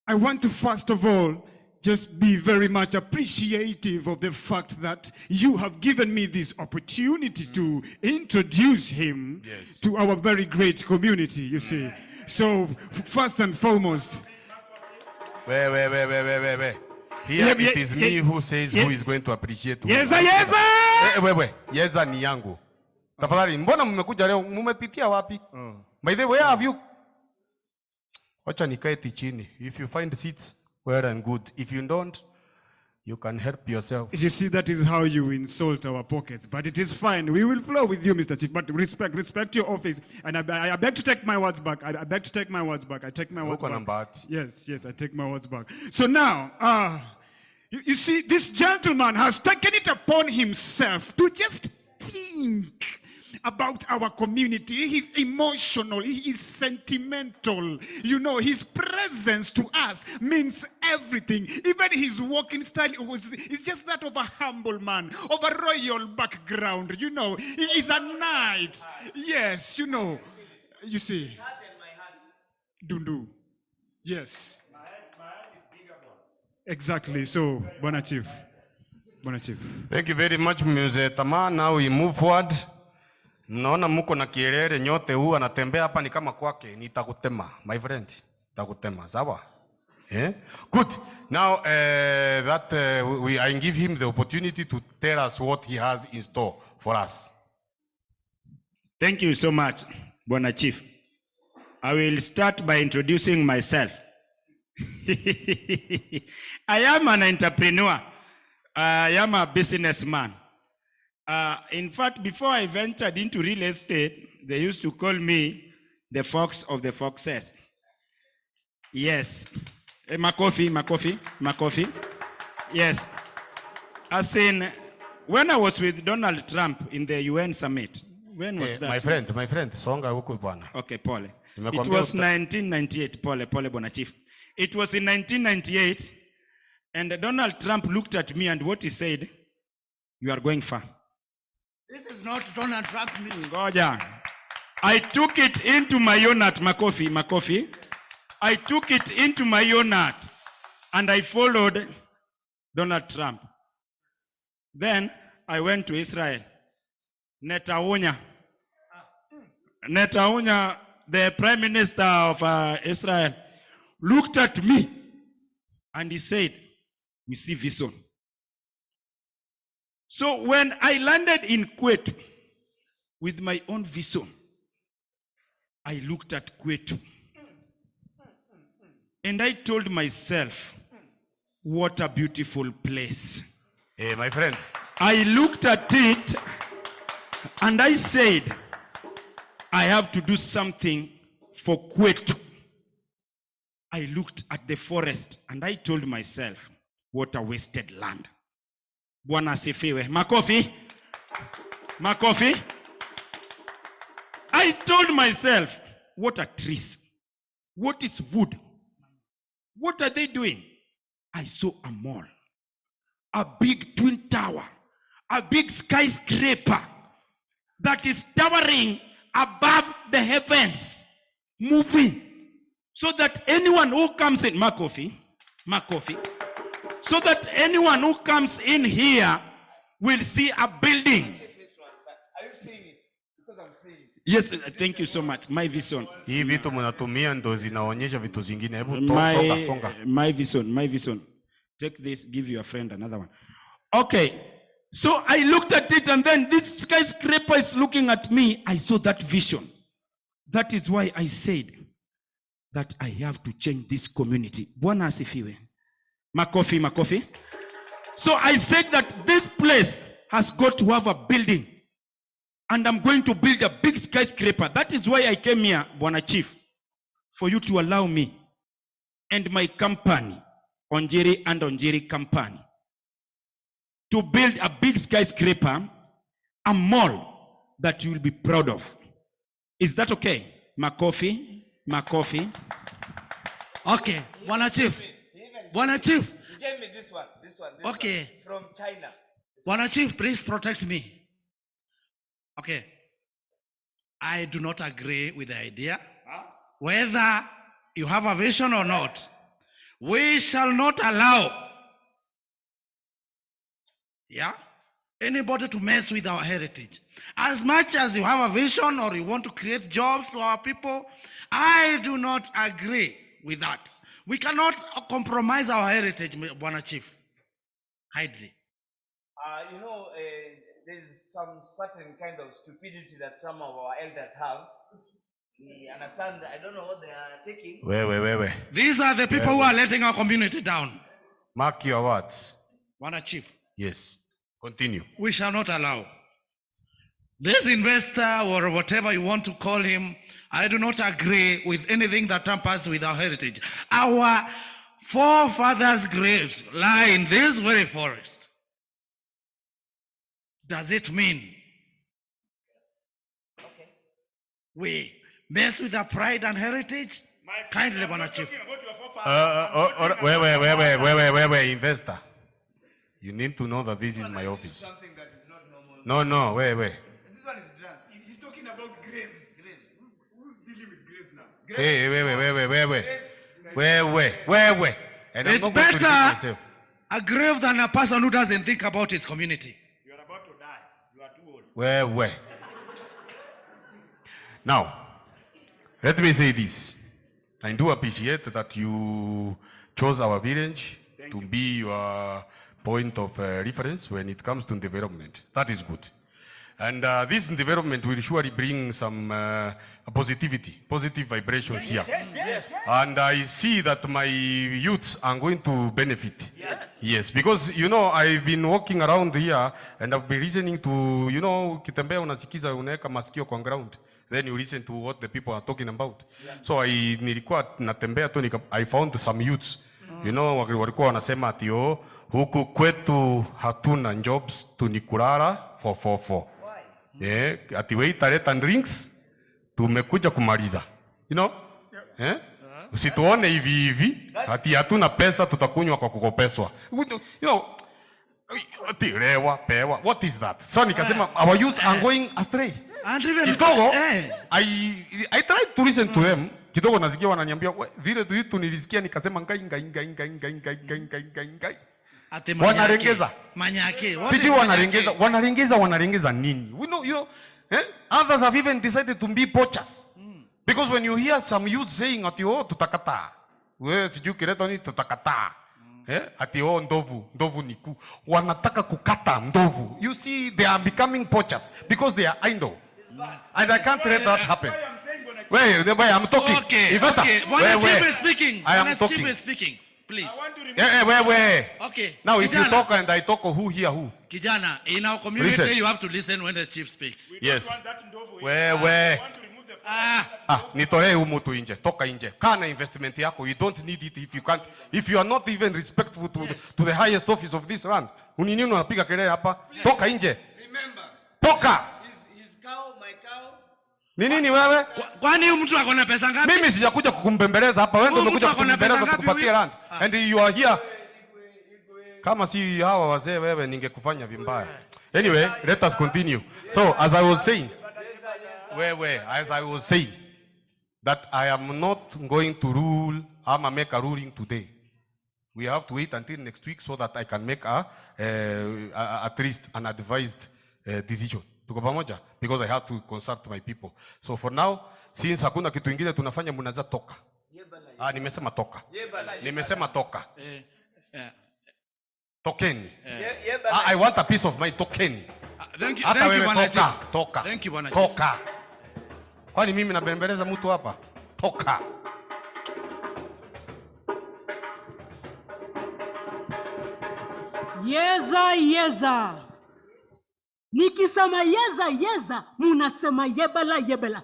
I want to first of all just be very much appreciative of the fact that you have given me this opportunity to introduce him to our very great community, you see. So, first and foremost. Wait. Here it is me who says who is going to appreciate who. Yeza! Wait. Yeza ni yangu. Tafadhali, mbona mmekuja leo? Mmepitia wapi? By the way, have you? Wacha nikae chini. If you find seats, well and good. If you don't, you can help yourself. You see, that is how you insult our pockets. But it is fine. We will flow with you, Mr. Chief. But respect your office. And I beg to take my words back. I beg to take my words back. I take my words back. Yes, I take my words back. So now, you see, this gentleman has taken it upon himself to just think about our community. He's emotional, he is sentimental. You know, his presence to us means everything. Even his walking style is just that of a humble man, of a royal background. You know, he is a knight. Yes, you know. You see. Dundu. Yes. Exactly. So, Bona Chief. Thank you very much, Mzee Tama. Now we move forward. Naona muko na kielele nyote, huu anatembea hapa ni kama kwake. Nitakutema, my friend. Nitakutema, sawa? Good. Now I give him the opportunity to tell us what he has in store for us. Thank you so much, Bona Chief. I will start by introducing myself. I am an entrepreneur. I am a businessman. In fact, before I ventured into real estate, they used to call me the fox of the foxes. Yes. Makofi. Yes. As in, when I was with Donald Trump in the UN summit, when was that? My friend, songa huko bwana. Okay, pole. It was 1998, pole, Bona Chief. It was in 1998, and Donald Trump looked at me and what he said, you are going far. This is not Donald Trump. Ngoja. I took it into my own heart, Makofi. I took it into my own heart, and I followed Donald Trump. Then I went to Israel. Netanyahu, the Prime Minister of Israel, looked at me and he said, we see vision. So when I landed in Kuwait with my own vision, I looked at Kuwait and I told myself, what a beautiful place. Hey, my friend. I looked at it and I said, I have to do something for Kuwait. I looked at the forest and I told myself, what a wasted land. Bwana asifiwe. Makofi. I told myself, what are trees? What is wood? What are they doing? I saw a mall, a big twin tower, a big skyscraper that is towering above the heavens, moving, so that anyone who comes in, Makofi, so that anyone who comes in here will see a building. Are you seeing it? Because I'm seeing it. Yes, thank you so much. My vision. Hii vitu mnatumia ndo zinaonyesha vitu zingine. Hebu songa songa. My vision. Take this, give your friend another one. Okay. So I looked at it and then this skyscraper is looking at me. I saw that vision. That is why I said that I have to change this community. Bwana asifiwe. Makofi. So I said that this place has got to have a building. And I'm going to build a big skyscraper. That is why I came here, Bwana Chief, for you to allow me and my company, Onjiri and Onjiri Company, to build a big skyscraper, a mall that you will be proud of. Is that okay? Makofi. Okay, Bwana Chief. Bwana Chief. You gave me this one. Okay. From China. Bwana Chief, please protect me. Okay. I do not agree with the idea. Whether you have a vision or not, we shall not allow anybody to mess with our heritage. As much as you have a vision or you want to create jobs for our people, I do not agree with that. We cannot compromise our heritage, Bwana Chief. Hidely. There's some certain kind of stupidity that some of our elders have. We understand. I don't know what they are taking. Wait. These are the people who are letting our community down. Mark your words. Bwana Chief. Yes. Continue. We shall not allow this investor or whatever you want to call him. I do not agree with anything that tampers with our heritage. Our forefathers' graves lie in this very forest. Does it mean we mess with our pride and heritage? Kindly, Bwana Chief. Wait, investor. You need to know that this is my office. No, wait. This one is drunk. He's talking about graves. Who's dealing with graves now? Wait. And It's better a grave than a person who doesn't think about his community. You are about to die. You are too old. Wait. Now, let me say this. I do appreciate that you chose our village to be your point of reference when it comes to development. That is good. And this development will surely bring some positive vibrations here. Yes. And I see that my youths are going to benefit. Yes, because, I've been walking around here and I've been listening to, kitembea unasikiza unaweka masikio kwa ground. Then you listen to what the people are talking about. So nilikuwa natembea tu, I found some youths, walikuwa wanasema ati huku kwetu hatuna jobs, tunikulala 444. Ati wait and drinks, tumekuja kumaliza. Usituone hivi, ati hatuna pesa, tutakunywa kwa kukopeswa. Ati lewa, pewa, what is that? So nikasema, our youths are going astray. Kidogo, I tried to listen to them. Kidogo nasikia wananiambia, vile tu nilisikia nikasema ngai. Wanarengeza. Manyake. Sijui wanarengeza nini? Others have even decided to be poachers. Because when you hear some youth saying ati tutakata. Sijui kireto ni tutakata. Ati ndovu niku. Wanataka kukata ndovu. You see, they are becoming poachers because they are idle. And I can't let that happen. Wait, I'm talking. Okay. Bwana Chief is speaking. Chief is speaking. Please. Wait. Okay. Now, if you talk and I talk, who hear who? Kijana, in our community, listen. you have to listen when the chief speaks. Yes. Wait. Nitolee umutu inje, toka inje. Kana investment yako, you don't need it if you can't. If you are not even respectful to the highest office of this land. Unini unapiga kelele hapa? Toka inje. Remember. Toka. His cow, my cow. Nini wewe? Kwani mtu ako na pesa ngapi? Mimi sijakuja kukumbembeleza hapa, wewe ndio umekuja kukumbembeleza kukupatia land. And you are here. Kama si hawa wazee wewe ningekufanya vibaya. Anyway, let us continue. So, as I was saying, that I am not going to rule, make a ruling today. We have to wait until next week so that I can make at least an advised decision. Tuko pamoja? Because I have to consult my people. So for now, since hakuna kitu ingine tunafanya, mnaanza toka. Nimesema toka. Nimesema toka. Tokeni. I want a piece of my tokeni. Thank you, Bwana Chief. Toka. Thank you, Bwana Chief. Toka. Kwani mimi nabembeleza mtu hapa? Toka. Yeza. Nikisema yeza, munasema yebela.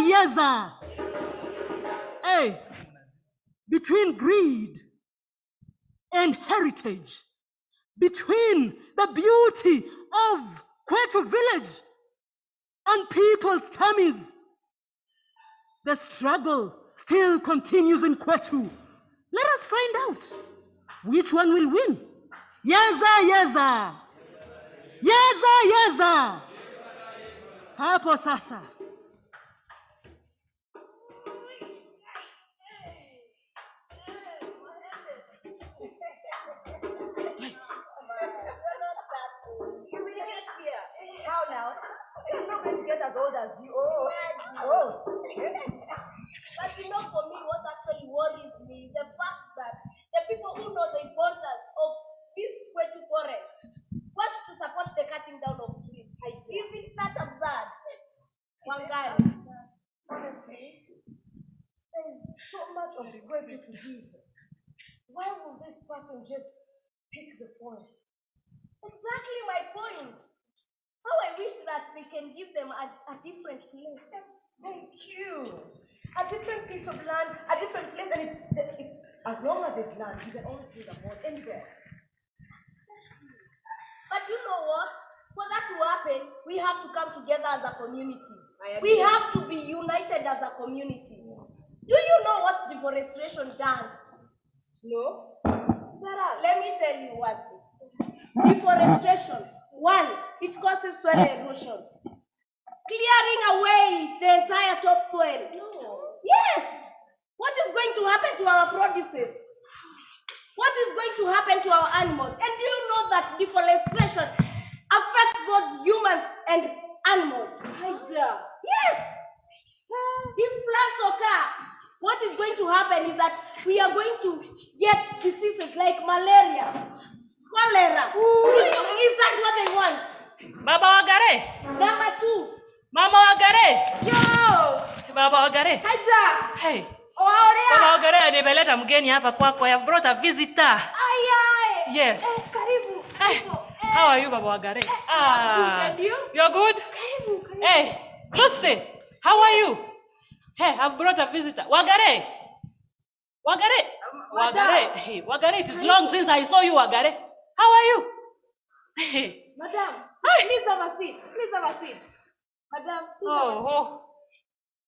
Yeza. Hey, between greed and heritage, between the beauty of Kwetu village and people's tummies, the struggle still continues in Kwetu. Let us find out which one will win. Yeza. Hapo sasa. How now? You're not going to get as old as you. But you know, for me, what actually worries me is the fact that the people who know the importance of this Kwetu forest want to support the cutting down of trees. Isn't that absurd? Wangari. Honestly, there is so much of Kwetu to give. Why will this person just pick the forest? Exactly my point. How I wish that we can give them a different place. Thank you. A different piece of land, a different place, and as long as it's land, you can always do the board anywhere. But you know what? For that to happen, we have to come together as a community. We have to be united as a community. Do you know what deforestation does? No? Let me tell you one thing. Deforestation, one, it causes soil erosion. Clearing away the entire topsoil. No. Yes! What is going to happen to our produces? What is going to happen to our animals? And do you know that deforestation affects both humans and animals? Yes! If plants occur, what is going to happen is that we are going to get diseases like malaria, cholera. Is that what they want? Baba Wangari. Number 2. Mama Wangari. Yo! Baba Wangari. Haja! Hey. Baba Wangari, nimeleta mgeni hapa kwako. I have brought a visitor. Yes. Karibu. How are you, Baba Wangari? And you? You're good? Karibu. Hey, Lucy, how are you? Hey, I've brought a visitor. Wangari. Hey, Wangari, it is long since I saw you, Wangari. How are you? Hey. Madam, please have a seat. Madam,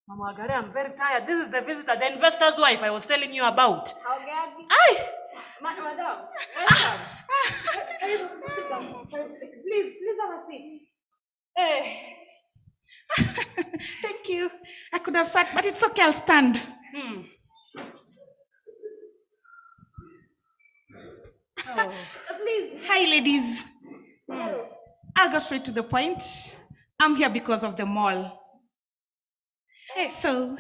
Mama Wangari, I'm very tired. This is the visitor, the investor's wife I was telling you about. How good? Madam, please have a seat. Hey. Thank you. I could have sat, but it's okay, I'll stand. Please. Hi, ladies. I'll go straight to the point. I'm here because of the mall. So,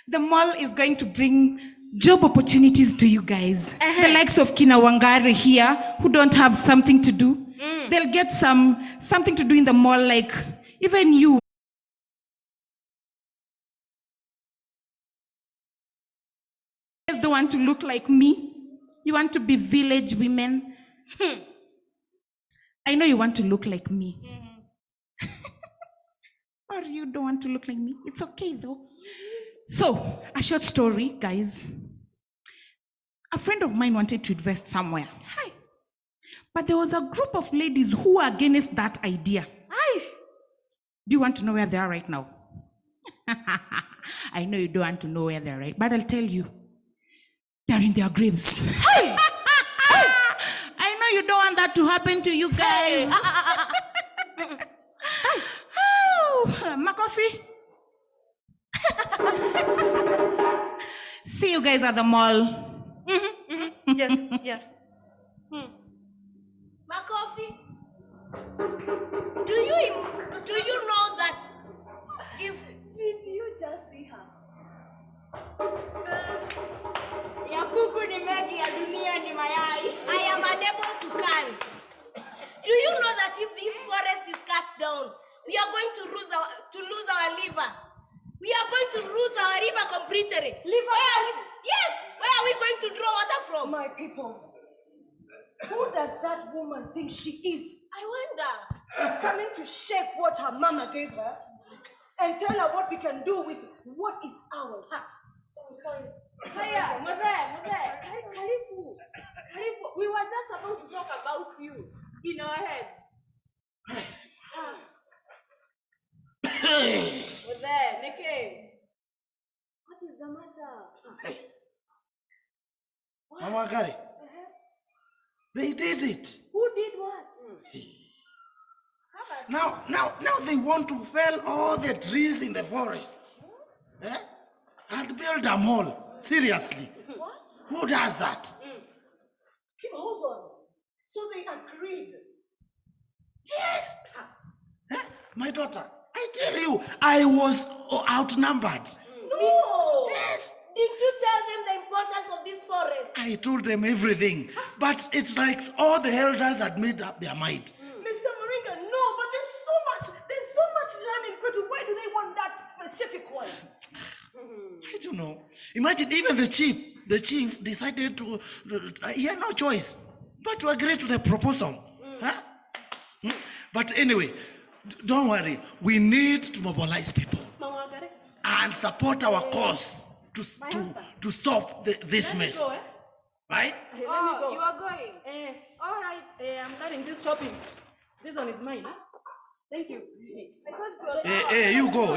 the mall is going to bring job opportunities to you guys. The likes of Kina Wangari here, who don't have something to do. They'll get something to do in the mall, like even you. You guys don't want to look like me. You want to be village women. I know you want to look like me. Or you don't want to look like me. It's okay though. So, a short story, guys. A friend of mine wanted to invest somewhere. But there was a group of ladies who were against that idea. Do you want to know where they are right now? I know you don't want to know where they are, right? But I'll tell you. They're in their graves. I know you don't want that to happen to you guys. Makofi. See you guys at the mall. Yes, yes. Makofi, do you know that if did you just see her? Ya kuku ni megi ya dunia ni mayai. I am unable to carry. Do you know that if this forest is cut down, we are going to lose our liver? We are going to lose our river completely. Yes, where are we going to draw water from? My people, who does that woman think she is? I wonder. Coming to shake what her mama gave her and tell her what we can do with what is ours. Sorry. Saya, Mother, Karibu. We were just about to talk about you in our head. Mother, Neke. What is the matter? Mama Gari, they did it. Who did what? Now they want to fell all the trees in the forest. And build a mall. Seriously. What? Who does that? Hold on. So they agreed. Yes. My daughter, I tell you, I was outnumbered. No. Yes. Did you tell them the importance of this forest? I told them everything. But it's like all the elders had made up their mind. Mr. Moringa, no, but there's so much land in Kwetu. Why do they want that specific one? I don't know. Imagine even the chief decided to, he had no choice but to agree to the proposal. Huh? But anyway, don't worry. We need to mobilize people and support our cause to stop this mess. Right? Let me go. You are going. All right. I'm carrying this shopping. This one is mine. Huh? Thank you. Hey, you go.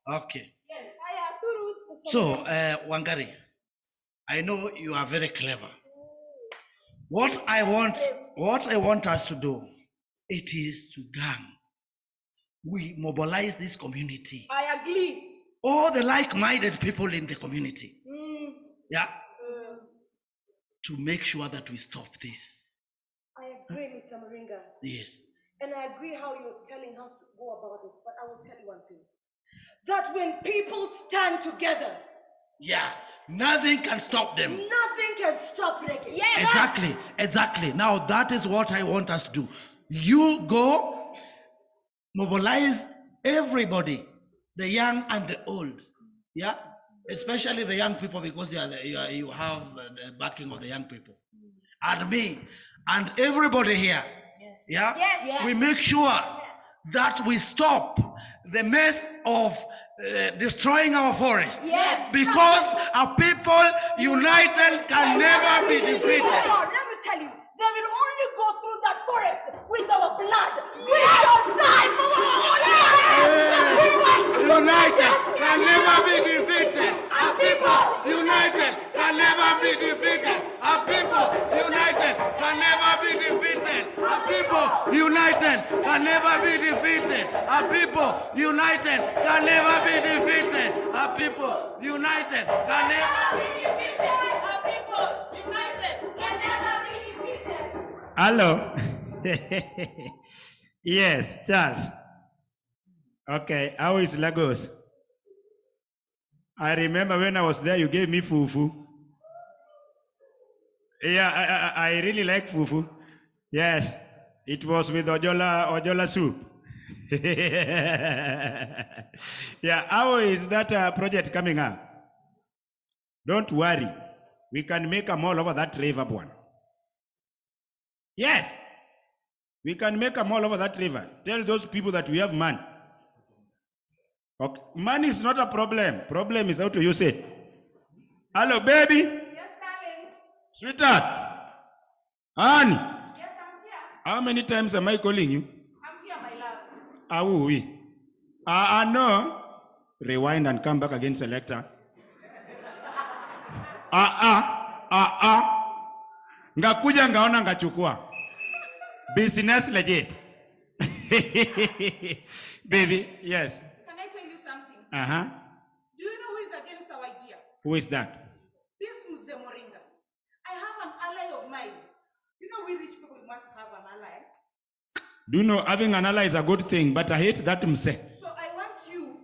Okay. So, Wangari, I know you are very clever. What I want us to do, it is to gang. We mobilize this community. I agree. All the like-minded people in the community. Yeah. To make sure that we stop this. I agree, Mr. Moringa. Yes. And I agree how you're telling us to go about it. But I will tell you one thing. That when people stand together, yeah, nothing can stop them. Nothing can stop reggae. Yes. Exactly. Now that is what I want us to do. You go, mobilize everybody, the young and the old. Yeah, especially the young people, because you have the backing of the young people, and me, and everybody here. Yeah, Yes. We make sure that we stop the mess of destroying our forests. Yes. Because our people united can never be defeated. Hold on, let me tell you, they will only go through that forest with our blood. We shall die for our United can never be defeated. Our people united can never be defeated. Our people united can never be defeated. Our people united can never be defeated. Our people united can never be defeated. Our people united can never be defeated. Our people united can never be defeated. Hello. Yes, Charles. Okay, how is Lagos? I remember when I was there, you gave me fufu. Yeah, I really like fufu. Yes, it was with ojola soup. Yeah, how is that project coming up? Don't worry, we can make a mall over that river one. Yes, we can make a mall over that river. Tell those people that we have money. Okay. Money is not a problem. Problem is how to use it. Hello, baby. Yes, darling. Sweetheart. Honey. Yes, I'm here. How many times am I calling you? I'm here, my love. Ah, oui. No. Rewind and come back again, selector. Ngakuja ngaona ngachukua. Business legit. Baby, yes. Can I tell you something? Uh-huh. Do Who is that? This Mzee Moringa. I have an ally of mine. You know, we rich people must have an ally. Do you know having an ally is a good thing, but I hate that Mse. So I want you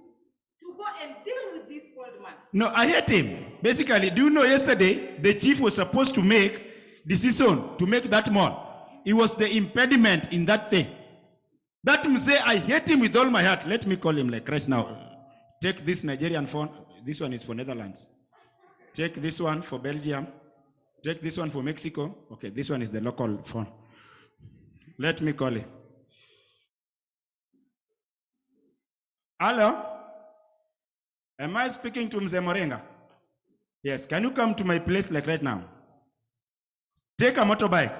to go and deal with this old man. No, I hate him. Basically, do you know yesterday the chief was supposed to make decision to make that mall. He was the impediment in that thing. That Mse, I hate him with all my heart. Let me call him like right now. Take this Nigerian phone. This one is for Netherlands. Take this one for Belgium. Take this one for Mexico. Okay, this one is the local phone. Let me call him. Hello? Am I speaking to Mzee Moringa? Yes, can you come to my place like right now? Take a motorbike.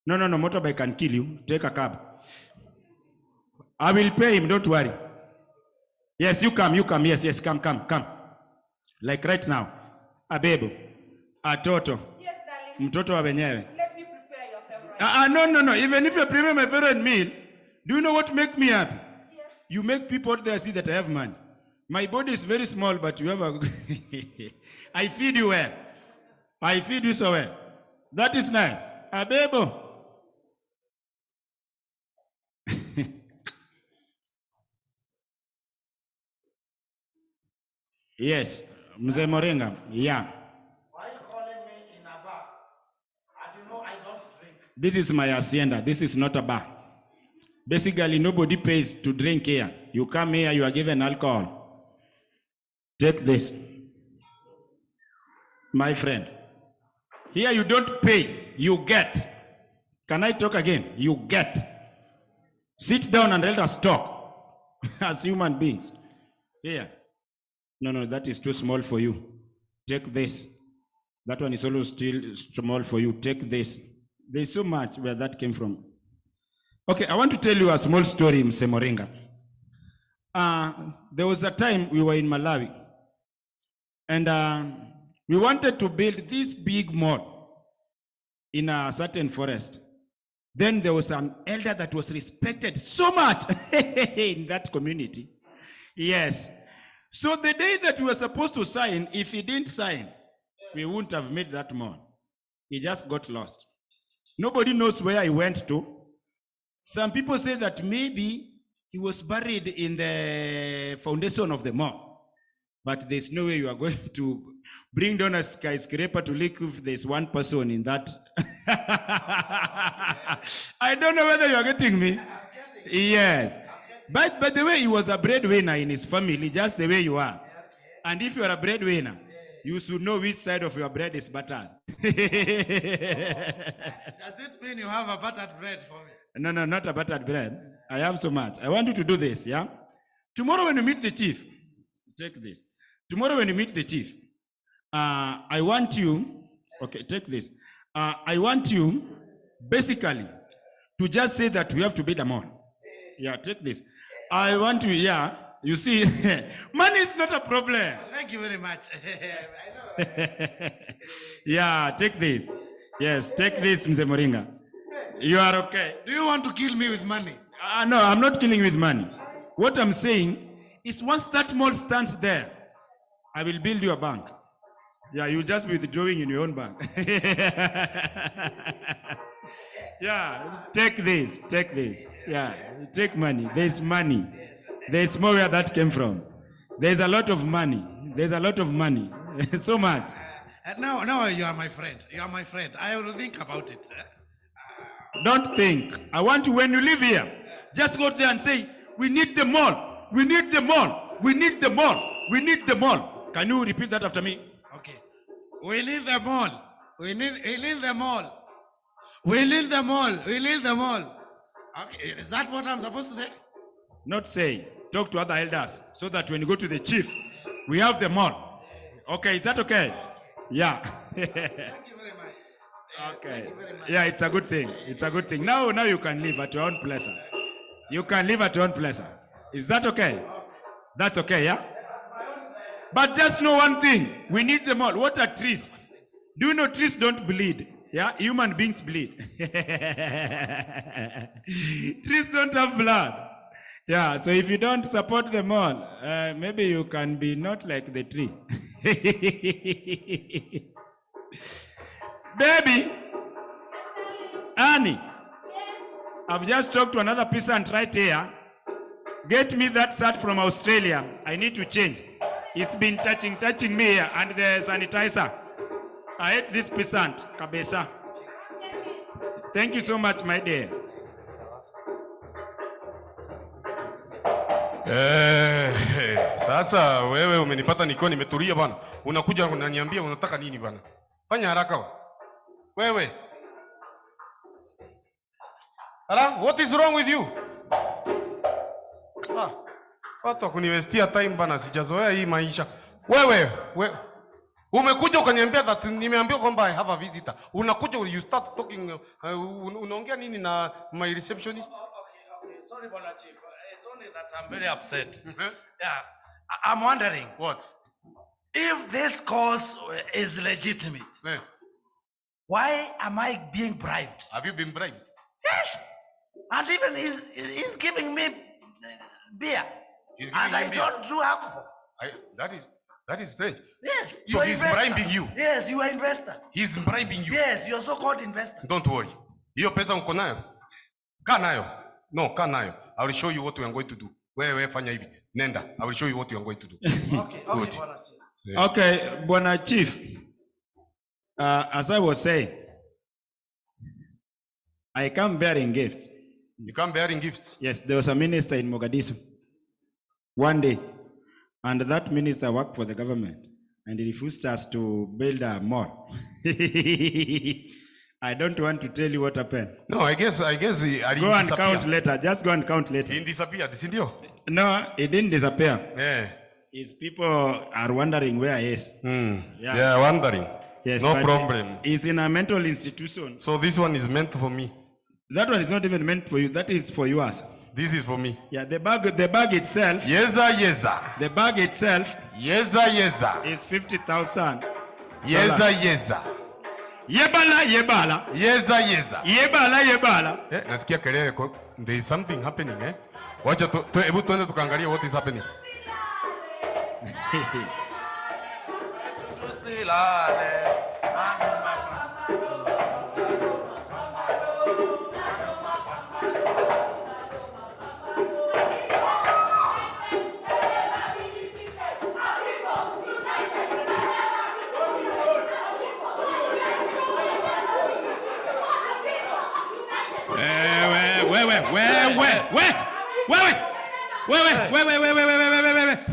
No, motorbike can kill you. Take a cab. I will pay him, don't worry. Yes, you come. Yes, come. Like right now. Abebo. Atoto. Yes, darling. Mtoto wa wenyewe. Let me prepare your favorite. No. Even if you prepare my favorite meal, do you know what make me happy? Yes. You make people out there see that I have money. My body is very small, but you have a... I feed you well. I feed you so well. That is nice. Abebo. Yes, Mzee Moringa. Yeah. Why are you calling me in a bar? And you know I don't drink. This is my hacienda. This is not a bar. Basically, nobody pays to drink here. You come here, you are given alcohol. Take this. My friend. Here you don't pay, you get. Can I talk again? You get. Sit down and let us talk as human beings. Here. No, that is too small for you. Take this. That one is also still small for you. Take this. There's so much where that came from. Okay, I want to tell you a small story, Mzee Moringa. There was a time we were in Malawi, and we wanted to build this big mall in a certain forest. Then there was an elder that was respected so much in that community. Yes. So the day that we were supposed to sign, if he didn't sign, we wouldn't have made that mall. He just got lost. Nobody knows where he went to. Some people say that maybe he was buried in the foundation of the mall. But there's no way you are going to bring down a skyscraper to look if there's one person in that. I don't know whether you are getting me. Yes. But by the way, he was a breadwinner in his family, just the way you are. And if you are a breadwinner, you should know which side of your bread is buttered. Does it mean you have a buttered bread for me? No, not a buttered bread. I have so much. I want you to do this, yeah? Tomorrow when you meet the chief, take this. Tomorrow when you meet the chief, I want you, okay, take this. I want you, basically, to just say that we have to build a mall. Yeah, take this. I want to, yeah, you see, money is not a problem. Thank you very much. Yeah, take this. Yes, take this, Mzee Moringa. You are okay. Do you want to kill me with money? No, I'm not killing you with money. What I'm saying is once that mall stands there, I will build you a bank. Yeah, you'll just be withdrawing in your own bank. Yeah, take this. Yeah, take money. There's money. There's more where that came from. There's a lot of money. So much. Now you are my friend. I will think about it. Don't think. I want you, when you live here, just go there and say, we need the mall. We need the mall. We need the mall. We need the mall. Can you repeat that after me? Okay. We need the mall. We need the mall. We need the mall. We need the mall. Okay, is that what I'm supposed to say? Not say. Talk to other elders so that when you go to the chief, we have the mall. Okay, is that okay? Yeah. Thank you very much. Okay. Yeah, it's a good thing. It's a good thing. Now you can live at your own pleasure. You can live at your own pleasure. Is that okay? That's okay, yeah? But just know one thing. We need them all. What are trees? Do you know trees don't bleed? Yeah, human beings bleed. Trees don't have blood. Yeah, so if you don't support them all, maybe you can be not like the tree. Baby, Annie, I've just talked to another peasant right here. Get me that shirt from Australia. I need to change. It's been touching me here, and the sanitizer. I hate this peasant, kabisa. Thank you so much, my dear. Sasa wewe umenipata nikiwa nimetulia bana. Unakuja unaniambia unataka nini bana? Fanya haraka wa. Wewe. Ara, what is wrong with you? Watu kuniwestia time bana, sijazoea hii maisha. Wewe, umekuja ukaniambia that nimeambiwa kwamba I have a visitor. Unakuja you start talking unaongea nini na my receptionist? Okay. Sorry, Bwana Chief. It's only that I'm very upset. Yeah. I'm wondering what? If this cause is legitimate. Why am I being bribed? Have you been bribed? Yes. And even he's giving me beer. He's giving and I beer. don't do alcohol. That is strange. Yes. So he's bribing you. Yes, you are investor. He's bribing you. Yes, you're so-called investor. Don't worry. Hiyo pesa uko nayo? Kaa nayo. No, kaa nayo. I will show you what we are going to do. Wewe fanya hivi. Nenda. I will show you what you are going to do. Okay, Bwana Chief. Yeah. Okay, Bwana Chief. As I was saying, I come bearing gifts. You come bearing gifts? Yes, there was a minister in Mogadishu one day, and that minister worked for the government, and he refused us to build a mall. I don't want to tell you what happened. No, I guess he go and count later. Just go and count later. He disappeared, sindio? No, he didn't disappear. Yeah. His people are wondering where he is. Yeah, wondering. Yes, no problem. He's in a mental institution. So this one is meant for me. That one is not even meant for you. That is for yours. This is for me. Yeah, the bag itself. Yeza. The bag itself. Yeza. Is 50,000. Yeza. Yebala. Yeza. Yebala. Nasikia kelele. There is something happening, eh? Wacha hebu tuende tukaangalia what is happening.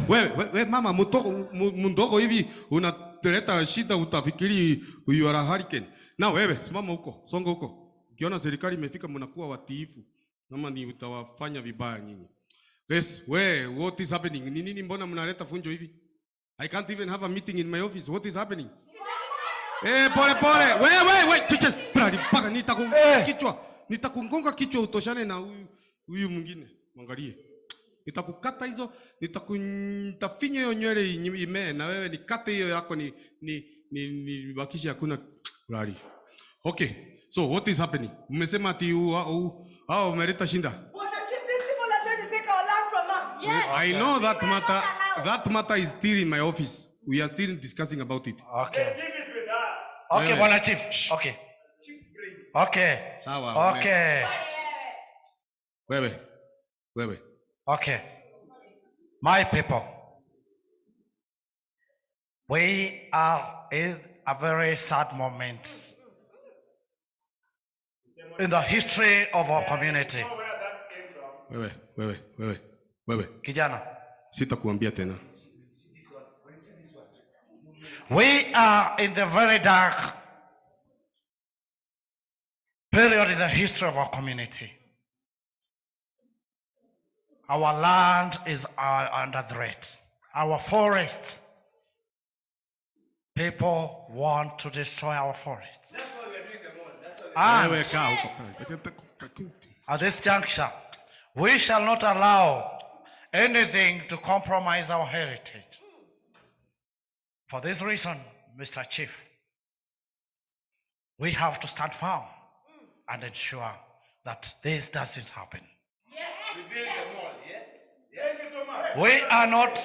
Wewe mama mdogo hivi unaleta shida, utafikiri you are a hurricane. Na wewe simama huko, songa huko. Ukiona serikali imefika mnakuwa watiifu. Mama ni utawafanya vibaya nyinyi. Yes, what is happening? Ni nini mbona mnaleta funjo hivi? I can't even have a meeting in my office. What is happening? Pole. Wewe, chiche. Bradi paka nitakungonga kichwa. Nitakungonga kichwa utoshane na huyu mwingine. Mwangalie. Nitakukata hizo, nitafinya hiyo nywele imee na wewe nikate hiyo yako ni bakisha hakuna rari. Okay. So what is happening? Umesema ati hao umeleta shinda. Bwana Chief, these people are trying to take our land from us. Yes. I know that matter. That matter is still in my office. We are still discussing about it. Okay. Okay, Bwana Chief. Okay. Okay. Sawa. Okay. Wewe. Okay. My people, we are in a very sad moment in the history of our community. Wewe. Kijana. Sitakuambia tena. We are in the very dark period in the history of our community. Our land is under threat. Our forests. People want to destroy our forests. That's why we are doing them all. And at this juncture, we shall not allow anything to compromise our heritage. For this reason, Mr. Chief, we have to stand firm and ensure that this doesn't happen. We build them all, yes? We are not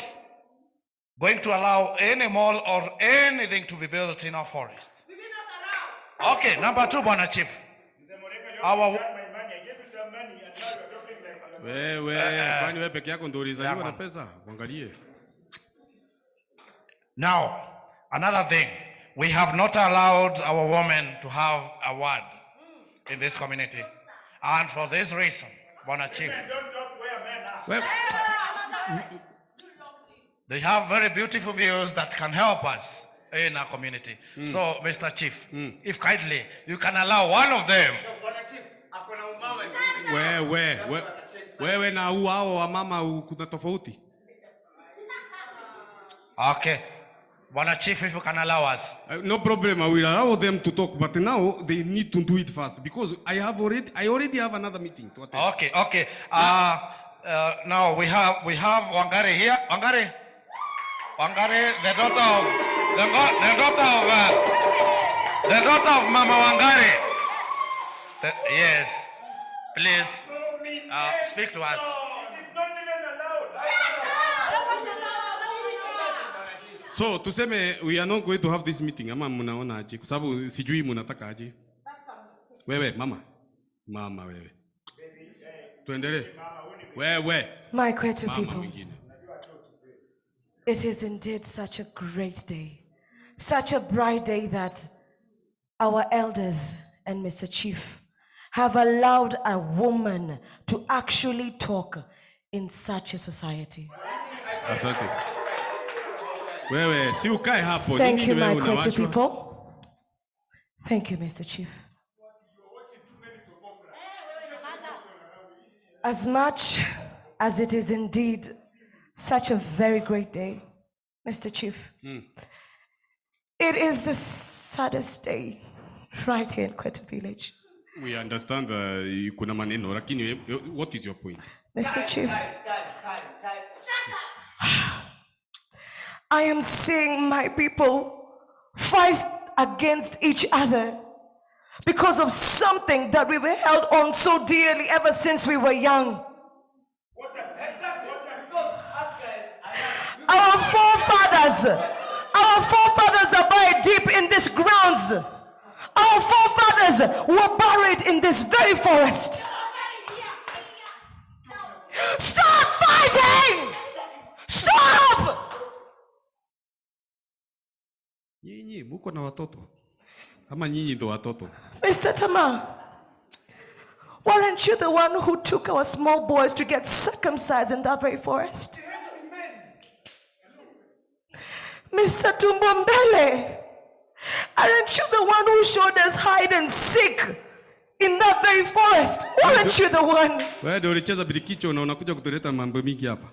going to allow any mall or anything to be built in our forest. Okay, number 2, Bwana Chief. Our wewe peke yako ndio ulizaliwa na pesa, uangalie. Now, another thing, we have not allowed our women to have a word in this community. And for this reason, Bwana Chief, they have very beautiful views that can help us in our community. So, Mr. Chief, if kindly you can allow one of them. Wewe na hao wa mama kuna tofauti. Okay. Bwana Chief, if you can allow us. No problem, I will allow them to talk, but now they need to do it fast because I already have another meeting to attend. Okay. Now we have Wangari here. Wangari, the daughter of Mama Wangari. Yes, please speak to us. So tuseme we are not going to have this meeting ama mnaona aje kwa sababu sijui mnataka aje. Wewe mama wewe. Tuendelee. Wewe. My Kwetu people. It is indeed such a great day. Such a bright day that our elders and Mr. Chief have allowed a woman to actually talk in such a society. Asante. Wewe, si ukae hapo. Thank you, my Kwetu people. Thank you, Mr. Chief. As much as it is indeed such a very great day, Mr. Chief, it is the saddest day right here in Kwetu Village. We understand kuna maneno, lakini what is your point? Mr. Chief, I am seeing my people fight against each other because of something that we were held on so dearly ever since we were young. Our forefathers are buried deep in these grounds. Our forefathers were buried in this very forest. Stop fighting! Stop! Nyinyi muko na watoto? Ama nyinyi ndo watoto? Mr. Tama, weren't you the one who took our small boys to get circumcised in that very forest? Mr. Tumbombele, aren't you the one who showed us hide and seek in that very forest? Weren't you the one? Wewe ndio ulicheza bilikicho na unakuja kutuleta mambo mingi hapa.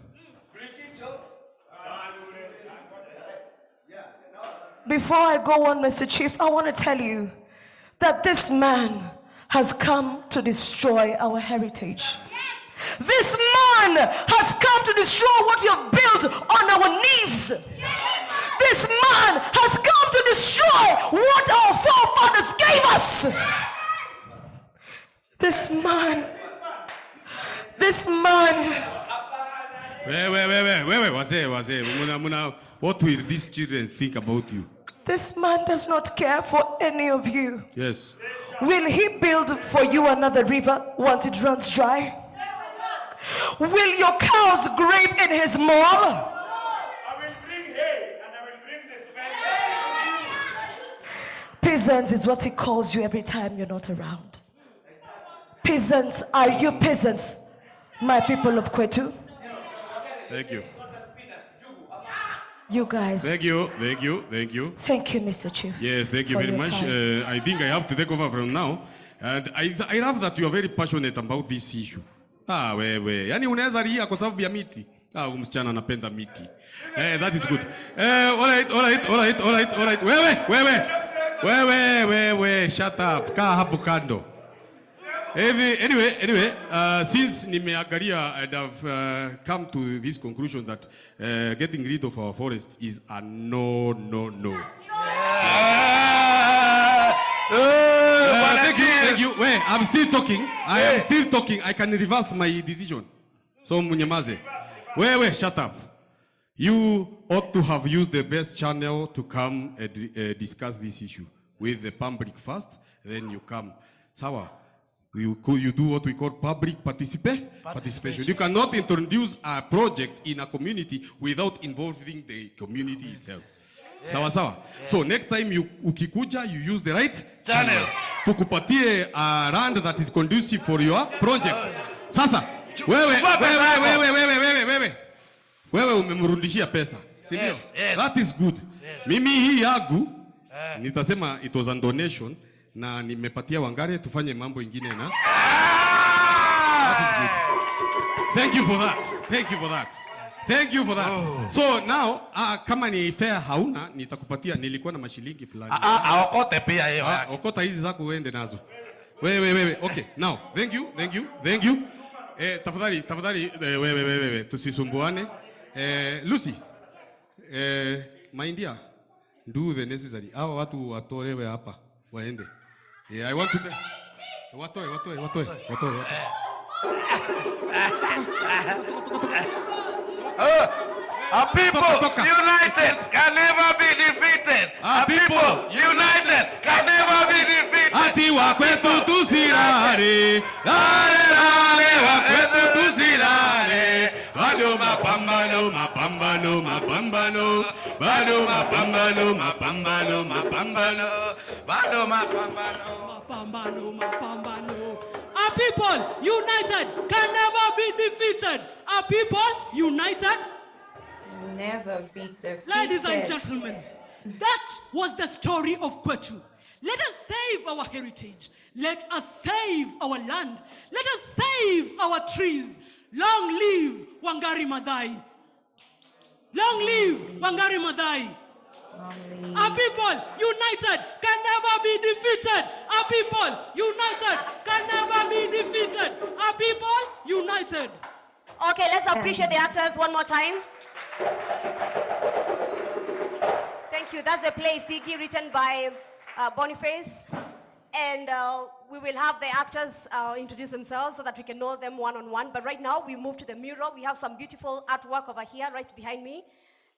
Before I go on, Mr. Chief, I want to tell you that this man has come to destroy our heritage. This man has come to destroy what you have built on our knees. This man has come to destroy what our forefathers gave us. This man. Wazee. What will these children think about you? This man does not care for any of you. Yes. Will he build for you another river once it runs dry? Will your cows grape in his mall? Peasants is what he calls you every time you're not around. Peasants, are you peasants, my people of Kwetu? Thank you. You guys. Thank you. Thank you, Mr. Chief. Yes, thank you very much. I think I have to take over from now. And I love that you are very passionate about this issue. Wewe. Yani unaweza ria kwa sababu ya miti. Msichana anapenda miti. That is good. All right. Wewe, shut up. Kaa hapo kando. Anyway, since nimeangalia and I've come to this conclusion that getting rid of our forest is a no. Thank you. Wait, I'm still talking. I am still talking. I can reverse my decision. So munyamaze. Wewe, shut up. You ought to have used the best channel to come and discuss this issue with the public first, then you come. Sawa, you do what we call public participation. You cannot introduce a project in a community without involving the community itself. Sawa sawa. So next time ukikuja, you use the right channel. Tukupatie a land that is conducive for your project. Sasa, wewe umemrudishia pesa, si ndio? Yes. That is good. Mimi hii yangu nitasema it was a donation na nimepatia Wangari tufanye mambo ingine na. That is good. Thank you for that. Thank you for that. Thank you for that. Oh. So now kama ni fair hauna nitakupatia, nilikuwa na mashilingi fulani. Okote pia hiyo. Okota hizi zako uende nazo. Wewe. Okay. Now, thank you. Tafadhali wewe tusisumbuane. Lucy. My dear, do the necessary. Hao watu watolewe hapa waende. I want to watoe. A people united can never be defeated. A people united can never be defeated. Ati wakwetu tusirare, lale wakwetu tusirare. Bado mapambano. Bado mapambano. Our people united can never be defeated. Our people united never be defeated. Ladies and gentlemen, that was the story of Kwetu. Let us save our heritage. Let us save our land. Let us save our trees. Long live Wangari Maathai. Long live Wangari Maathai. Our people united can never be defeated. Our people united can never be defeated. Our people united. Okay, let's appreciate the actors one more time. Thank you. That's the play Thigi, written by Boniface. And we will have the actors introduce themselves so that we can know them one-on-one. But right now, we move to the mural. We have some beautiful artwork over here, right behind me.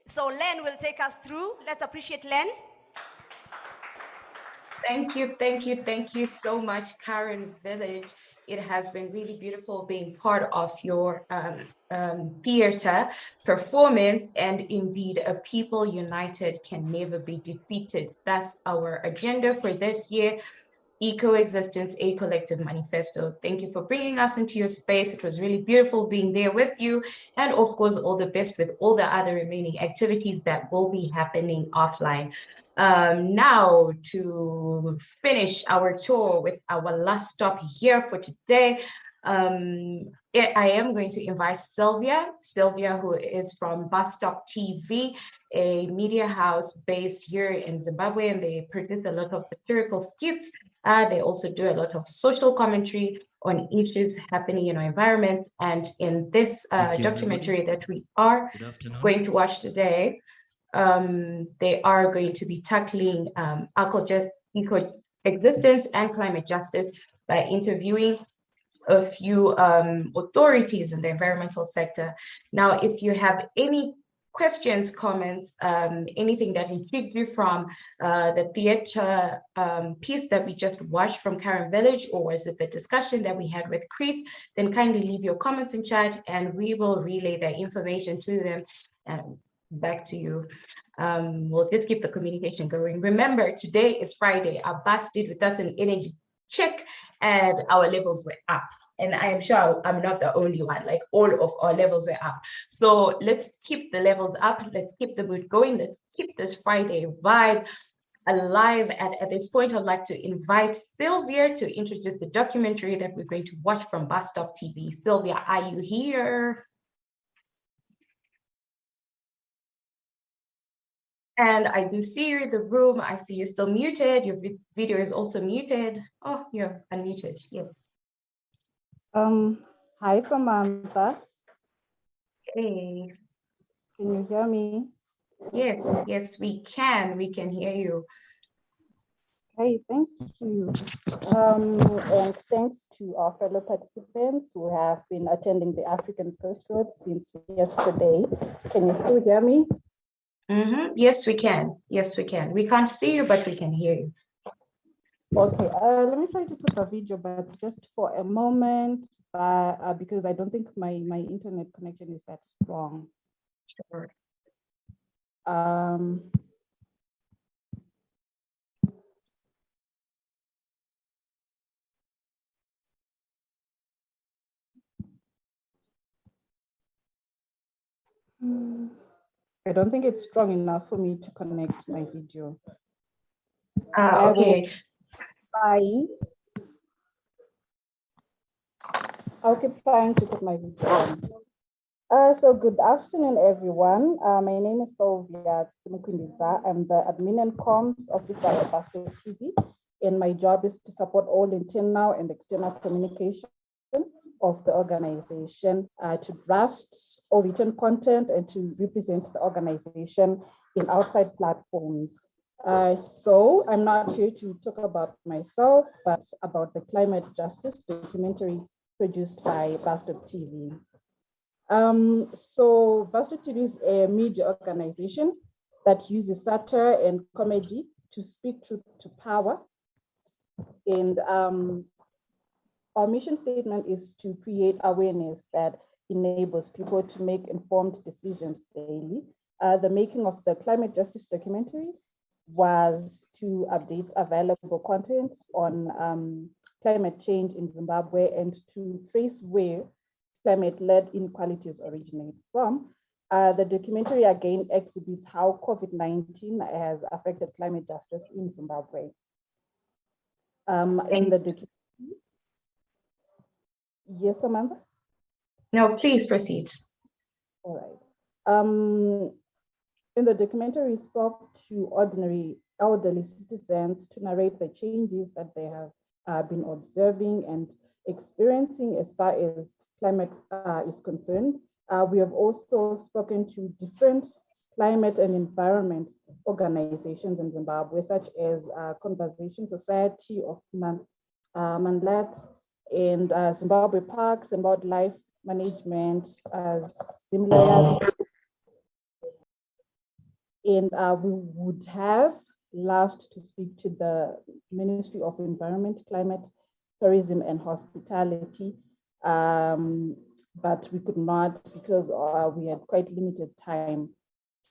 So Len will take us through. Let's appreciate Len. Thank you so much, Karen Village. It has been really beautiful being part of your theater performance, and indeed, a people united can never be defeated. That's our agenda for this year. Ecoexistence, a collective manifesto. Thank you for bringing us into your space. It was really beautiful being there with you. And of course, all the best with all the other remaining activities that will be happening offline. Now to finish our tour with our last stop here for today, I am going to invite Sylvia, who is from Bus Stop TV, a media house based here in Zimbabwe, and they produce a lot of satirical skits. They also do a lot of social commentary on issues happening in our environment. And in this documentary that we are going to watch today, they are going to be tackling eco-existence and climate justice by interviewing a few authorities in the environmental sector. Now, if you have any questions, comments, anything that intrigued you from the theater piece that we just watched from Karen Village, or was it the discussion that we had with Chris, then kindly leave your comments in chat and we will relay the information to them and back to you. We'll just keep the communication going. Remember, today is Friday. Our bus did with us an energy check and our levels were up. And I am sure I'm not the only one, like all of our levels were up. So let's keep the levels up. Let's keep the mood going. Let's keep this Friday vibe alive. At this point, I'd like to invite Sylvia to introduce the documentary that we're going to watch from Bus Stop TV. Sylvia, are you here? And I do see you in the room. I see you're still muted. Your video is also muted. Oh, you're unmuted. Yeah. Hi, Samantha. Hey. Can you hear me? Yes, we can. We can hear you. Hey, thank you. And thanks to our fellow participants who have been attending the African Crossroads since yesterday. Can you still hear me? Yes, we can. Yes, we can. We can't see you, but we can hear you. Okay, let me try to put the video back just for a moment, because I don't think my internet connection is that strong. Sure. I don't think it's strong enough for me to connect my video. Okay. I'll keep trying to put my video on. So good afternoon, everyone. My name is Sylvia Tsimukwindiza. I'm the admin and comms officer at Bastard TV, and my job is to support all internal and external communication of the organization, to draft all written content and to represent the organization in outside platforms. So I'm not here to talk about myself, but about the climate justice documentary produced by Bastard TV. So Bastard TV is a media organization that uses satire and comedy to speak truth to power. And our mission statement is to create awareness that enables people to make informed decisions daily. The making of the climate justice documentary was to update available content on climate change in Zimbabwe and to trace where climate-led inequalities originate from. The documentary again exhibits how COVID-19 has affected climate justice in Zimbabwe. In the documentary, yes, Samantha? No, please proceed. All right. In the documentary, we spoke to ordinary elderly citizens to narrate the changes that they have been observing and experiencing as far as climate is concerned. We have also spoken to different climate and environment organizations in Zimbabwe, such as Conservation Society of Mandlat and Zimbabwe Parks and Wildlife Management, Zimlayas. And we would have loved to speak to the Ministry of Environment, Climate, Tourism and Hospitality, but we could not because we had quite limited time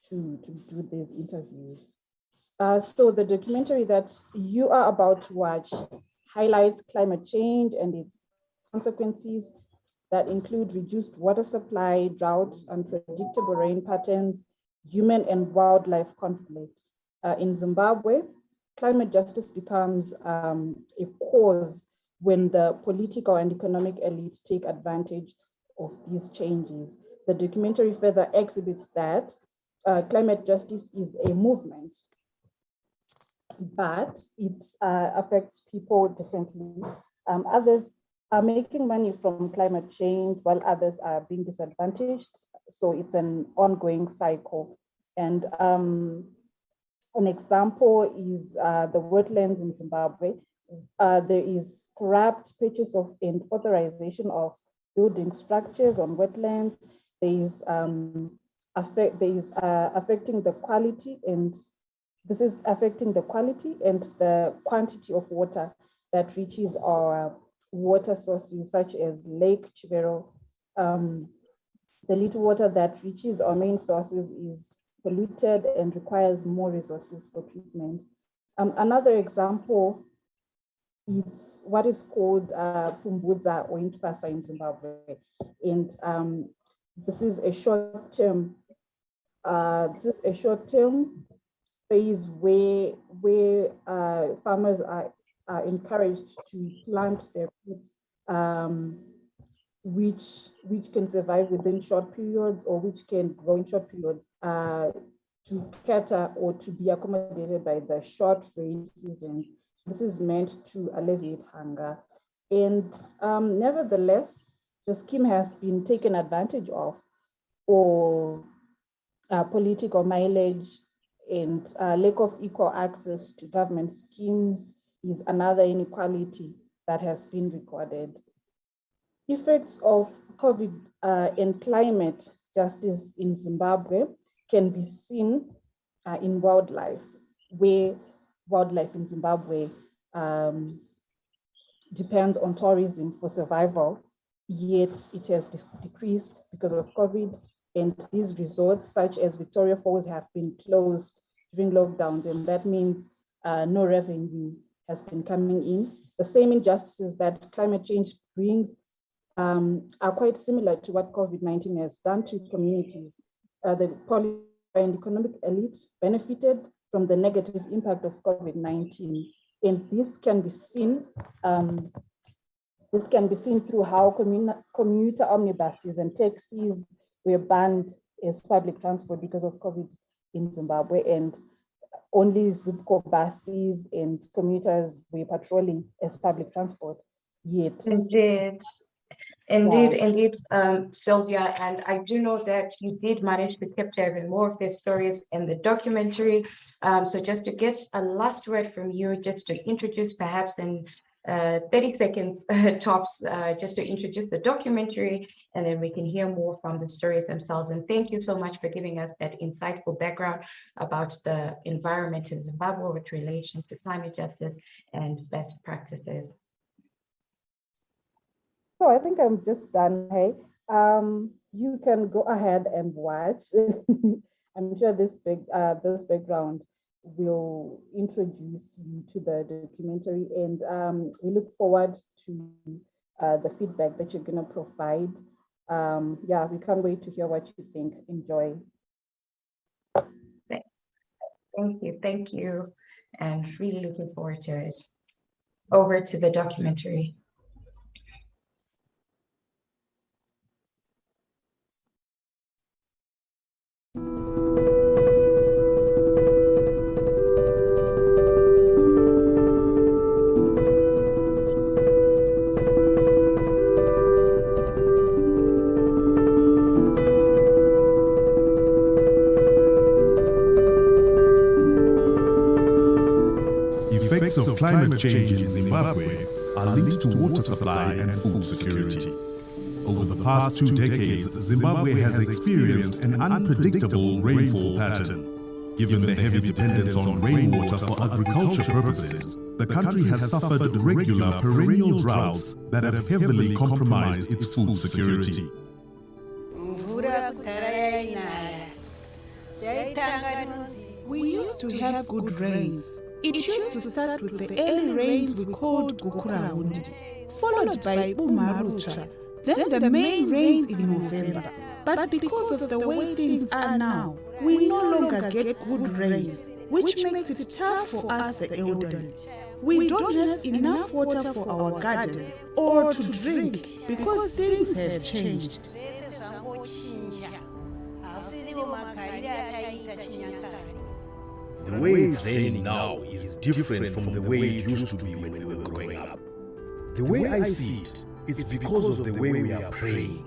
to do these interviews. So the documentary that you are about to watch highlights climate change and its consequences that include reduced water supply, droughts, unpredictable rain patterns, human and wildlife conflict. In Zimbabwe, climate justice becomes a cause when the political and economic elites take advantage of these changes. The documentary further exhibits that climate justice is a movement, but it affects people differently. Others are making money from climate change while others are being disadvantaged. So it's an ongoing cycle. And an example is the wetlands in Zimbabwe. There is corrupt purchase of and authorization of building structures on wetlands. There is affecting the quality, and this is affecting the quality and the quantity of water that reaches our water sources, such as Lake Chivero. The little water that reaches our main sources is polluted and requires more resources for treatment. Another example is what is called Pfumvudza or Intwasa in Zimbabwe. And this is a short-term phase where farmers are encouraged to plant their crops, which can survive within short periods or which can grow in short periods to cater or to be accommodated by the short rain seasons. This is meant to alleviate hunger. And nevertheless, the scheme has been taken advantage of for political mileage and lack of equal access to government schemes, is another inequality that has been recorded. Effects of COVID and climate justice in Zimbabwe can be seen in wildlife, where wildlife in Zimbabwe depends on tourism for survival, yet it has decreased because of COVID. And these resorts, such as Victoria Falls, have been closed during lockdowns, and that means no revenue has been coming in. The same injustices that climate change brings are quite similar to what COVID-19 has done to communities. The political and economic elite benefited from the negative impact of COVID-19, and this can be seen. This can be seen through how commuter omnibuses and taxis were banned as public transport because of COVID in Zimbabwe, and only Zupco buses and commuters were patrolling as public transport. Yet, Indeed, Sylvia, and I do know that you did manage to capture even more of these stories in the documentary. So just to get a last word from you, just to introduce perhaps in 30 seconds tops, just to introduce the documentary, and then we can hear more from the stories themselves. And thank you so much for giving us that insightful background about the environment in Zimbabwe with relation to climate justice and best practices. So I think I'm just done. Hey, you can go ahead and watch. I'm sure this background will introduce you to the documentary, and we look forward to the feedback that you're going to provide. Yeah, we can't wait to hear what you think. Enjoy. Thank you, and really looking forward to it. Over to the documentary. Of climate change in Zimbabwe are linked to water supply and food security. Over the past 2 decades, Zimbabwe has experienced an unpredictable rainfall pattern. Given the heavy dependence on rainwater for agriculture purposes, the country has suffered regular perennial droughts that have heavily compromised its food security. We used to have good rains. It used to start with the early rains we called Gukurahundi, followed by Bumarucha, then the main rains in November. But because of the way things are now, we no longer get good rains, which makes it tough for us, the elderly. We don't have enough water for our gardens or to drink because things have changed. The way it's raining now is different from the way it used to be when we were growing up. The way I see it, it's because of the way we are praying,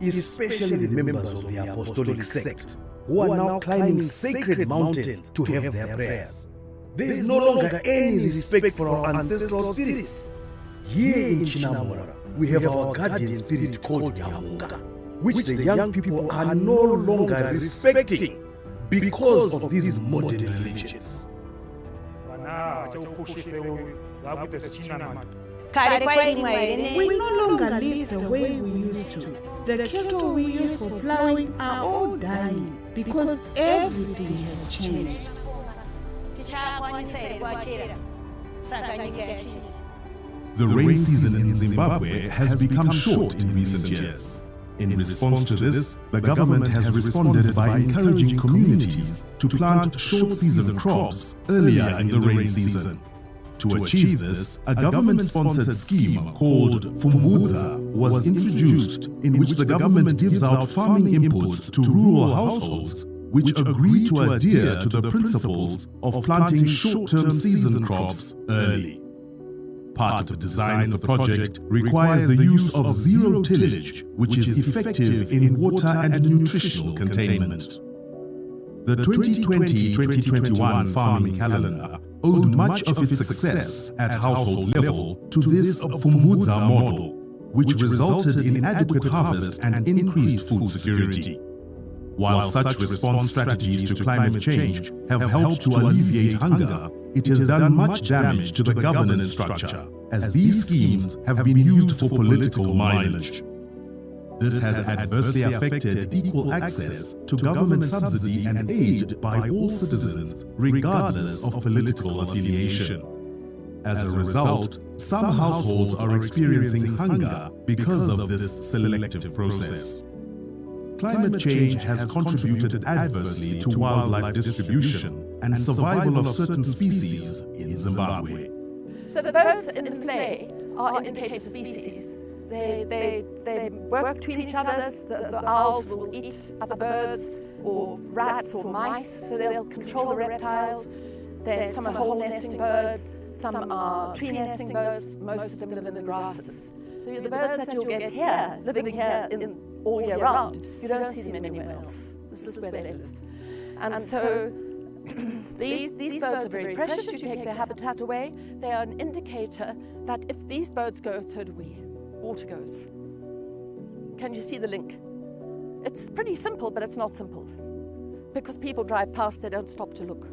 especially the members of the apostolic sect, who are now climbing sacred mountains to have their prayers. There is no longer any respect for our ancestral spirits. Here in Chinamora, we have our guardian spirit called Nyamunga, which the young people are no longer respecting because of these modern religions. We no longer live the way we used to. The cattle we use for plowing are all dying because everything has changed. The rain season in Zimbabwe has become short in recent years. In response to this, the government has responded by encouraging communities to plant short-season crops earlier in the rain season. To achieve this, a government-sponsored scheme called Fumvudza was introduced, in which the government gives out farming inputs to rural households which agree to adhere to the principles of planting short-term season crops early. Part of the design of the project requires the use of zero tillage, which is effective in water and nutritional containment. The 2020-2021 farming calendar owed much of its success at household level to this Pfumvudza model, which resulted in adequate harvest and increased food security. While such response strategies to climate change have helped to alleviate hunger, it has done much damage to the governance structure, as these schemes have been used for political mileage. This has adversely affected equal access to government subsidy and aid by all citizens, regardless of political affiliation. As a result, some households are experiencing hunger because of this selective process. Climate change has contributed adversely to wildlife distribution and survival of certain species in Zimbabwe. So the birds in the flay are indicator species. They work between each other. The owls will eat other birds or rats or mice, so they'll control the reptiles. Some are hole nesting birds, some are tree nesting birds, most of them live in the grasses. So the birds that you'll get here, living here all year round, you don't see them anywhere else. This is where they live. And so these birds are very precious. You take their habitat away, they are an indicator that if these birds go, so do we. Water goes. Can you see the link? It's pretty simple, but it's not simple. Because people drive past, they don't stop to look.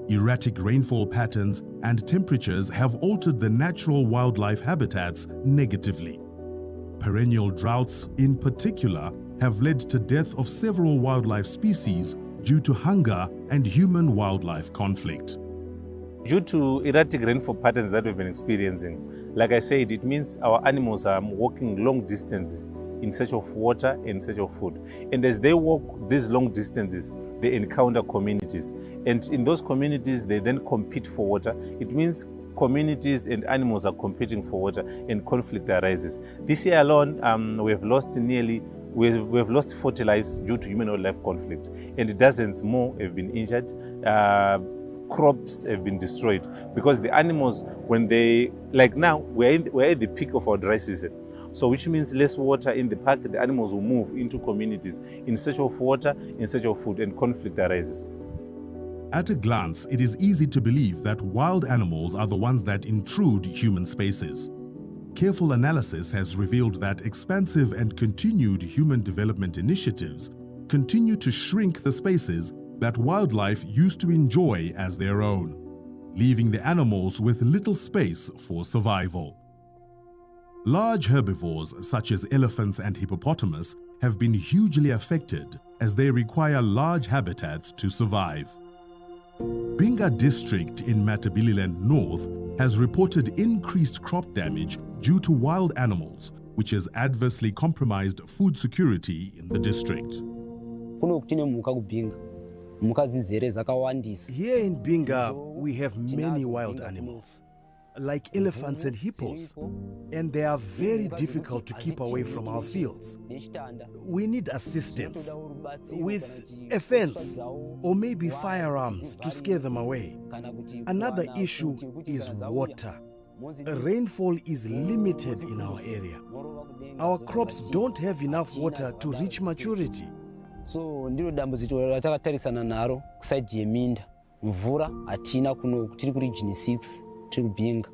Erratic rainfall patterns and temperatures have altered the natural wildlife habitats negatively. Perennial droughts, in particular, have led to death of several wildlife species due to hunger and human-wildlife conflict. Due to erratic rainfall patterns that we've been experiencing, like I said, it means our animals are walking long distances in search of water and in search of food. And as they walk these long distances, they encounter communities. And in those communities, they then compete for water. It means communities and animals are competing for water and conflict arises. This year alone, we have lost 40 lives due to human-wildlife conflict. And dozens more have been injured. Crops have been destroyed because the animals, when they, like now, we're at the peak of our dry season. So which means less water in the park, the animals will move into communities in search of water, in search of food, and conflict arises. At a glance, it is easy to believe that wild animals are the ones that intrude human spaces. Careful analysis has revealed that expansive and continued human development initiatives continue to shrink the spaces that wildlife used to enjoy as their own, leaving the animals with little space for survival. Large herbivores such as elephants and hippopotamus have been hugely affected as they require large habitats to survive. Binga district in Matabeleland North has reported increased crop damage due to wild animals, which has adversely compromised food security in the district. Here in Binga, we have many wild animals, like elephants and hippos, and they are very difficult to keep away from our fields. We need assistance with a fence or maybe firearms to scare them away. Another issue is water. Rainfall is limited in our area. Our crops don't have enough water to reach maturity. So ndiro dambudziko ratakatarisa naro kuside yeminda mvura atina kuno tiri ku region 6 tiri kubinga.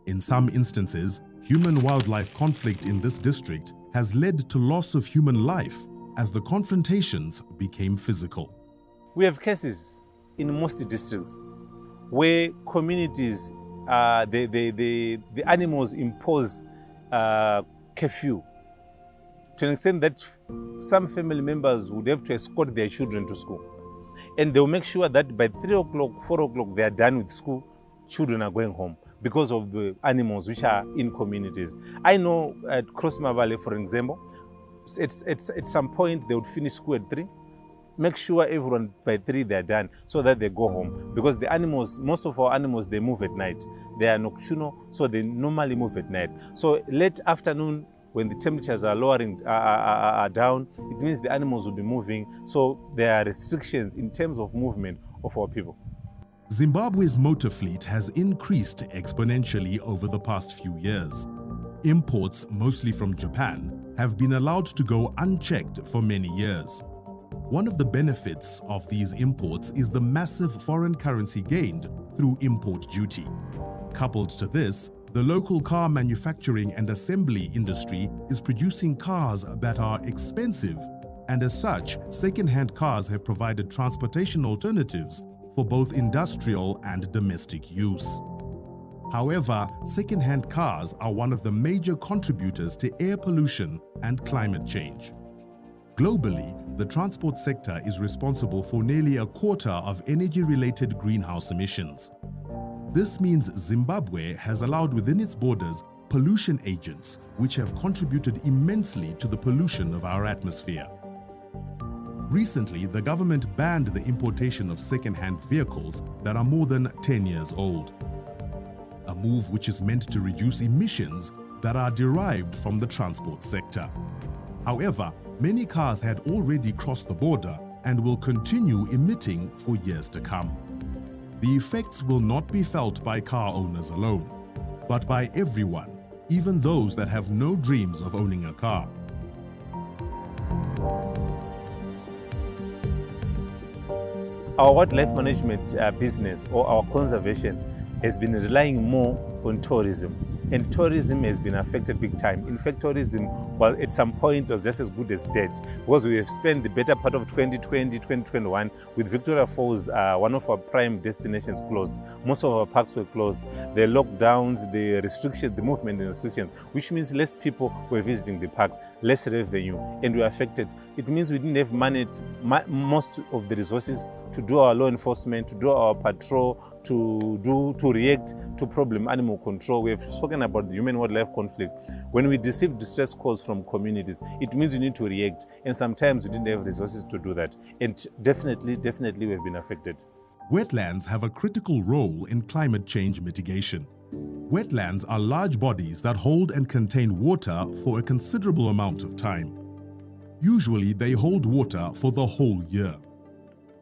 In some instances, human-wildlife conflict in this district has led to loss of human life as the confrontations became physical. We have cases in most districts where communities, the animals impose curfew to an extent that some family members would have to escort their children to school. And they'll make sure that by 3 o'clock, 4 o'clock, they are done with school, children are going home because of the animals which are in communities. I know at Crossma Valley, for example, at some point they would finish school at 3, make sure everyone by 3 they're done so that they go home. Because the animals, most of our animals, they move at night. They are nocturnal, so they normally move at night. So late afternoon, when the temperatures are lowering, are down, it means the animals will be moving. So there are restrictions in terms of movement of our people. Zimbabwe's motor fleet has increased exponentially over the past few years. Imports, mostly from Japan, have been allowed to go unchecked for many years. One of the benefits of these imports is the massive foreign currency gained through import duty. Coupled to this, the local car manufacturing and assembly industry is producing cars that are expensive, and as such, second-hand cars have provided transportation alternatives for both industrial and domestic use. However, second-hand cars are one of the major contributors to air pollution and climate change. Globally, the transport sector is responsible for nearly a quarter of energy-related greenhouse emissions. This means Zimbabwe has allowed within its borders pollution agents which have contributed immensely to the pollution of our atmosphere. Recently, the government banned the importation of second-hand vehicles that are more than 10 years old. A move which is meant to reduce emissions that are derived from the transport sector. However, many cars had already crossed the border and will continue emitting for years to come. The effects will not be felt by car owners alone, but by everyone, even those that have no dreams of owning a car. Our wildlife management business or our conservation has been relying more on tourism, and tourism has been affected big time. In fact, tourism, well, at some point was just as good as dead, because we have spent the better part of 2020, 2021 with Victoria Falls, one of our prime destinations, closed. Most of our parks were closed. The lockdowns, the restrictions, the movement and restrictions, which means less people were visiting the parks, less revenue, and we were affected. It means we didn't have money, most of the resources to do our law enforcement, to do our patrol, to react to problem animal control. We have spoken about the human-wildlife conflict. When we receive distress calls from communities, it means we need to react, and sometimes we didn't have resources to do that. And definitely we have been affected. Wetlands have a critical role in climate change mitigation. Wetlands are large bodies that hold and contain water for a considerable amount of time. Usually, they hold water for the whole year.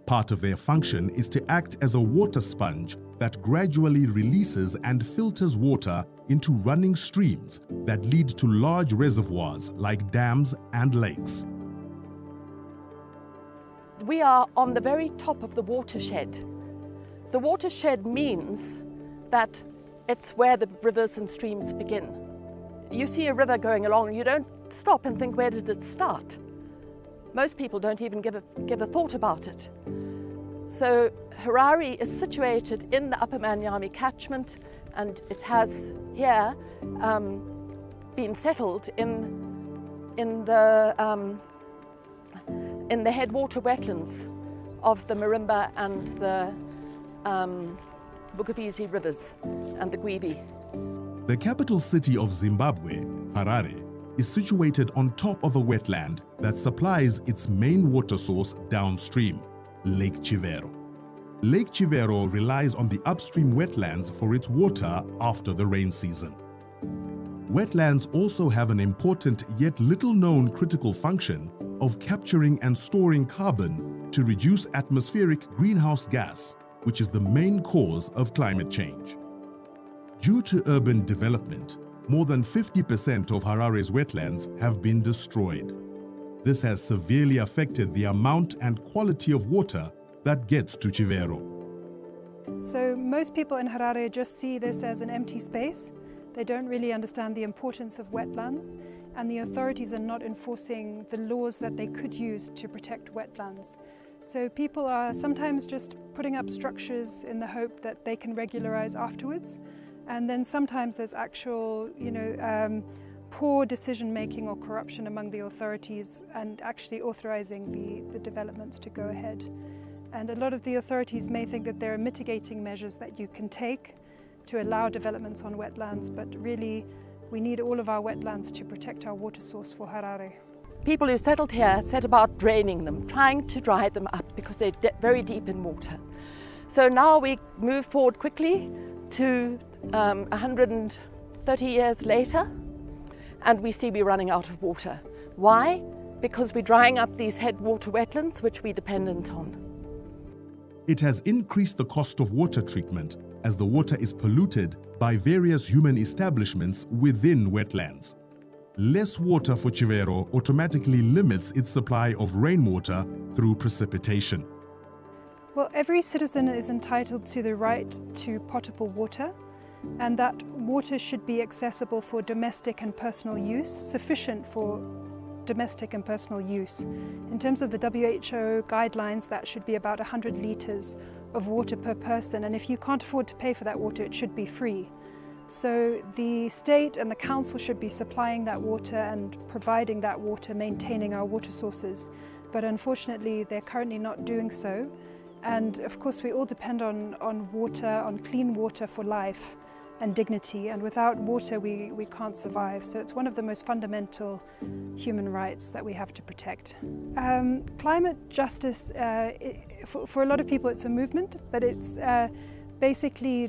Part of their function is to act as a water sponge that gradually releases and filters water into running streams that lead to large reservoirs like dams and lakes. We are on the very top of the watershed. The watershed means that it's where the rivers and streams begin. You see a river going along, you don't stop and think, where did it start? Most people don't even give a thought about it. So Harare is situated in the Upper Manyami catchment, and it has here been settled in the headwater wetlands of the Marimba and the Bukubisi rivers and the Gwibi. The capital city of Zimbabwe, Harare, is situated on top of a wetland that supplies its main water source downstream, Lake Chivero. Lake Chivero relies on the upstream wetlands for its water after the rain season. Wetlands also have an important yet little-known critical function of capturing and storing carbon to reduce atmospheric greenhouse gas, which is the main cause of climate change. Due to urban development, more than 50% of Harare's wetlands have been destroyed. This has severely affected the amount and quality of water that gets to Chivero. So most people in Harare just see this as an empty space. They don't really understand the importance of wetlands, and the authorities are not enforcing the laws that they could use to protect wetlands. So people are sometimes just putting up structures in the hope that they can regularize afterwards. And then sometimes there's actual, poor decision-making or corruption among the authorities and actually authorizing the developments to go ahead. And a lot of the authorities may think that there are mitigating measures that you can take to allow developments on wetlands, but really we need all of our wetlands to protect our water source for Harare. People who settled here set about draining them, trying to dry them up because they're very deep in water. So now we move forward quickly to 130 years later, and we see we're running out of water. Why? Because we're drying up these headwater wetlands, which we're dependent on. It has increased the cost of water treatment as the water is polluted by various human establishments within wetlands. Less water for Chivero automatically limits its supply of rainwater through precipitation. Well, every citizen is entitled to the right to potable water, and that water should be accessible for domestic and personal use, sufficient for domestic and personal use. In terms of the WHO guidelines, that should be about 100 litres of water per person, and if you can't afford to pay for that water, it should be free. So the state and the council should be supplying that water and providing that water, maintaining our water sources. But unfortunately, they're currently not doing so. And of course, we all depend on water, on clean water for life and dignity. And without water, we can't survive. So it's one of the most fundamental human rights that we have to protect. Climate justice, for a lot of people, it's a movement, but it's basically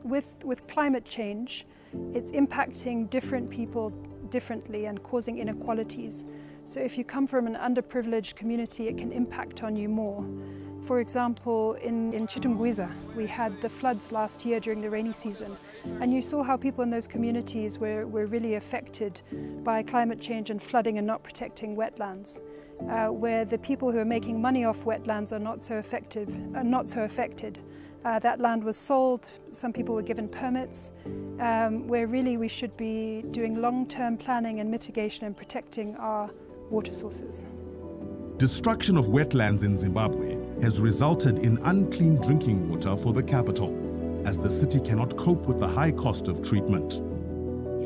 with climate change, it's impacting different people differently and causing inequalities. So if you come from an underprivileged community, it can impact on you more. For example, in Chitungwiza, we had the floods last year during the rainy season, and you saw how people in those communities were really affected by climate change and flooding and not protecting wetlands, where the people who are making money off wetlands are not so affected. That land was sold, some people were given permits, where really we should be doing long-term planning and mitigation and protecting our water sources. Destruction of wetlands in Zimbabwe has resulted in unclean drinking water for the capital, as the city cannot cope with the high cost of treatment.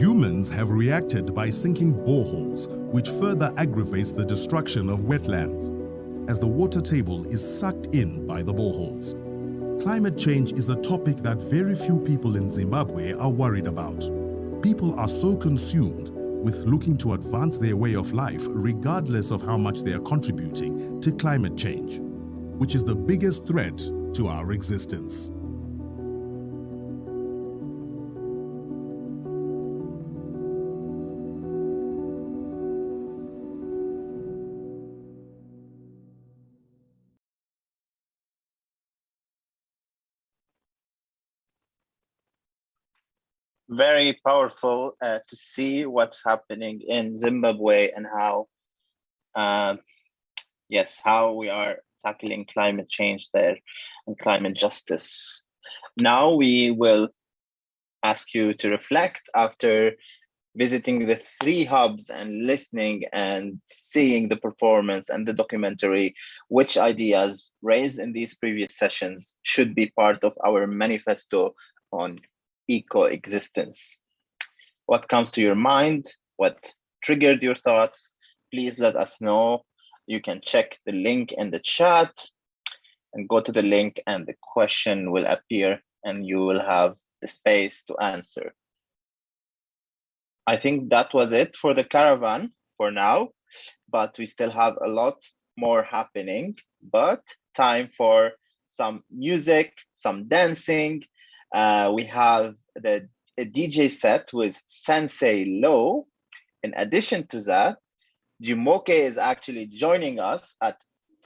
Humans have reacted by sinking boreholes, which further aggravates the destruction of wetlands, as the water table is sucked in by the boreholes. Climate change is a topic that very few people in Zimbabwe are worried about. People are so consumed with looking to advance their way of life regardless of how much they are contributing to climate change, which is the biggest threat to our existence. Very powerful to see what's happening in Zimbabwe and how, how we are tackling climate change there and climate justice. Now we will ask you to reflect after visiting the 3 hubs and listening and seeing the performance and the documentary, which ideas raised in these previous sessions should be part of our manifesto on eco-existence. What comes to your mind? What triggered your thoughts? Please let us know. You can check the link in the chat and go to the link and the question will appear and you will have the space to answer. I think that was it for the caravan for now, but we still have a lot more happening, but time for some music, some dancing. We have a DJ set with Sensei Low. In addition to that, Jumoke is actually joining us at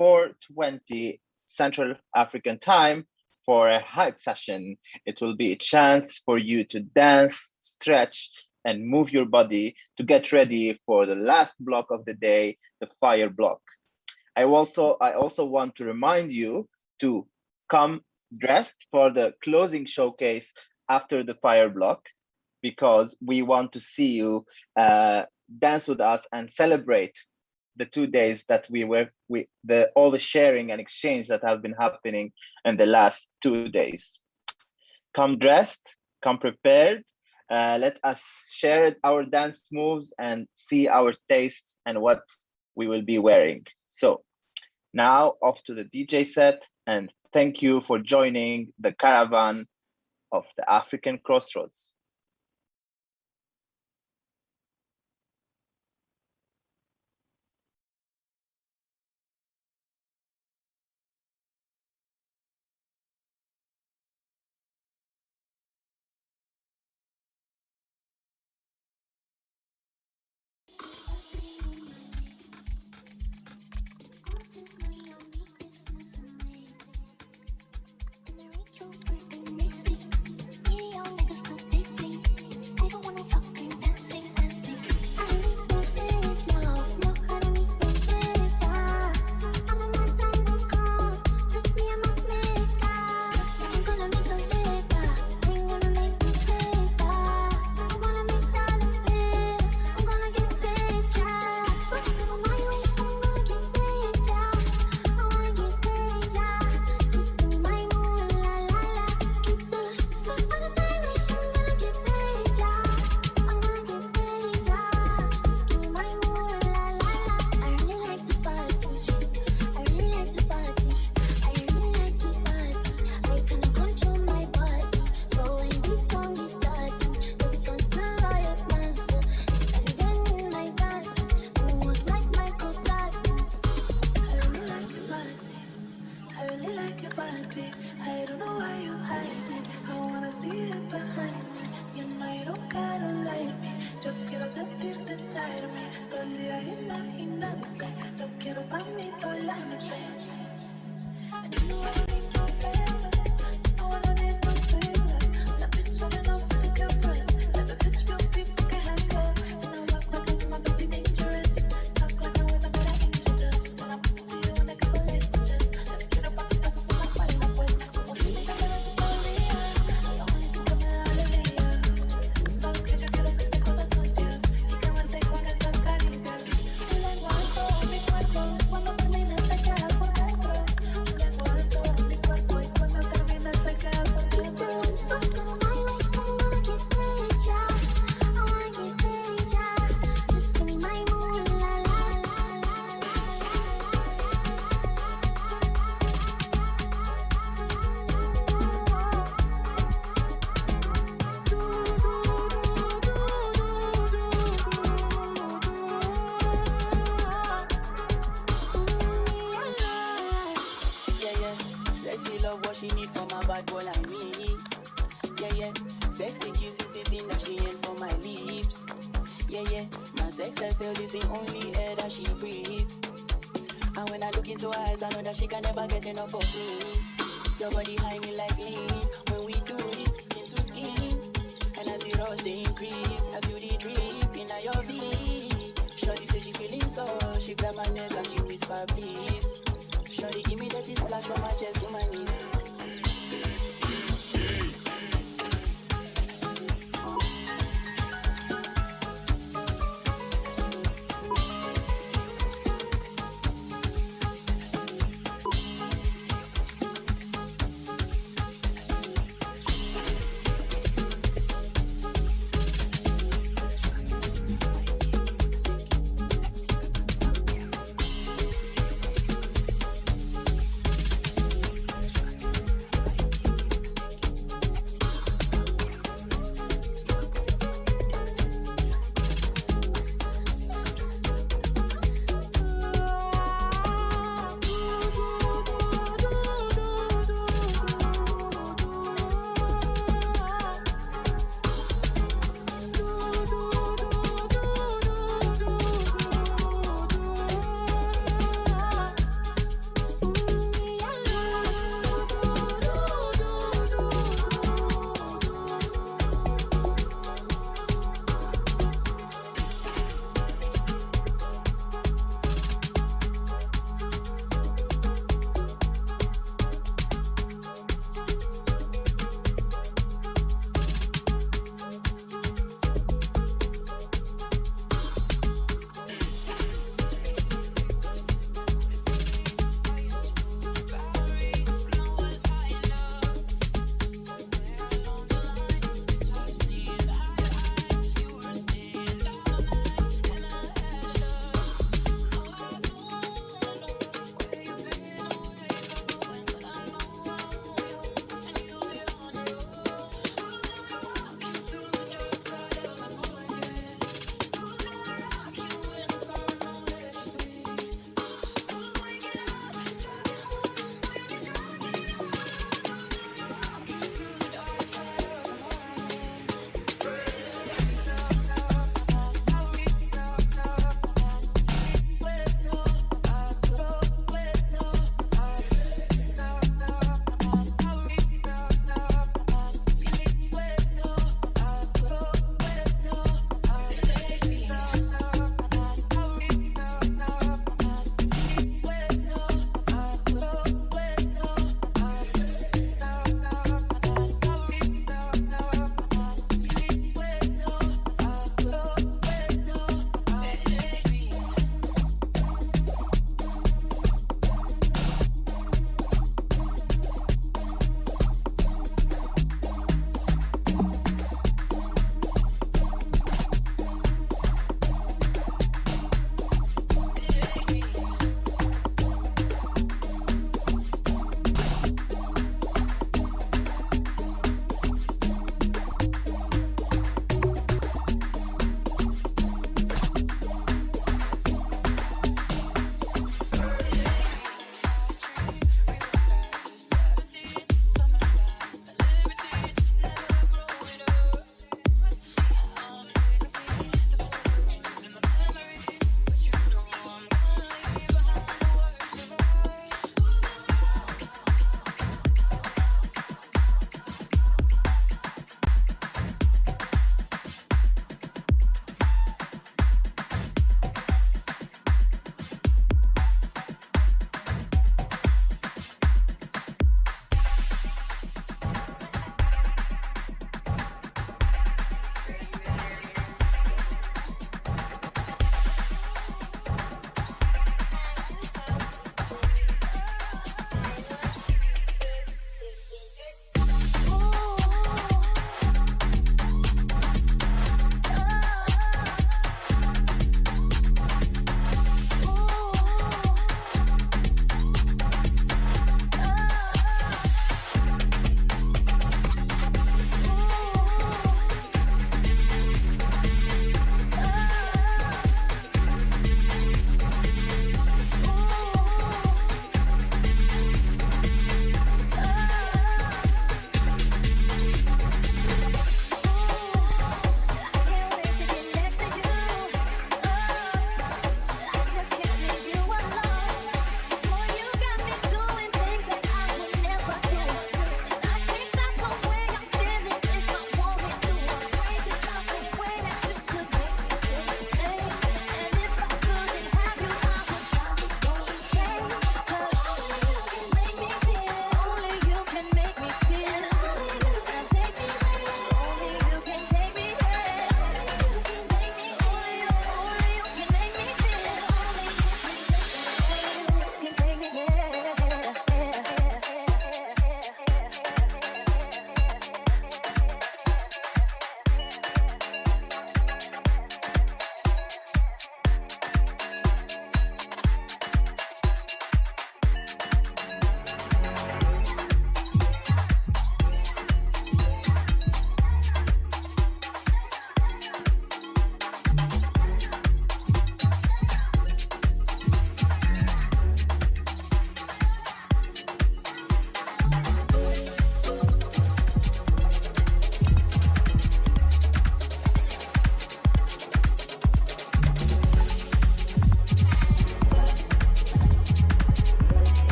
4:20 Central African time for a hype session. It will be a chance for you to dance, stretch, and move your body to get ready for the last block of the day, the fire block. I also want to remind you to come dressed for the closing showcase after the fire block, because we want to see you dance with us and celebrate the 2 days that all the sharing and exchange that have been happening in the last 2 days. Come dressed, come prepared. Let us share our dance moves and see our tastes and what we will be wearing. So now off to the DJ set, and thank you for joining the caravan of the African Crossroads. This todo el día imaginándote. No quiero para mí toda la noche. And you know I don't need no favors. No, I don't need no favors. I've been so enough for the cameras. Let the bitch feel people can handle. And I walk like I'm busy dangerous. Talk like I was a better angel dust. When I put it to you and I can believe the chance. Let me get up on the dance so I fight my way. Como si me ganara tu día. Lo único que me da alegría. Sabes que yo quiero hacerte cosas sucias. Y quemarte con estas caricias. Un lenguaje en mi cuerpo. Cuando termines te quedas por dentro. Un lenguaje en mi cuerpo. Y cuando termines te quedas por dentro. Sexy love what she need from a bad boy like me. Sexy kiss is the thing that she ain't for my lips. My sex herself is the only air that she breathes. And when I look into her eyes, I know that she can never get enough of me. Your body high me like lean. When we do it, skin to skin. And as the rush they increase, I feel the drip in your V. Shorty say she feeling so, she grab my neck and she whisper please. Shorty give me that splash from my chest to my knees.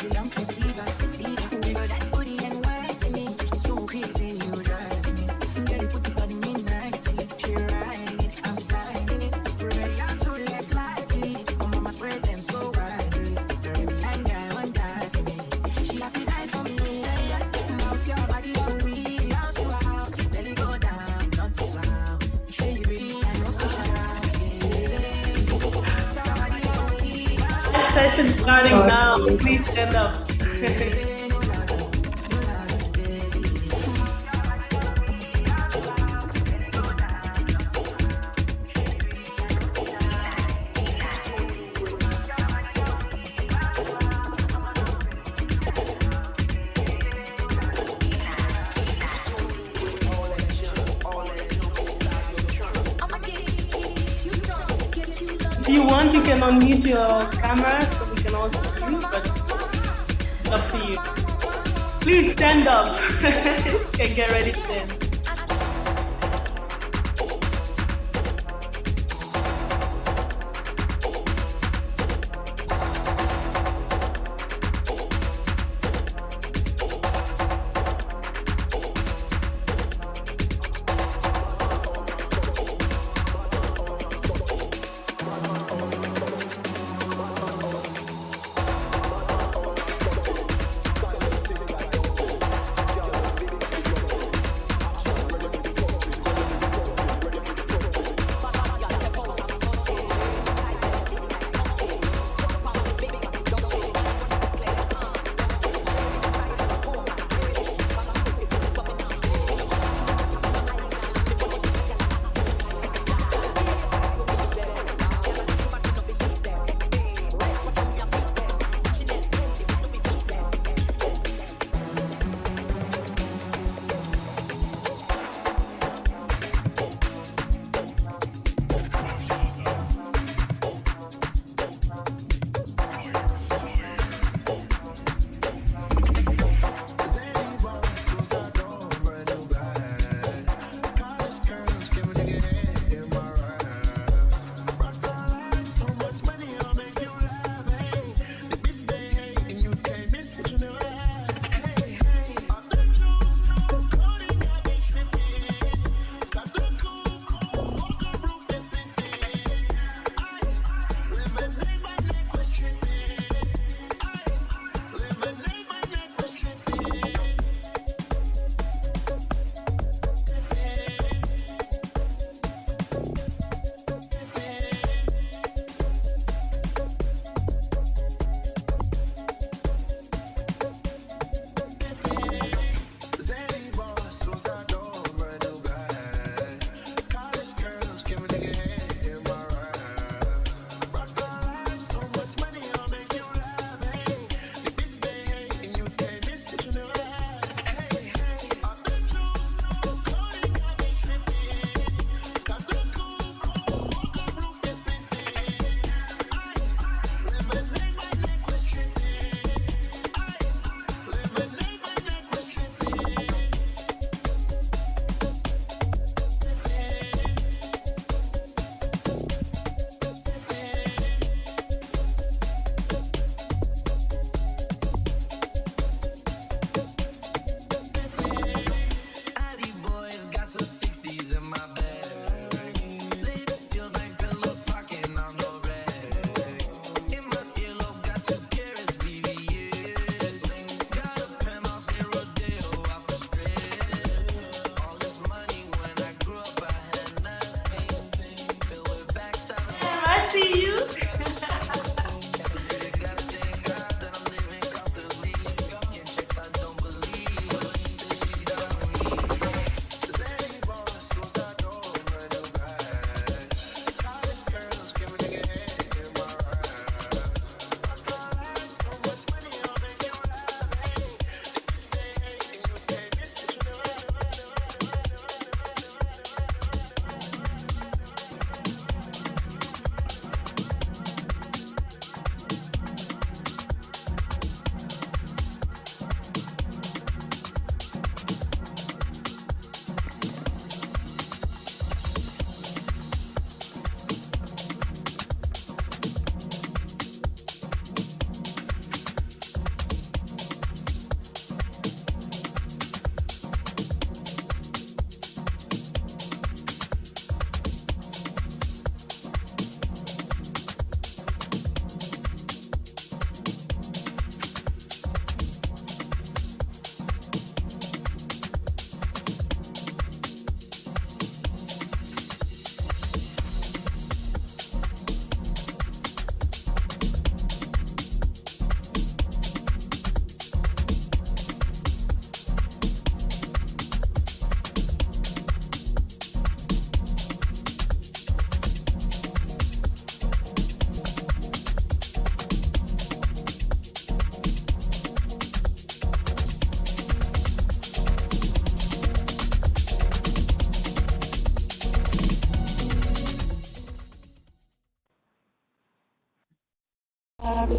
the youngster Caesar. We got that booty and wine for me. So crazy, you driving me. Girl, you put the body me nicely. She riding it, I'm sliding it. Spread out to less lightly. Oh, mama, spread them so widely. Baby, and guy won't die for me. She have to die for me. Mouse your body on me. House to house. Belly go down, not to south. Show you really, I know for sure. Session starting now. Please stand up. If you want, you can unmute your camera so we can all see you, but it's up to you. Please stand up and get ready to dance.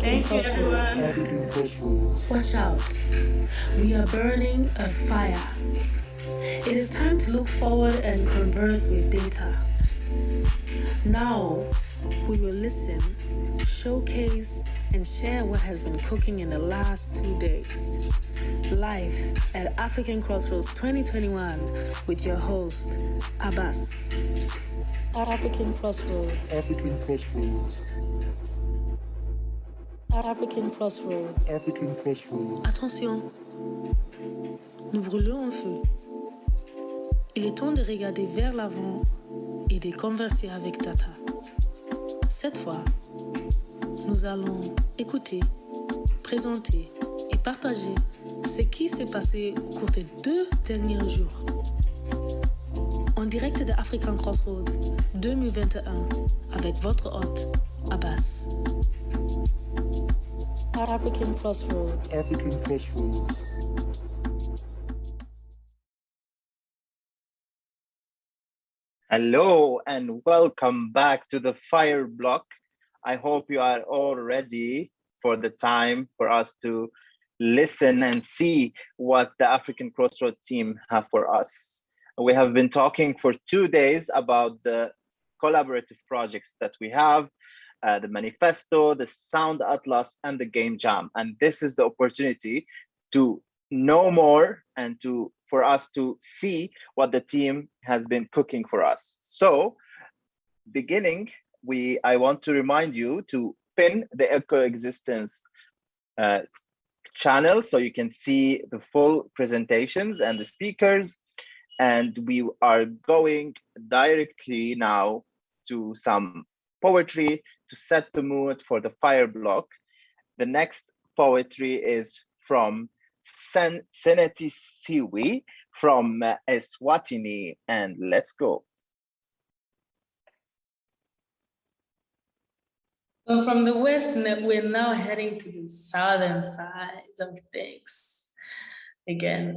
African crossroads. Watch out. We are burning a fire. It is time to look forward and converse with data. Now, we will listen, showcase, and share what has been cooking in the last 2 days. Live at African Crossroads 2021 with your host, Abbas. African Crossroads. African Crossroads. African Crossroads. African Crossroads. Attention, nous brûlons un feu. Il est temps de regarder vers l'avant et de converser avec Tata. Cette fois, nous allons écouter, présenter et partager ce qui s'est passé au cours des 2 derniers jours. En direct de African Crossroads 2021 avec votre hôte, Abbas. African Crossroads. African Crossroads. Hello and welcome back to the Fire Block. I hope you are all ready for the time for us to listen and see what the African Crossroads team have for us. We have been talking for 2 days about the collaborative projects that we have, the manifesto, the sound atlas, and the game jam. And this is the opportunity to know more and for us to see what the team has been cooking for us. So beginning, I want to remind you to pin the Ecoexistence channel so you can see the full presentations and the speakers. And we are going directly now to some poetry to set the mood for the Fire Block. The next poetry is from Seneti Siwi from Eswatini, and let's go. So from the west, we're now heading to the southern side of things. Again,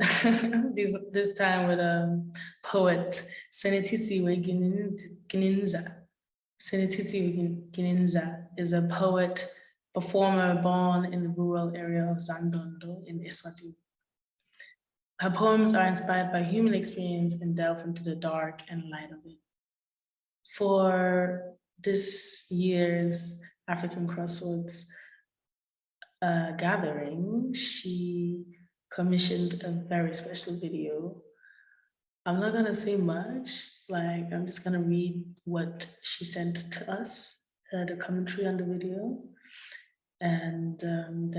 this time with poet Senetisiwe Gininza. Senetisiwe Gininza is a poet, performer born in the rural area of Zandondo in Eswatini. Her poems are inspired by human experience and delve into the dark and light of it. For this year's African Crossroads gathering, she commissioned a very special video. I'm not gonna say much, I'm just gonna read what she sent to us, the commentary on the video, and then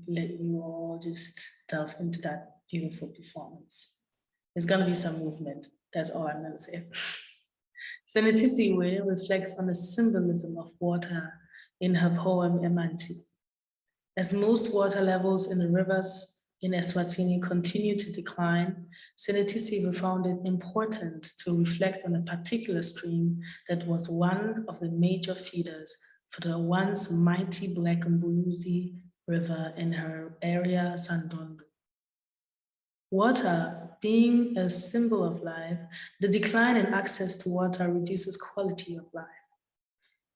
let you all just delve into that beautiful performance. There's gonna be some movement, that's all I'm gonna say. Senetisiwe reflects on the symbolism of water in her poem Emanti. As most water levels in the rivers in Eswatini continue to decline, Senetisiwe found it important to reflect on a particular stream that was one of the major feeders for the once mighty Black Mbuluzi River in her area, Sandondo. Water being a symbol of life, the decline in access to water reduces quality of life.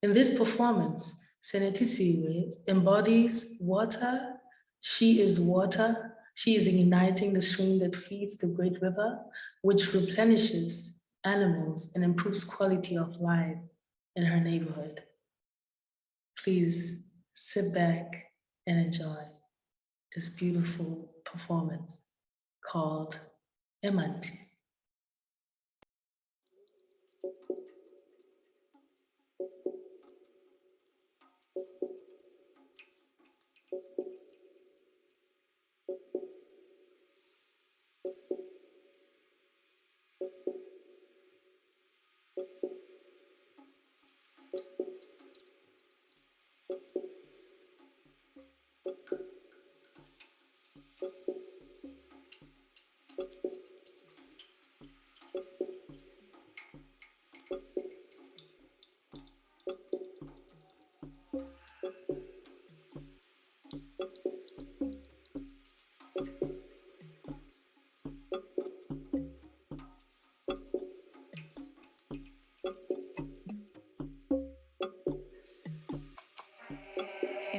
In this performance, Senetisiwe embodies water. She is water. She is igniting the stream that feeds the great river, which replenishes animals and improves quality of life in her neighborhood. Please sit back and enjoy this beautiful performance called Emanti.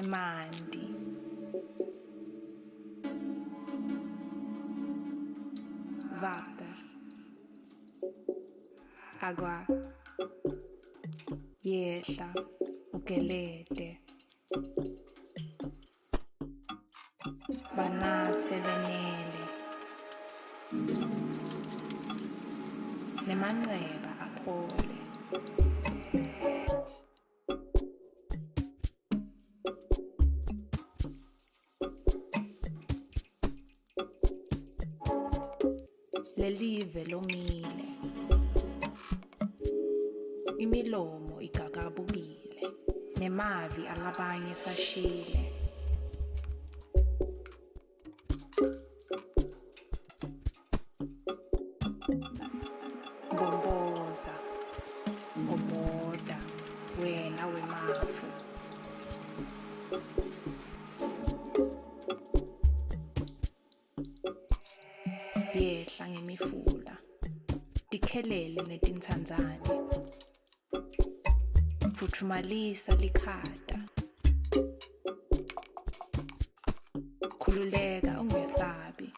mandi. Water. Agua. Yehla. Ugelede. Banathe benele. Nemanxeba aphole. Lelive lomile. Imilomo igagabukile. Nemavi alabanye sashile. Ngomboza. Ngomoda. Wena wemafu. Yehla ngemifula. Dikhelele netintsandzane. Futhumalisa likhata. Khululeka ungesabi.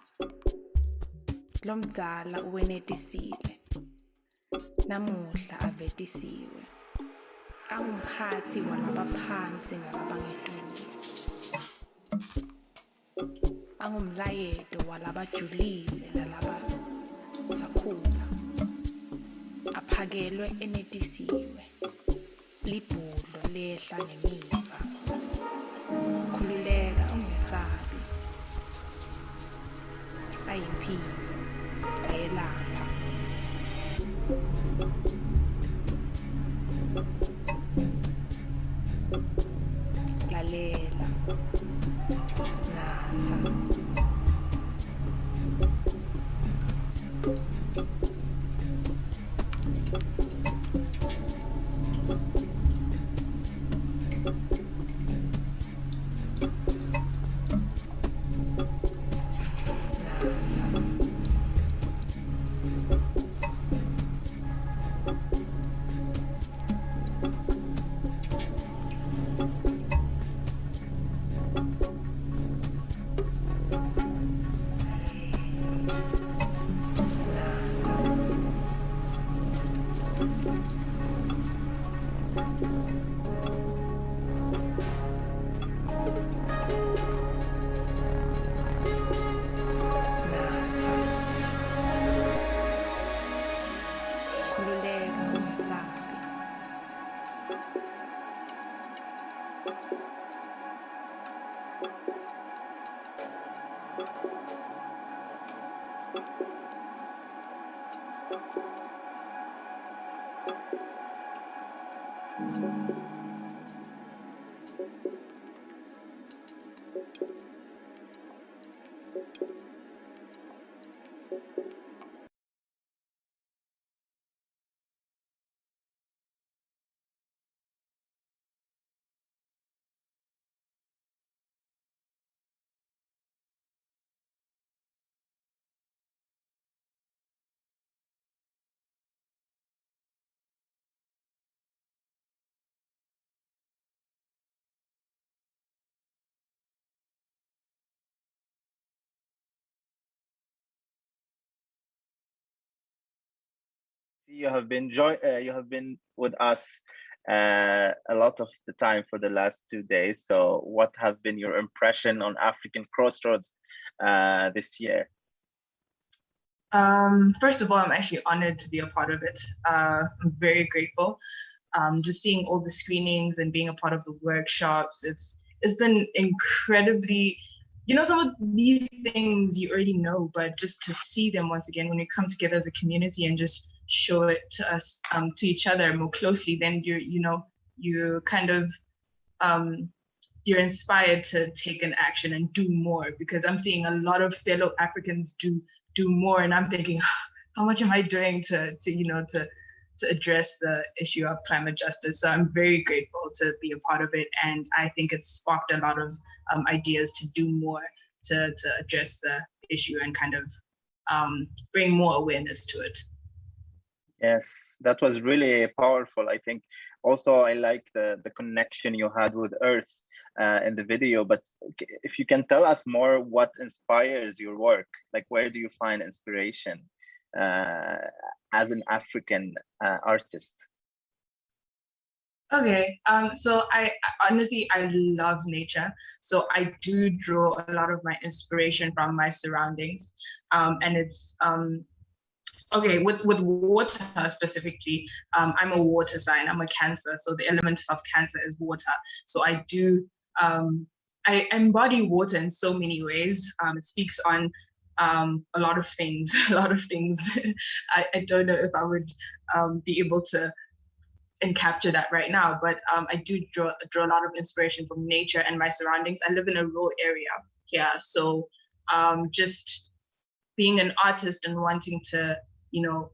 Lomdzala uwenetisile. Namuhla avetisiwe. Angumkhathi walabaphansi ngalabangetulu. Angumlayeto walabajulile lalaba sakhula. Aphakelwe enetisiwe. Libhudlo lehla nemiva. Khululeka ungesabi. Ayimpilo ayelapha. Lalela. Natha. Khululeka ungesabi. You have been with us a lot of the time for the last 2 days. So what have been your impression on African Crossroads this year? First of all, I'm actually honored to be a part of it. I'm very grateful. Just seeing all the screenings and being a part of the workshops, it's been incredibly, some of these things you already know, but just to see them once again when we come together as a community and just show it to us, to each other more closely, then you kind of you're inspired to take an action and do more, because I'm seeing a lot of fellow Africans do more, and I'm thinking, how much am I doing to address the issue of climate justice? So I'm very grateful to be a part of it, and I think it's sparked a lot of ideas to do more to address the issue and kind of bring more awareness to it. Yes, that was really powerful. I think Also, I like the connection you had with Earth in the video, but if you can tell us more, what inspires your work? Like, where do you find inspiration as an African artist? Okay, so I honestly, I love nature. So I do draw a lot of my inspiration from my surroundings. And it's, okay, with water specifically, I'm a water sign, I'm a Cancer. So the element of Cancer is water. So I do, I embody water in so many ways. It speaks on a lot of things, a lot of things. I don't know if I would be able to and capture that right now, but I do draw a lot of inspiration from nature and my surroundings. I live in a rural area here, so just being an artist and wanting to, you know,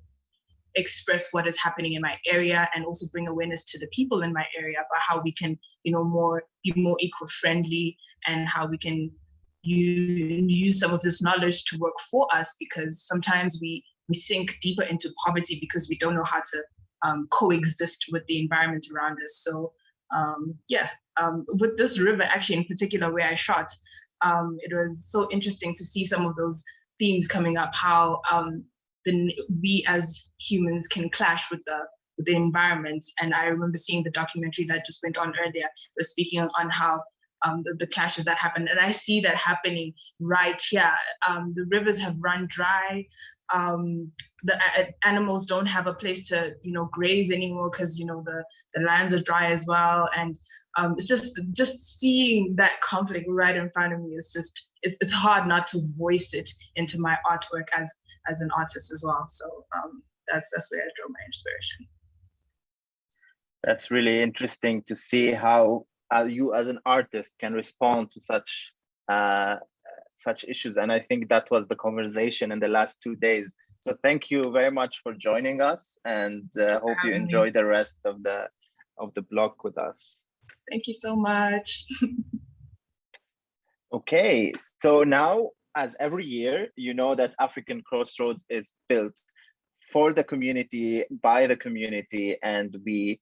express what is happening in my area and also bring awareness to the people in my area about how we can, you know, be more eco-friendly and how we can use some of this knowledge to work for us, because sometimes we sink deeper into poverty because we don't know how to coexist with the environment around us. So with this river, actually in particular where I shot, it was so interesting to see some of those themes coming up, how we as humans can clash with the environment. And I remember seeing the documentary that just went on earlier, was speaking on how the clashes that happen, and I see that happening right here. The rivers have run dry. The animals don't have a place to, you know, graze anymore because, you know, the lands are dry as well. And it's just seeing that conflict right in front of me is just, it's hard not to voice it into my artwork as an artist as well. So that's where I draw my inspiration. That's really interesting to see how you as an artist can respond to such issues. And I think that was the conversation in the last 2 days. So thank you very much for joining us, and hope you enjoy the rest of the block with us. Thank you so much. Okay, so now, as every year, you know that African Crossroads is built for the community, by the community, and we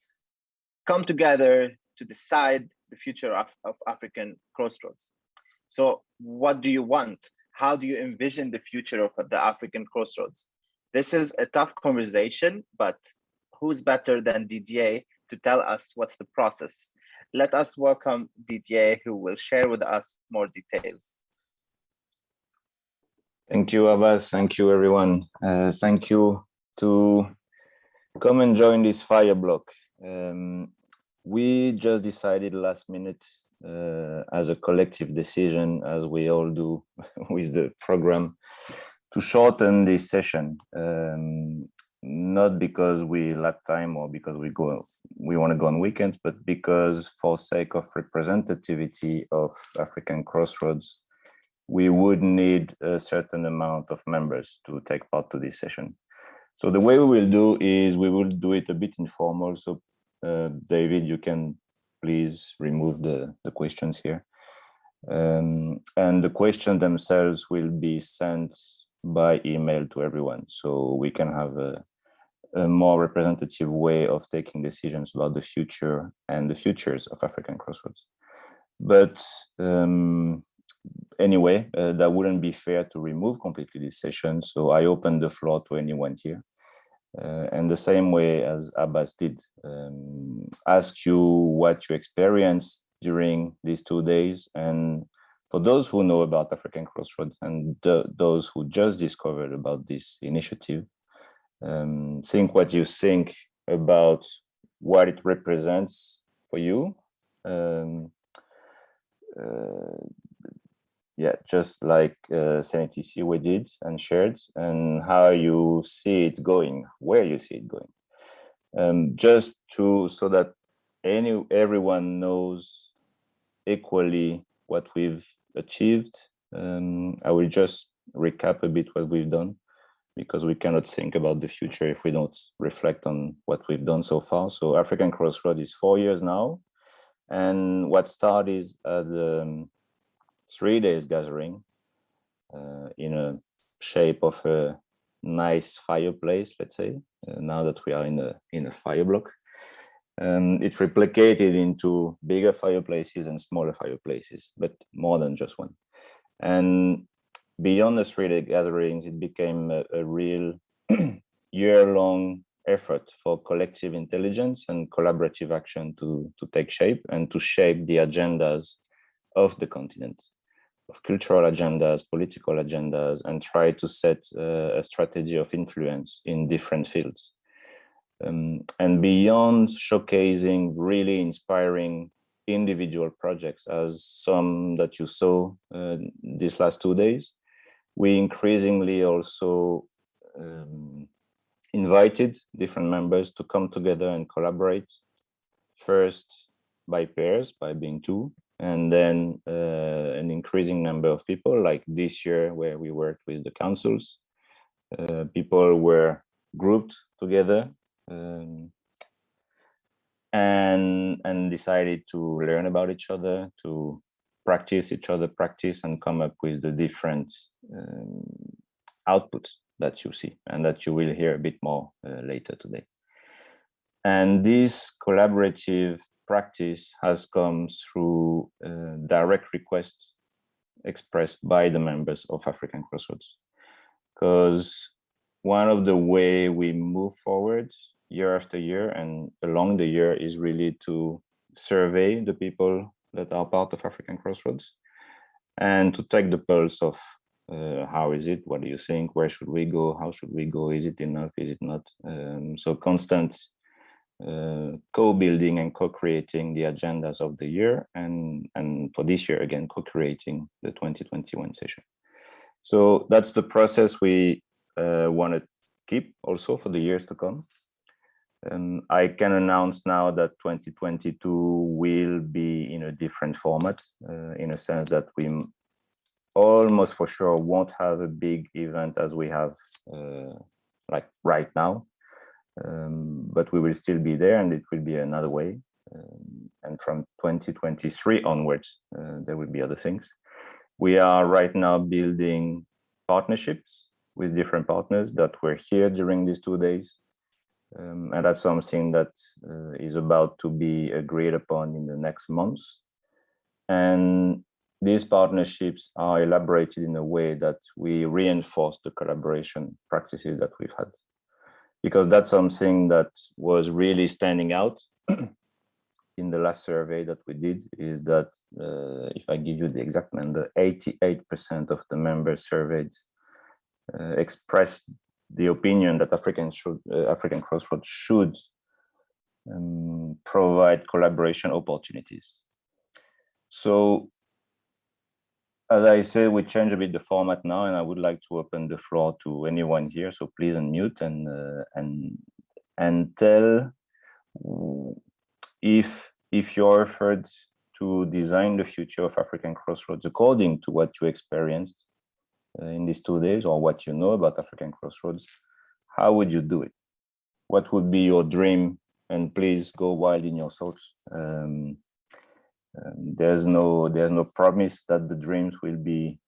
come together to decide the future of African Crossroads. So what do you want? How do you envision the future of the African Crossroads? This is a tough conversation, but who's better than Didier to tell us what's the process? Let us welcome Didier, who will share with us more details. Thank you, Abbas. Thank you, everyone. Thank you to come and join this fire block. We just decided last minute as a collective decision, as we all do with the program, to shorten this session. Not because we lack time or because we want to go on weekends, but because for sake of representativity of African Crossroads, we would need a certain amount of members to take part to this session. So the way we will do is we will do it a bit informal. So David, you can please remove the questions here. And the questions themselves will be sent by email to everyone. So we can have a more representative way of taking decisions about the future and the futures of African Crossroads. But anyway, that wouldn't be fair to remove completely this session. So I open the floor to anyone here. And the same way as Abbas did, ask you what you experienced during these 2 days. And for those who know about African Crossroads and those who just discovered about this initiative, think what you think about what it represents for you. Yeah, just like CNTC we did and shared, and how you see it going, where you see it going. Just so that everyone knows equally what we've achieved. I will just recap a bit what we've done, because we cannot think about the future if we don't reflect on what we've done so far. So African Crossroads is 4 years now, and what started is the 3 days gathering in a shape of a nice fireplace, let's say, now that we are in a fire block. It replicated into bigger fireplaces and smaller fireplaces, but more than just one. And beyond the 3-day gatherings, it became a real year-long effort for collective intelligence and collaborative action to take shape and to shape the agendas of the continent, of cultural agendas, political agendas, and try to set a strategy of influence in different fields. And beyond showcasing really inspiring individual projects, as some that you saw these last 2 days, we increasingly also invited different members to come together and collaborate, first by pairs, by being 2, and then an increasing number of people, like this year where we worked with the councils. People were grouped together and decided to learn about each other, to practice and come up with the different outputs that you see and that you will hear a bit more later today. And this collaborative practice has come through direct requests expressed by the members of African Crossroads, because one of the way we move forward year after year and along the year is really to survey the people that are part of African Crossroads and to take the pulse of how is it, what do you think, where should we go, how should we go, is it enough, is it not? So constant co-building and co-creating the agendas of the year, and for this year again co-creating the 2021 session. So that's the process we want to keep also for the years to come. I can announce now that 2022 will be in a different format, in a sense that we almost for sure won't have a big event as we have like right now, but we will still be there, and it will be another way. And from 2023 onwards, there will be other things. We are right now building partnerships with different partners that were here during these 2 days. And that's something that is about to be agreed upon in the next months. And these partnerships are elaborated in a way that we reinforce the collaboration practices that we've had. Because that's something that was really standing out in the last survey that we did, is that if I give you the exact number, 88% of the members surveyed expressed the opinion that African Crossroads should provide collaboration opportunities. So, as I said, we change a bit the format now, and I would like to open the floor to anyone here. So please unmute and tell if you're offered to design the future of African Crossroads according to what you experienced in these 2 days, or what you know about African Crossroads, how would you do it? What would be your dream? And please go wild in your thoughts. There's no promise that the dreams will be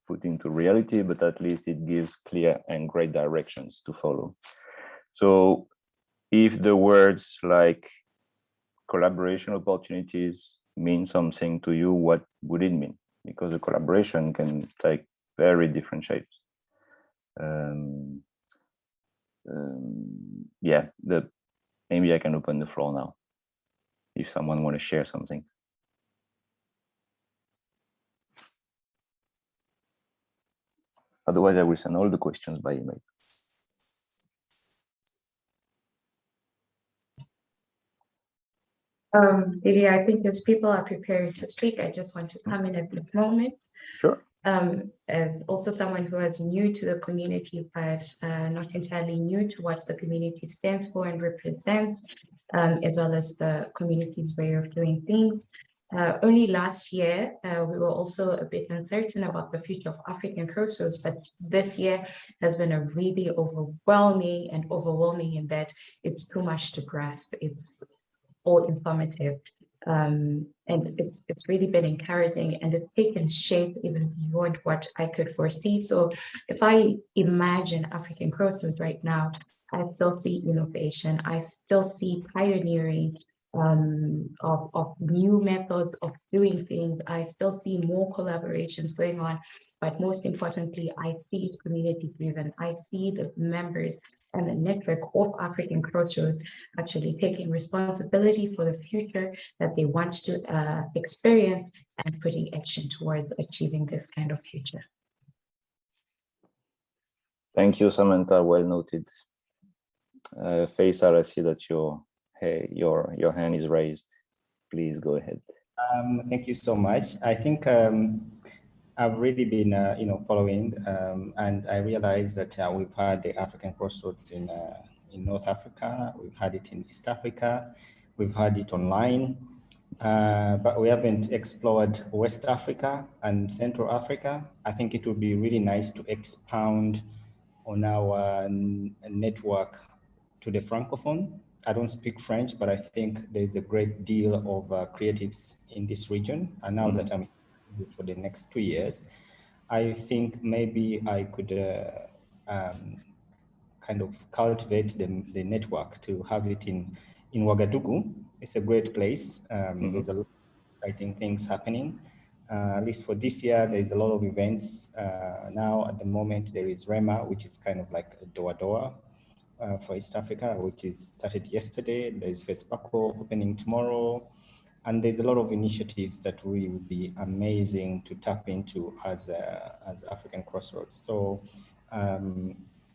put into reality, but at least it gives clear and great directions to follow. So if the words like collaboration opportunities mean something to you, what would it mean? Because a collaboration can take very different shapes. Yeah, maybe I can open the floor now if someone want to share something. Otherwise, I will send all the questions by email. Lily, I think as people are preparing to speak, I just want to come in at this moment. Sure. As also someone who is new to the community, but not entirely new to what the community stands for and represents, as well as the community's way of doing things. Only last year, we were also a bit uncertain about the future of African Crossroads, but this year has been a really overwhelming in that it's too much to grasp. It's all informative. And it's really been encouraging, and it's taken shape even beyond what I could foresee. So if I imagine African Crossroads right now, I still see innovation, I still see pioneering of new methods of doing things. I still see more collaborations going on, but most importantly, I see it community driven. I see the members and the network of African Crossroads actually taking responsibility for the future that they want to experience and putting action towards achieving this kind of future. Thank you, Samantha. Well noted. Faisal, I see that your hand is raised. Please go ahead. Thank you so much. I think I've really been, following, and I realized that we've had the African Crossroads in North Africa, we've had it in East Africa, we've had it online, but we haven't explored West Africa and Central Africa. I think it would be really nice to expound on our network to the Francophone. I don't speak French, but I think there's a great deal of creatives in this region. And now that I'm here for the next 2 years, I think maybe I could kind of cultivate the network to have it in Ouagadougou. It's a great place. There's a lot of exciting things happening. At least for this year, there's a lot of events. Now at the moment, there is REMA, which is kind of like a Doa for East Africa, which is started yesterday. There's FESPACO opening tomorrow. And there's a lot of initiatives that really would be amazing to tap into as African Crossroads. So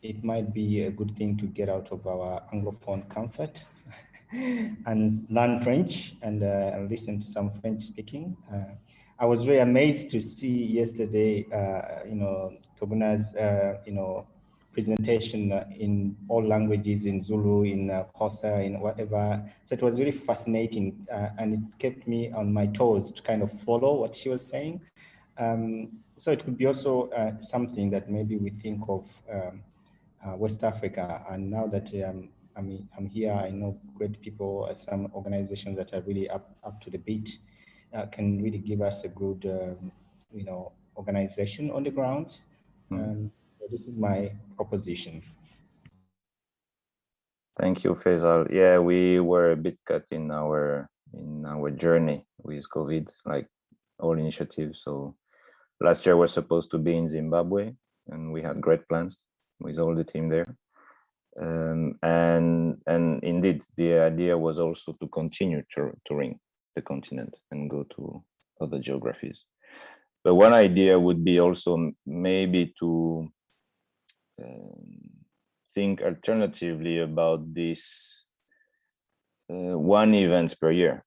it might be a good thing to get out of our Anglophone comfort and learn French and listen to some French speaking. I was very amazed to see yesterday, Toguna's, presentation in all languages, in Zulu, in Xhosa, in whatever. So it was really fascinating, and it kept me on my toes to kind of follow what she was saying. So it could be also something that maybe we think of West Africa. And now that I'm here, I know great people, some organizations that are really up to the beat, can really give us a good, organization on the ground. So this is my proposition. Thank you, Faisal. Yeah, we were a bit cut in our journey with COVID, like all initiatives. So last year we're supposed to be in Zimbabwe, and we had great plans with all the team there. And indeed, the idea was also to continue touring the continent and go to other geographies. But one idea would be also maybe to think alternatively about this one event per year,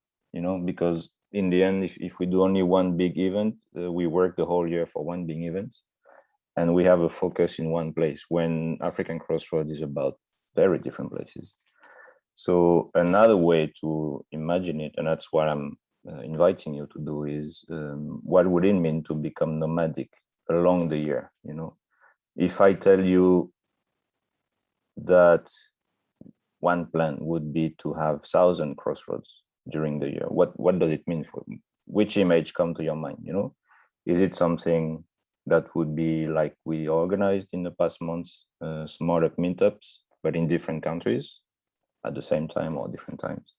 because in the end, if we do only one big event, we work the whole year for one big event, and we have a focus in one place, when African Crossroads is about very different places. So another way to imagine it, and that's what I'm inviting you to do, is what would it mean to become nomadic along the year? If I tell you that one plan would be to have 1,000 crossroads during the year, what does it mean for you? Which image come to your mind? Is it something that would be like we organized in the past months, smaller meetups, but in different countries at the same time or different times?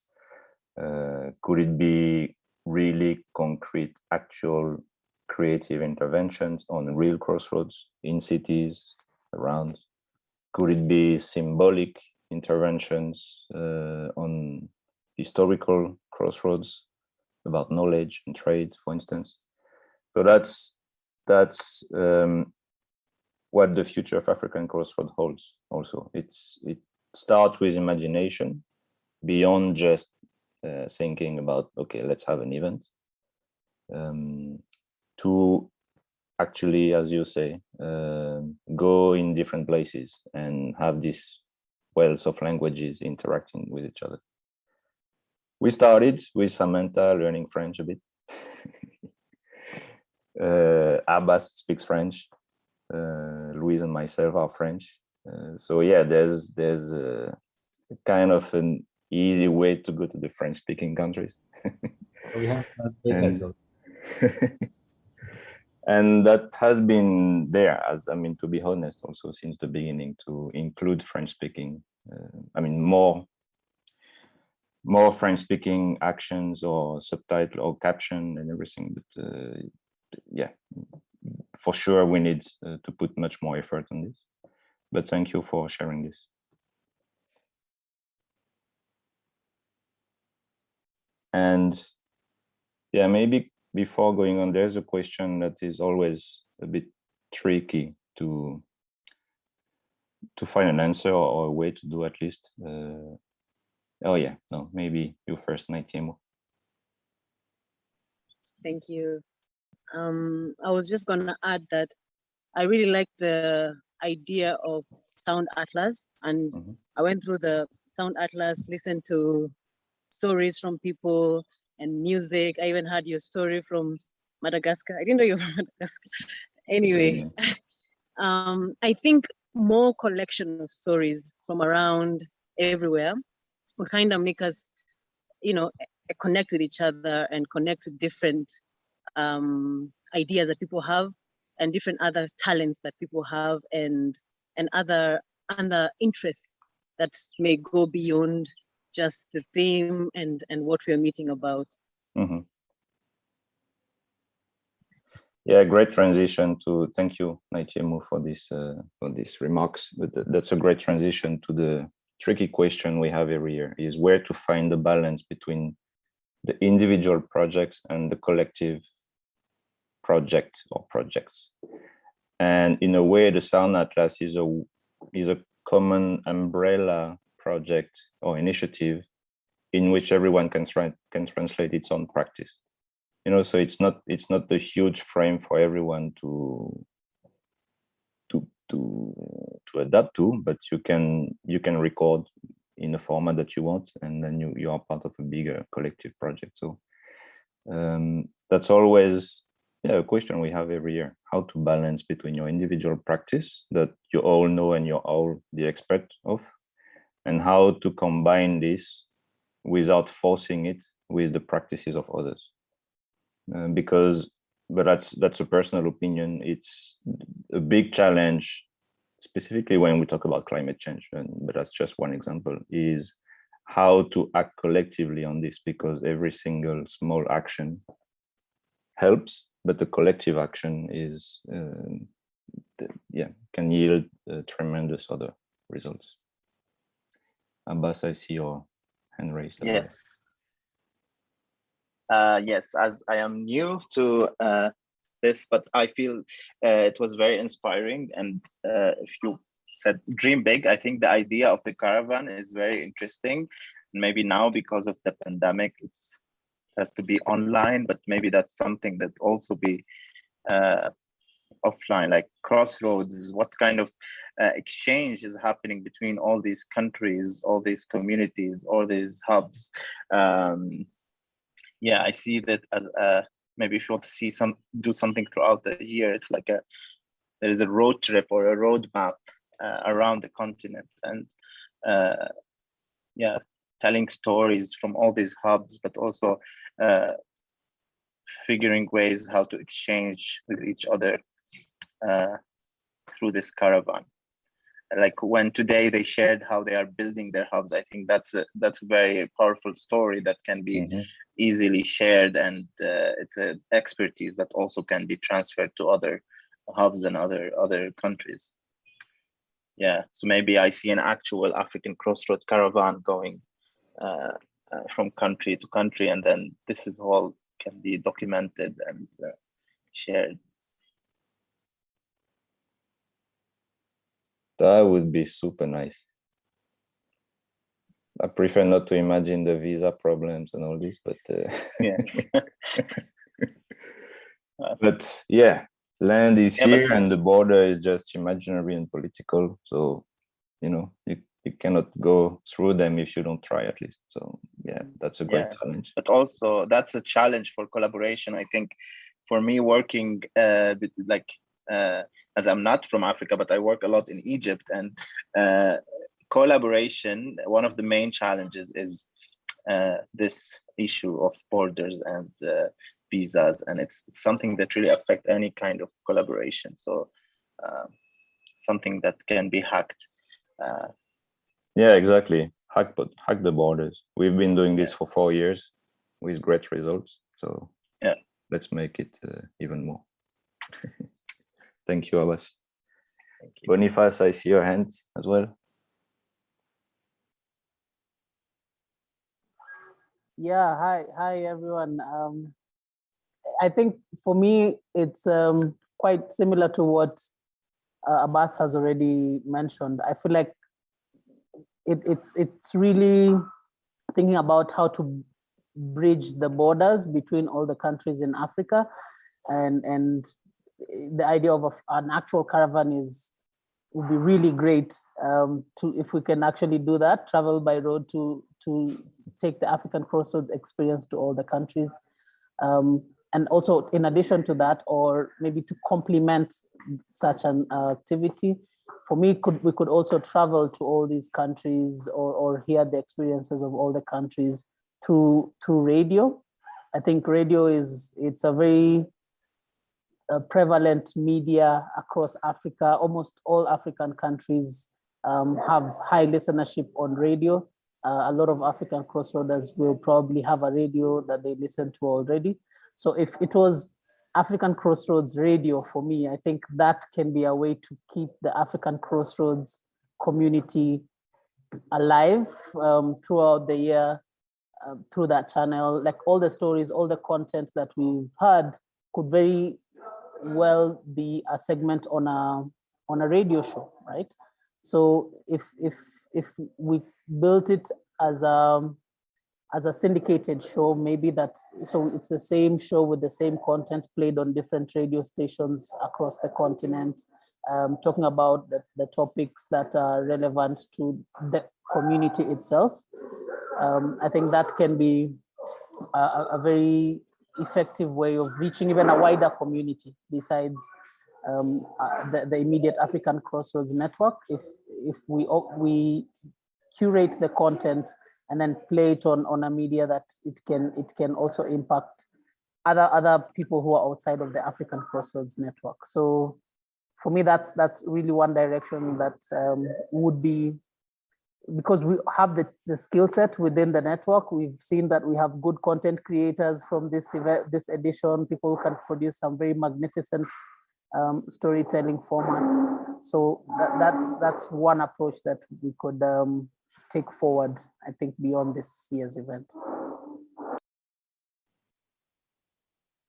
Could it be really concrete, actual creative interventions on real crossroads in cities around? Could it be symbolic interventions on historical crossroads about knowledge and trade, for instance? So that's what the future of African Crossroads holds. Also, it starts with imagination beyond just thinking about, okay, let's have an event, to actually, as you say, go in different places and have these wells of languages interacting with each other. We started with Samantha learning French a bit. Abbas speaks French. Louise and myself are French. So yeah, there's a kind of an easy way to go to the French-speaking countries. We have translations. And that has been there, as I mean, to be honest, also since the beginning, to include French-speaking. I mean, more French-speaking actions or subtitle or caption and everything. But yeah, for sure we need to put much more effort on this. But thank you for sharing this. And yeah, maybe before going on, there's a question that is always a bit tricky to find an answer or a way to do at least. Oh yeah, no, maybe you first, Naitiemo. Thank you. I was just gonna add that I really like the idea of Sound Atlas, and I went through the Sound Atlas, listened to stories from people and music. I even had your story from Madagascar. I didn't know you were from Madagascar. Anyway, I think more collection of stories from around everywhere would kind of make us, you know, connect with each other and connect with different ideas that people have and different other talents that people have and other interests that may go beyond just the theme and what we are meeting about. Mm-hmm. Yeah, great transition to, thank you, Naitiemo, for these remarks. But that's a great transition to the tricky question we have every year, is where to find the balance between the individual projects and the collective project or projects. And in a way, the Sound Atlas is a common umbrella project or initiative in which everyone can translate its own practice. You know, so it's not the huge frame for everyone to adapt to, but you can record in the format that you want, and then you are part of a bigger collective project. So that's always a question we have every year: how to balance between your individual practice that you all know and you're all the expert of, and how to combine this without forcing it with the practices of others. But that's a personal opinion. It's a big challenge, specifically when we talk about climate change, but that's just one example, is how to act collectively on this, because every single small action helps, but the collective action is, can yield tremendous other results. Abbas, I see your hand raised. Yes. Yes, as I am new to this, but I feel it was very inspiring. And if you said dream big, I think the idea of the caravan is very interesting. Maybe now because of the pandemic, it has to be online, but maybe that's something that also be offline, like Crossroads. What kind of exchange is happening between all these countries, all these communities, all these hubs? Yeah, I see that as maybe if you want to see do something throughout the year, it's like there is a road trip or a road map around the continent, and telling stories from all these hubs, but also figuring ways how to exchange with each other through this caravan. Like when today they shared how they are building their hubs, I think that's a very powerful story that can be easily shared, and it's an expertise that also can be transferred to other hubs and other countries. Yeah, so maybe I see an actual African Crossroad caravan going from country to country, and then this is all can be documented and shared. That would be super nice. I prefer not to imagine the visa problems and all this, but yes. But yeah, land is here and the border is just imaginary and political. So, you know, you cannot go through them if you don't try at least. So yeah, that's a great challenge. But also that's a challenge for collaboration. I think for me working as I'm not from Africa, but I work a lot in Egypt, and collaboration, one of the main challenges is this issue of borders and visas, and it's something that really affects any kind of collaboration. So something that can be hacked. Yeah, exactly. Hack the borders. We've been doing this for 4 years with great results. So yeah, let's make it even more. Thank you, Abbas. Thank you. Boniface, I see your hand as well. Yeah, hi everyone. I think for me, it's quite similar to what Abbas has already mentioned. I feel like it's really thinking about how to bridge the borders between all the countries in Africa, and the idea of an actual caravan would be really great if we can actually do that, travel by road to take the African Crossroads experience to all the countries. And also, in addition to that, or maybe to complement such an activity, for me, we could also travel to all these countries or hear the experiences of all the countries through radio. I think radio it's a very prevalent media across Africa. Almost all African countries have high listenership on radio. A lot of African Crossroaders will probably have a radio that they listen to already. So if it was African Crossroads radio for me, I think that can be a way to keep the African Crossroads community alive throughout the year through that channel. Like all the stories, all the content that we've heard could very well be a segment on a radio show, right? So if we built it as a syndicated show, maybe so it's the same show with the same content played on different radio stations across the continent, talking about the topics that are relevant to the community itself. I think that can be a very effective way of reaching even a wider community besides the immediate African Crossroads network. If we curate the content and then play it on a media that it can also impact other people who are outside of the African Crossroads network. So for me, that's really one direction that would be, because we have the skill set within the network. We've seen that we have good content creators from this event, this edition, people who can produce some very magnificent storytelling formats. So that's one approach that we could take forward, I think, beyond this year's event.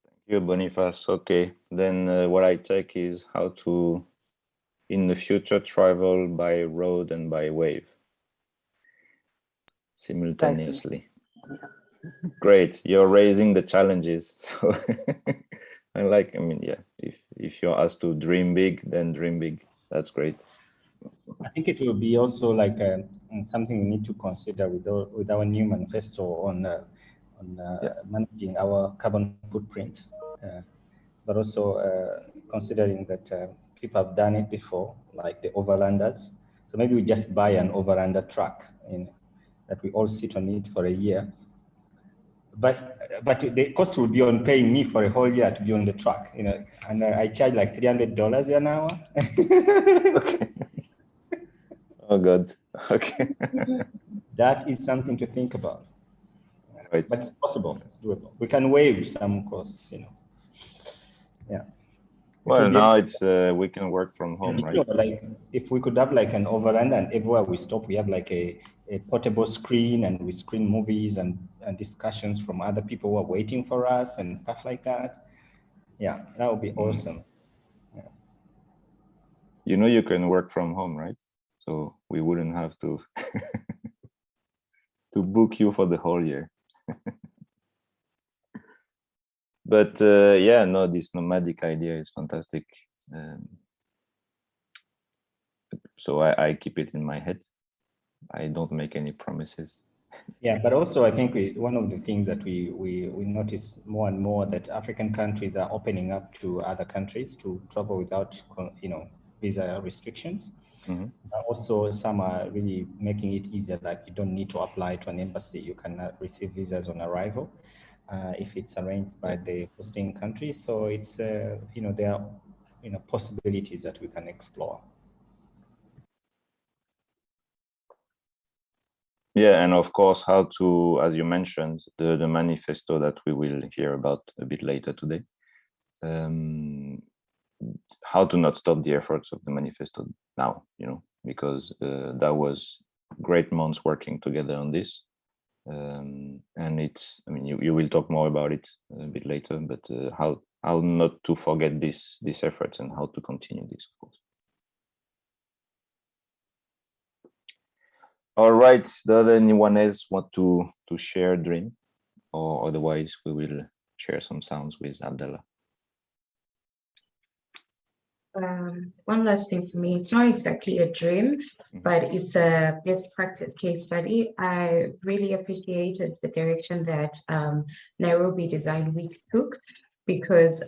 Thank you, Boniface. Okay, then what I take is how to, in the future, travel by road and by wave simultaneously. Great, you're raising the challenges. So I mean, yeah, if you're asked to dream big, then dream big. That's great. I think it will be also like something we need to consider with our new manifesto on managing our carbon footprint, but also considering that people have done it before, like the overlanders. So maybe we just buy an overlander truck that we all sit on it for a year. But the cost would be on paying me for a whole year to be on the truck, and I charge like $300 an hour. Okay. Oh God. Okay. That is something to think about. Right. But it's possible. It's doable. We can waive some costs, Yeah. Well, now it's we can work from home, right? Like if we could have like an overland, and everywhere we stop, we have like a portable screen, and we screen movies and discussions from other people who are waiting for us and stuff like that. Yeah, that would be awesome. Yeah. You can work from home, right? So we wouldn't have to to book you for the whole year. But yeah, no, this nomadic idea is fantastic. So I keep it in my head. I don't make any promises. Yeah, but also I think one of the things that we notice more and more, that African countries are opening up to other countries to travel without visa restrictions. Also, some are really making it easier, like you don't need to apply to an embassy. You can receive visas on arrival if it's arranged by the hosting country. So it's, there are, possibilities that we can explore. Yeah, and of course, how to, as you mentioned, the manifesto that we will hear about a bit later today. How to not stop the efforts of the manifesto now, because that was great months working together on this. And it's, you will talk more about it a bit later, but how not to forget these efforts and how to continue this, of course. All right, does anyone else want to share a dream? Or otherwise we will share some sounds with Abdallah. One last thing for me, it's not exactly a dream, but it's a best practice case study. I really appreciated the direction that Nairobi Design Week took, because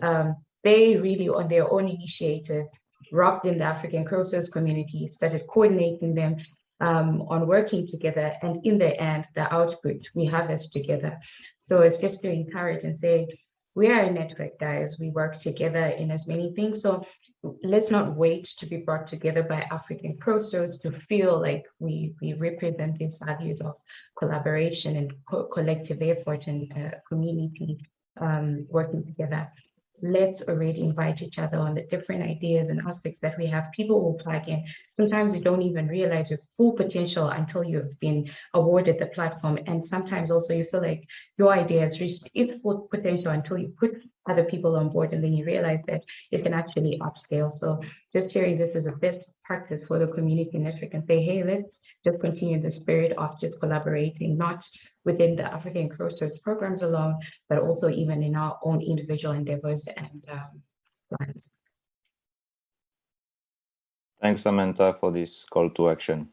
they really, on their own initiative, robbed in the African Crossroads community, started coordinating them on working together, and in the end, the output we harvest together. So it's just to encourage and say, we are a network, guys. We work together in as many things. So let's not wait to be brought together by African Crossroads to feel like we represent these values of collaboration and collective effort and community working together. Let's already invite each other on the different ideas and aspects that we have. People will plug in. Sometimes you don't even realize your full potential until you've been awarded the platform. And sometimes also you feel like your idea has reached its full potential until you put other people on board, and then you realize that it can actually upscale. So just sharing this as a best practice for the community network and say, hey, let's just continue the spirit of just collaborating, not within the African Crossroads programs alone, but also even in our own individual endeavors and plans. Thanks, Samantha, for this call to action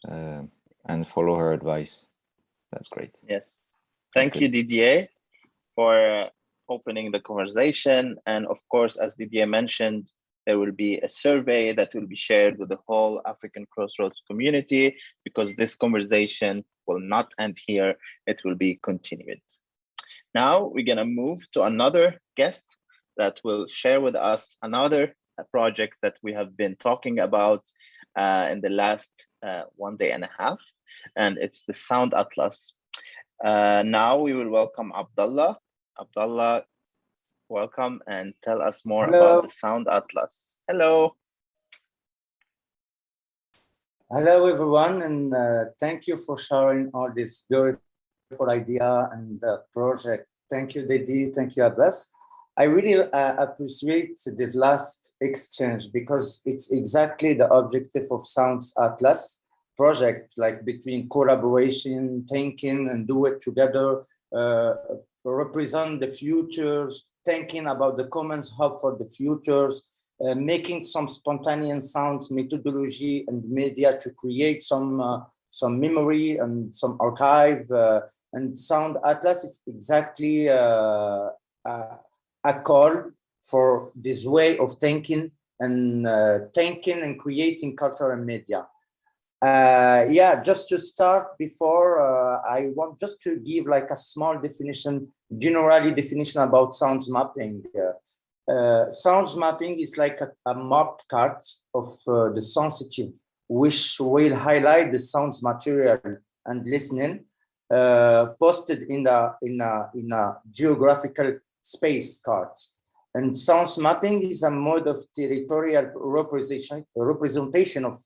and follow her advice. That's great. Yes. Thank you, Didier, for opening the conversation. And of course, as Didier mentioned, there will be a survey that will be shared with the whole African Crossroads community, because this conversation will not end here. It will be continued. Now we're gonna move to another guest that will share with us another project that we have been talking about in the last 1.5 days, and it's the Sound Atlas. Now we will welcome Abdallah. Abdallah, welcome and tell us more about the Sound Atlas. Hello. Hello, everyone, and thank you for sharing all this beautiful idea and project. Thank you, Didi. Thank you, Abbas. I really appreciate this last exchange, because it's exactly the objective of Sounds Atlas project, like between collaboration, thinking, and do it together, represent the futures, thinking about the Commons Hub for the futures, making some spontaneous sounds methodology and media to create some memory and some archive. And Sound Atlas is exactly a call for this way of thinking and creating culture and media. Yeah, just to start before, I want just to give like a small definition, generally definition about sounds mapping. Sounds mapping is like a map card of the sensitive, which will highlight the sounds material and listening posted in a geographical space cards. And sounds mapping is a mode of territorial representation of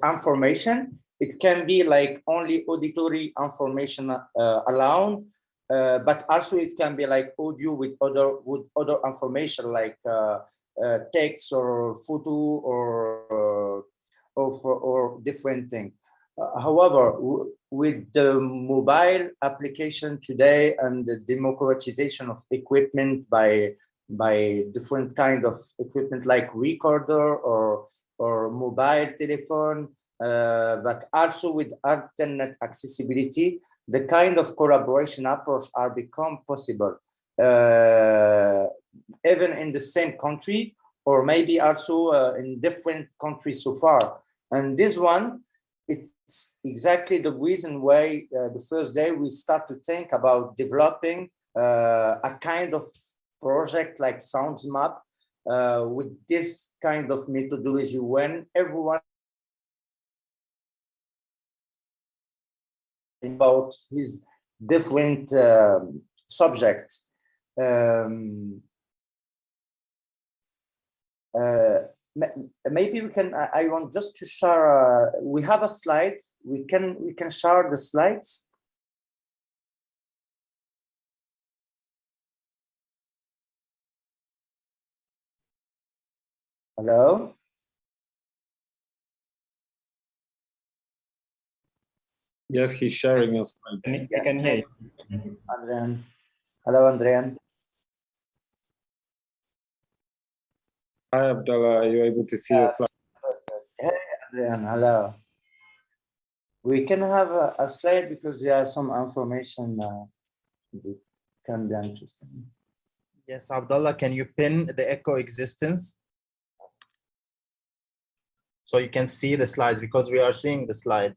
information. It can be like only auditory information alone, but also it can be like audio with other information like text or photo or different thing. However, with the mobile application today and the democratization of equipment by different kind of equipment like recorder or mobile telephone, but also with internet accessibility, the kind of collaboration approach are become possible, even in the same country, or maybe also in different countries so far. And this one, it's exactly the reason why the first day we start to think about developing a kind of project like SoundsMap with this kind of methodology when everyone about his different subjects. Maybe we can. I want just to share. We have a slide. We can share the slides. Hello. Yes, he's sharing a slide. I can hear you. Adrian. Hello, Adrian. Hi, Abdullah. Are you able to see the slide? Hey, Adrian. Hello. We can have a slide because there are some information that can be interesting. Yes, Abdullah, can you pin the echo existence? So you can see the slides because we are seeing the slide.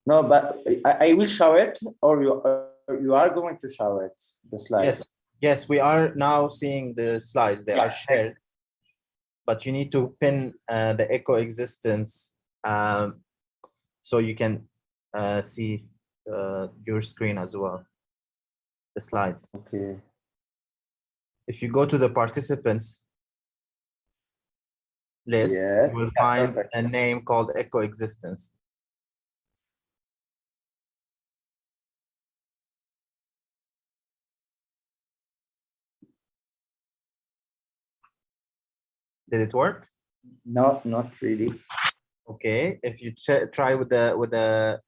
No, but I will show it, or you are going to show it, the slides. Yes, yes, we are now seeing the slides. They are shared, but you need to pin the echo existence so you can see your screen as well, the slides. Okay. If you go to the participants list, you will find a name called echo existence. Did it work? No, not really. Okay, if you try with the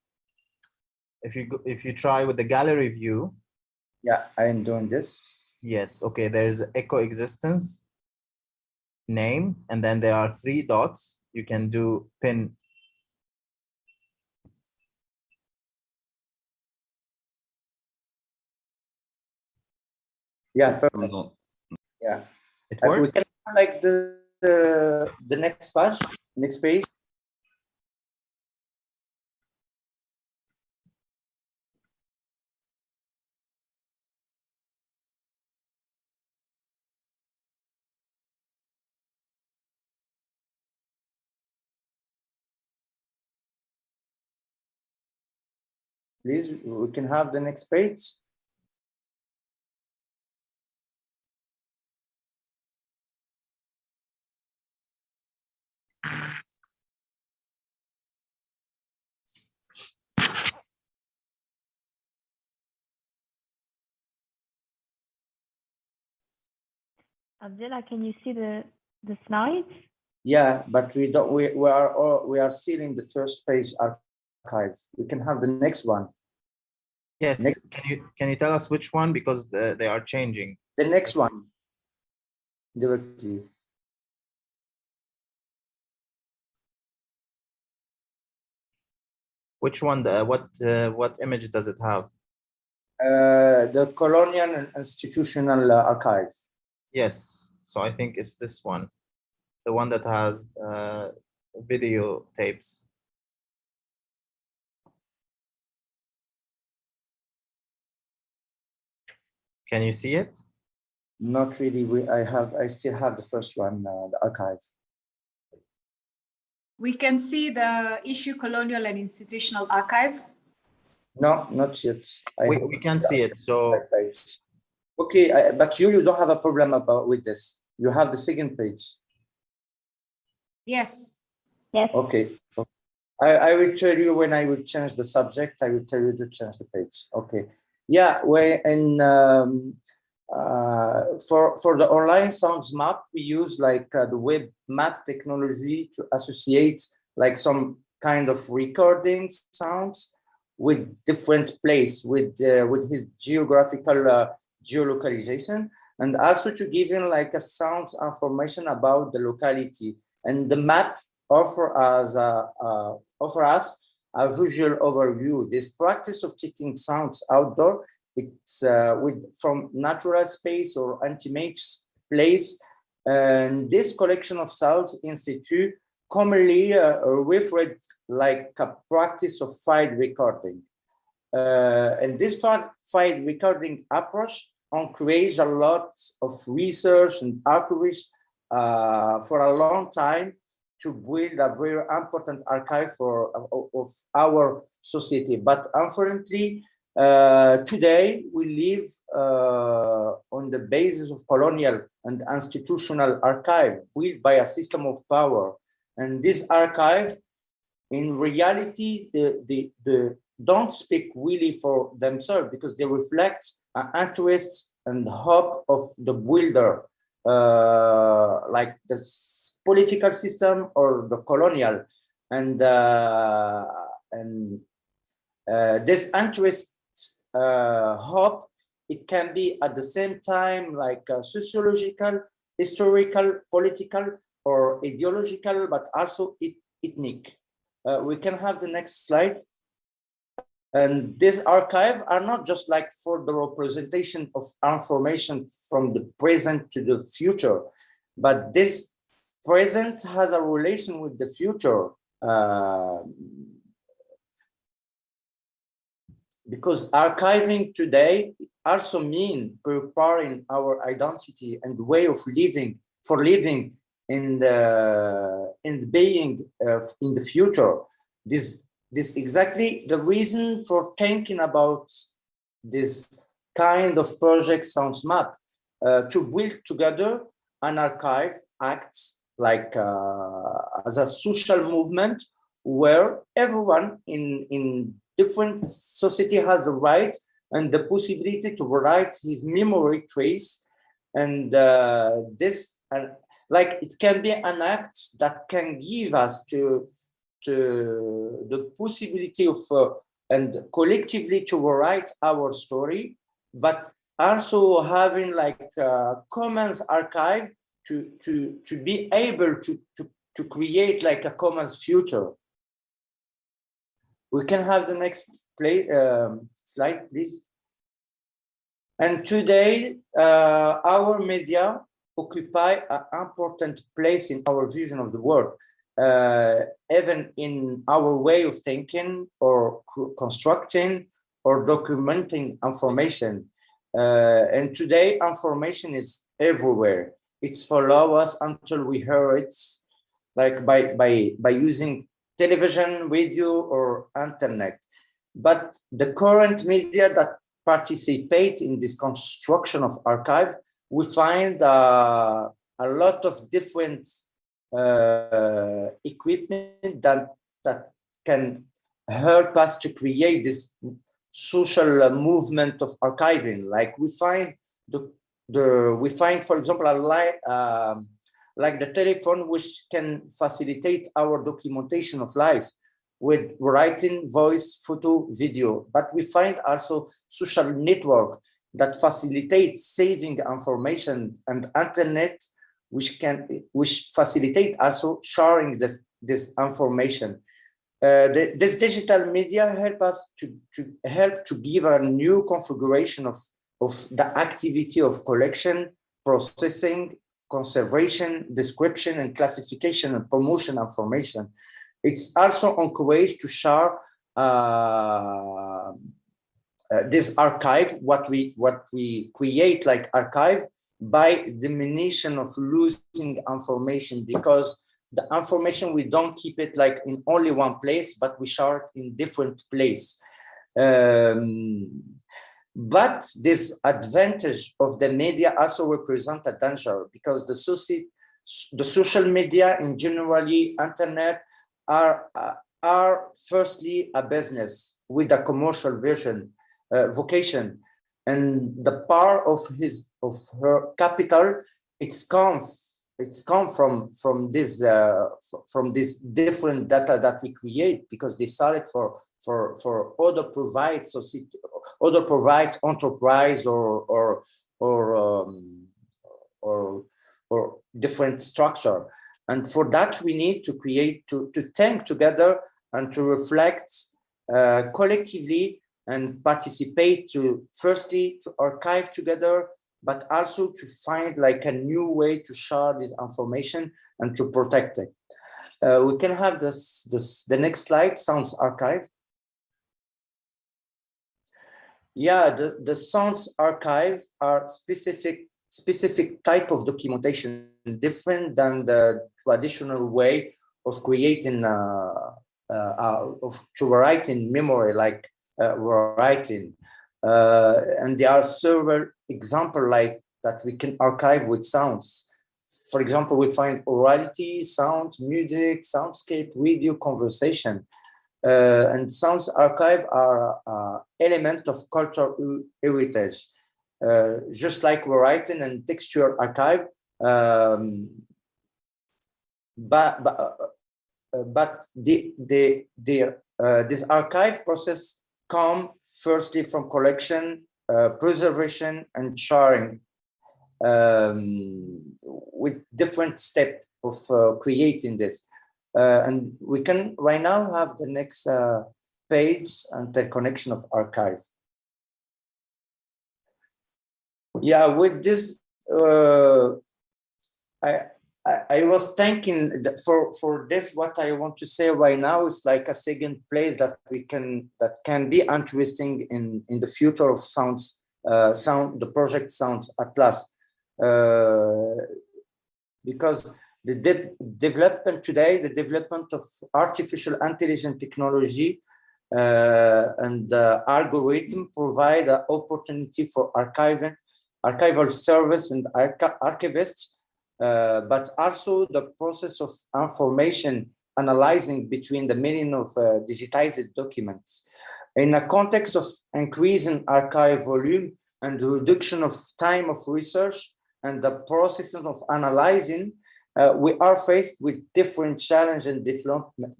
if you try with the gallery view. Yeah, I am doing this. Yes, okay, there's echo existence name, and then there are 3 dots. You can do pin. Yeah, perfect. Yeah. It worked? We can like the next page. Please, we can have the next page. Abdullah, can you see the slides? Yeah, but we don't. We are still in the first page archive. We can have the next one. Yes. Next. Can you tell us which one, because they are changing? The next one. Directly. Which one? What image does it have? The Colonial and Institutional Archive. Yes. So I think it's this one, the one that has video tapes. Can you see it? Not really. I still have the first one, the archive. We can see the issue Colonial and Institutional Archive. No, not yet. We can see it. So okay, but you don't have a problem with this. You have the second page. Yes. Yes. Okay. I will tell you when I will change the subject. I will tell you to change the page. Okay. Yeah. For the online sounds map, we use like the web map technology to associate like some kind of recording sounds with different place with his geographical geolocalization, and also to give him like a sound information about the locality. And the map offer us a visual overview. This practice of taking sounds outdoor, it's from natural space or intimate place, And this collection of sounds in situ commonly referred like a practice of file recording. And this file recording approach encouraged a lot of research and archivists for a long time to build a very important archive of our society. But unfortunately, today we live on the basis of colonial and institutional archive built by a system of power. And this archive, in reality, they don't speak really for themselves because they reflect an interest and hope of the builder, like the political system or the colonial. And this interest, hope, it can be at the same time like sociological, historical, political, or ideological, but also ethnic. We can have the next slide. And this archive are not just like for the representation of information from the present to the future, but this present has a relation with the future. Because archiving today also means preparing our identity and way of living for living in the being in the future. This exactly the reason for thinking about this kind of project Sounds Map, to build together an archive acts like as a social movement where everyone in different society has the right and the possibility to write his memory trace. And this, like it can be an act that can give us to the possibility of and collectively to write our story, but also having like a commons archive to be able to create like a commons future. We can have the next slide, please. And today, our media occupy an important place in our vision of the world. Even in our way of thinking or constructing or documenting information. And today information is everywhere. It's follow us until we hear it, like by using television, radio, or internet. But the current media that participate in this construction of archive, we find a lot of different equipment that can help us to create this social movement of archiving. Like we find for example, like the telephone, which can facilitate our documentation of life with writing, voice, photo, video. But we find also social network that facilitates saving information, and internet, which facilitate also sharing this information. This digital media help us to give a new configuration of the activity of collection, processing, conservation, description, and classification and promotion information. It's also encouraged to share this archive, what we create like archive, by diminution of losing information, because the information, we don't keep it like in only one place, but we share it in different place. But this advantage of the media also represent a danger, because the social media in generally internet are firstly a business with a commercial vocation, and the power of her capital, it's come from this different data that we create, because they sell it for other provide society, other provide enterprise or different structure. And for that, we need to create, to think together and to reflect collectively and participate to, firstly, to archive together but also to find like a new way to share this information and to protect it. We can have the next slide, Sounds Archive. Yeah, the Sounds Archive are specific type of documentation, different than the traditional way of creating to write in memory, like writing. And there are several examples like that we can archive with sounds. For example, we find orality, sound, music, soundscape, video, conversation. And sounds archive are element of cultural heritage. Just like writing and textual archive, but this archive process come firstly from collection, preservation, and sharing, with different steps of creating this. And we can right now have the next page and the connection of archive. Yeah, with this, I was thinking that for this, what I want to say right now is like a second place that can be interesting in the future of sounds, the project Sounds Atlas, because the development of artificial intelligence technology and algorithm provide an opportunity for archival service and archivists, but also the process of information analyzing between the million of digitized documents. In a context of increasing archive volume and reduction of time of research and the processes of analyzing, we are faced with different challenges and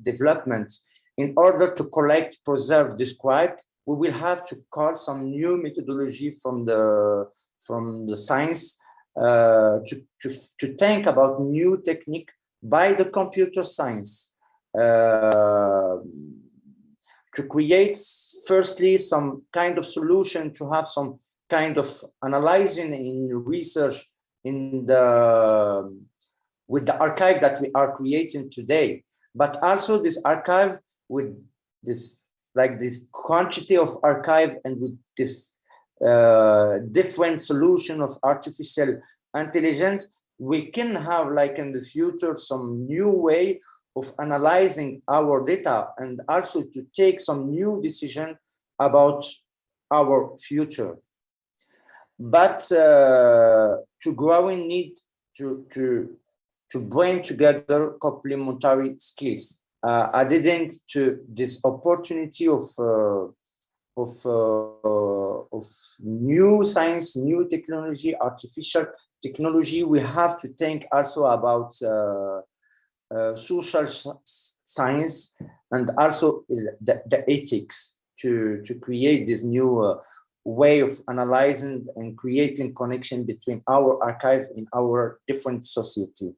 developments. In order to collect, preserve, describe, we will have to call some new methodology from the science to think about new technique by the computer science, to create firstly some kind of solution, to have some kind of analyzing in research in with the archive that we are creating today, but also this archive with this quantity of archive and with this different solution of artificial intelligence, we can have like in the future some new way of analyzing our data and also to take some new decision about our future. But to growing need to bring together complementary skills, adding to this opportunity of new science, new technology, artificial technology, we have to think also about social science and also the ethics to create this new way of analyzing and creating connection between our archive and our different society.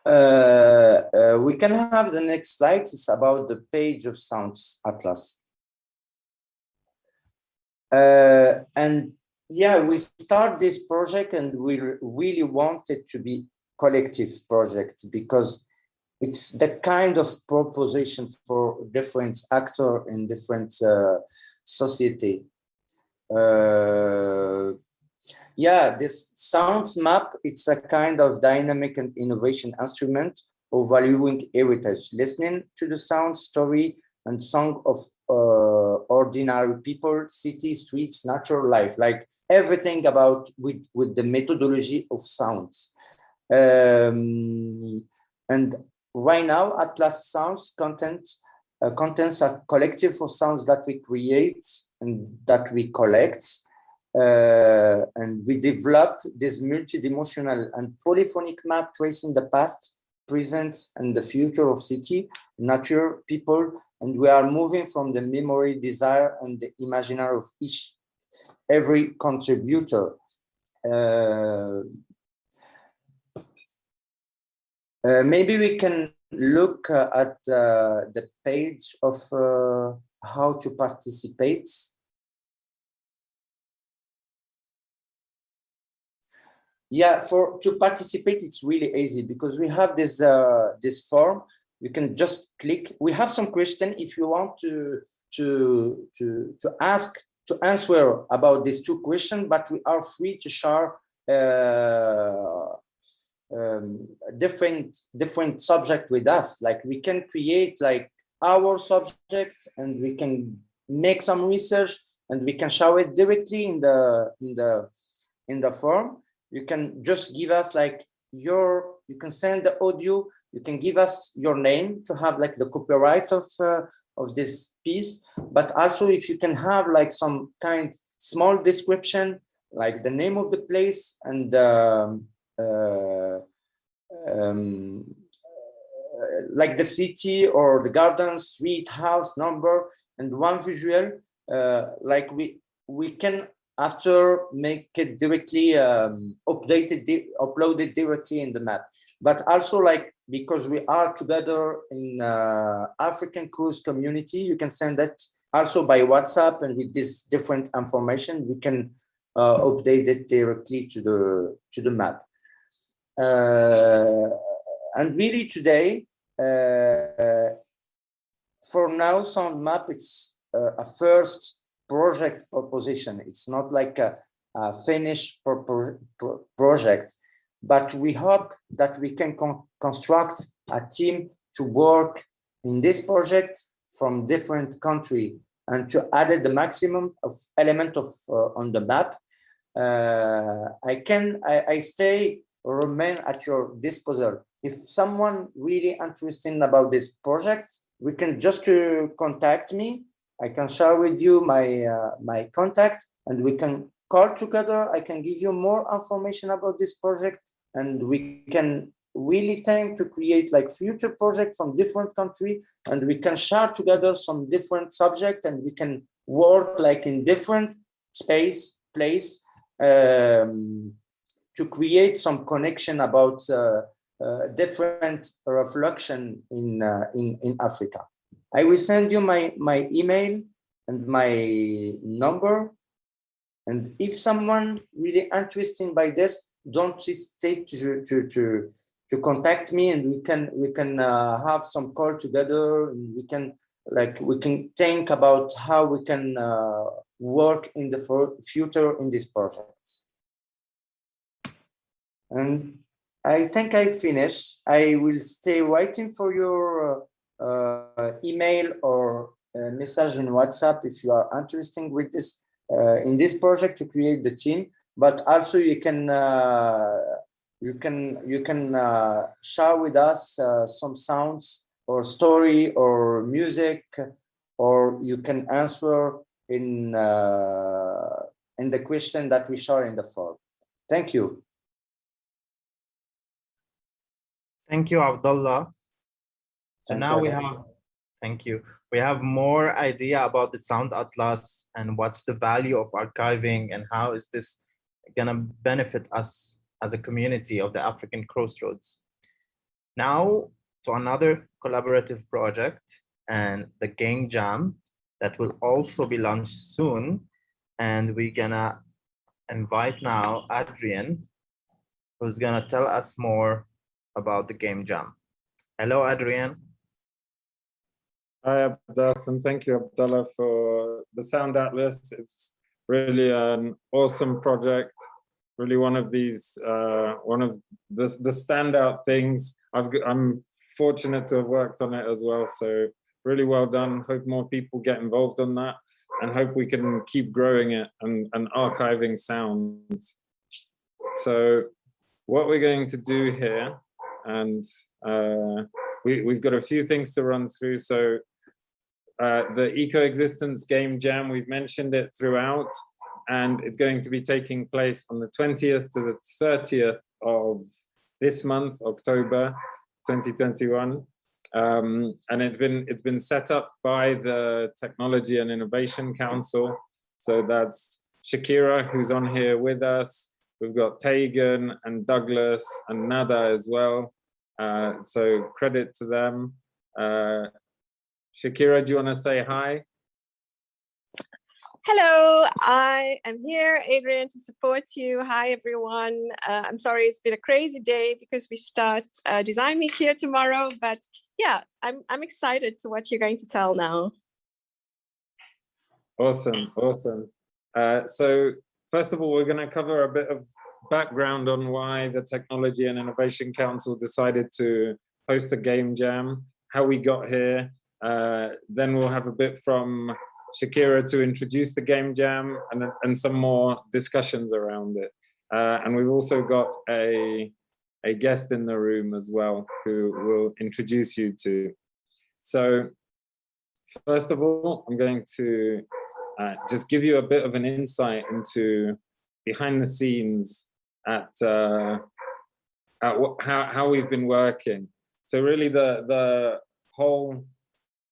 We can have the next slide. It's about the page of Sounds Atlas. And yeah, we start this project and we really want it to be collective project because it's the kind of proposition for different actors in different society. Yeah, this sounds map, it's a kind of dynamic and innovation instrument of valuing heritage, listening to the sound, story, and song of ordinary people, city, streets, natural life, like everything about with the methodology of sounds. And right now, Atlas Sounds contents a collective of sounds that we create and that we collect. And we develop this multidimensional and polyphonic map tracing the past, present, and the future of city, nature, people, and we are moving from the memory, desire, and the imaginary of every contributor. Maybe we can look at the page of how to participate. Yeah, to participate, it's really easy because we have this this form. You can just click. We have some question if you want to answer about these two questions, but we are free to share different subject with us. Like we can create like our subject, and we can make some research, and we can show it directly in the form. You can just give us like you can send the audio, you can give us your name to have like the copyright of this piece, but also if you can have like some kind small description, like the name of the place and like the city or the garden, street, house, number, and one visual, like we can after make it directly uploaded directly in the map. But also like because we are together in African cruise community, you can send that also by WhatsApp, and with this different information we can update it directly to the map. And really today, for now, Sound Map, it's a first project proposition. It's not like a finished project, but we hope that we can construct a team to work in this project from different countries and to add the maximum of element of on the map. I stay or remain at your disposal. If someone really interested about this project, we can just contact me. I can share with you my contact, and we can call together. I can give you more information about this project, and we can really think to create like future projects from different countries, and we can share together some different subject, and we can work like in different place to create some connection about different reflection in Africa. I will send you my email and my number, and if someone really interested by this, don't hesitate to contact me, and we can have some call together, and we can think about how we can work in the future in this project. And I think I finished. I will stay waiting for your email or message in WhatsApp if you are interested with this in this project to create the team. But also you can share with us some sounds or story or music, or you can answer in the question that we share in the form. Thank you. Thank you, Abdullah. So Thank now you. we have, thank you. We have more idea about the Sound Atlas and what's the value of archiving and how is this gonna benefit us as a community of the African Crossroads. Now to another collaborative project and the Game Jam that will also be launched soon. And we're gonna invite now Adrian, who's gonna tell us more about the Game Jam. Hello, Adrian. Hi, Abdas, and thank you, Abdullah, for the Sound Atlas. It's really an awesome project. Really one of these, one of the standout things. I'm fortunate to have worked on it as well. So really well done. Hope more people get involved on that, and hope we can keep growing it and archiving sounds. So what we're going to do here, and we've got a few things to run through. So the Ecoexistence Game Jam, we've mentioned it throughout, and it's going to be taking place on the 20th to the 30th of this month, October 2021. And it's been set up by the Technology and Innovation Council. So that's Shakira, who's on here with us. We've got Tegan and Douglas and Nada as well. So credit to them. Shakira, do you want to say hi? Hello, I am here, Adrian, to support you. Hi, everyone. I'm sorry it's been a crazy day because we start Design Week here tomorrow, but yeah, I'm excited to what you're going to tell now. Awesome, awesome. So first of all, we're going to cover a bit of background on why the Technology and Innovation Council decided to host a game jam, how we got here. Then we'll have a bit from Shakira to introduce the game jam and some more discussions around it. And we've also got a guest in the room as well who will introduce you to. So first of all, I'm going to just give you a bit of an insight into behind the scenes at how we've been working. So really the whole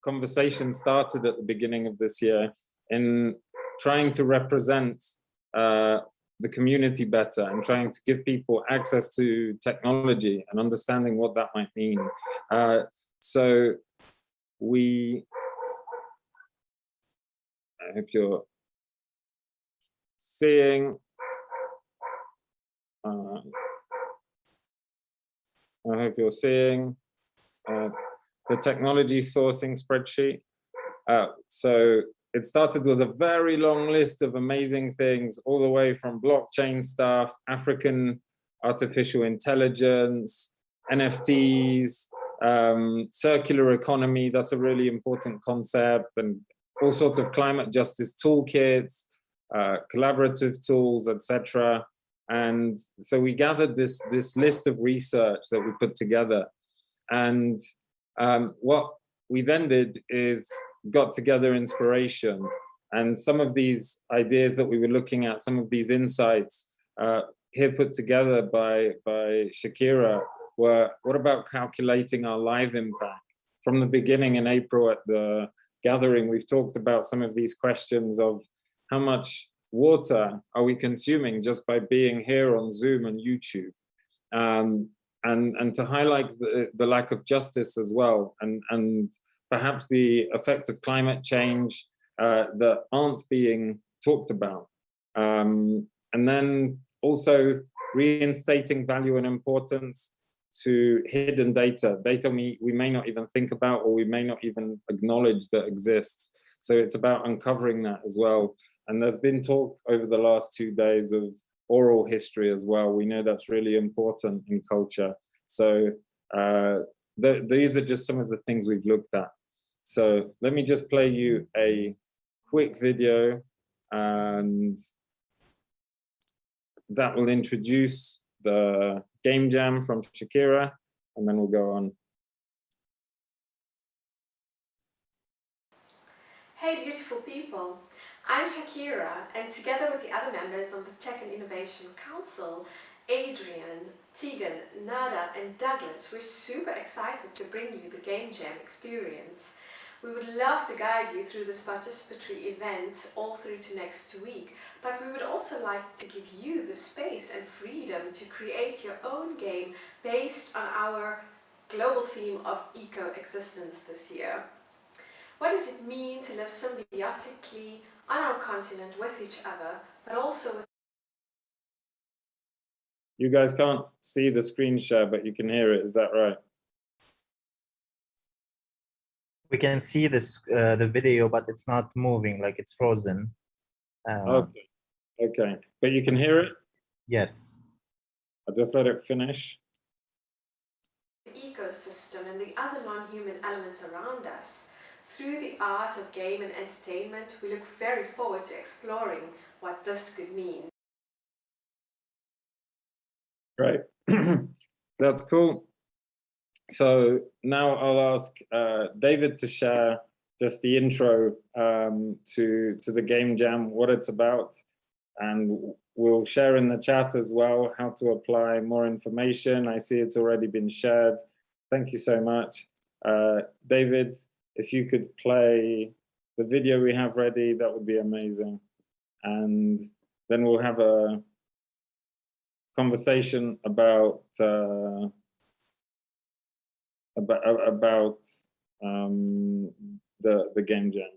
conversation started at the beginning of this year in trying to represent the community better and trying to give people access to technology and understanding what that might mean. So I hope you're seeing, the technology sourcing spreadsheet. So it started with a very long list of amazing things, all the way from blockchain stuff, African artificial intelligence, NFTs, circular economy, that's a really important concept, and all sorts of climate justice toolkits, collaborative tools, etc. And so we gathered this list of research that we put together. And what we then did is got together inspiration. And some of these ideas that we were looking at, some of these insights here put together by Shakira were, what about calculating our live impact? From the beginning in April at the gathering, we've talked about some of these questions of how much water are we consuming just by being here on Zoom and YouTube, and to highlight the lack of justice as well, and perhaps the effects of climate change that aren't being talked about, and then also reinstating value and importance to hidden data we may not even think about, or we may not even acknowledge that exists. So it's about uncovering that as well. And there's been talk over the last 2 days of oral history as well. We know that's really important in culture. So these are just some of the things we've looked at. So let me just play you a quick video, and that will introduce the game jam from Shakira, and then we'll go on. Hey beautiful people, I'm Shakira, and together with the other members of the Tech and Innovation Council, Adrian, Tegan, Nada and Douglas, we're super excited to bring you the Game Jam experience. We would love to guide you through this participatory event all through to next week, but we would also like to give you the space and freedom to create your own game based on our global theme of eco-existence this year. What does it mean to live symbiotically on our continent with each other, but also with... You guys can't see the screen share, but you can hear it, is that right? We can see this the video, but it's not moving, like it's frozen. Okay, but you can hear it? Yes. I'll just let it finish. The ecosystem and the other non-human elements around us. Through the art of game and entertainment, we look very forward to exploring what this could mean. Right, that's cool. So now I'll ask David to share just the intro to the Game Jam, what it's about, and we'll share in the chat as well how to apply more information. I see it's already been shared. Thank you so much. David, if you could play the video we have ready, that would be amazing. And then we'll have a conversation about the Game Jam.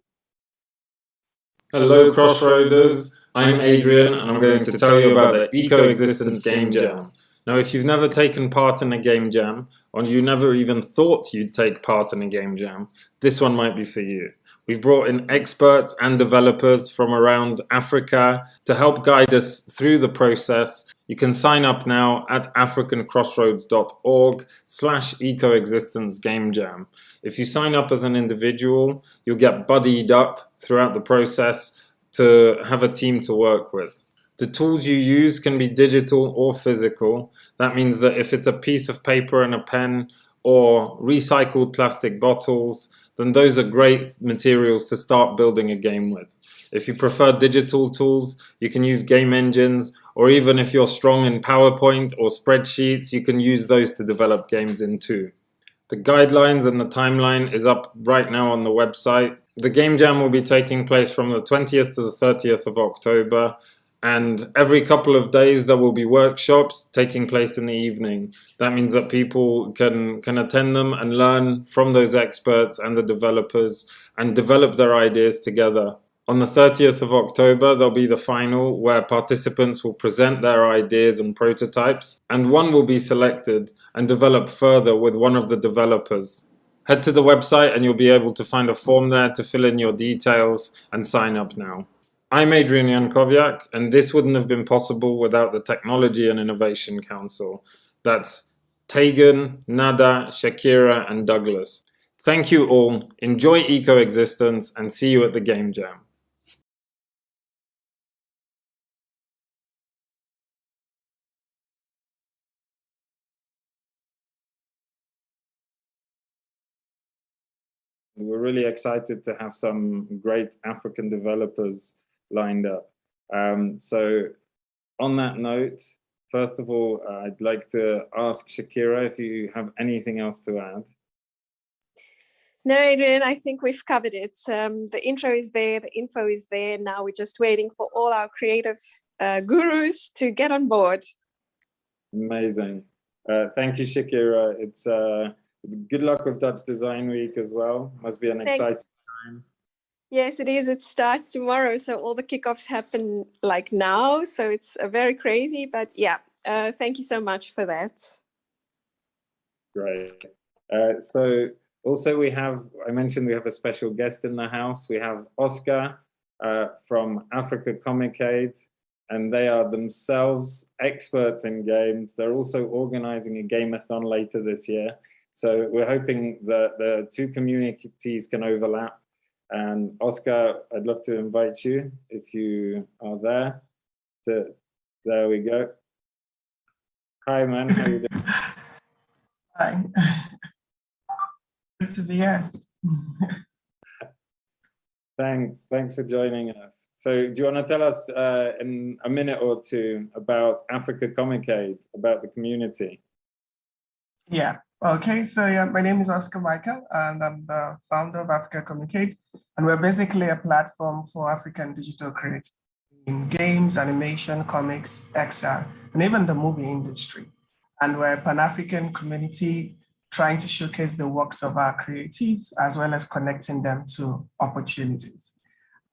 Hello, Crossroaders. I'm Adrian, and I'm going to tell you about the Ecoexistence Game Jam. Now, if you've never taken part in a game jam, or you never even thought you'd take part in a game jam, this one might be for you. We've brought in experts and developers from around Africa to help guide us through the process. You can sign up now at africancrossroads.org/ecoexistence game jam. If you sign up as an individual, you'll get buddied up throughout the process to have a team to work with. The tools you use can be digital or physical. That means that if it's a piece of paper and a pen or recycled plastic bottles, then those are great materials to start building a game with. If you prefer digital tools, you can use game engines, or even if you're strong in PowerPoint or spreadsheets, you can use those to develop games in too. The guidelines and the timeline is up right now on the website. The Game Jam will be taking place from the 20th to the 30th of October, and every couple of days there will be workshops taking place in the evening. That means that people can attend them and learn from those experts and the developers and develop their ideas together. On the 30th of October, there'll be the final where participants will present their ideas and prototypes, and one will be selected and develop further with one of the developers. Head to the website and you'll be able to find a form there to fill in your details and sign up now. I'm Adrian Jankowiak, and this wouldn't have been possible without the Technology and Innovation Council. That's Tegan, Nada, Shakira, and Douglas. Thank you all, enjoy Ecoexistence, and see you at the Game Jam. We're really excited to have some great African developers lined up. So on that note, first of all, I'd like to ask Shakira if you have anything else to add. No, Adrian, I think we've covered it. The intro is there, the info is there. Now we're just waiting for all our creative gurus to get on board. Amazing. Thank you, Shakira. It's good luck with Dutch Design Week as well. Must be an exciting time. Yes, it is. It starts tomorrow. So all the kickoffs happen like now. So it's very crazy. But yeah, thank you so much for that. Great. So also I mentioned we have a special guest in the house. We have Oscar from Africa Comic Aid, and they are themselves experts in games. They're also organizing a gameathon later this year. So we're hoping that the two communities can overlap. And Oscar, I'd love to invite you if you are there. There we go. Hi, man. How you doing? Hi. Good to be here. Thanks for joining us. So do you want to tell us in a minute or two about Africa Comic Aid, about the community? Yeah. Okay, so yeah, my name is Oscar Michael, and I'm the founder of Africa Comic Aid, and we're basically a platform for African digital creators in games, animation, comics, XR, and even the movie industry. And we're a Pan-African community trying to showcase the works of our creatives, as well as connecting them to opportunities.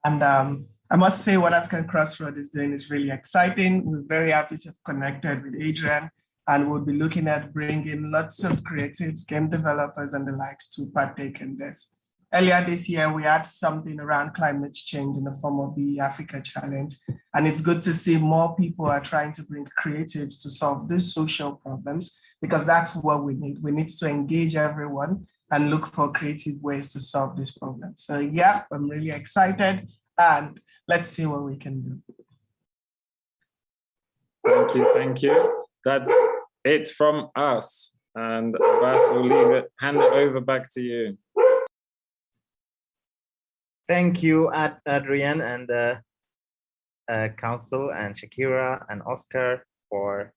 And I must say what African Crossroads is doing is really exciting. We're very happy to have connected with Adrian, and we'll be looking at bringing lots of creatives, game developers, and the likes to partake in this. Earlier this year, we had something around climate change in the form of the Africa Challenge. And it's good to see more people are trying to bring creatives to solve these social problems, because that's what we need. We need to engage everyone and look for creative ways to solve this problem. So yeah, I'm really excited, and let's see what we can do. Thank you. That's it from us. And Abbas, we'll hand it over back to you. Thank you, Adrian and the council, and Shakira and Oscar for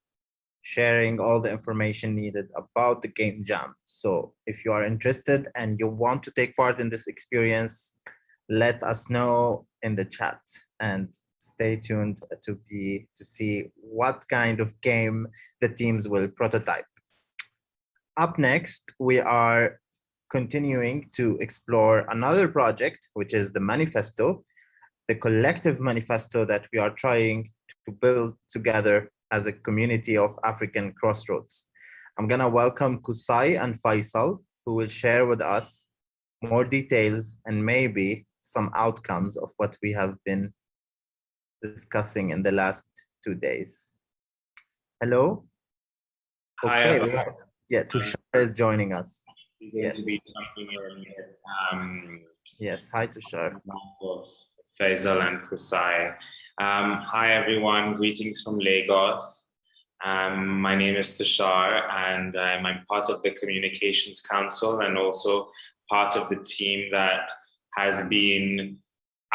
sharing all the information needed about the Game Jam. So if you are interested and you want to take part in this experience, let us know in the chat, and stay tuned to see what kind of game the teams will prototype. Up next, we are continuing to explore another project, which is the Manifesto. the collective manifesto that we are trying to build together as a community of African Crossroads. I'm gonna welcome Kusai and Faisal, who will share with us more details and maybe some outcomes of what we have been discussing in the last 2 days. Hello? Hi, Okay, we have, yeah, Tushar is joining us. Going to be jumping in. Yes, hi Tushar. Of Faisal and Kusai. Hi everyone, greetings from Lagos. My name is Tushar and I'm part of the Communications Council and also part of the team that has been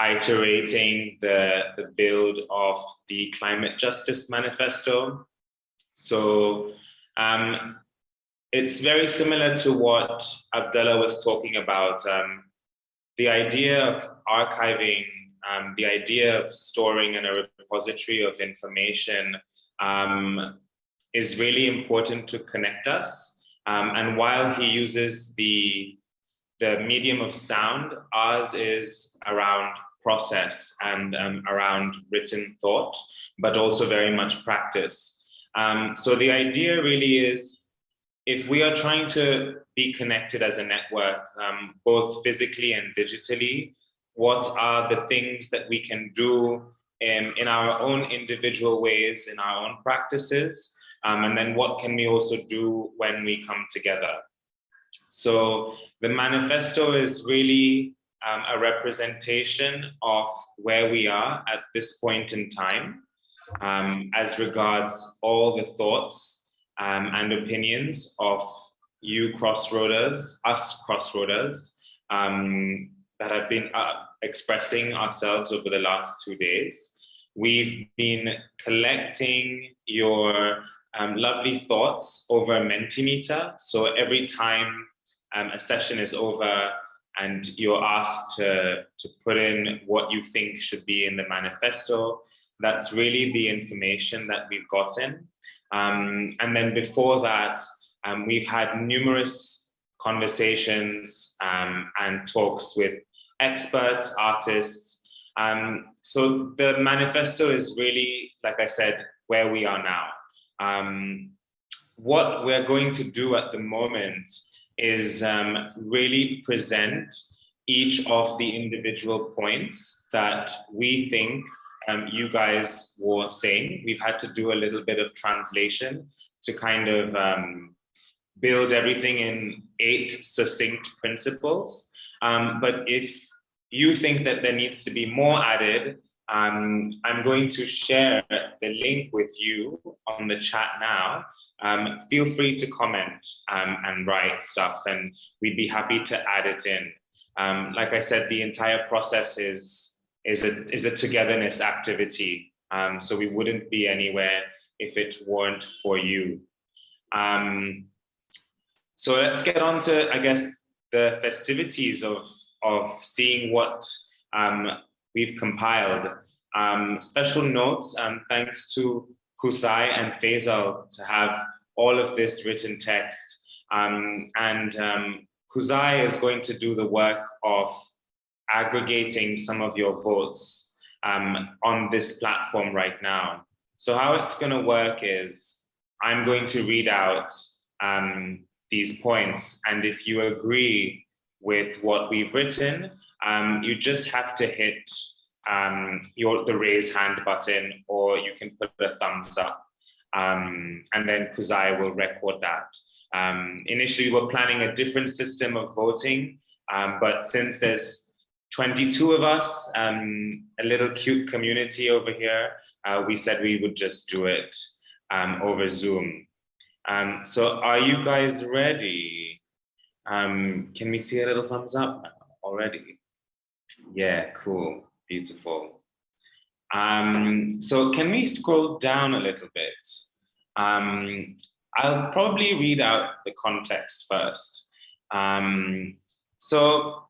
iterating the build of the Climate Justice Manifesto. So it's very similar to what Abdullah was talking about. The idea of archiving, the idea of storing in a repository of information is really important to connect us. And while he uses the medium of sound, ours is around process and around written thought, but also very much practice. So the idea really is, if we are trying to be connected as a network, both physically and digitally, what are the things that we can do in our own individual ways, in our own practices, and then what can we also do when we come together? So the manifesto is really a representation of where we are at this point in time, as regards all the thoughts and opinions of you Crossroaders, us Crossroaders, that have been expressing ourselves over the last 2 days. We've been collecting your lovely thoughts over Mentimeter. So every time a session is over and you're asked to put in what you think should be in the manifesto, that's really the information that we've gotten. And then before that, we've had numerous conversations and talks with experts, artists. So the manifesto is really, like I said, where we are now. What we're going to do at the moment is really present each of the individual points that we think you guys were saying. We've had to do a little bit of translation to kind of build everything in 8 succinct principles. But if you think that there needs to be more added, I'm going to share the link with you on the chat now. Feel free to comment and write stuff, and we'd be happy to add it in. Like I said, the entire process is a togetherness activity. So we wouldn't be anywhere if it weren't for you. So let's get on to, I guess, the festivities of seeing what we've compiled. Special notes, thanks to Kusai and Faisal to have all of this written text. Kusai is going to do the work of aggregating some of your votes on this platform right now. So how it's going to work is I'm going to read out these points, and if you agree with what we've written, you just have to hit the raise hand button, or you can put a thumbs up, and then Kusai will record that. Initially, we're planning a different system of voting, but since there's 22 of us, a little cute community over here, we said we would just do it over Zoom. So are you guys ready? Can we see a little thumbs up already? Yeah, cool, beautiful. So can we scroll down a little bit? I'll probably read out the context first. So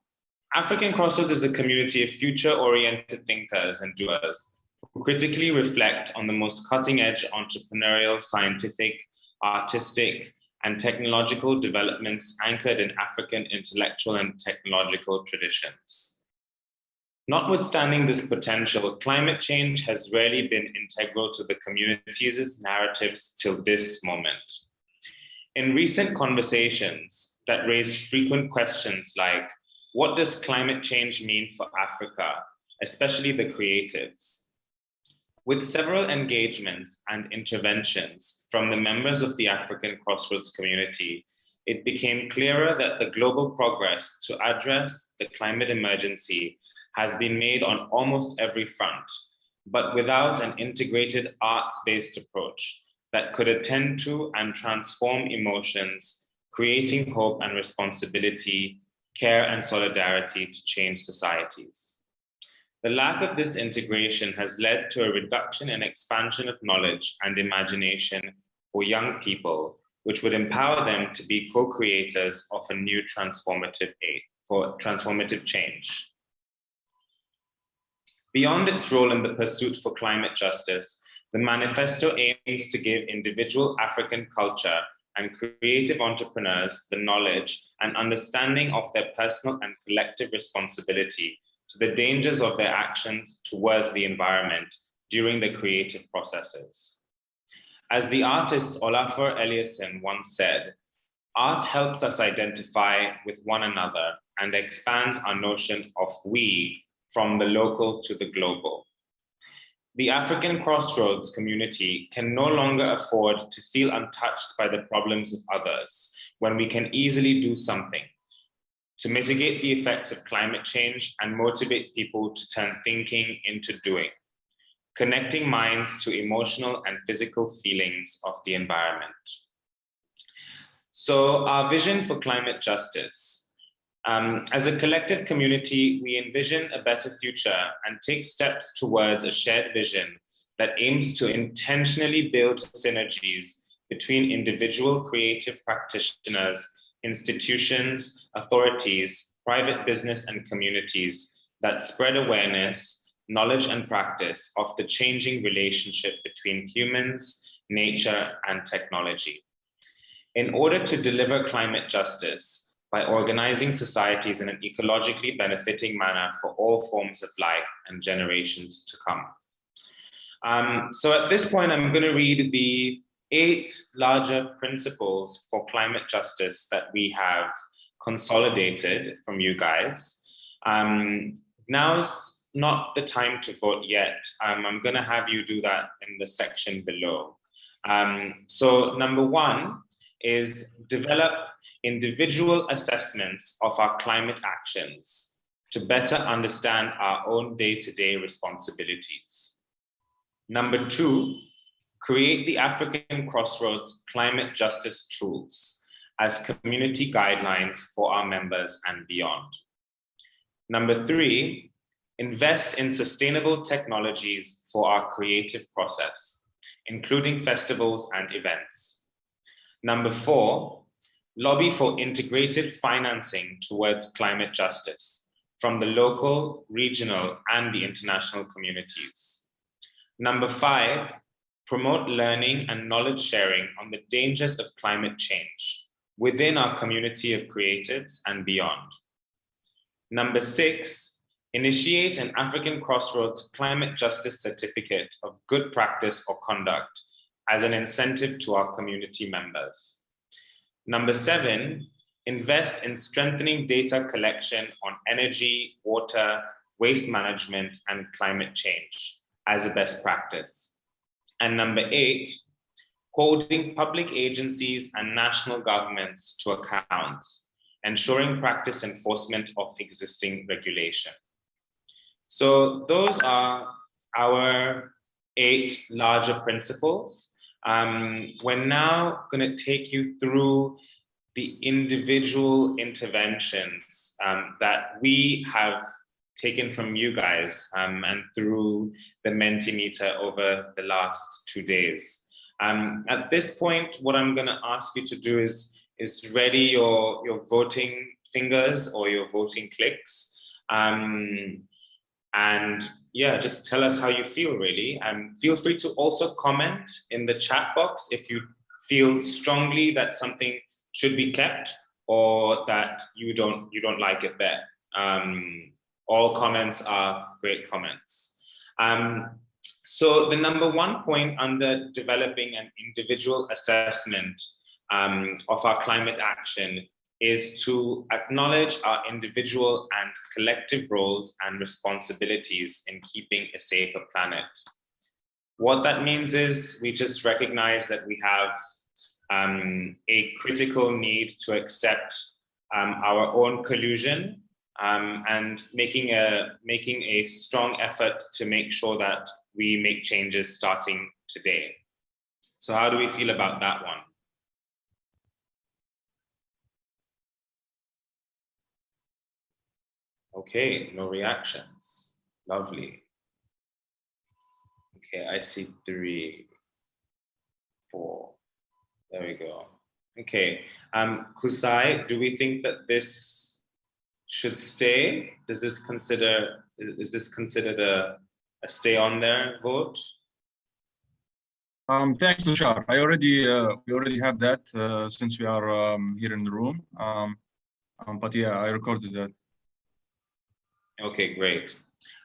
African Crossroads is a community of future-oriented thinkers and doers who critically reflect on the most cutting-edge entrepreneurial, scientific, artistic, and technological developments anchored in African intellectual and technological traditions. Notwithstanding this potential, climate change has rarely been integral to the community's narratives till this moment. In recent conversations that raised frequent questions like, what does climate change mean for Africa, especially the creatives? With several engagements and interventions from the members of the African Crossroads community, it became clearer that the global progress to address the climate emergency has been made on almost every front, but without an integrated arts-based approach that could attend to and transform emotions, creating hope and responsibility, care and solidarity to change societies. The lack of this integration has led to a reduction and expansion of knowledge and imagination for young people, which would empower them to be co-creators of a new transformative change. Beyond its role in the pursuit for climate justice, the manifesto aims to give individual African culture and creative entrepreneurs the knowledge and understanding of their personal and collective responsibility to the dangers of their actions towards the environment during the creative processes. As the artist Olafur Eliasson once said, art helps us identify with one another and expands our notion of we from the local to the global. The African Crossroads community can no longer afford to feel untouched by the problems of others when we can easily do something to mitigate the effects of climate change and motivate people to turn thinking into doing, connecting minds to emotional and physical feelings of the environment. So our vision for climate justice. As a collective community, we envision a better future and take steps towards a shared vision that aims to intentionally build synergies between individual creative practitioners, institutions, authorities, private business, and communities that spread awareness, knowledge, and practice of the changing relationship between humans, nature, and technology. In order to deliver climate justice, by organizing societies in an ecologically benefiting manner for all forms of life and generations to come. So at this point, I'm going to read the 8 larger principles for climate justice that we have consolidated from you guys. Now's not the time to vote yet. I'm going to have you do that in the section below. So number 1 is develop individual assessments of our climate actions to better understand our own day-to-day responsibilities. Number 2, create the African Crossroads Climate Justice Tools as community guidelines for our members and beyond. Number 3, invest in sustainable technologies for our creative process, including festivals and events. Number 4, lobby for integrated financing towards climate justice from the local, regional, and the international communities. Number 5, promote learning and knowledge sharing on the dangers of climate change within our community of creatives and beyond. Number 6, initiate an African Crossroads Climate Justice Certificate of Good Practice or Conduct as an incentive to our community members. Number 7, invest in strengthening data collection on energy, water, waste management, and climate change as a best practice. And number 8, holding public agencies and national governments to account, ensuring practice enforcement of existing regulation. So those are our 8 larger principles. We're now going to take you through the individual interventions that we have taken from you guys and through the Mentimeter over the last 2 days. At this point, what I'm going to ask you to do is ready your voting fingers or your voting clicks. And yeah, just tell us how you feel, really. Feel free to also comment in the chat box if you feel strongly that something should be kept or that you don't like it there. All comments are great comments. So the number one point under developing an individual assessment of our climate action is to acknowledge our individual and collective roles and responsibilities in keeping a safer planet. What that means is we just recognize that we have a critical need to accept our own collusion and making a strong effort to make sure that we make changes starting today. So how do we feel about that one? Okay, no reactions. Lovely. Okay, I see 3, 4. There we go. Okay, Kusai, do we think that this should stay? Is this considered a stay on there vote? Thanks, Tushar. We already have that since we are here in the room. But yeah, I recorded that. Okay, great.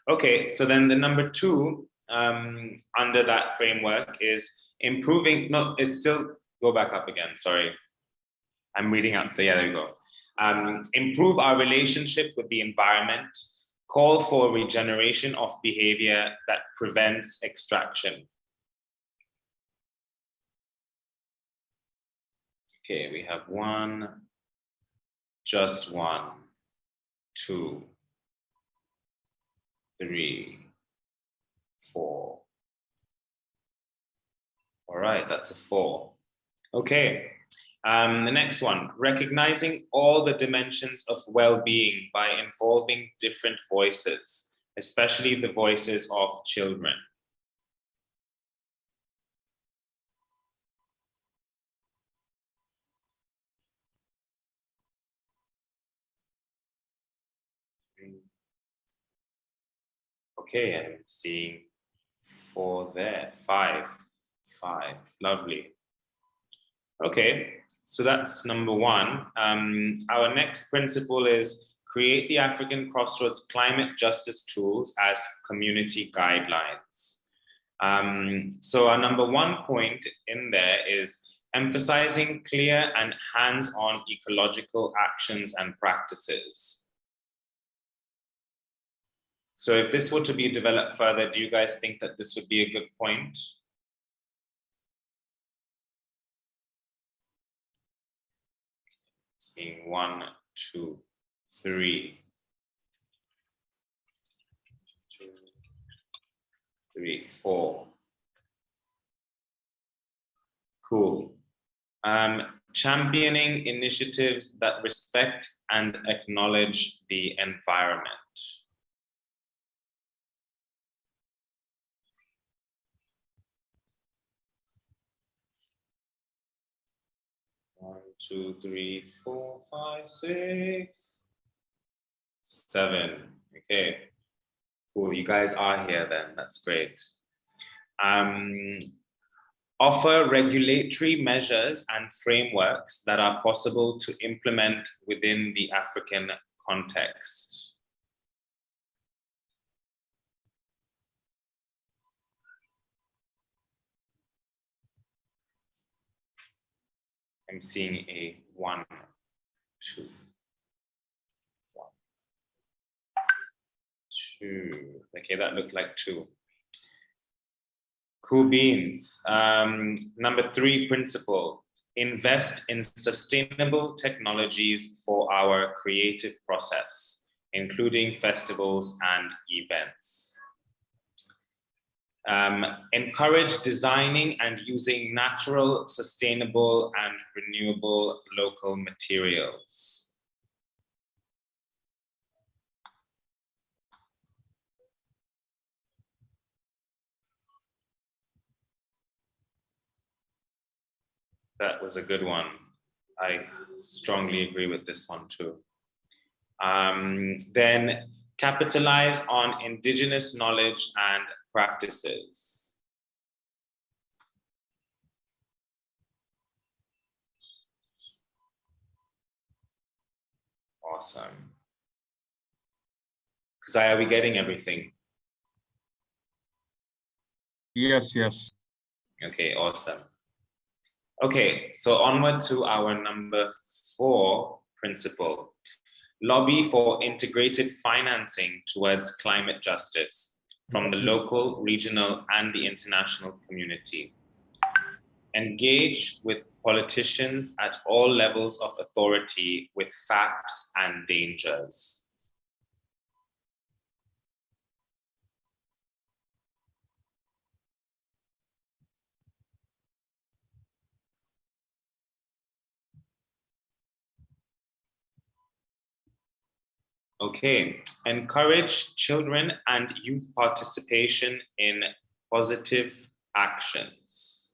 Okay, so then the number 2 under that framework is improving. No, it's still go back up again. Sorry, I'm reading out. Yeah, there we go. Improve our relationship with the environment. Call for regeneration of behavior that prevents extraction. Okay, we have 1, just 1, 2, 3, 4. All right, that's a 4. Okay, the next one, recognizing all the dimensions of well-being by involving different voices, especially the voices of children. Okay, I'm seeing 4 there, 5, lovely. Okay, so that's number 1. Our next principle is create the African Crossroads climate justice tools as community guidelines. So our number 1 point in there is emphasizing clear and hands-on ecological actions and practices. So if this were to be developed further, do you guys think that this would be a good point? Seeing 1, 2, 3. 2, 3, 4. Cool. Championing initiatives that respect and acknowledge the environment. 1, 2, 3, 4, 5, 6, 7. Okay, cool. You guys are here then. That's great. Offer regulatory measures and frameworks that are possible to implement within the African context. I'm seeing a 1, 2, 1, 2. Okay, that looked like 2. Cool beans. Number 3 principle, invest in sustainable technologies for our creative process, including festivals and events. Encourage designing and using natural, sustainable, and renewable local materials. That was a good one. I strongly agree with this one too. Then capitalize on indigenous knowledge and practices. Awesome. Zaya, are we getting everything? Yes, yes. Okay, awesome. Okay, so onward to our number 4 principle. Lobby for integrated financing towards climate justice from the local, regional, and the international community. Engage with politicians at all levels of authority with facts and dangers. Okay, encourage children and youth participation in positive actions.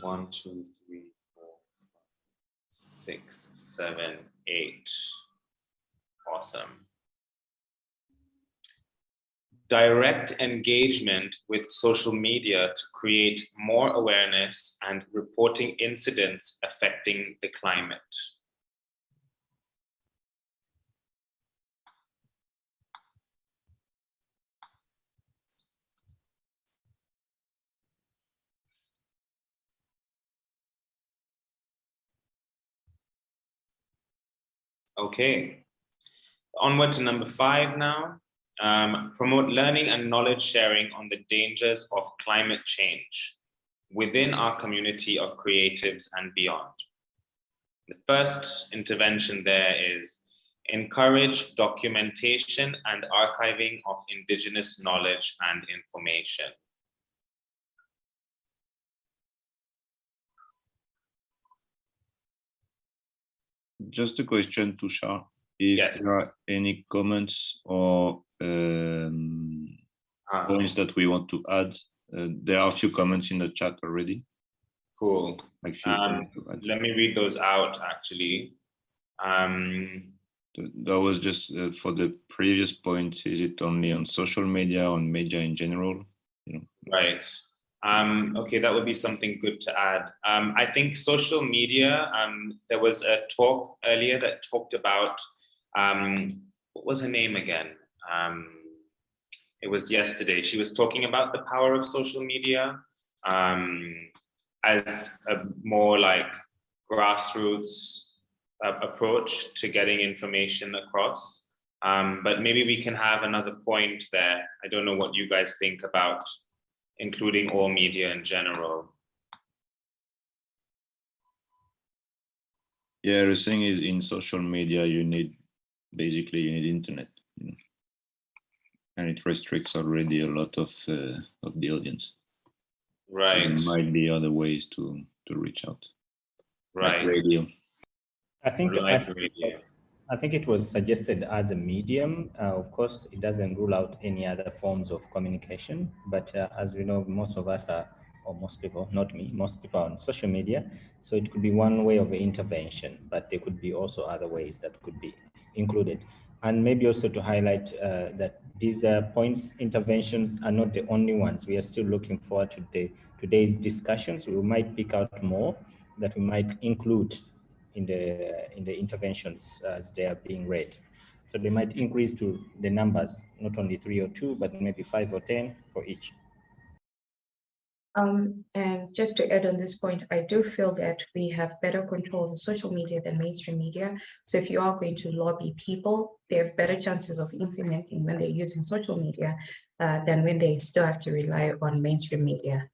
One, two, three, four, 6, 7, 8. Awesome. Direct engagement with social media to create more awareness and reporting incidents affecting the climate. Okay, onward to number 5 now. Promote learning and knowledge sharing on the dangers of climate change within our community of creatives and beyond. The first intervention there is encourage documentation and archiving of Indigenous knowledge and information. Just a question, Tushar. If there are any comments or points that we want to add, there are a few comments in the chat already. Cool. Like let me read those out, actually. That was just for the previous point. Is it only on social media, on media in general? You know. Right. Okay, that would be something good to add. I think social media, there was a talk earlier that talked about, what was her name again? It was yesterday. She was talking about the power of social media as a more like grassroots approach to getting information across. But maybe we can have another point there. I don't know what you guys think about including all media in general. Yeah, the thing is, in social media, you need internet, you know, and it restricts already a lot of the audience. Right. So there might be other ways to reach out. Right. Like radio. I think radio. I think it was suggested as a medium. Of course, it doesn't rule out any other forms of communication. But as we know, most of us are, or most people, not me, most people are on social media. So it could be one way of intervention, but there could be also other ways that could be included. And maybe also to highlight that these points, interventions are not the only ones. We are still looking forward to today's discussions. We might pick out more that we might include in the interventions as they are being read. So they might increase to the numbers, not only 3 or 2, but maybe 5 or 10 for each. And just to add on this point, I do feel that we have better control of social media than mainstream media. So if you are going to lobby people, they have better chances of implementing when they're using social media than when they still have to rely on mainstream media.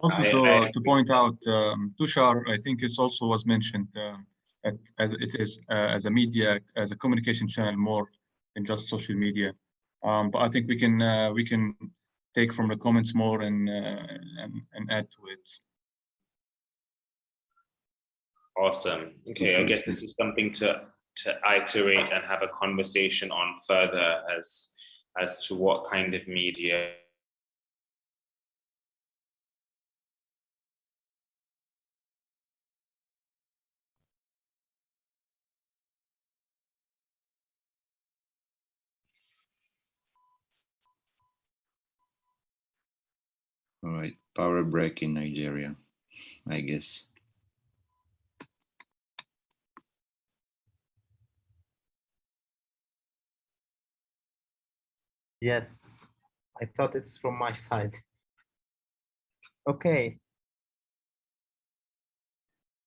Also, to point out, Tushar, I think it also was mentioned as it is as a media, as a communication channel more than just social media. But I think we can take from the comments more and add to it. Awesome. Okay, I guess this is something to iterate and have a conversation on further as to what kind of media. All right, power break in Nigeria, I guess. Yes, I thought it's from my side. Okay.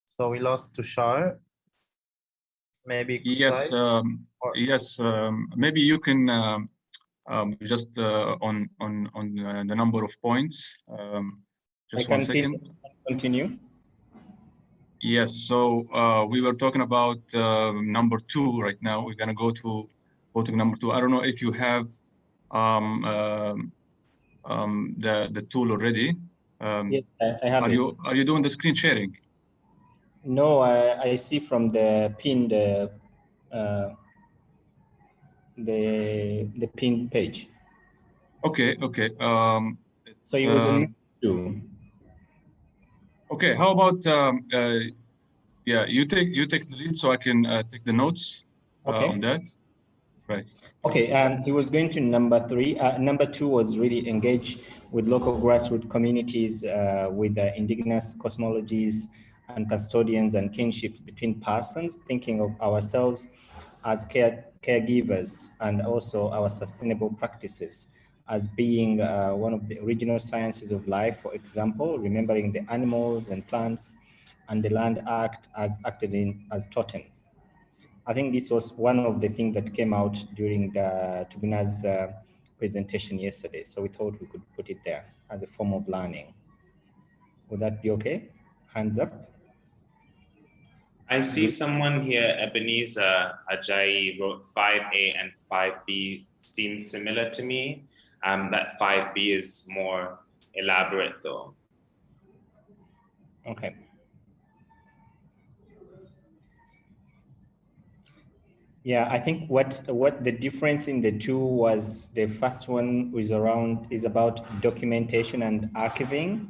So we lost Tushar. Maybe Yes, yes. Maybe you can just on the number of points. Just 1 second. Continue. Yes. So we were talking about number 2 right now. We're gonna go to voting number 2. I don't know if you have the tool already. Yes, I have it. Are you doing the screen sharing? No, I see from the pinned the pinned page. Okay. Okay. So it was on two. Okay. How about yeah, you take the lead so I can take the notes on that. Right. Okay, he was going to number 3. Number 2 was really engage with local grassroots communities with indigenous cosmologies and custodians and kinships between persons, thinking of ourselves as caregivers and also our sustainable practices as being one of the original sciences of life, for example, remembering the animals and plants and the land act as acted in as totems. I think this was one of the things that came out during the Tubina's presentation yesterday. So we thought we could put it there as a form of learning. Would that be okay? Hands up. I see someone here, Ebenezer Ajayi, wrote 5A and 5B seems similar to me. That 5B is more elaborate though. Okay. Yeah, I think what the difference in the two was the first one is about documentation and archiving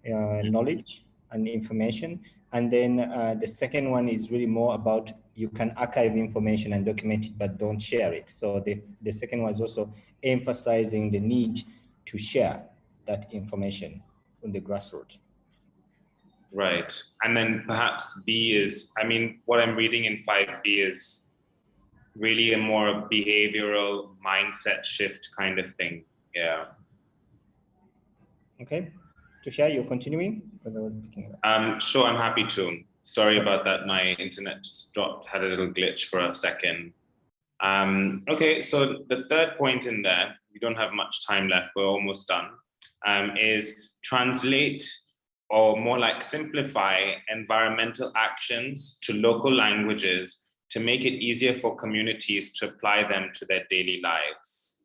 knowledge and information. And then the second one is really more about you can archive information and document it, but don't share it. So the second one is also emphasizing the need to share that information on the grassroots. Right. And then perhaps B is, I mean, what I'm reading in 5B is really a more behavioral mindset shift kind of thing. Yeah. Okay. Tushar, you're continuing? Because I was picking up. Sure, I'm happy to. Sorry about that. My internet just dropped, had a little glitch for a second. Okay, so the third point in there, we don't have much time left, we're almost done, is translate, or more like simplify, environmental actions to local languages to make it easier for communities to apply them to their daily lives.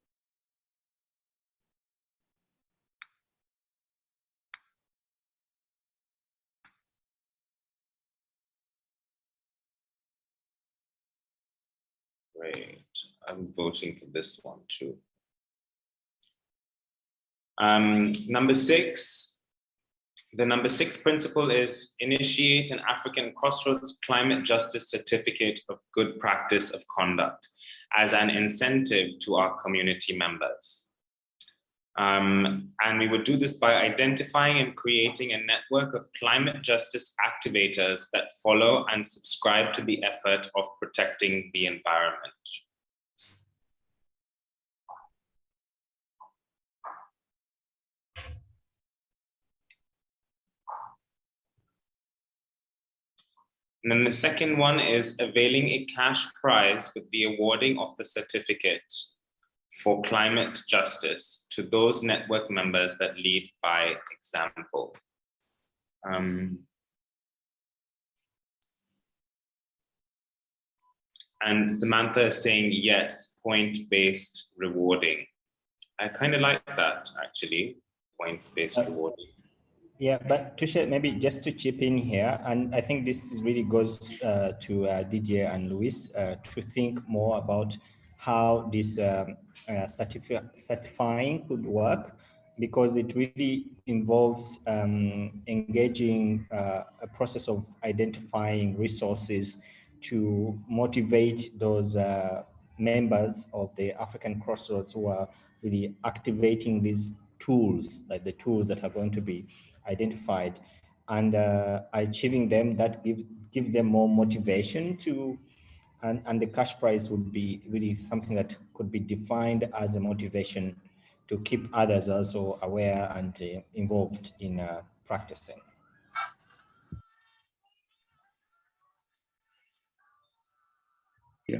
Great, I'm voting for this one too. Number 6, the number 6 principle is initiate an African Crossroads Climate Justice Certificate of Good Practice of Conduct as an incentive to our community members. And we would do this by identifying and creating a network of climate justice activators that follow and subscribe to the effort of protecting the environment. And then the second one is availing a cash prize with the awarding of the certificate for climate justice to those network members that lead by example. And Samantha is saying, yes, point-based rewarding. I kind of like that, actually, points-based rewarding. Yeah, but Tushar, maybe just to chip in here, and I think this really goes to Didier and Luis to think more about how this certifying could work, because it really involves engaging a process of identifying resources to motivate those members of the African Crossroads who are really activating these tools, like the tools that are going to be identified, and achieving them, that gives them more motivation to, and the cash prize would be really something that could be defined as a motivation to keep others also aware and involved in practicing. Yeah.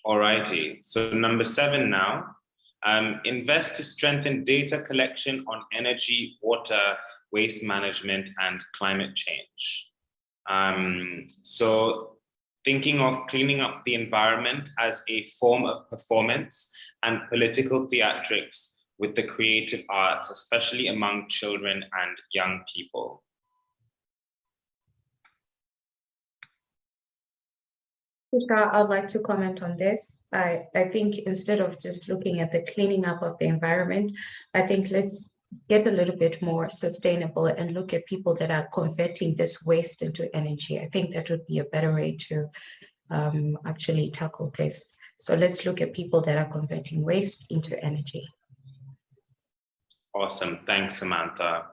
All righty. So number 7 now. Invest to strengthen data collection on energy, water, waste management, and climate change. So thinking of cleaning up the environment as a form of performance and political theatrics with the creative arts, especially among children and young people. I'd like to comment on this. I think instead of just looking at the cleaning up of the environment, I think let's get a little bit more sustainable and look at people that are converting this waste into energy. I think that would be a better way to actually tackle this. So let's look at people that are converting waste into energy. Awesome, thanks, Samantha.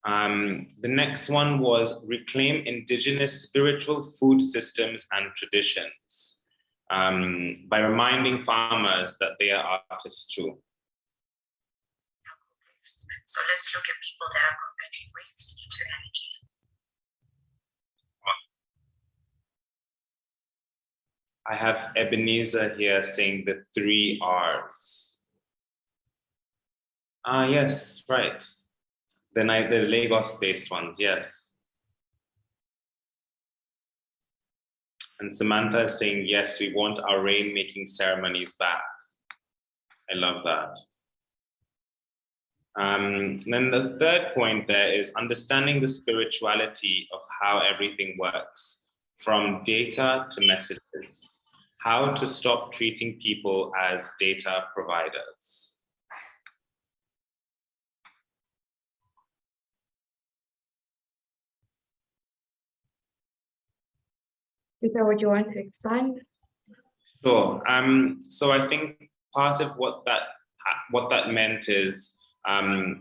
The next one was reclaim indigenous spiritual food systems and traditions by reminding farmers that they are artists too. So let's look at people that are converting waste into energy. I have Ebenezer here saying the 3 R's. Yes, right. The Lagos-based ones, yes. And Samantha is saying, yes, we want our rain-making ceremonies back. I love that. And then the third point there is understanding the spirituality of how everything works, from data to messages, how to stop treating people as data providers. Peter, would you want to expand? Sure. So I think part of what that meant is a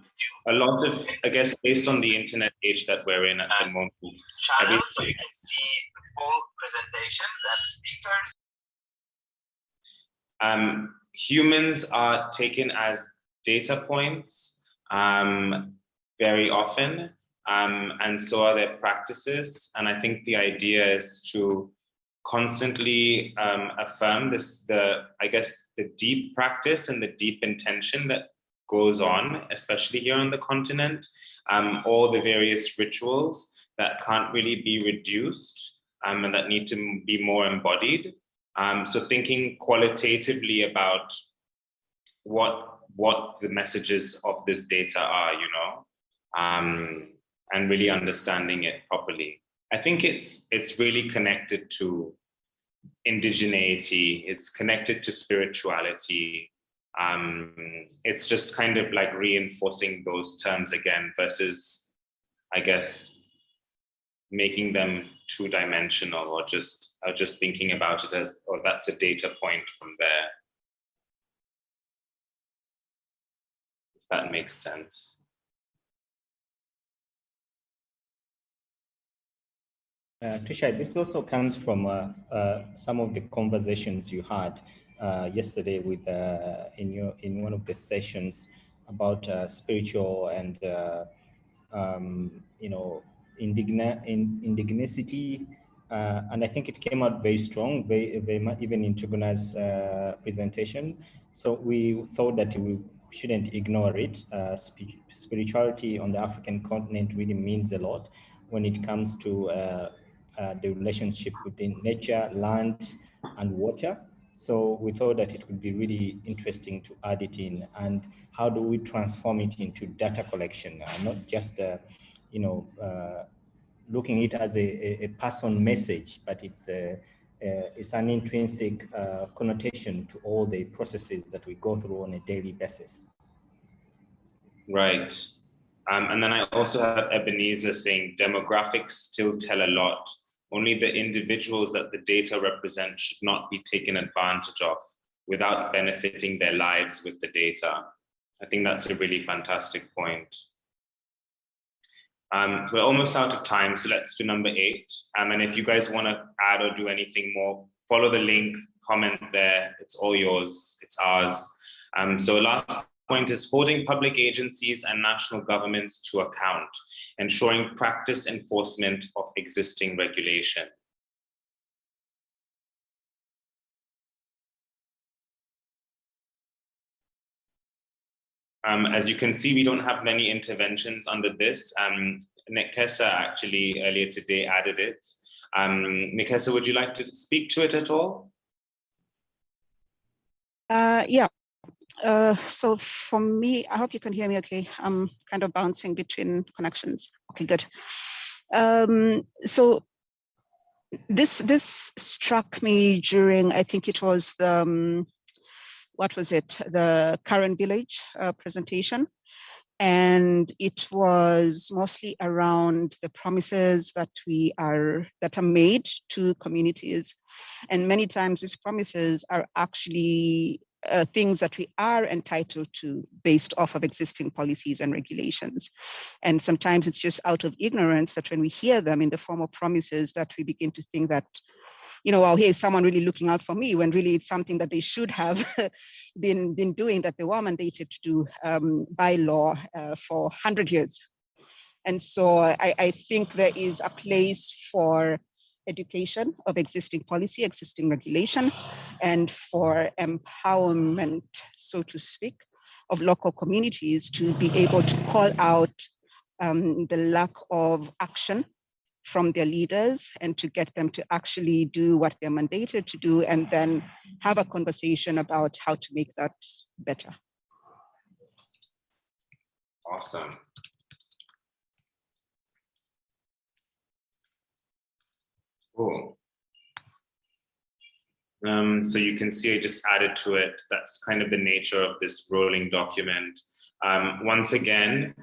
lot of, I guess, based on the internet age that we're in at the moment. Channels, so you can see all presentations and speakers. Humans are taken as data points very often. And so are their practices. And I think the idea is to constantly affirm the deep practice and the deep intention that goes on, especially here on the continent, all the various rituals that can't really be reduced and that need to be more embodied. So thinking qualitatively about what the messages of this data are, you know, and really understanding it properly. I think it's really connected to indigeneity, it's connected to spirituality. It's just kind of like reinforcing those terms again versus, I guess, making them two-dimensional or just thinking about it as, oh, that's a data point from there. If that makes sense. Tushar, this also comes from some of the conversations you had yesterday with in one of the sessions about spiritual and you know, indignicity, and I think it came out very strong, very much, even in Chuguna's presentation. So we thought that we shouldn't ignore it. Spirituality on the African continent really means a lot when it comes to the relationship between nature, land, and water. So we thought that it would be really interesting to add it in. And how do we transform it into data collection, not just you know, looking at it as a person message, but it's an intrinsic connotation to all the processes that we go through on a daily basis. Right. And then I also have Ebenezer saying demographics still tell a lot. Only the individuals that the data represent should not be taken advantage of without benefiting their lives with the data. I think that's a really fantastic point. We're almost out of time, so let's do number 8. And if you guys want to add or do anything more, follow the link, comment there. It's all yours, it's ours. So last point is holding public agencies and national governments to account, ensuring practice enforcement of existing regulation. As you can see, we don't have many interventions under this. Nekesa actually earlier today added it. Nekesa, would you like to speak to it at all? Yeah. So for me, I hope you can hear me okay. I'm kind of bouncing between connections. Okay, good. So this struck me during, I think it was the, what was it? The Karen Village presentation. And it was mostly around the promises that are made to communities. And many times these promises are actually things that we are entitled to based off of existing policies and regulations. And sometimes it's just out of ignorance that when we hear them in the form of promises that we begin to think that, you know, well, here's someone really looking out for me, when really it's something that they should have been doing, that they were mandated to do by law for 100 years. And so I think there is a place for education of existing policy, existing regulation, and for empowerment, so to speak, of local communities to be able to call out the lack of action from their leaders and to get them to actually do what they're mandated to do, and then have a conversation about how to make that better. Awesome. Cool. So you can see I just added to it. That's kind of the nature of this rolling document. Once again,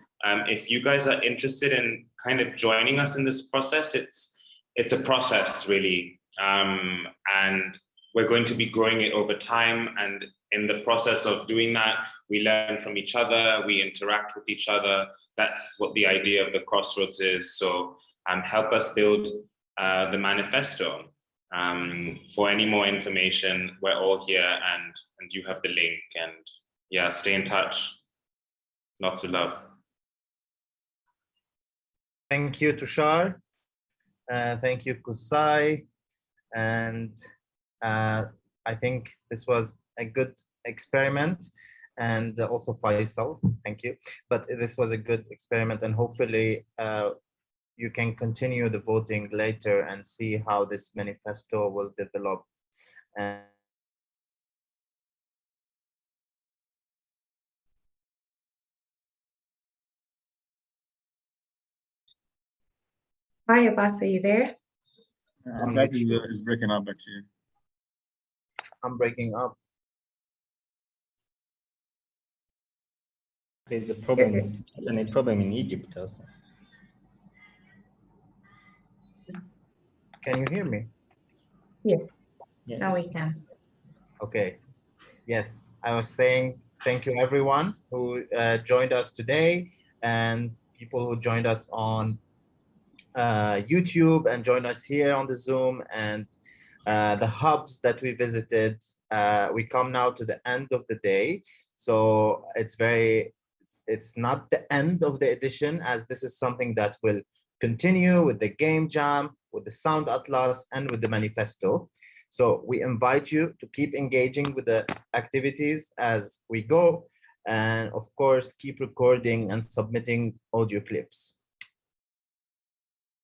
if you guys are interested in kind of joining us in this process, it's a process really. And we're going to be growing it over time. And in the process of doing that, we learn from each other, we interact with each other. That's what the idea of the Crossroads is. So help us build the manifesto. For any more information, we're all here, and you have the link, and yeah, stay in touch. Lots of love. Thank you, Tushar. Thank you, Kusai. And I think this was a good experiment, and also Faisal, thank you. But this was a good experiment, and hopefully you can continue the voting later and see how this manifesto will develop. Hi, Abbas, are you there? That is breaking up actually. I'm breaking up. There's a problem, a problem in Egypt also. Can you hear me? Yes. Yes. Now we can. Okay. Yes, I was saying thank you everyone who joined us today, and people who joined us on YouTube and joined us here on the Zoom, and the hubs that we visited. We come now to the end of the day, so it's not the end of the edition, as this is something that will continue with the game jam, with the Sound Atlas, and with the manifesto. So we invite you to keep engaging with the activities as we go, and of course, keep recording and submitting audio clips.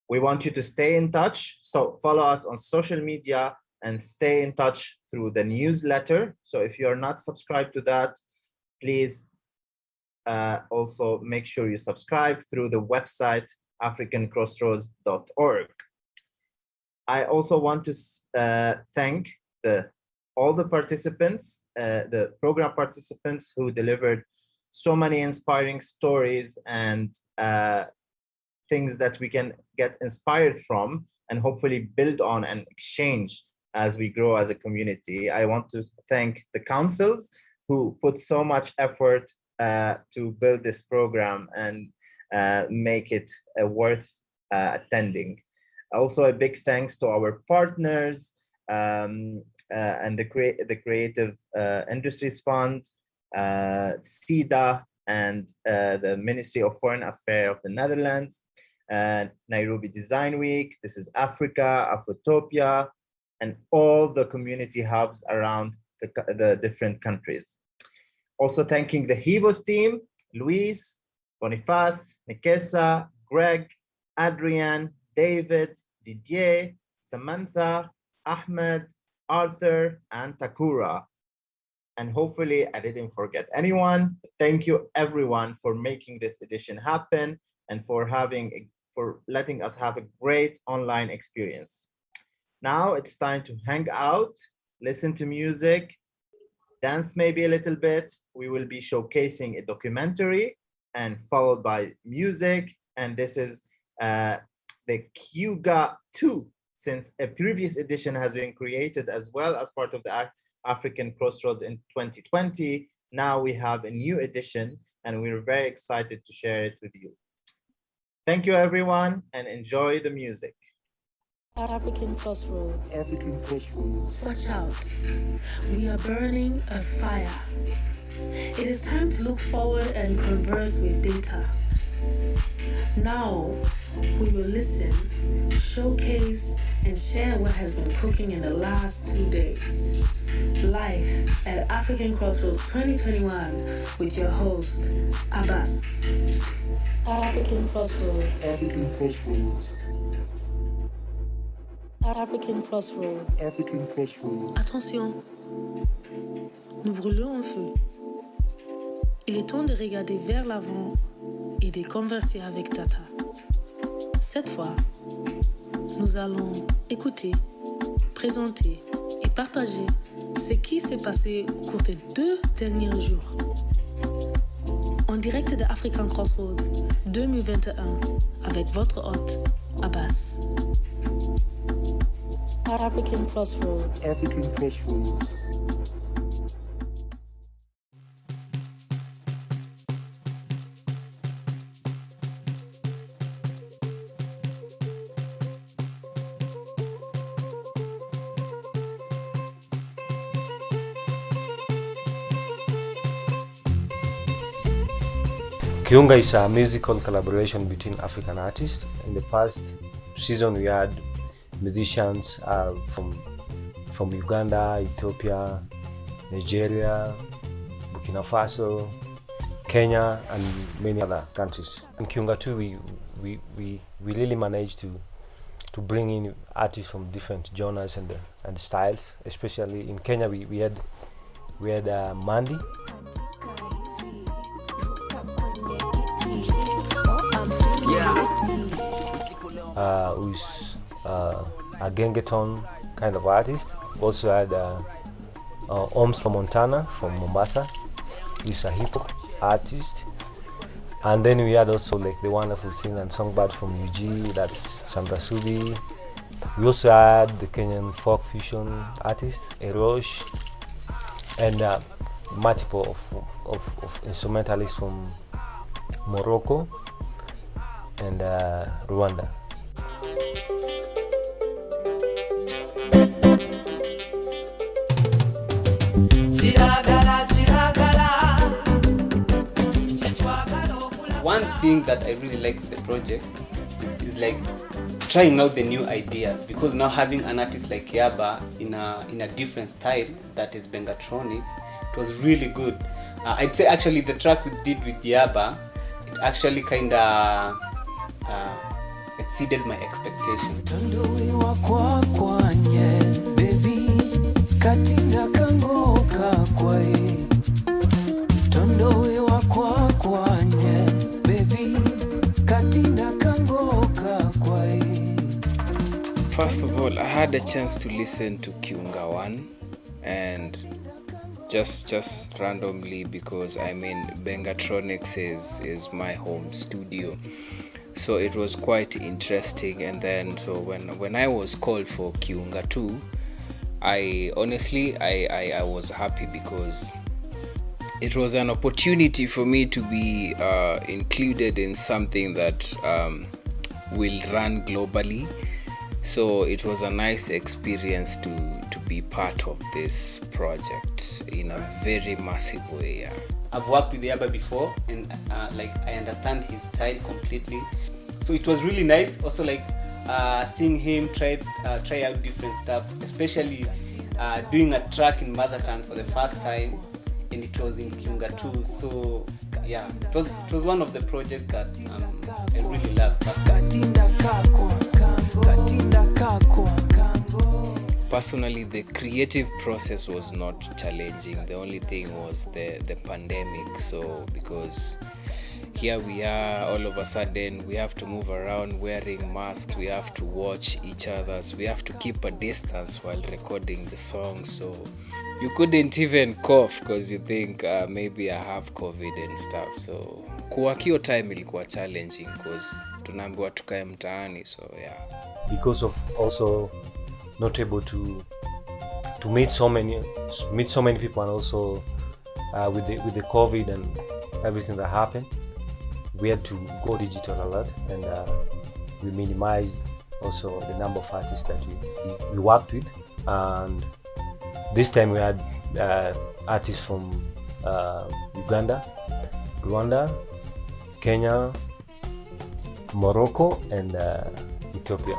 We want you to stay in touch, so follow us on social media and stay in touch through the newsletter. So if you're not subscribed to that, please also make sure you subscribe through the website africancrossroads.org. I also want to thank all the participants, the program participants who delivered so many inspiring stories and things that we can get inspired from and hopefully build on and exchange as we grow as a community. I want to thank the councils who put so much effort to build this program and make it worth attending. Also, a big thanks to our partners and the Creative Industries Fund, SIDA, and the Ministry of Foreign Affairs of the Netherlands, Nairobi Design Week, This is Africa, Afrotopia, and all the community hubs around the different countries. Also thanking the HEVOS team, Luis, Boniface, Nikesa, Greg, Adrian, David, Didier, Samantha, Ahmed, Arthur, and Takura. And hopefully I didn't forget anyone. Thank you everyone for making this edition happen and for letting us have a great online experience. Now it's time to hang out, listen to music, dance maybe a little bit. We will be showcasing a documentary and followed by music. And this is the Kiuga 2, since a previous edition has been created as well as part of the African Crossroads in 2020. Now we have a new edition and we're very excited to share it with you. Thank you everyone and enjoy the music. African Crossroads. African Crossroads. Watch out. We are burning a fire. It is time to look forward and converse with data. Now, we will listen, showcase, and share what has been cooking in the last 2 days. Live at African Crossroads 2021 with your host, Abbas. African Crossroads. African Crossroads. African Crossroads. African Crossroads. Attention, nous brûlons un feu. Il est temps de regarder vers l'avant et de converser avec Tata. Cette fois, nous allons écouter, présenter et partager ce qui s'est passé au cours des 2 derniers jours. En direct de African Crossroads 2021 avec votre hôte, Abbas. African Crossroads. African Crossroads. Kiunga is a musical collaboration between African artists. In the past season, we had musicians from Uganda, Ethiopia, Nigeria, Burkina Faso, Kenya, and many other countries. In Kiunga 2, we really managed to bring in artists from different genres and styles. Especially in Kenya, we had Mandy. Who's a gengeton kind of artist. Also had Oms from Montana, from Mombasa, who's a hip hop artist. And then we had also like the wonderful singer and songbird from UG, that's Sandra Subi. We also had the Kenyan folk fusion artist, Erosh, and multiple of instrumentalists from Morocco and Rwanda. One thing that I really like with the project is like trying out the new ideas, because now having an artist like Yaba in a different style that is Bengatronics, it was really good. I'd say actually the track we did with Yaba, it actually kind of exceeded my expectations. First of all, I had a chance to listen to Kiunga 1 and just randomly, because I mean Bengatronics is my home studio, so it was quite interesting. And then so when I was called for Kiunga 2, I honestly, I was happy because it was an opportunity for me to be included in something that will run globally. So it was a nice experience to be part of this project in a very massive way. Yeah. I've worked with Yaba before, and like I understand his style completely. So it was really nice. Also, like seeing him try out different stuff, especially doing a track in mother tongue for the first time, and it was in Kiunga too. So yeah, it was one of the projects that I really loved. Personally, the creative process was not challenging. The only thing was the pandemic. So because here we are, all of a sudden we have to move around wearing masks, we have to watch each other's, we have to keep a distance while recording the song. So you couldn't even cough because you think maybe I have COVID and stuff. So kuwakio time ilikuwa challenging because tunaambiwa tukae mtaani. So yeah. Because of also not able to meet so many people, and also with the COVID and everything that happened, we had to go digital a lot, and we minimized also the number of artists that we worked with. And this time we had artists from Uganda, Rwanda, Kenya, Morocco, and Ethiopia.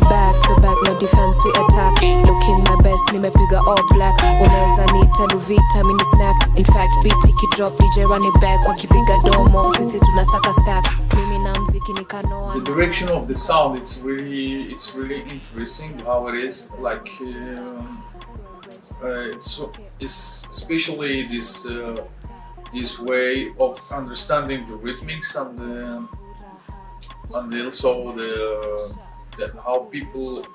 Back to back, no defense, we attack. Looking my best, nimepiga all black. Unaweza nita Nuvita, mini snack. In fact, beat ikidrop, DJ run it back. Wakipiga domo, sisi tunasaka stack. Mimi na mziki ni kanoa. The direction of the sound, it's really interesting how it is. Like it's especially this way of understanding the rhythmics and also the how people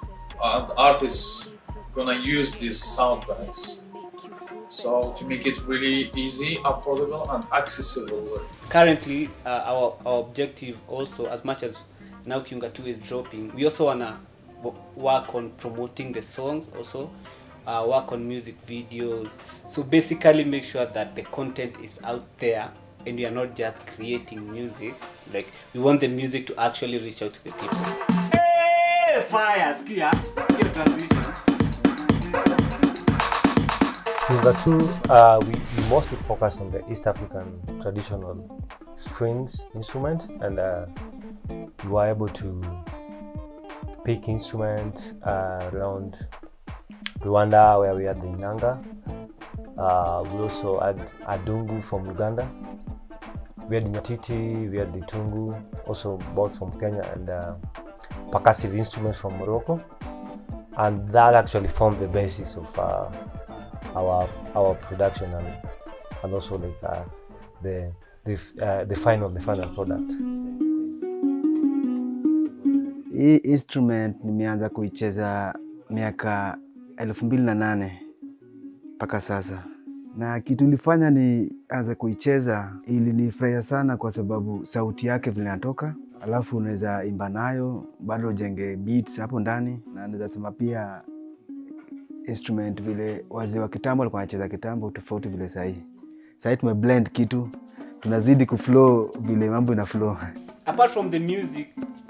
and artists gonna use these sound banks. So to make it really easy, affordable, and accessible. Currently, our objective also, as much as now Kiunga 2 is dropping, we also wanna work on promoting the songs, also work on music videos. So basically make sure that the content is out there and we are not just creating music. Like, we want the music to actually reach out to the people. Hey, fire, skia transition. Kiunga 2, we mostly focus on the East African traditional strings instrument, and we were able to pick instruments around Rwanda, where we had the Inanga. We also had Adungu from Uganda. We had Nyatiti, we had the Tungu, also both from Kenya, and percussive instruments from Morocco. And that actually formed the basis of our production and also like the final product. Hii instrument nimeanza kuicheza miaka 2008 mpaka sasa, na kitu nilifanya nianze kuicheza ilinifurahisha sana kwa sababu sauti yake vile inatoka, alafu unaweza imba nayo bado ujenge beats hapo ndani, na naweza sema pia instrument vile wazee wa kitambo walikuwa wanacheza kitambo tofauti vile sasa tumeblend kitu, tunazidi kuflow vile mambo ina flow. Apart from the music,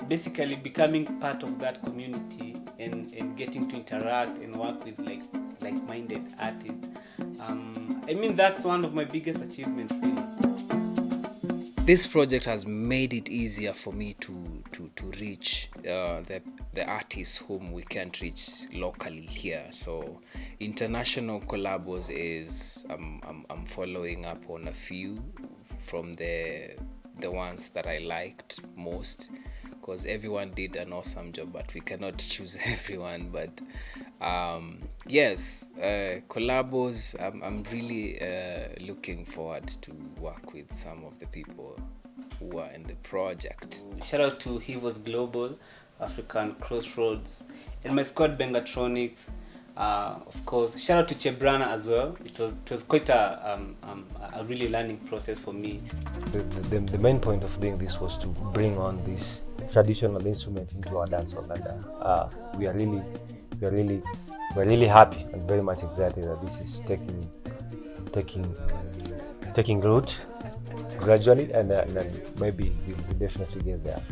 basically becoming part of that community and getting to interact and work with like-minded artists. I mean, that's one of my biggest achievements, really. This project has made it easier for me to reach the artists whom we can't reach locally here. So international collabos is I'm following up on a few from the ones that I liked most, because everyone did an awesome job, but we cannot choose everyone. But yes, collabos, I'm really looking forward to work with some of the people who are in the project. Shout out to Hivos Global, African Crossroads, and my squad Bengatronics. Of course, shout out to Chebrana as well. It was quite a really learning process for me. The main point of doing this was to bring on these traditional instrument into our dancehall, and we are really happy and very much excited that this is taking root gradually, and maybe we'll definitely get there.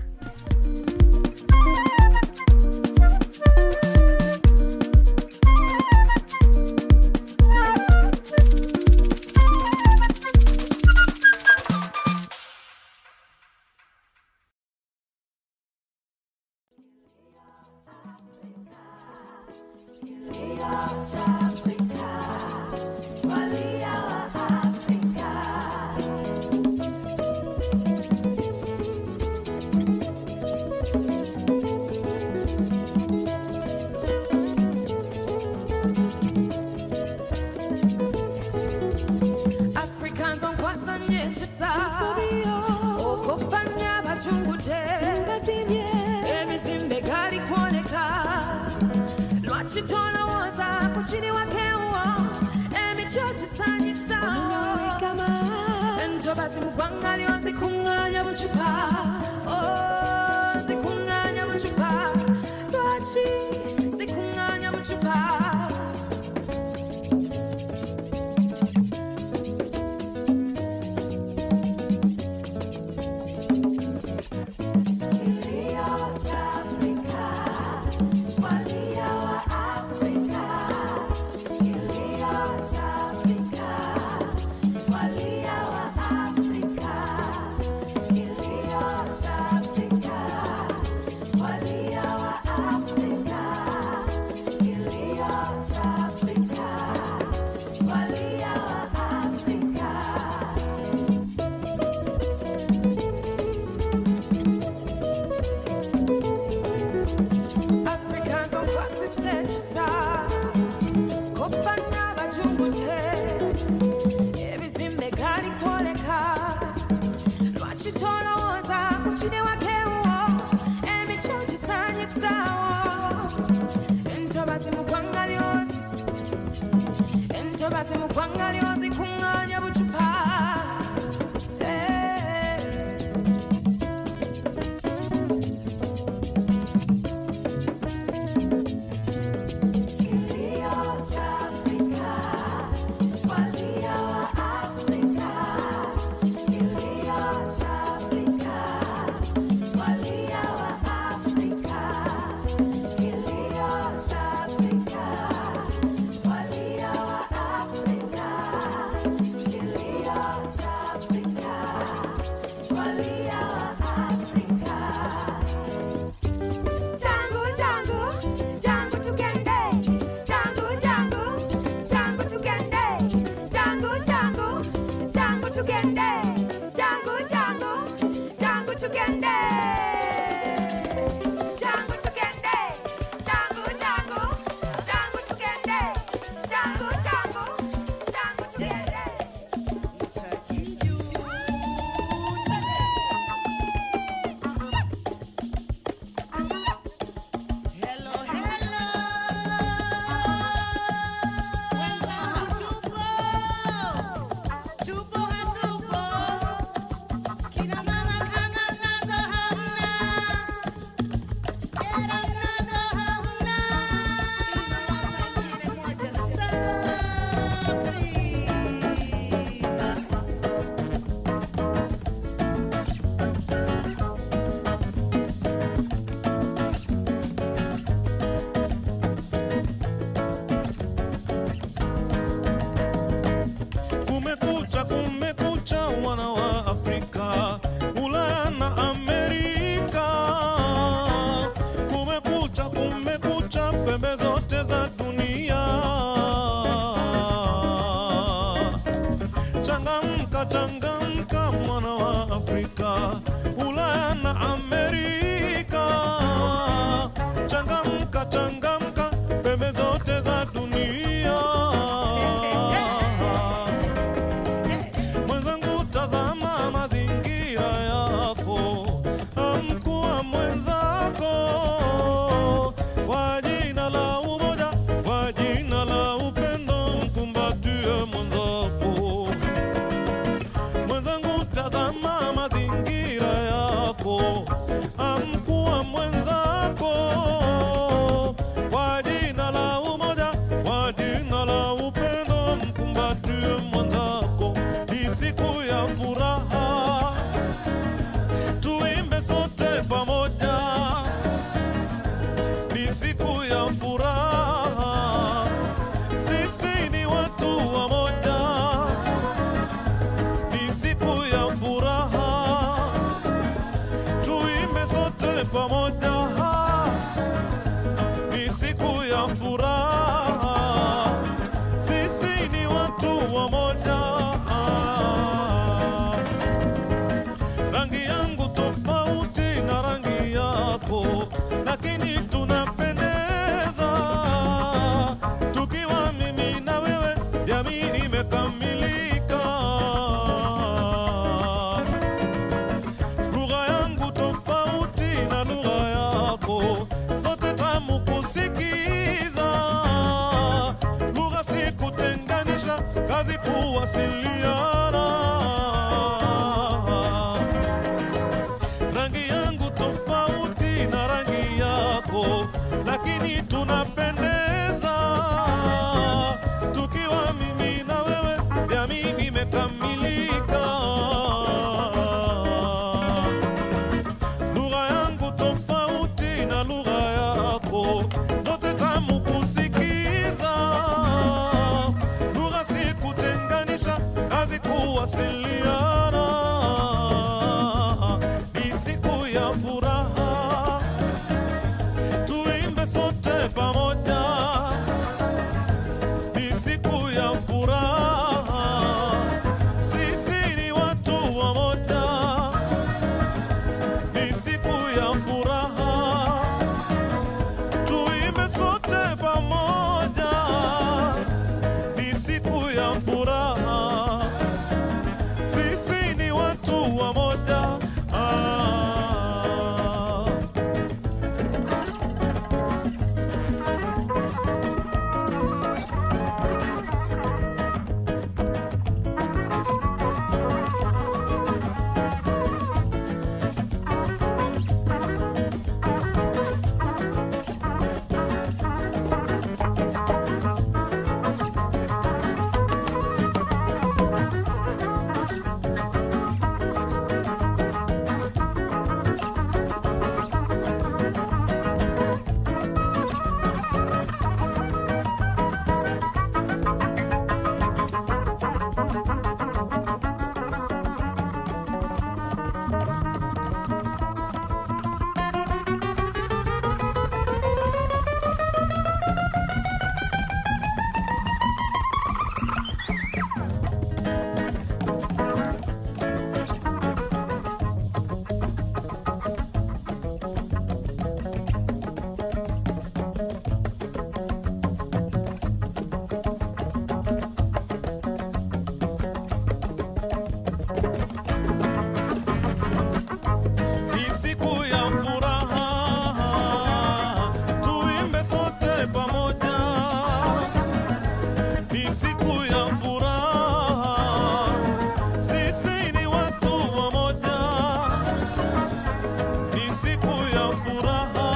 pamoja, ni siku ya furaha, sisi ni watu wamoja. Rangi yangu tofauti na rangi yako, lakini tunapendeza. Tukiwa mimi na wewe, jamii imekamilika. Lugha yangu tofauti na lugha yako, zote tamu kusikiza. Lugha si kutenganisha, kazi kuwasiliana. Rangi yangu tofauti na rangi yako, lakini tunapendeza. Tukiwa mimi na wewe, jamii imekamilika. Lugha yangu tofauti na lugha yako, zote tamu kusikiza. Lugha si kutenganisha, kazi kuwasiliana. Ni siku ya furaha, tuimbe sote pamoja. Ni siku ya furaha, sisi ni watu wamoja. Ni siku ya furaha, tuimbe sote pamoja. Ni siku ya furaha, sisi ni watu wamoja. Ni siku ya furaha, tuimbe sote pamoja. Ni siku ya furaha, sisi ni watu wamoja. Ni siku ya furaha,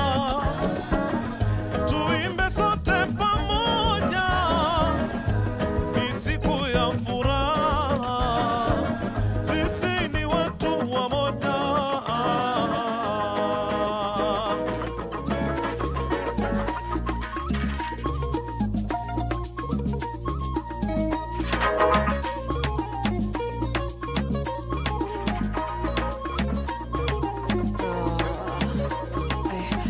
tuimbe sote pamoja. Ni siku ya furaha, sisi ni watu wamoja.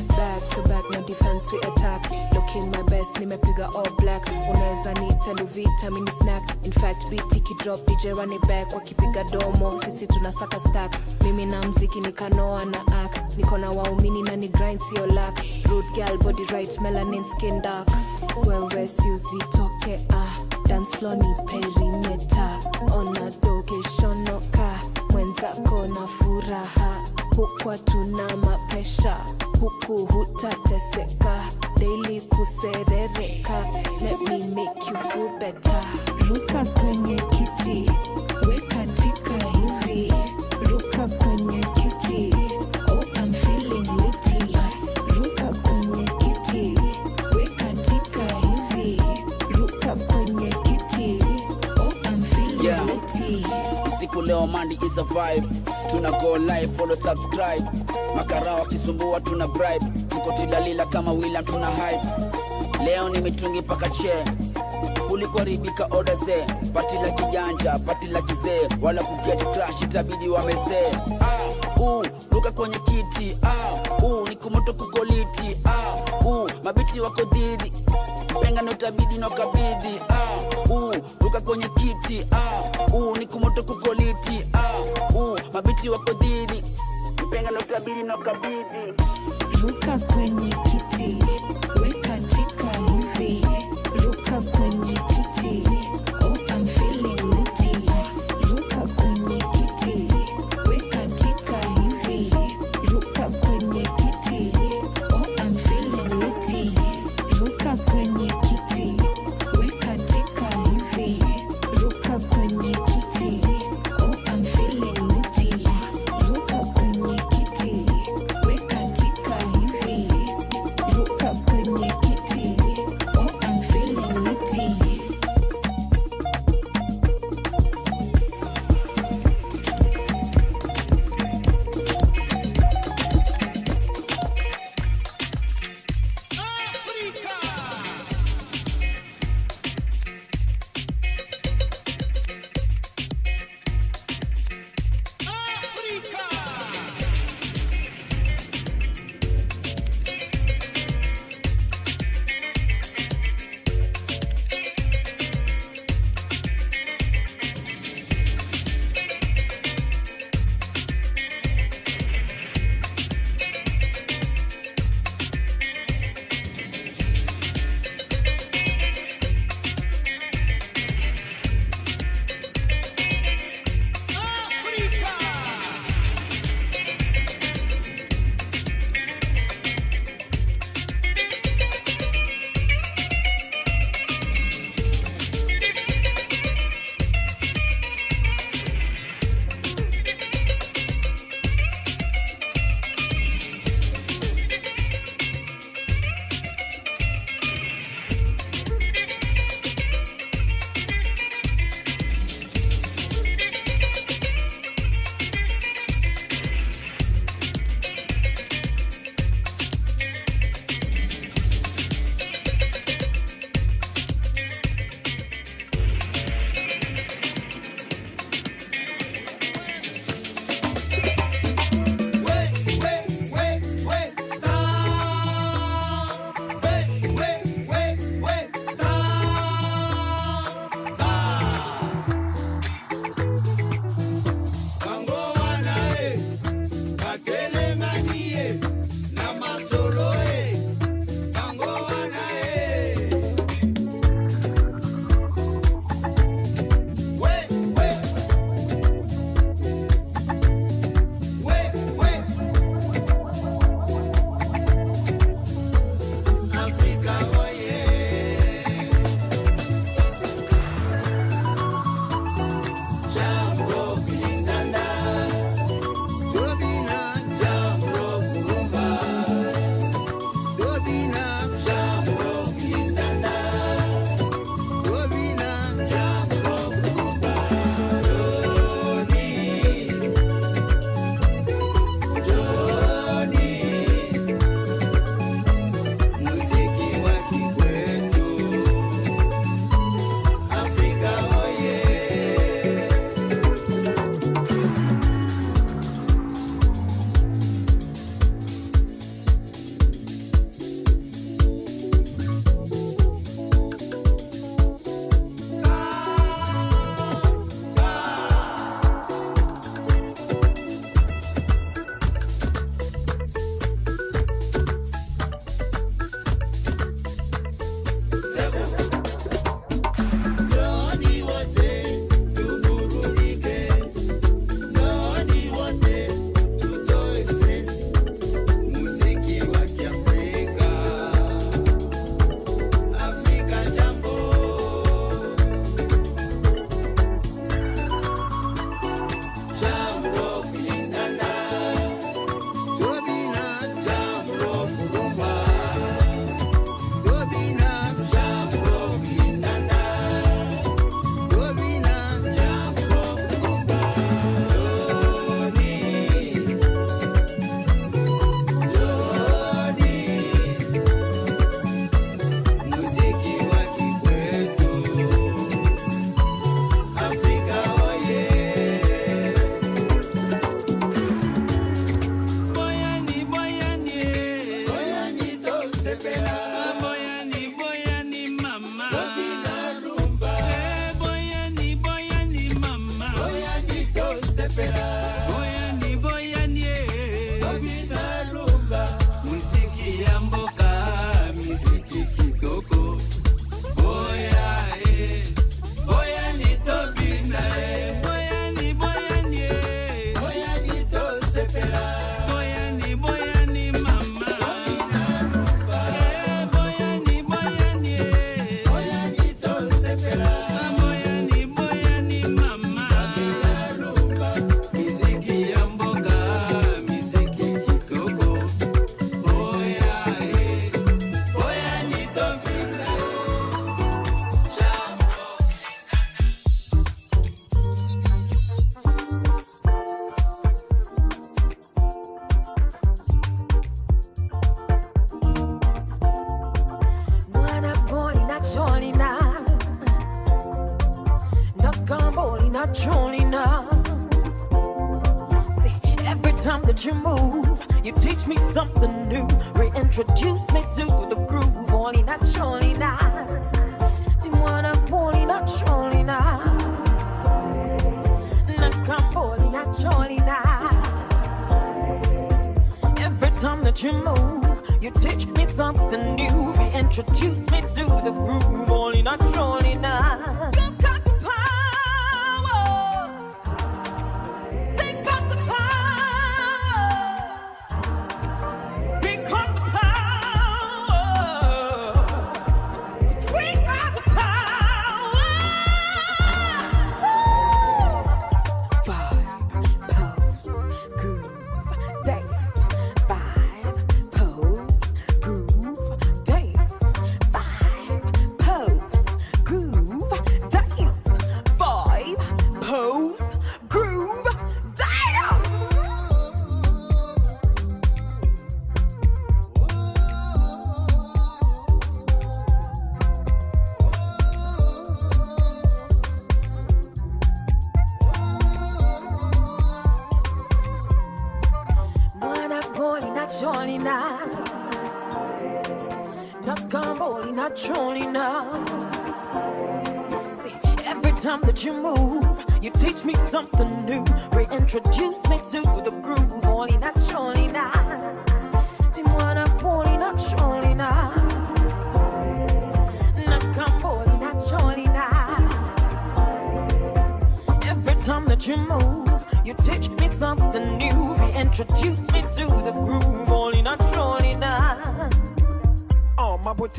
Back to back, no defense, we attack. Looking my best, nimepiga all black. Unaweza niita Luvita, mini snack. In fact, beat ikidrop, DJ run it back. Wakipiga domo, sisi tunasaka stack. Mimi na mziki nikanoa na act. Niko na waumini na ni grind sio lack. Rude girl, body right, melanin skin dark. Wewe si uzitoke dance floor ni perimeter. Ona doge shonoka, mwenzako na furaha. Huku hatuna mapresha, huku hutateseka. Daily kuserereka, let me make you feel better. Ruka kwenye kiti, weka tika hivi. Ruka kwenye kiti, oh I'm feeling litty. Ruka kwenye kiti, weka tika hivi. Ruka kwenye kiti, oh I'm feeling litty. Siku leo Monday is a vibe. Tuna go live, follow, subscribe. Makarao wakisumbua tuna bribe. Tuko tilalila kama William tuna hype. Leo ni mitungi paka che. Fuli kuharibika order ze. Pati la kijanja, pati la kizee. Wala kuget crash itabidi wamezee. Look ruka kwenye kiti niko moto kukoliti mabiti wako dhidi penga na utabidi na ukabidhi ruka kwenye kiti niko moto kukoliti mabiti wako dhidi penga na utabidi na ukabidhi ruka kwenye kiti weka tika hivi ruka kwenye kiti oh I'm feeling litty ruka kwenye kiti weka tika hivi ruka kwenye kiti oh I'm feeling litty ruka kwenye kiti weka tika hivi ruka kwenye kiti oh I'm feeling litty ruka kwenye kiti weka tika hivi ruka kwenye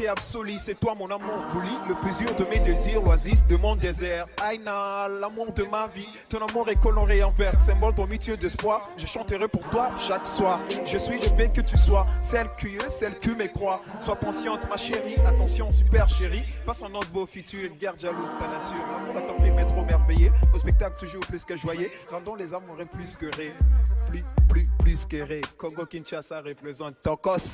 Absolue, c'est toi mon amour voulu, le plus dur de mes désirs, l'oasis de mon désert. Aïna, l'amour de ma vie, ton amour est coloré en vert, symbole ton mutueux d'espoir. Je chanterai pour toi chaque soir. Je veux que tu sois celle que me croit. Sois consciente ma chérie, attention super chérie. Passe en notre beau futur, garde jalouse ta nature. L'amour à ton film est trop merveilleux, au spectacle toujours plus que joyeux. Rendons les amoureux plus que ré, plus que ré. Congo Kinshasa représente Tokos.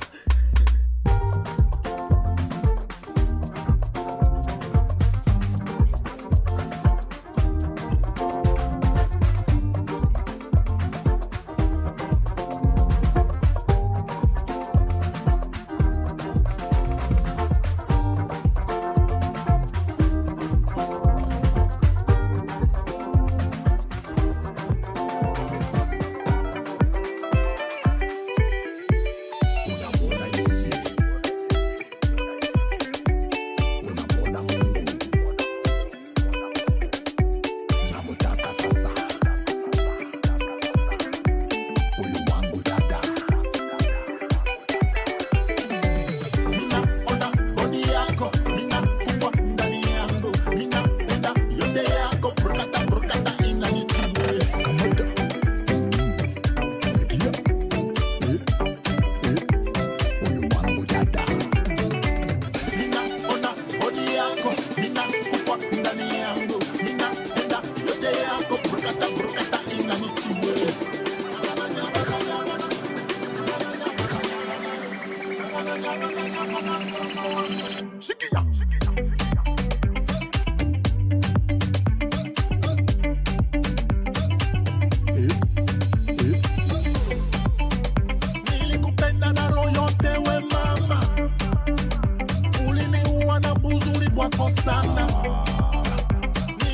sana.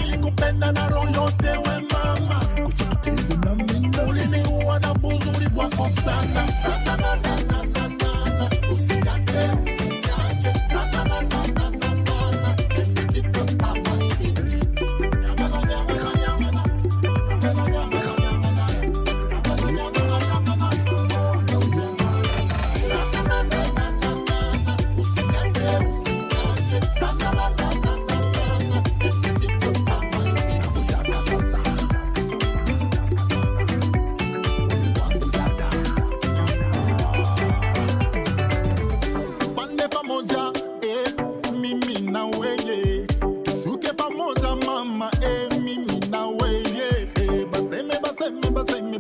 Nilikupenda na roho yote we mama. Kujitutezi na mimi. Uliniua na buzuri wako sana. Usikate, usiache.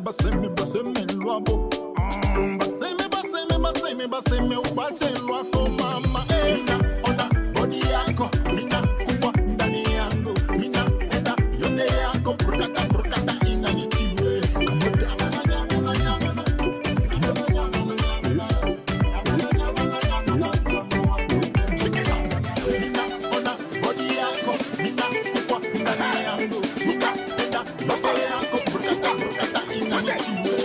Baseme luabo. Baseme ubache lwako mama. Mina ona body yako, mina kufa ndani yangu. Mina enda yote yako, prokata inanitiwe. Mina ona body yako, mina kufa ndani yangu. Mina enda yote yako, prokata inanitiwe.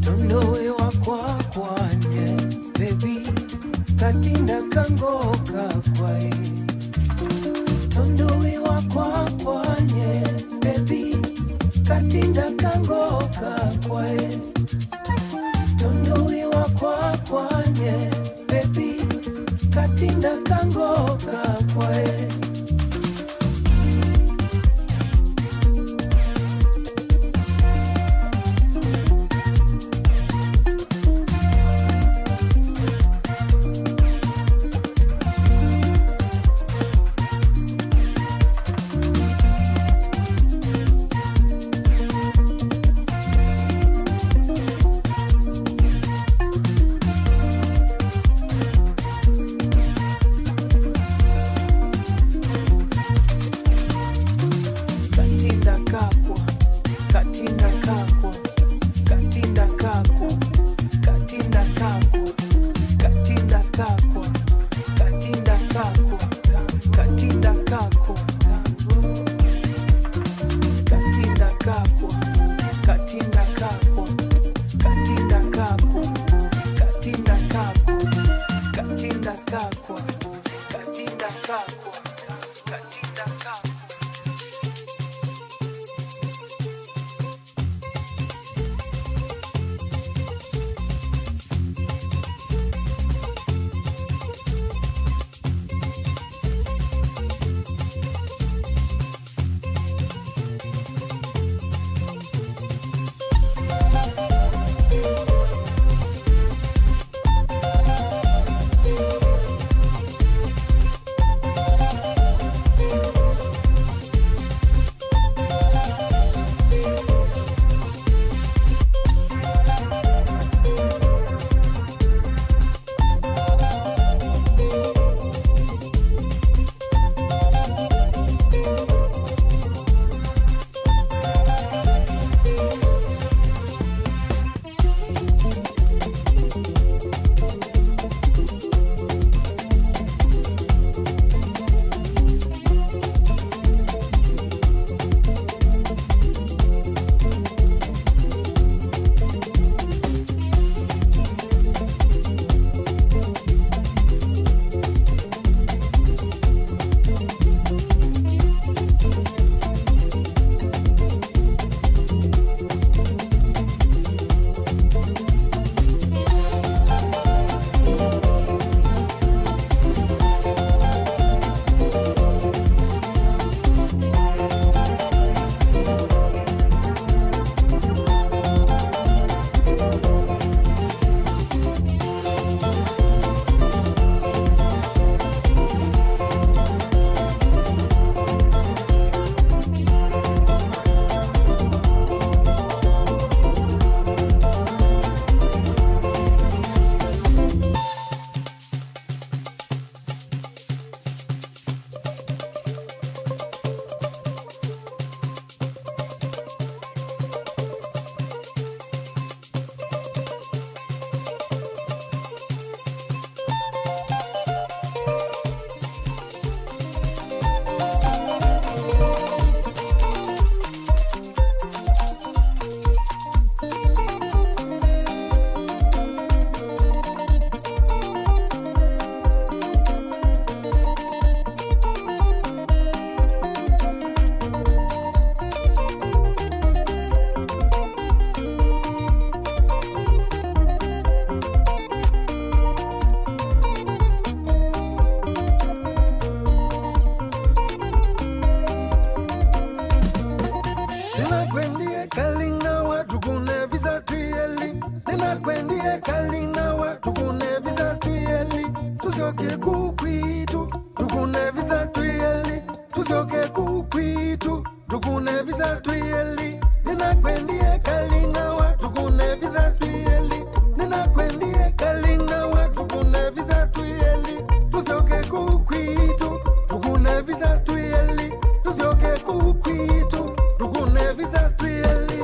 Tondowe wakwakwanye baby katinda kangoka kwae Tondowe wakwakwanye baby katinda kangoka kwae Tondowe wakwakwanye baby katinda kangoka kwae Ninakwendie kalina wa tukune visa tuyeli tusioke kukwitu tukune visa tuyeli tusioke kukwitu tukune visa tuyeli Ninakwendie kalina wa tukune visa tuyeli Ninakwendie kalina wa tukune visa tuyeli tusioke kukwitu tukune visa tuyeli tusioke kukwitu tukune visa tuyeli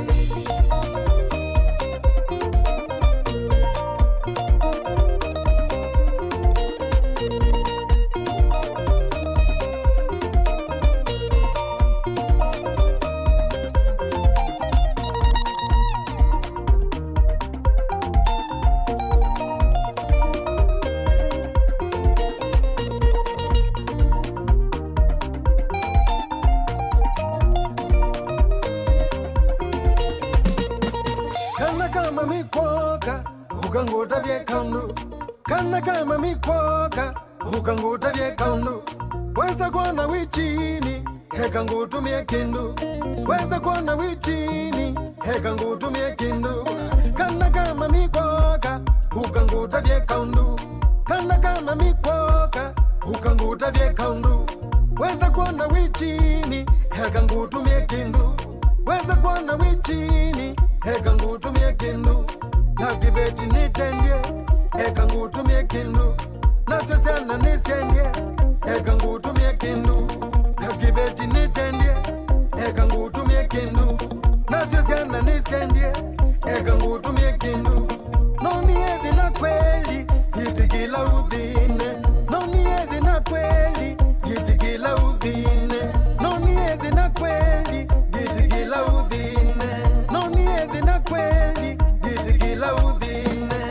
kama mikwoka ukanguta vyekandu kana kama mikwoka ukanguta vyekandu weza kuona wichini heka ngutumie kindu weza kuona wichini heka ngutumie kindu kana kama mikwoka ukanguta vyekandu kana kama mikwoka ukanguta vyekandu weza kuona wichini heka ngutumie kindu weza kuona wichini heka ngutumie kindu nakiveti nitendye heka ngutumie kindu nasosiana nisendye heka ngutumie kindu nakiveti nitendye heka ngutumie kindu nasosiana nisendye heka ngutumie kindu noniedi na kweli yitikila udhine noniedi na kweli yitikila udhine noniedi na kweli yitikila udhine noniedi na kweli yitikila udhine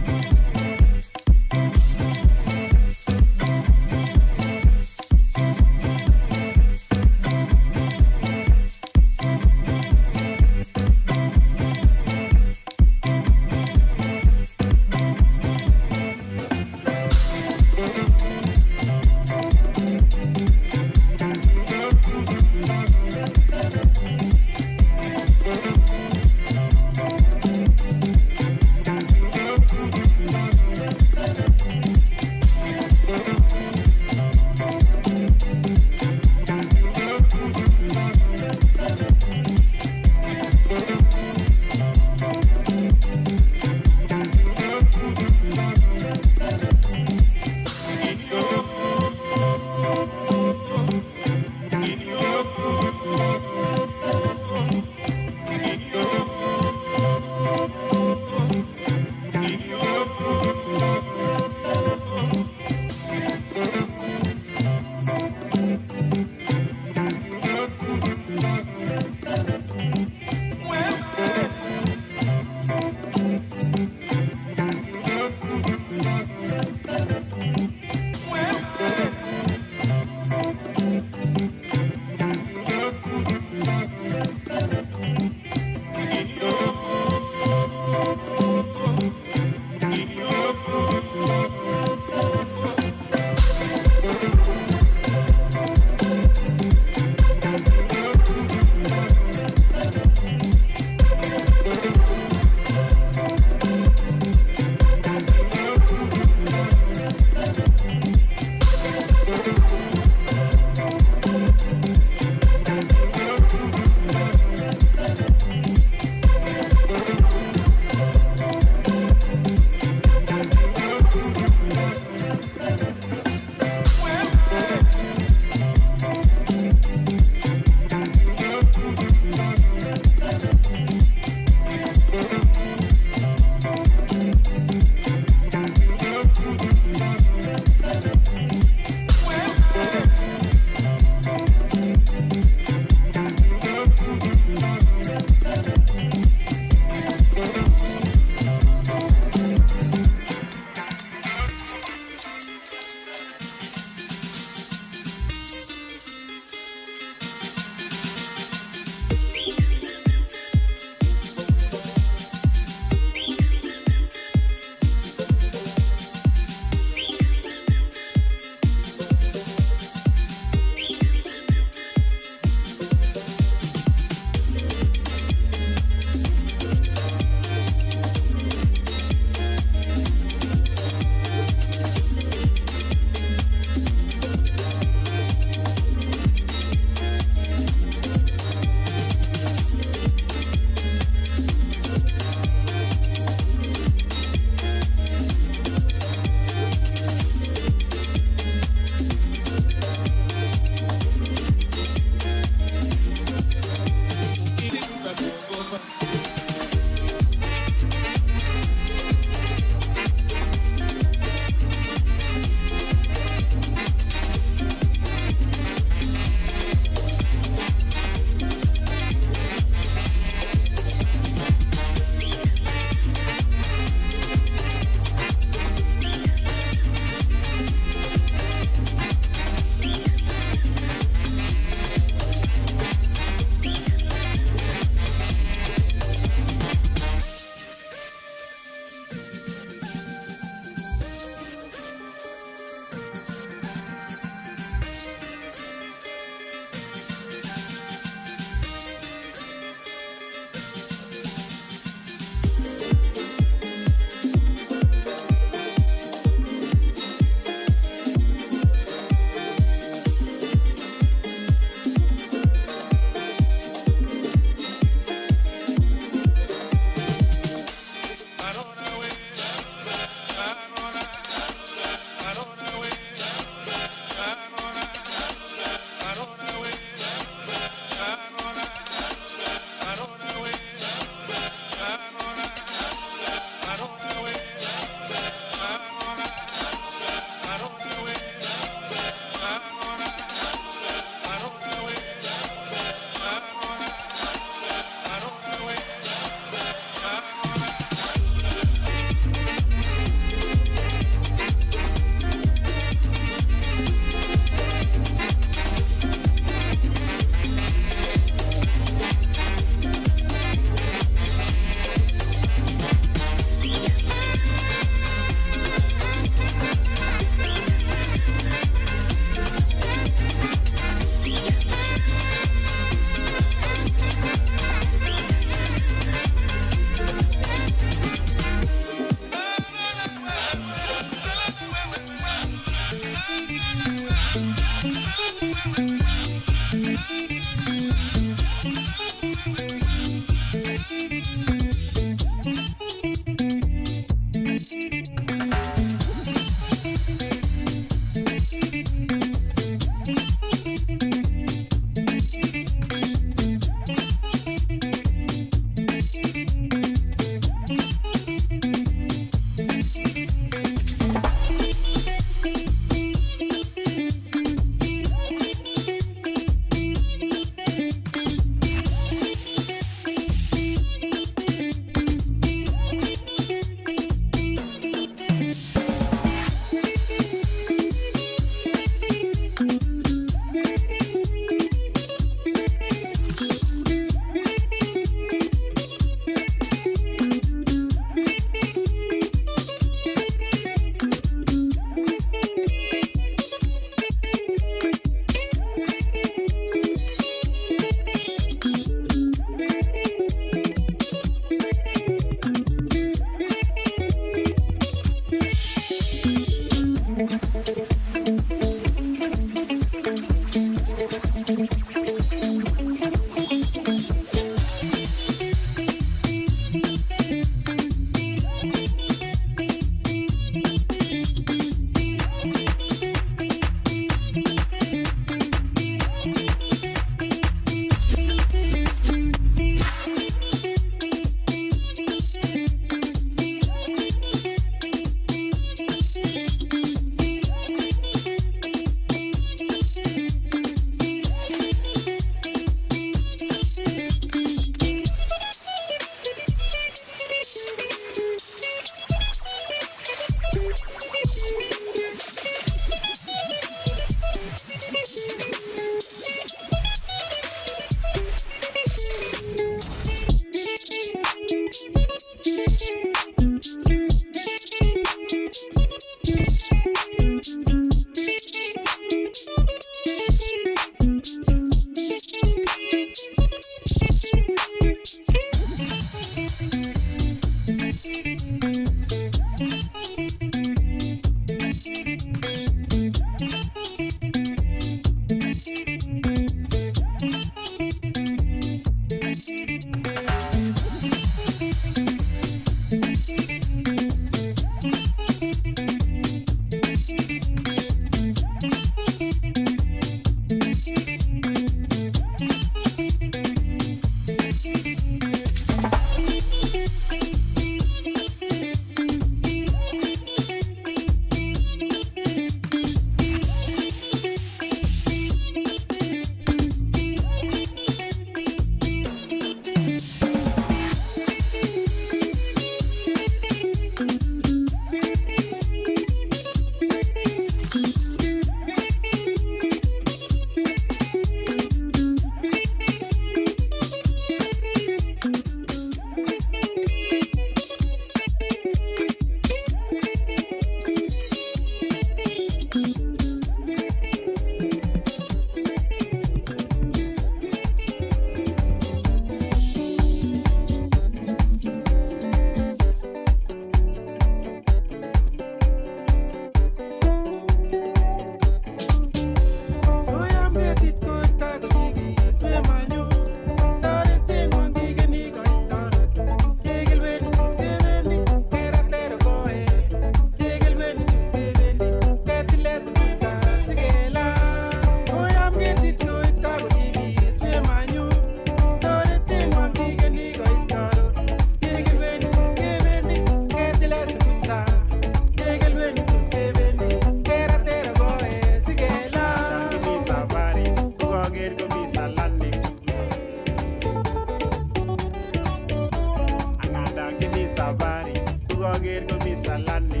salani.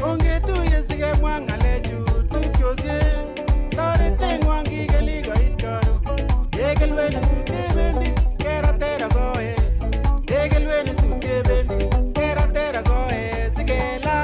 Onge tu yesige mwanga leju tu kyosye. Tare tengwa ngigeli goit karo. Egel wenu suke bendi kera tera goe. Egel wenu suke bendi kera tera goe sigela.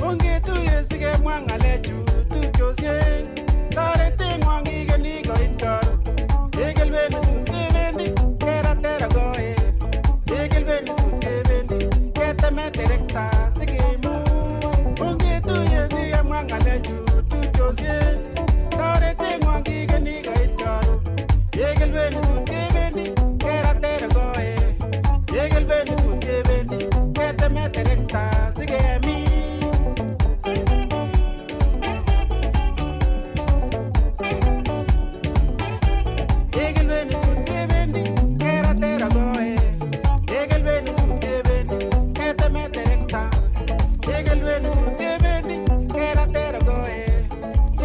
Onge tu yesige mwanga leju tu kyosye. Tare tengwa ngigeli goit karo. Egel wenu suke bendi kera tera goe. Egel wenu suke bendi keta me direkta sigemu. Onge tu yesige mwanga leju tu kyosye. Tare tengwa ngigeli goit karo. Egel wenu suke bendi kera tera goe. Egel wenu suke bendi keta me direkta sigemi. Egel wenu suke bendi kera tera goe. Egel wenu suke bendi keta me direkta. Egel wenu suke bendi kera tera goe.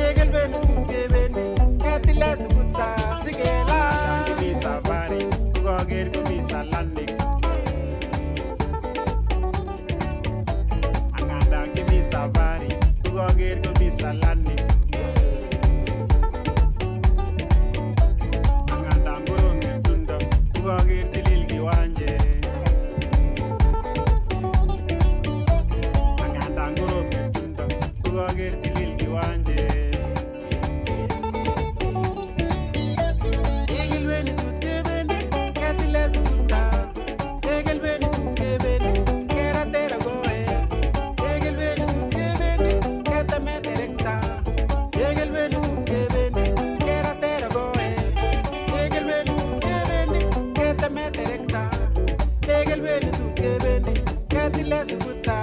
Egel wenu suke bendi ketila sukuta sigela. Gibi safari kugoger kubi salani. Anganda gibi safari kugoger kubi salani. Anganda ngoro ngetundo kugoger tilil giwanje. Anganda ngoro ngetundo kugoger tilil giwanje. Egel wenu suke bendi ketila sukuta. Egel wenu suke bendi kera tera goe. Egel wenu suke bendi keta me direkta. Egel wenu suke bendi kera tera goe. Egel wenu suke bendi keta me direkta. Egel wenu suke bendi ketila sukuta.